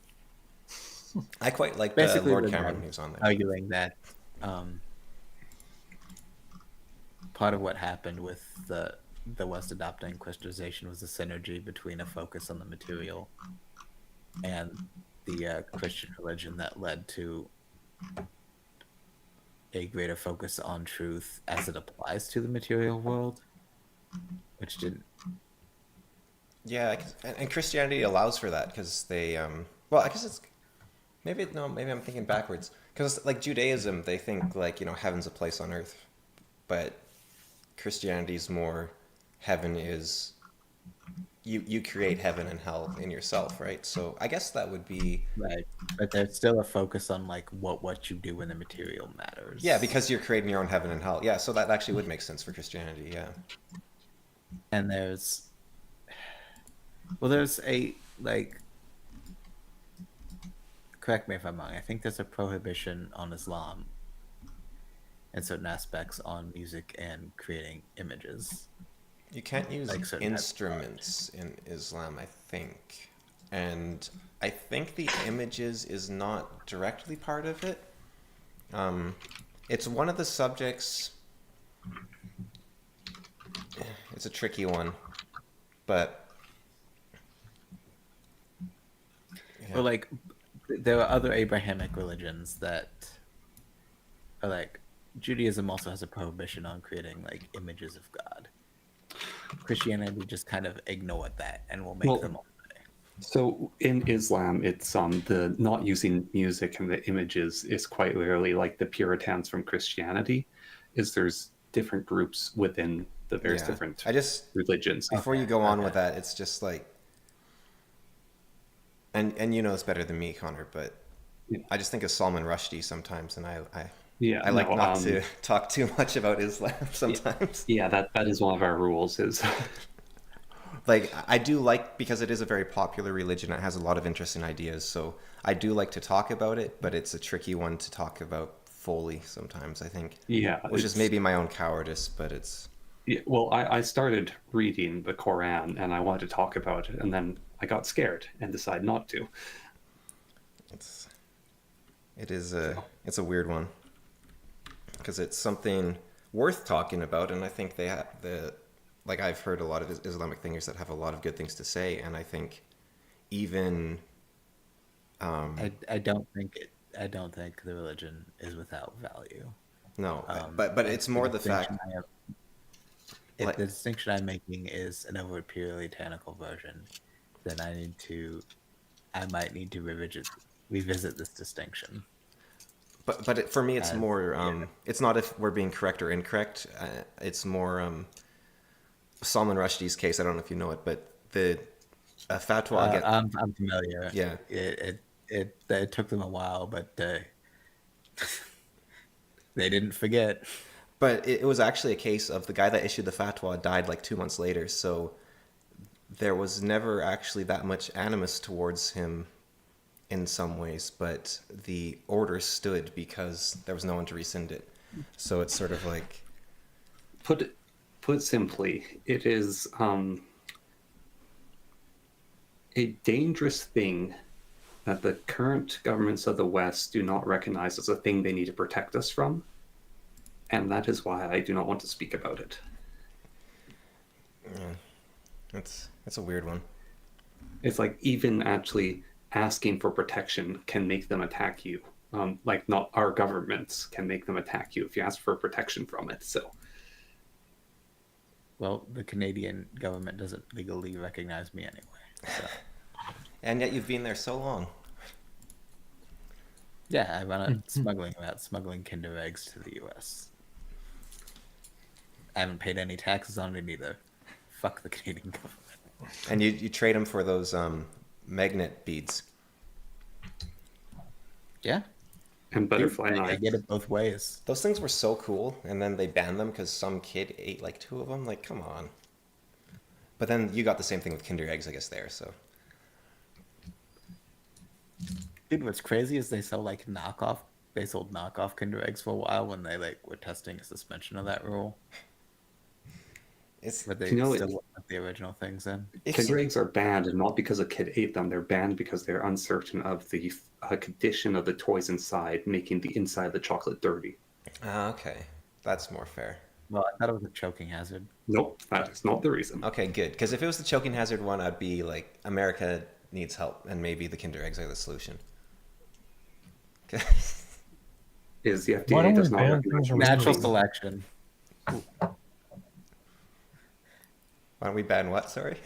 I quite like basically, Lord with Cameron them who's on there. arguing that part of what happened with the West adopting Christianization was the synergy between a focus on the material and the Christian religion that led to a greater focus on truth as it applies to the material world, which didn't. Yeah, and Christianity allows for that because they, well, I guess it's maybe no, maybe I'm thinking backwards. Because like Judaism, they think like heaven's a place on earth, but Christianity's more heaven is you create heaven and hell in yourself, right? So I guess that would be Right, but there's still a focus on like what you do in the material matters. yeah, because you're creating your own heaven and hell. Yeah, so that actually would make sense for Christianity. Yeah. And there's a like, correct me if I'm wrong, I think there's a prohibition on Islam and certain aspects on music and creating images. You can't use Like certain types of instruments in Islam, I think. And I think the images is not directly part of it. It's one of the subjects. It's a tricky one, but yeah. Or like, there are other Abrahamic religions that are like, Judaism also has a prohibition on creating like images of God. Christianity just kind of ignored that and will make Well, them all. So in Islam, it's the not using music and the images is quite literally like the Puritans from Christianity. Is there's different groups within the various Yeah. different I just religions. before you go on with that, it's just like, and you know this better than me, Connor, but Yeah. I just think of Salman Rushdie sometimes, and I Yeah, like no, not to talk too much about Islam sometimes. Yeah, that is one of our rules. Is Like I do like because it is a very popular religion. It has a lot of interesting ideas, so I do like to talk about it. But it's a tricky one to talk about fully sometimes. I think, yeah, which is maybe my own cowardice, but it's Yeah, well, I started reading the Quran and I wanted to talk about it, and then I got scared and decided not to. it's a weird one because it's something worth talking about, and I think they have like I've heard a lot of Islamic thinkers that have a lot of good things to say, and I think even I don't think the religion is without value. no, but it's more the fact. If Like- the distinction I'm making is an over purely technical version, then I might need to revisit this distinction. But for me, it's more. yeah. It's not if we're being correct or incorrect. It's more Salman Rushdie's case. I don't know if you know it, but the fatwa. I'm familiar. Yeah. It took them a while, but they didn't forget. But it was actually a case of the guy that issued the fatwa died like 2 months later, so there was never actually that much animus towards him in some ways, but the order stood because there was no one to rescind it. So it's sort of like Put simply, it is a dangerous thing that the current governments of the West do not recognize as a thing they need to protect us from, and that is why I do not want to speak about it. yeah, it's a weird one. It's like even actually asking for protection can make them attack you. Like not our governments can make them attack you if you ask for protection from it. So Well, the Canadian government doesn't legally recognize me anyway. So. And yet you've been there so long. Yeah, I run a smuggling Kinder eggs to the U.S. I haven't paid any taxes on it either. Fuck the Canadian government. And you trade them for those magnet beads. Yeah, and butterfly I knives. get it both ways. Those things were so cool, and then they banned them because some kid ate like 2 of them. Like, come on. But then you got the same thing with Kinder Eggs, I guess, there, so. Dude, what's crazy is they sold knockoff Kinder Eggs for a while when they were testing a suspension of that rule. It's But they You know, still put the original things in. Kinder eggs are banned, and not because a kid ate them. They're banned because they're uncertain of the condition of the toys inside, making the inside of the chocolate dirty. okay. That's more fair. Well, I thought it was a choking hazard. Nope, that is not the reason. Okay, good. Because if it was the choking hazard one, I'd be like, America needs help, and maybe the Kinder eggs are the solution. Is the Why FDA don't does we not ban recognize things from Natural India? selection. Why don't we ban what? Sorry.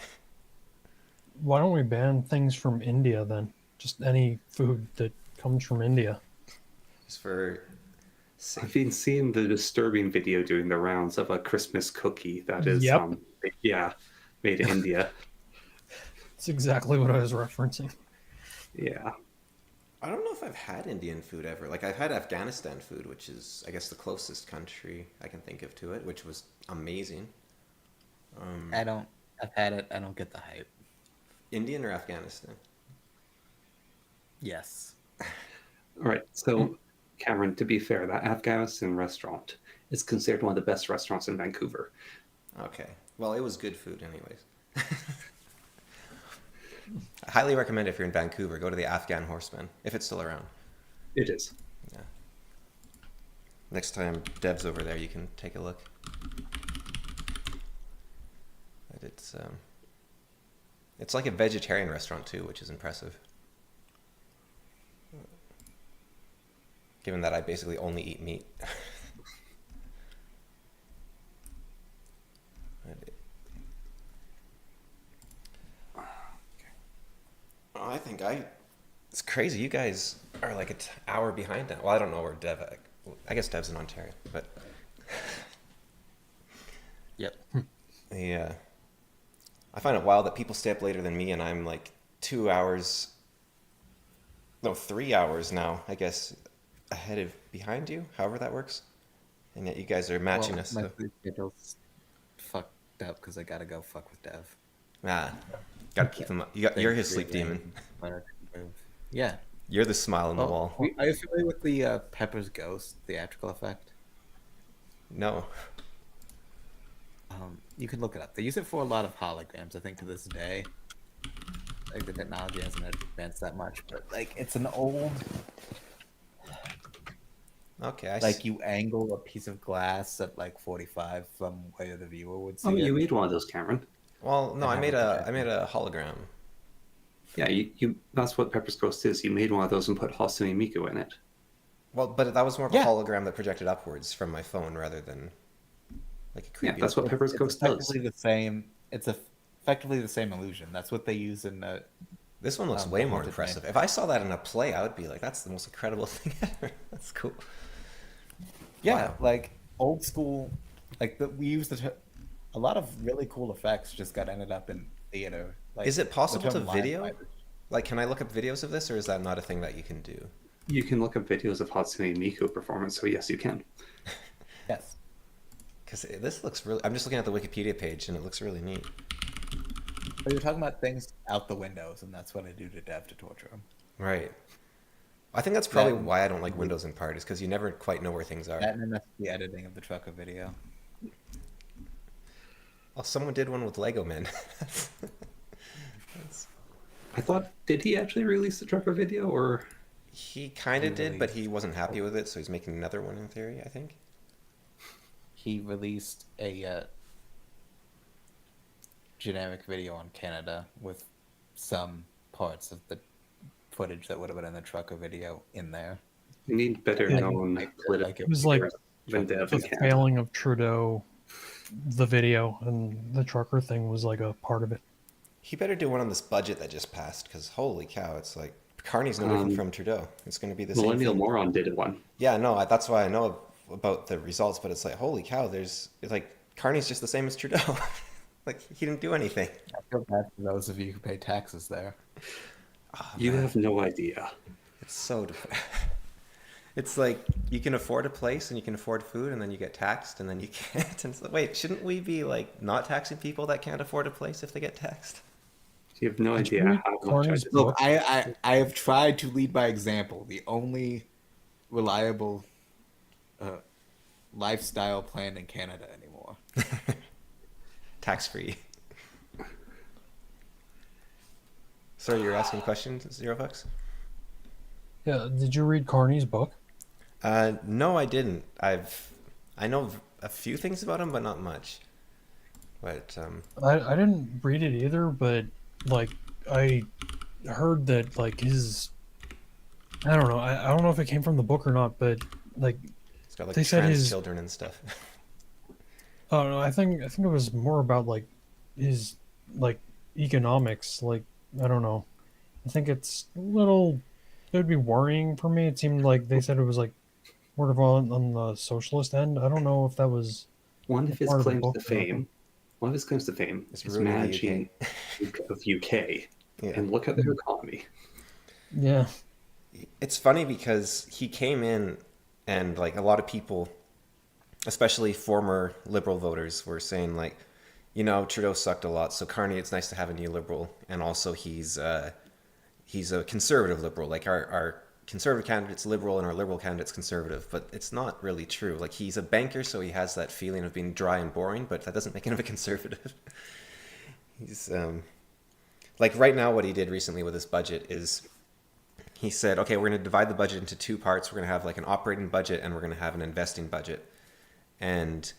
Why don't we ban things from India then? Just any food that comes from India. Just for I've been seeing the disturbing video doing the rounds of a Christmas cookie that is, Yep. made in India. That's exactly what I was referencing. Yeah. I don't know if I've had Indian food ever. Like I've had Afghanistan food, which is I guess the closest country I can think of to it, which was amazing. I've had it. I don't get the hype. Indian or Afghanistan? Yes. All right. So, Cameron, to be fair, that Afghanistan restaurant is considered one of the best restaurants in Vancouver. Okay. Well, it was good food, anyways. I highly recommend if you're in Vancouver, go to the Afghan Horseman if it's still around. It is. Yeah. Next time Dev's over there, you can take a look. But it's like a vegetarian restaurant too, which is impressive. Given that I basically only eat meat. I think it's crazy. You guys are like an hour behind now. Well, I don't know where Dev. I guess Dev's in Ontario, but Yep. yeah. I find it wild that people stay up later than me, and I'm like 2 hours, no, 3 hours now, I guess, behind you, however that works. And yet you guys are matching us. My So. sleep schedule's fucked up because I gotta go fuck with Dev. Gotta keep him up. You're his sleep demon. Yeah. You're the smile on the wall. Are you familiar with the Pepper's Ghost theatrical effect? No. You can look it up. They use it for a lot of holograms, I think, to this day. Like, the technology hasn't advanced that much, but, like, it's an old... Okay, Like, you angle a piece of glass at, like, 45 from where the viewer would see Oh, it. you made one of those, Cameron. Well, no, I I made haven't a hologram. Yeah, you that's what Pepper's Ghost is. You made one of those and put Hatsune Miku in it. Well, but that was more of a Yeah. hologram that projected upwards from my phone rather than like a creepy. Yeah, that's what Pepper's It's Ghost does. effectively the same. It's effectively the same illusion. That's what they use in the... This one looks The way more haunted impressive. man. If I saw that in a play, I would be like, "That's the most incredible thing ever." That's cool. Yeah, Wow. like old school. Like we used a lot of really cool effects just got ended up in theater. Like, Is it possible the to term line video? fiber- Like, can I look up videos of this, or is that not a thing that you can do? You can look up videos of Hatsune Miku performance, so yes, you can. Yes. Because this looks really. I'm just looking at the Wikipedia page, and it looks really neat. But you're talking about things out the windows, and that's what I do to Dev to torture him. Right. I think that's probably That- why I don't like Windows in part, is because you never quite know where things are. That and that's the editing of the trucker video. Oh, someone did one with Lego Men. I thought, did he actually release the trucker video, or He kind of did, but he wasn't happy with it, so he's making another one in theory, I think. He released a generic video on Canada with some parts of the footage that would have been in the trucker video in there. you need better Yeah, known like political It was like figures than Dev the and Canada? failing of Trudeau, the video, and the trucker thing was like a part of it. He better do one on this budget that just passed, because holy cow, it's like Carney's no different from Trudeau. It's going to be the same Millennial thing. Moron did one. Yeah, no, that's why I know about the results, but it's like, holy cow, it's like Carney's just the same as Trudeau. Like, he didn't do anything. I feel bad for those of you who pay taxes there. Oh, You man, have no idea. it's so it's like you can afford a place and you can afford food, and then you get taxed, and then you can't. And it's like, wait, shouldn't we be like not taxing people that can't afford a place if they get taxed? You have no Did you idea read how much I Carney's just... book? Look, I have tried to lead by example. The only reliable lifestyle plan in Canada anymore. tax free. Sorry, you're asking questions, Zero Bucks? Yeah, did you read Carney's book? No, I didn't. I know a few things about him, but not much. But I didn't read it either, but like I heard that like his I don't know. I don't know if it came from the book or not, but like he's got like they said trans his children and stuff. I don't know. I think it was more about like his like economics. Like I don't know. I think it's a little. It would be worrying for me. It seemed like they said it was like sort of on the socialist end. I don't know if that was One of a his part of the claims book to or not. fame, one of his claims to fame It's is ruining the managing of UK, Yeah. and look at their economy. Yeah. It's funny because he came in and like a lot of people, especially former liberal voters, were saying like, you know, Trudeau sucked a lot, so Carney, it's nice to have a new liberal, and also he's a conservative liberal. Like our conservative candidate's liberal and our liberal candidate's conservative, but it's not really true. Like he's a banker, so he has that feeling of being dry and boring, but that doesn't make him a conservative. He's like right now, what he did recently with his budget is he said, okay, we're going to divide the budget into two parts. We're going to have like an operating budget and we're going to have an investing budget. And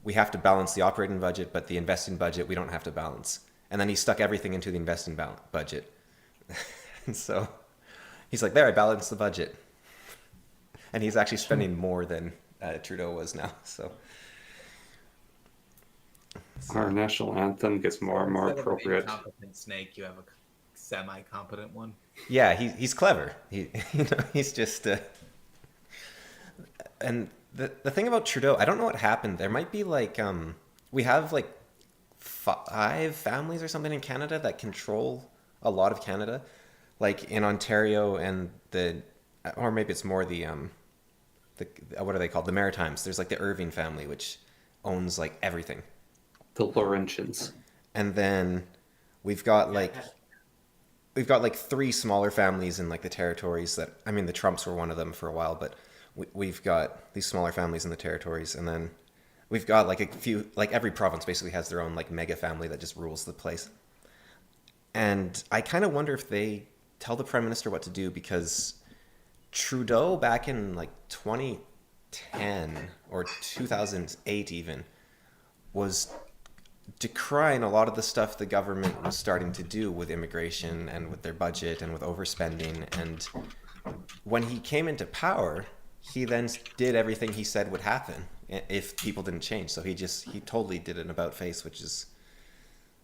we have to balance the operating budget, but the investing budget we don't have to balance. And then he stuck everything into the investing budget. And so he's like, there, I balanced the budget. And he's actually spending more than Trudeau was now. So Our national anthem gets more and more Instead of an appropriate. incompetent snake, you have a semi-competent one. yeah, he's clever. He's just and the thing about Trudeau, I don't know what happened. There might be like we have like 5 families or something in Canada that control a lot of Canada, like in Ontario and or maybe it's more the what are they called? The Maritimes. There's like the Irving family, which owns like everything. The Laurentians. And then we've got like 3 smaller families in like the territories that, I mean, the Trumps were one of them for a while, but we've got these smaller families in the territories, and then we've got like a few, like every province basically has their own like mega family that just rules the place. And I kind of wonder if they tell the prime minister what to do, because Trudeau back in like 2010 or 2008 even was decrying a lot of the stuff the government was starting to do with immigration and with their budget and with overspending. And when he came into power, he then did everything he said would happen if people didn't change. So he totally did an about face, which is,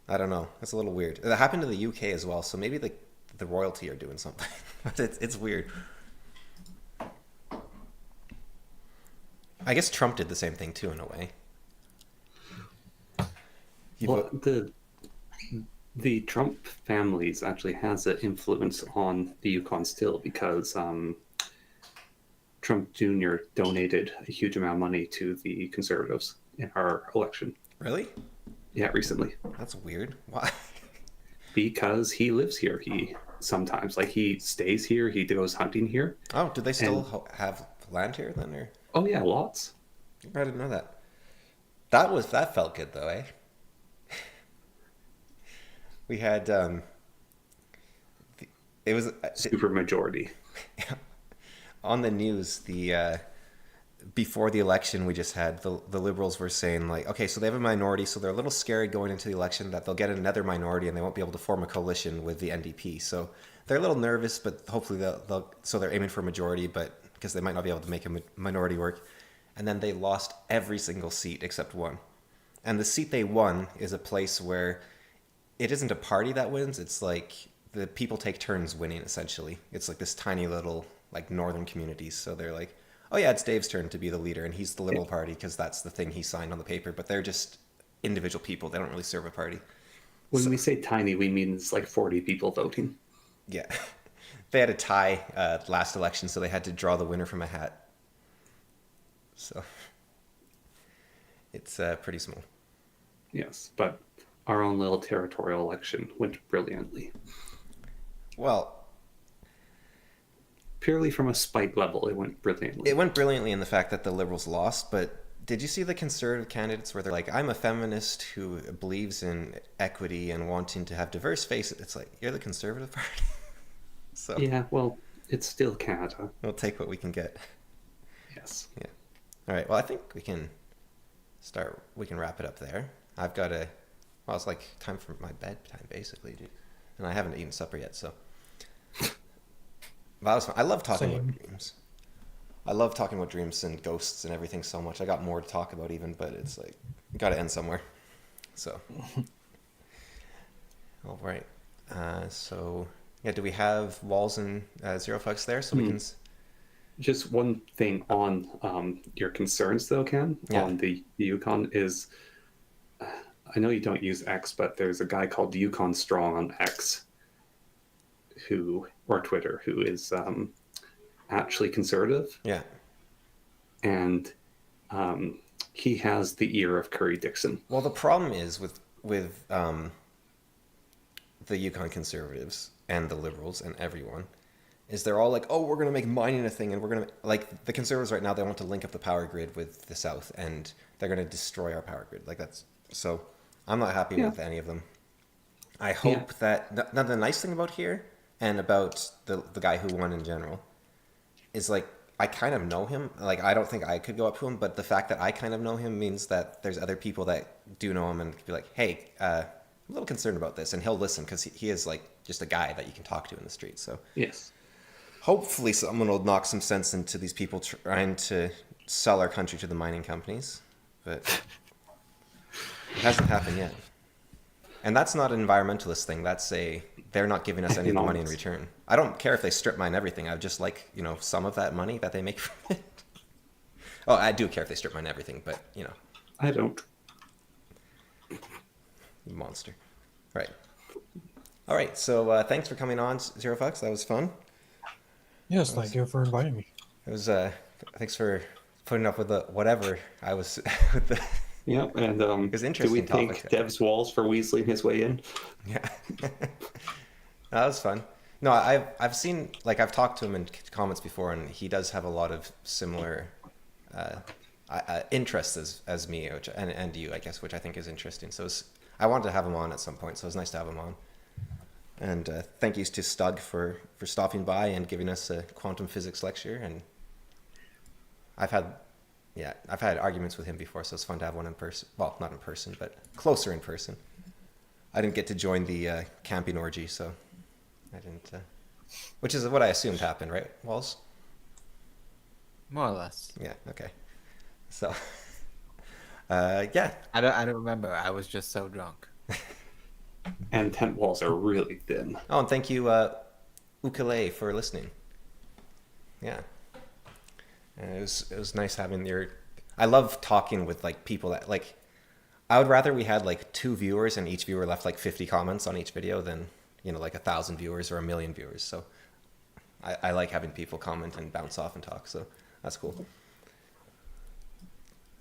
I don't know, it's a little weird. That happened to the UK as well, so maybe the royalty are doing something. But it's weird. I guess Trump did the same thing too, in a way. Well, the Trump families actually has an influence on the Yukon still, because Trump Jr. donated a huge amount of money to the Conservatives in our election. Really? Yeah, recently. That's weird. Why? Because he lives here. He sometimes, like, he stays here. He goes hunting here. Oh, do they still have land here then, or? Oh yeah, lots. I didn't know that. That felt good though, eh? We had it was Super majority. on the news. The before the election, we just had the Liberals were saying like, okay, so they have a minority, so they're a little scared going into the election that they'll get another minority and they won't be able to form a coalition with the NDP. So they're a little nervous, but hopefully so they're aiming for a majority, but because they might not be able to make a minority work. And then they lost every single seat except one. And the seat they won is a place where it isn't a party that wins. It's like the people take turns winning, essentially. It's like this tiny little like northern communities. So they're like, oh yeah, it's Dave's turn to be the leader, and he's the Liberal Party because that's the thing he signed on the paper. But they're just individual people. They don't really serve a party. When we say tiny, we mean it's like 40 people voting. Yeah. They had a tie last election, so they had to draw the winner from a hat. So it's pretty small. Yes, but our own little territorial election went brilliantly. Well, Purely from a spite level, it went brilliantly. it went brilliantly in the fact that the Liberals lost, but did you see the conservative candidates where they're like, I'm a feminist who believes in equity and wanting to have diverse faces? It's like, you're the conservative party. So Yeah, well, it's still Canada. we'll take what we can get. Yes. Yeah. All right. Well, I think we can wrap it up there. I've got to, well, it's like time for my bedtime basically, dude. And I haven't eaten supper yet, so. That was fun. I love talking Same. about dreams. I love talking about dreams and ghosts and everything so much. I got more to talk about even, but it's like, got to end somewhere. So. All right. So, yeah, do we have Walls and Zero Fucks there so we can... Just one thing on your concerns, though, Ken, Yeah. on the Yukon is, I know you don't use X, but there's a guy called Yukon Strong on X, or Twitter, who is actually conservative, Yeah. and he has the ear of Curry Dixon. Well, the problem is with the Yukon conservatives and the liberals and everyone is they're all like, oh, we're going to make mining a thing, and we're going to, like, the conservatives right now, they want to link up the power grid with the South, and they're going to destroy our power grid. Like, that's, so I'm not happy with any of them. I hope that, now the nice thing about here, and about the guy who won in general, is like, I kind of know him. Like, I don't think I could go up to him, but the fact that I kind of know him means that there's other people that do know him and be like, hey, I'm a little concerned about this, and he'll listen, because he is like just a guy that you can talk to in the street. So Yes. hopefully someone will knock some sense into these people trying to sell our country to the mining companies, but it hasn't happened yet. And that's not an environmentalist thing. That's they're not giving us any of the money in return. I don't care if they strip mine everything. I would just like, some of that money that they make from it. Oh, I do care if they strip mine everything, but, I don't. you monster. Right. All right. So thanks for coming on, Zero Fucks. That was fun. Yes, thank you for inviting me. It was, thanks for putting up with whatever I was with the... Yeah, and was do interesting we thank topic. Dev's Walls for weaseling his way in? Yeah. That was fun. No, I've seen, like, I've talked to him in comments before, and he does have a lot of similar interests as me, and you, I guess, which I think is interesting. So I wanted to have him on at some point, so it was nice to have him on. And thank yous to Stug for stopping by and giving us a quantum physics lecture. And I've had arguments with him before, so it's fun to have one in person. Well, not in person, but closer in person. I didn't get to join the camping orgy, so I didn't. Which is what I assumed happened, right, Walls? More or less. Yeah. Okay. So, yeah. I don't remember. I was just so drunk. And tent walls are really thin. Oh, and thank you, Ukulele, for listening. Yeah. And it was nice having your. I love talking with like people that like. I would rather we had like 2 viewers and each viewer left like 50 comments on each video than like 1,000 viewers or 1,000,000 viewers. So I like having people comment and bounce off and talk. So that's cool.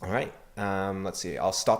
All right. Let's see. I'll stop.